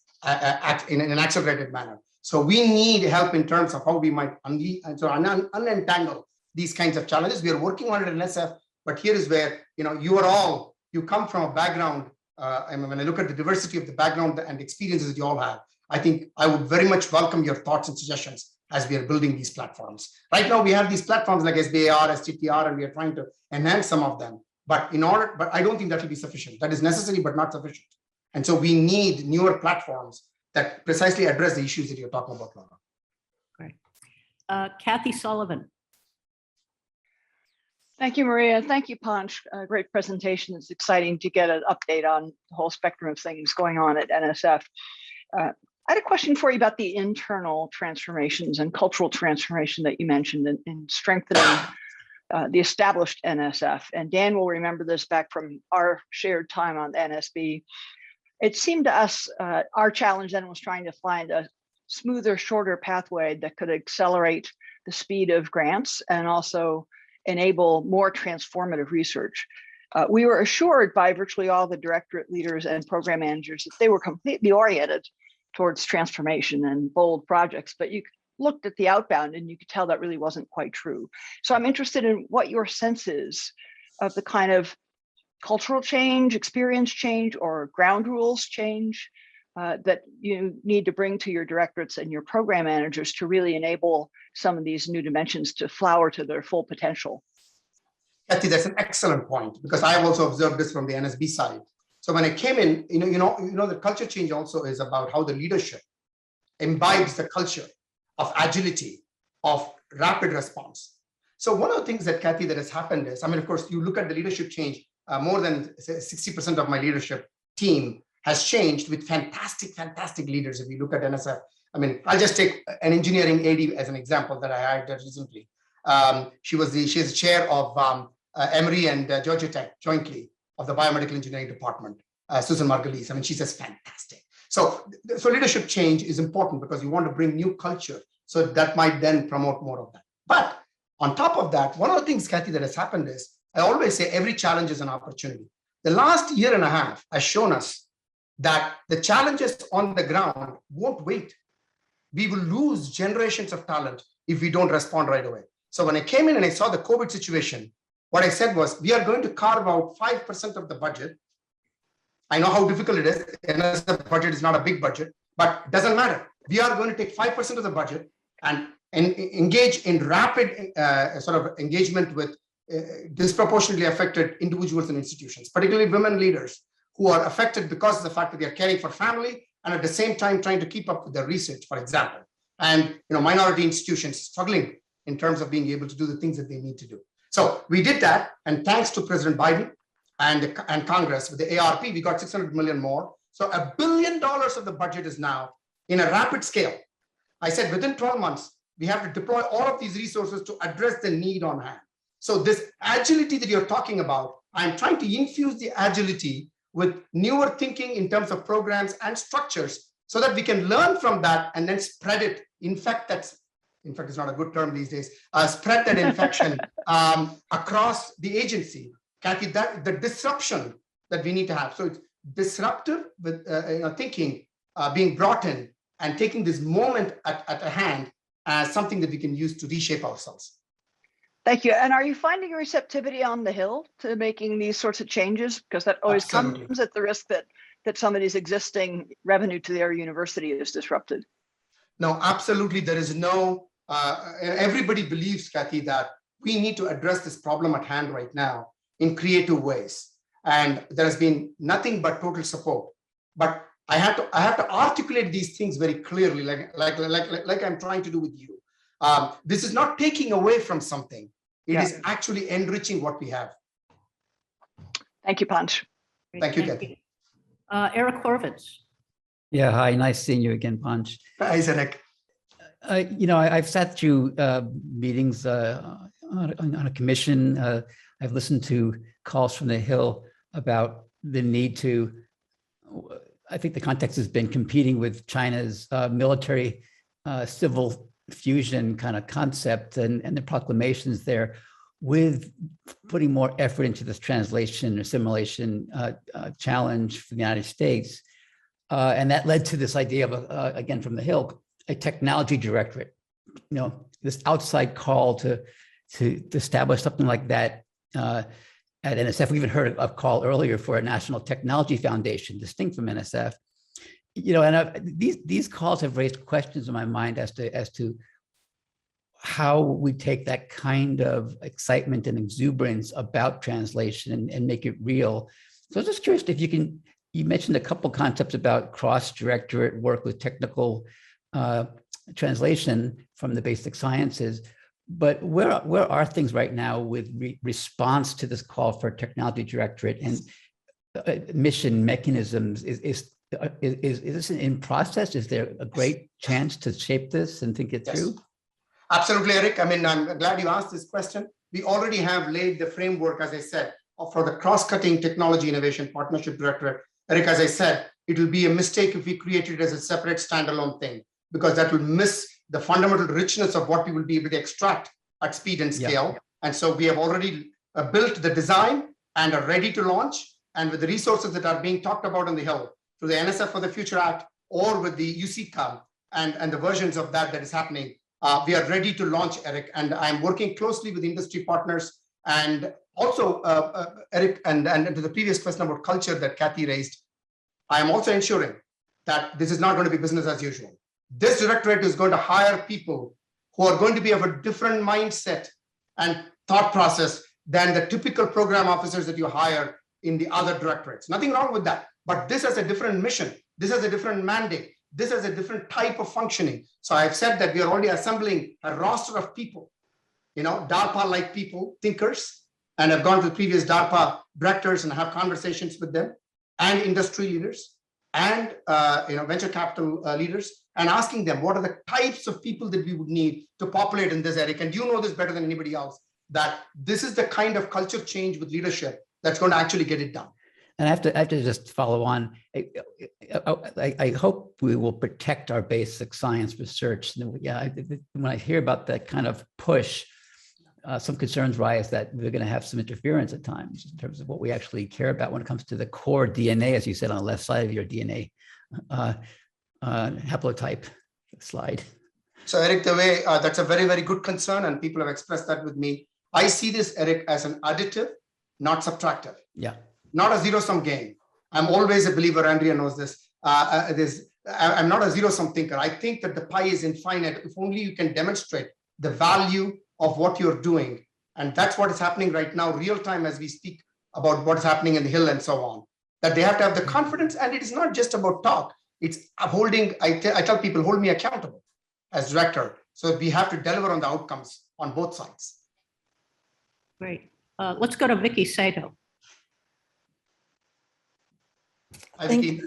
in an accelerated manner. So we need help in terms of how we might unentangle these kinds of challenges. We are working on it at NSF, but here is where you come from a background. And when I look at the diversity of the background and experiences that you all have, I think I would very much welcome your thoughts and suggestions as we are building these platforms. Right now, we have these platforms like SBAR, STTR, and we are trying to enhance some of them. But I don't think that will be sufficient. That is necessary, but not sufficient. And so we need newer platforms that precisely address the issues that you're talking about, Laura. Great. Kathy Sullivan. Thank you, Maria. Thank you, Panch. Great presentation. It's exciting to get an update on the whole spectrum of things going on at NSF. I had a question for you about the internal transformations and cultural transformation that you mentioned in strengthening the established NSF. And Dan will remember this back from our shared time on the NSB. It seemed to us, our challenge then was trying to find a smoother, shorter pathway that could accelerate the speed of grants and also enable more transformative research. We were assured by virtually all the directorate leaders and program managers that they were completely oriented towards transformation and bold projects, but you looked at the outbound and you could tell that really wasn't quite true. So I'm interested in what your sense is of the kind of cultural change, experience change, or ground rules change that you need to bring to your directorates and your program managers to really enable some of these new dimensions to flower to their full potential. Kathy, that's an excellent point, because I have also observed this from the NSB side. So when I came in, the culture change also is about how the leadership imbibes the culture of agility, of rapid response. So one of the things that, Kathy, that has happened is, of course, you look at the leadership change, more than 60% of my leadership team has changed with fantastic leaders. If you look at NSF, I'll just take an engineering AD as an example that I hired recently. She is the chair of Emory and Georgia Tech jointly of the biomedical engineering department, Susan Margulies. She's just fantastic. So leadership change is important because you want to bring new culture. So that might then promote more of that. But On top of that, one of the things, Kathy, that has happened is, I always say every challenge is an opportunity. The last year and a half has shown us that the challenges on the ground won't wait. We will lose generations of talent if we don't respond right away. So when I came in and I saw the COVID situation, what I said was, we are going to carve out 5% of the budget. I know how difficult it is. NSF budget is not a big budget, but it doesn't matter. We are going to take 5% of the budget and engage in rapid sort of engagement with disproportionately affected individuals and institutions, particularly women leaders who are affected because of the fact that they are caring for family and at the same time trying to keep up with their research, for example. And minority institutions struggling in terms of being able to do the things that they need to do. So we did that, and thanks to President Biden and Congress with the ARP, we got $600 million more. So $1 billion of the budget is now in a rapid scale. I said within 12 months, we have to deploy all of these resources to address the need on hand. So this agility that you're talking about, I'm trying to infuse the agility with newer thinking in terms of programs and structures so that we can learn from that and then spread it. In fact, it's not a good term these days, spread that infection across the agency. Kathy, the disruption that we need to have. So it's disruptive with thinking being brought in and taking this moment at a hand as something that we can use to reshape ourselves. Thank you. And are you finding a receptivity on the Hill to making these sorts of changes? Because that always comes at the risk that somebody's existing revenue to their university is disrupted. No, absolutely. There is no, everybody believes, Kathy, that we need to address this problem at hand right now in creative ways. And there has been nothing but total support. But I have to articulate these things very clearly, like I'm trying to do with you. This is not taking away from something. It is actually enriching what we have. Thank you, Panch. Thank you, Kathy. Eric Horvitz. Yeah, hi, nice seeing you again, Panch. Hi, Eric. I've sat through meetings on a commission. I've listened to calls from the Hill about the need to, I think the context has been competing with China's military civil fusion kind of concept and the proclamations there with putting more effort into this translation assimilation challenge for the United States. And that led to this idea of, again, from the Hill, a technology directorate, this outside call to establish something like that at NSF. We even heard a call earlier for a National Technology Foundation, distinct from NSF. These calls have raised questions in my mind as to how we take that kind of excitement and exuberance about translation and make it real. So I was just curious if you mentioned a couple concepts about cross-directorate work with technical translation from the basic sciences, but where are things right now with response to this call for technology directorate and mission mechanisms? Is this in process? Is there a great chance to shape this and think it through? Absolutely, Eric. I mean, I'm glad you asked this question. We already have laid the framework, as I said, for the cross-cutting technology innovation partnership directorate. Eric, as I said, it will be a mistake if we create it as a separate standalone thing, because that will miss the fundamental richness of what we will be able to extract at speed and scale. And so we have already built the design and are ready to launch. And with the resources that are being talked about on the Hill, through the NSF for the Future Act or with the UCCA and the versions of that is happening, we are ready to launch, Eric. And I'm working closely with industry partners. And also, Eric, and to the previous question about culture that Kathy raised, I am also ensuring that this is not going to be business as usual. This directorate is going to hire people who are going to be of a different mindset and thought process than the typical program officers that you hire in the other directorates. Nothing wrong with that, but this has a different mission. This has a different mandate. This has a different type of functioning. So I've said that we are already assembling a roster of people, DARPA-like people, thinkers, and I've gone to the previous DARPA directors and have conversations with them and industry leaders and venture capital leaders, and asking them what are the types of people that we would need to populate in this, Eric. And you know this better than anybody else, that this is the kind of culture change with leadership that's going to actually get it done. And I have to just follow on. I hope we will protect our basic science research. Yeah, when I hear about that kind of push, some concerns rise that we're going to have some interference at times in terms of what we actually care about when it comes to the core DNA, as you said on the left side of your DNA haplotype slide. So Eric, the way that's a very, very good concern, and people have expressed that with me. I see this, Eric, as an additive, not subtractive. Yeah. Not a zero-sum game. I'm always a believer, Andrea knows this. I'm not a zero-sum thinker. I think that the pie is infinite if only you can demonstrate the value of what you're doing. And that's what is happening right now, real time, as we speak about what's happening in the Hill and so on. That they have to have the confidence, and it is not just about talk. It's holding, I tell people, hold me accountable as director. So we have to deliver on the outcomes on both sides. Great. Let's go to Vicky Sato. Hi, Vicky.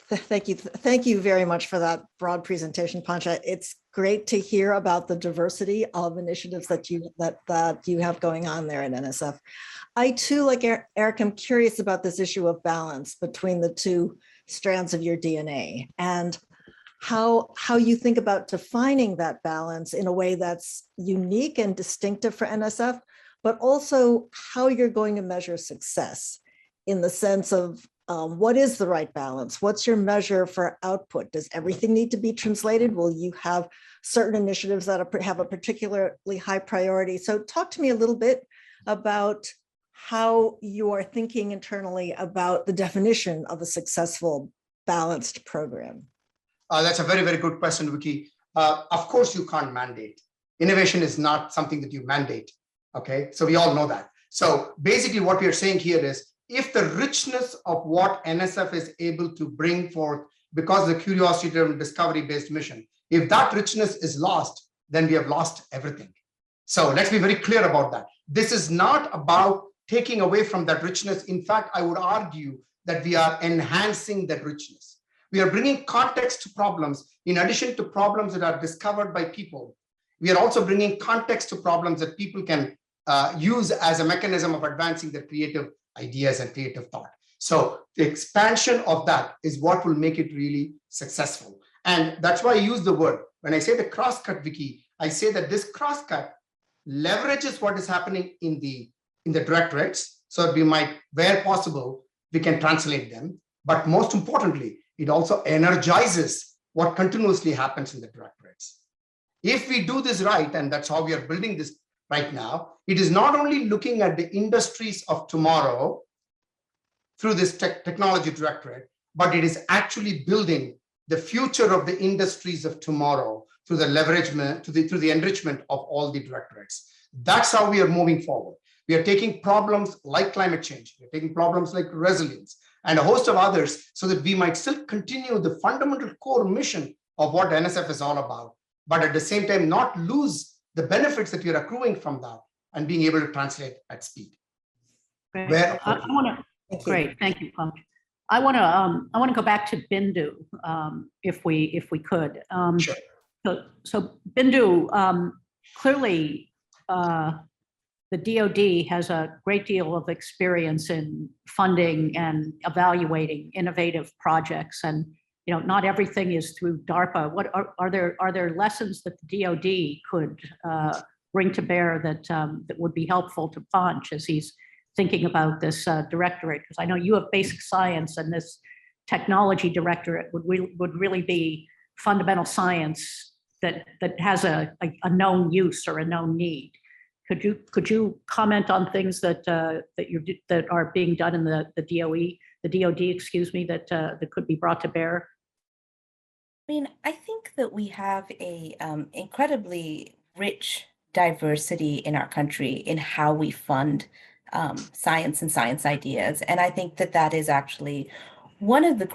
Thank you very much for that broad presentation, Pancha. It's great to hear about the diversity of initiatives that you have going on there at NSF. I too, like Eric, am curious about this issue of balance between the two strands of your DNA and how you think about defining that balance in a way that's unique and distinctive for NSF, but also how you're going to measure success in the sense of what is the right balance? What's your measure for output? Does everything need to be translated? Will you have certain initiatives that have a particularly high priority? So talk to me a little bit about how you are thinking internally about the definition of a successful balanced program. That's a very, very good question, Vicky. Of course, you can't mandate. Innovation is not something that you mandate. Okay, so we all know that. So basically what we are saying here is, if the richness of what NSF is able to bring forth because of the curiosity-driven discovery-based mission, if that richness is lost, then we have lost everything. So let's be very clear about that. This is not about taking away from that richness. In fact, I would argue that we are enhancing that richness. We are bringing context to problems. In addition to problems that are discovered by people, we are also bringing context to problems that people can use as a mechanism of advancing their creative ideas and creative thought. So the expansion of that is what will make it really successful. And that's why I use the word. When I say the crosscut, Vicky, I say that this crosscut leverages what is happening in the directorates. So we might, where possible, we can translate them. But most importantly, it also energizes what continuously happens in the directorates. If we do this right, and that's how we are building this right now, it is not only looking at the industries of tomorrow through this technology directorate, but it is actually building the future of the industries of tomorrow through the leveragement, through the enrichment of all the directorates. That's how we are moving forward. We are taking problems like climate change, we're taking problems like resilience, and a host of others so that we might still continue the fundamental core mission of what NSF is all about, but at the same time not lose the benefits that you're accruing from that and being able to translate at speed. Great. Great, thank you, Punch. I want to go back to Bindu, if we could. Sure. So Bindu, clearly the DoD has a great deal of experience in funding and evaluating innovative projects, and not everything is through DARPA. What are there lessons that the DoD could bring to bear that would be helpful to Punch as he's thinking about this directorate? Because I know you have basic science, and this technology directorate would really be fundamental science that has a known use or a known need. Could you comment on things that are being done in the DoD, excuse me, that could be brought to bear? I mean, I think that we have a incredibly rich diversity in our country in how we fund science and science ideas, and I think that is actually one of the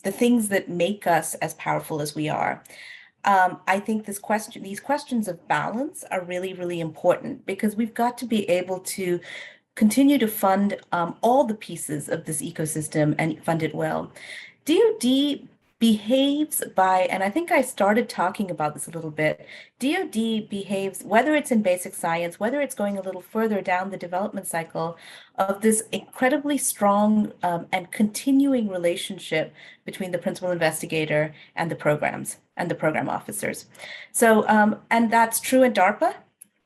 things that make us as powerful as we are. I think these questions of balance are really, really important, because we've got to be able to continue to fund all the pieces of this ecosystem and fund it well. DoD behaves by, and I think I started talking about this a little bit, DoD behaves, whether it's in basic science, whether it's going a little further down the development cycle, of this incredibly strong and continuing relationship between the principal investigator and the programs and the program officers. So, and that's true at DARPA,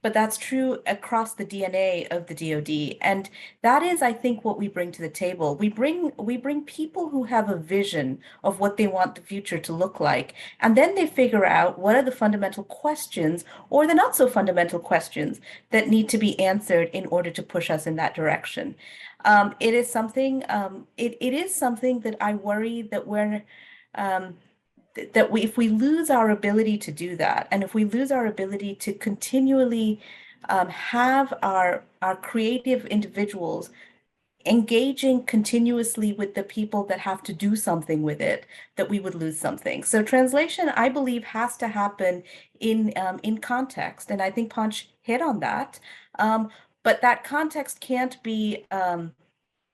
but that's true across the DNA of the DoD. And that is, I think, what we bring to the table. We bring people who have a vision of what they want the future to look like. And then they figure out what are the fundamental questions or the not so fundamental questions that need to be answered in order to push us in that direction. It is something that I worry that if we lose our ability to do that, and if we lose our ability to continually have our creative individuals engaging continuously with the people that have to do something with it, that we would lose something. So translation, I believe, has to happen in context, and I think Panch hit on that. But that context can't be.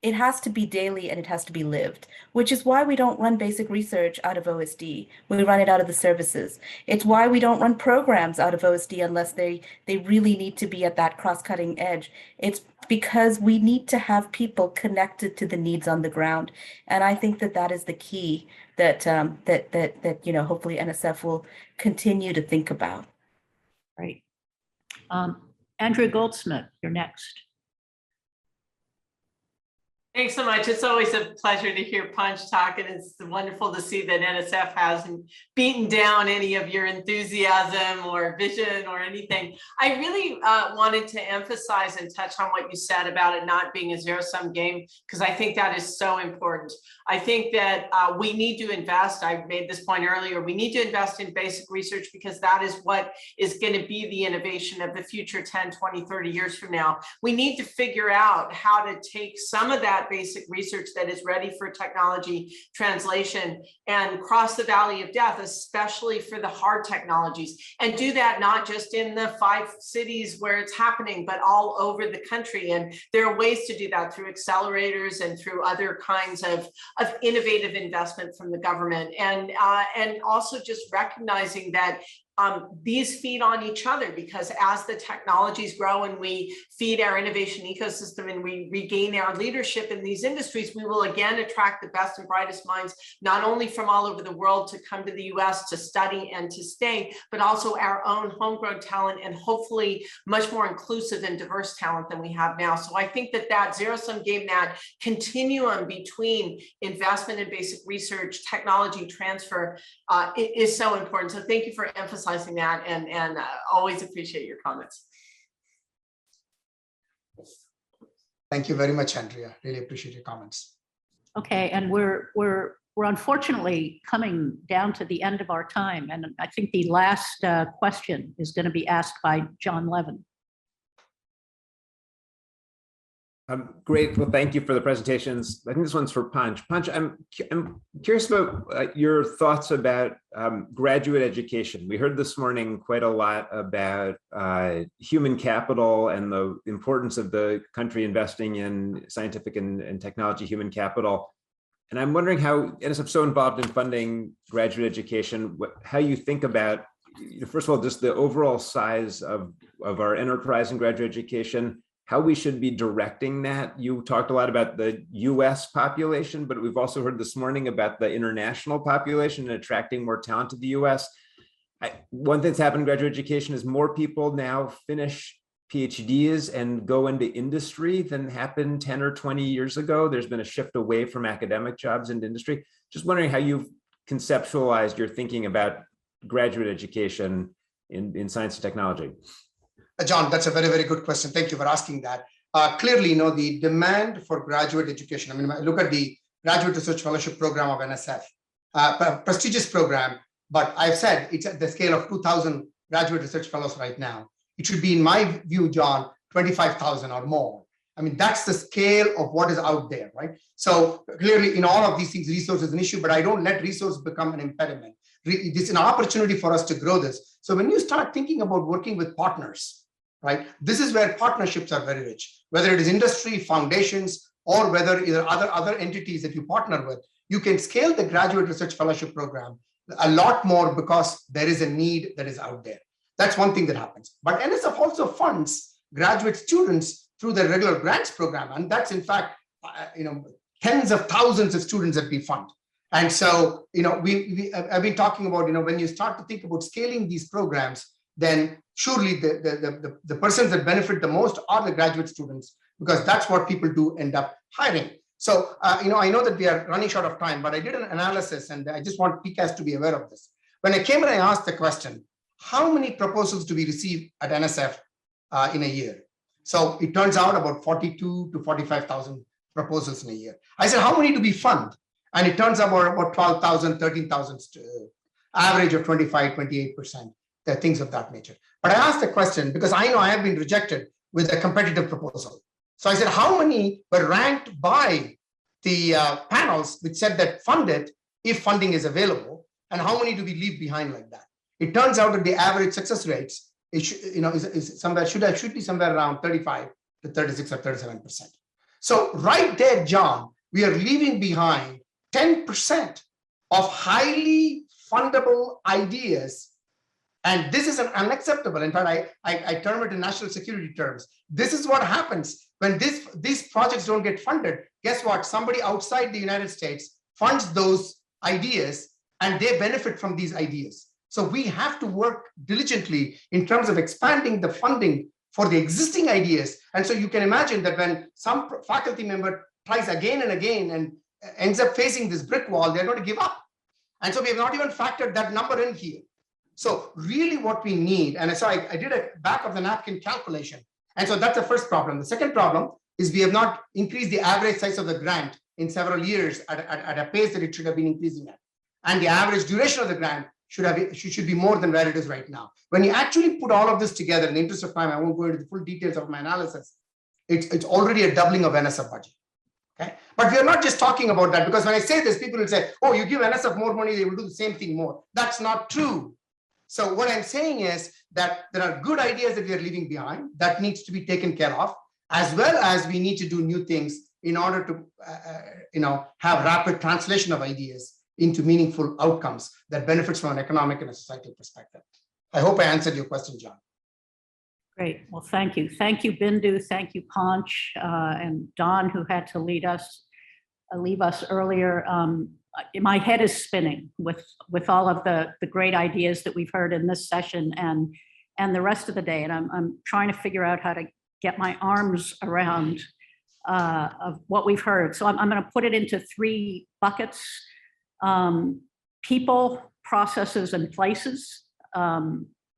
It has to be daily and it has to be lived, which is why we don't run basic research out of OSD. We run it out of the services. It's why we don't run programs out of OSD unless they really need to be at that cross-cutting edge. It's because we need to have people connected to the needs on the ground. And I think that that is the key that hopefully NSF will continue to think about. Right. Andrea Goldsmith, you're next. Thanks so much. It's always a pleasure to hear Punch talk, and it's wonderful to see that NSF hasn't beaten down any of your enthusiasm or vision or anything. I really wanted to emphasize and touch on what you said about it not being a zero-sum game, because I think that is so important. I think that we need to invest. I made this point earlier. We need to invest in basic research because that is what is going to be the innovation of the future 10, 20, 30 years from now. We need to figure out how to take some of that basic research that is ready for technology translation and cross the valley of death, especially for the hard technologies, and do that not just in the 5 cities where it's happening, but all over the country. And there are ways to do that through accelerators and through other kinds of innovative investment from the government, and also just recognizing that these feed on each other, because as the technologies grow and we feed our innovation ecosystem and we regain our leadership in these industries, we will again attract the best and brightest minds, not only from all over the world to come to the US to study and to stay, but also our own homegrown talent and hopefully much more inclusive and diverse talent than we have now. So I think that that zero-sum game, that continuum between investment in basic research, technology transfer is so important. So thank you for emphasizing that, and always appreciate your comments. Thank you very much, Andrea. Really appreciate your comments. Okay, and we're unfortunately coming down to the end of our time, and I think the last question is going to be asked by John Levin. Great. Well, thank you for the presentations. I think this one's for Panch. Panch, I'm curious about your thoughts about graduate education. We heard this morning quite a lot about human capital and the importance of the country investing in scientific and technology human capital. And I'm wondering how NSF is so involved in funding graduate education, how you think about, first of all, just the overall size of our enterprise in graduate education, how we should be directing that. You talked a lot about the US population, but we've also heard this morning about the international population and attracting more talent to the US. One thing that's happened in graduate education is more people now finish PhDs and go into industry than happened 10 or 20 years ago. There's been a shift away from academic jobs into industry. Just wondering how you've conceptualized your thinking about graduate education in science and technology. John, that's a very, very good question. Thank you for asking that. Clearly, the demand for graduate education, I mean, look at the Graduate Research Fellowship Program of NSF, prestigious program, but I've said it's at the scale of 2,000 graduate research fellows right now. It should be, in my view, John, 25,000 or more. I mean, that's the scale of what is out there, right? So clearly, in all of these things, resource is an issue, but I don't let resource become an impediment. It's an opportunity for us to grow this. So when you start thinking about working with partners, right, this is where partnerships are very rich, whether it is industry, foundations, or whether either other entities that you partner with, you can scale the graduate research fellowship program a lot more because there is a need that is out there. That's one thing that happens. But NSF also funds graduate students through the regular grants program. And that's in fact, tens of thousands of students that we fund. And so, I've been talking about, when you start to think about scaling these programs, then surely the persons that benefit the most are the graduate students, because that's what people do end up hiring. So, I know that we are running short of time, but I did an analysis and I just want PCAST to be aware of this. When I came and I asked the question, how many proposals do we receive at NSF in a year? So it turns out about 42 to 45,000 proposals in a year. I said, how many do we fund? And it turns out about 12,000, 13,000, average of 25, 28%, things of that nature. But I asked the question because I know I have been rejected with a competitive proposal. So I said, how many were ranked by the panels which said that fund it if funding is available, and how many do we leave behind like that? It turns out that the average success rates should be somewhere around 35 to 36 or 37%. So right there, John, we are leaving behind 10% of highly fundable ideas. And this is unacceptable. In fact, I term it in national security terms. This is what happens when these projects don't get funded. Guess what? Somebody outside the United States funds those ideas and they benefit from these ideas. So we have to work diligently in terms of expanding the funding for the existing ideas. And so you can imagine that when some faculty member tries again and again and ends up facing this brick wall, they're going to give up. And so we have not even factored that number in here. So really what we need, and so I did a back of the napkin calculation. And so that's the first problem. The second problem is we have not increased the average size of the grant in several years at a pace that it should have been increasing at. And the average duration of the grant should be more than where it is right now. When you actually put all of this together, in the interest of time, I won't go into the full details of my analysis. It's already a doubling of NSF budget. Okay, but we are not just talking about that, because when I say this, people will say, oh, you give NSF more money, they will do the same thing more. That's not true. So what I'm saying is that there are good ideas that we are leaving behind that needs to be taken care of, as well as we need to do new things in order to have rapid translation of ideas into meaningful outcomes that benefits from an economic and a societal perspective. I hope I answered your question, John. Great. Well, thank you. Thank you, Bindu. Thank you, Panch, and Don, who had to leave us earlier. My head is spinning with all of the great ideas that we've heard in this session and the rest of the day. And I'm trying to figure out how to get my arms around of what we've heard. So I'm going to put it into three buckets: people, processes, and places.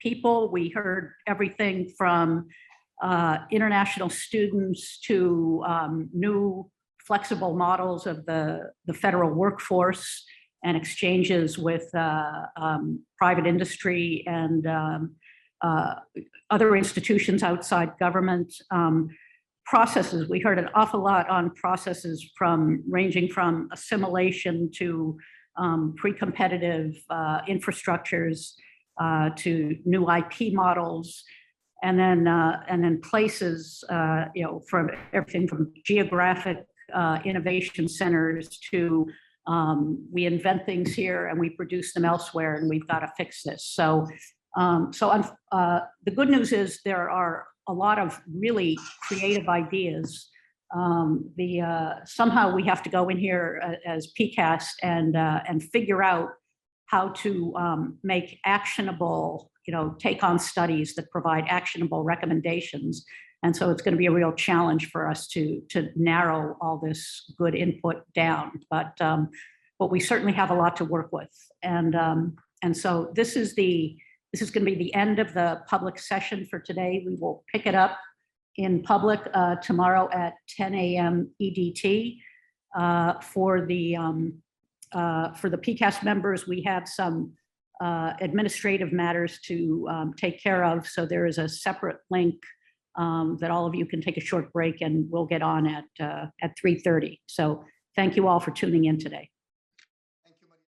People, we heard everything from international students to new flexible models of the federal workforce and exchanges with private industry and other institutions outside government. Processes, we heard an awful lot on processes ranging from assimilation to pre-competitive infrastructures to new IP models, and then places, from everything from geographic innovation centers to we invent things here and we produce them elsewhere, and we've got to fix this. So, the good news is there are a lot of really creative ideas. Somehow we have to go in here as PCAST and figure out how to make actionable, take on studies that provide actionable recommendations. And so it's going to be a real challenge for us to narrow all this good input down. But we certainly have a lot to work with. And so this is going to be the end of the public session for today. We will pick it up in public tomorrow at 10 a.m. EDT. For the PCAST members, we have some administrative matters to take care of. So there is a separate link that all of you can take a short break, and we'll get on at 3:30. So thank you all for tuning in today.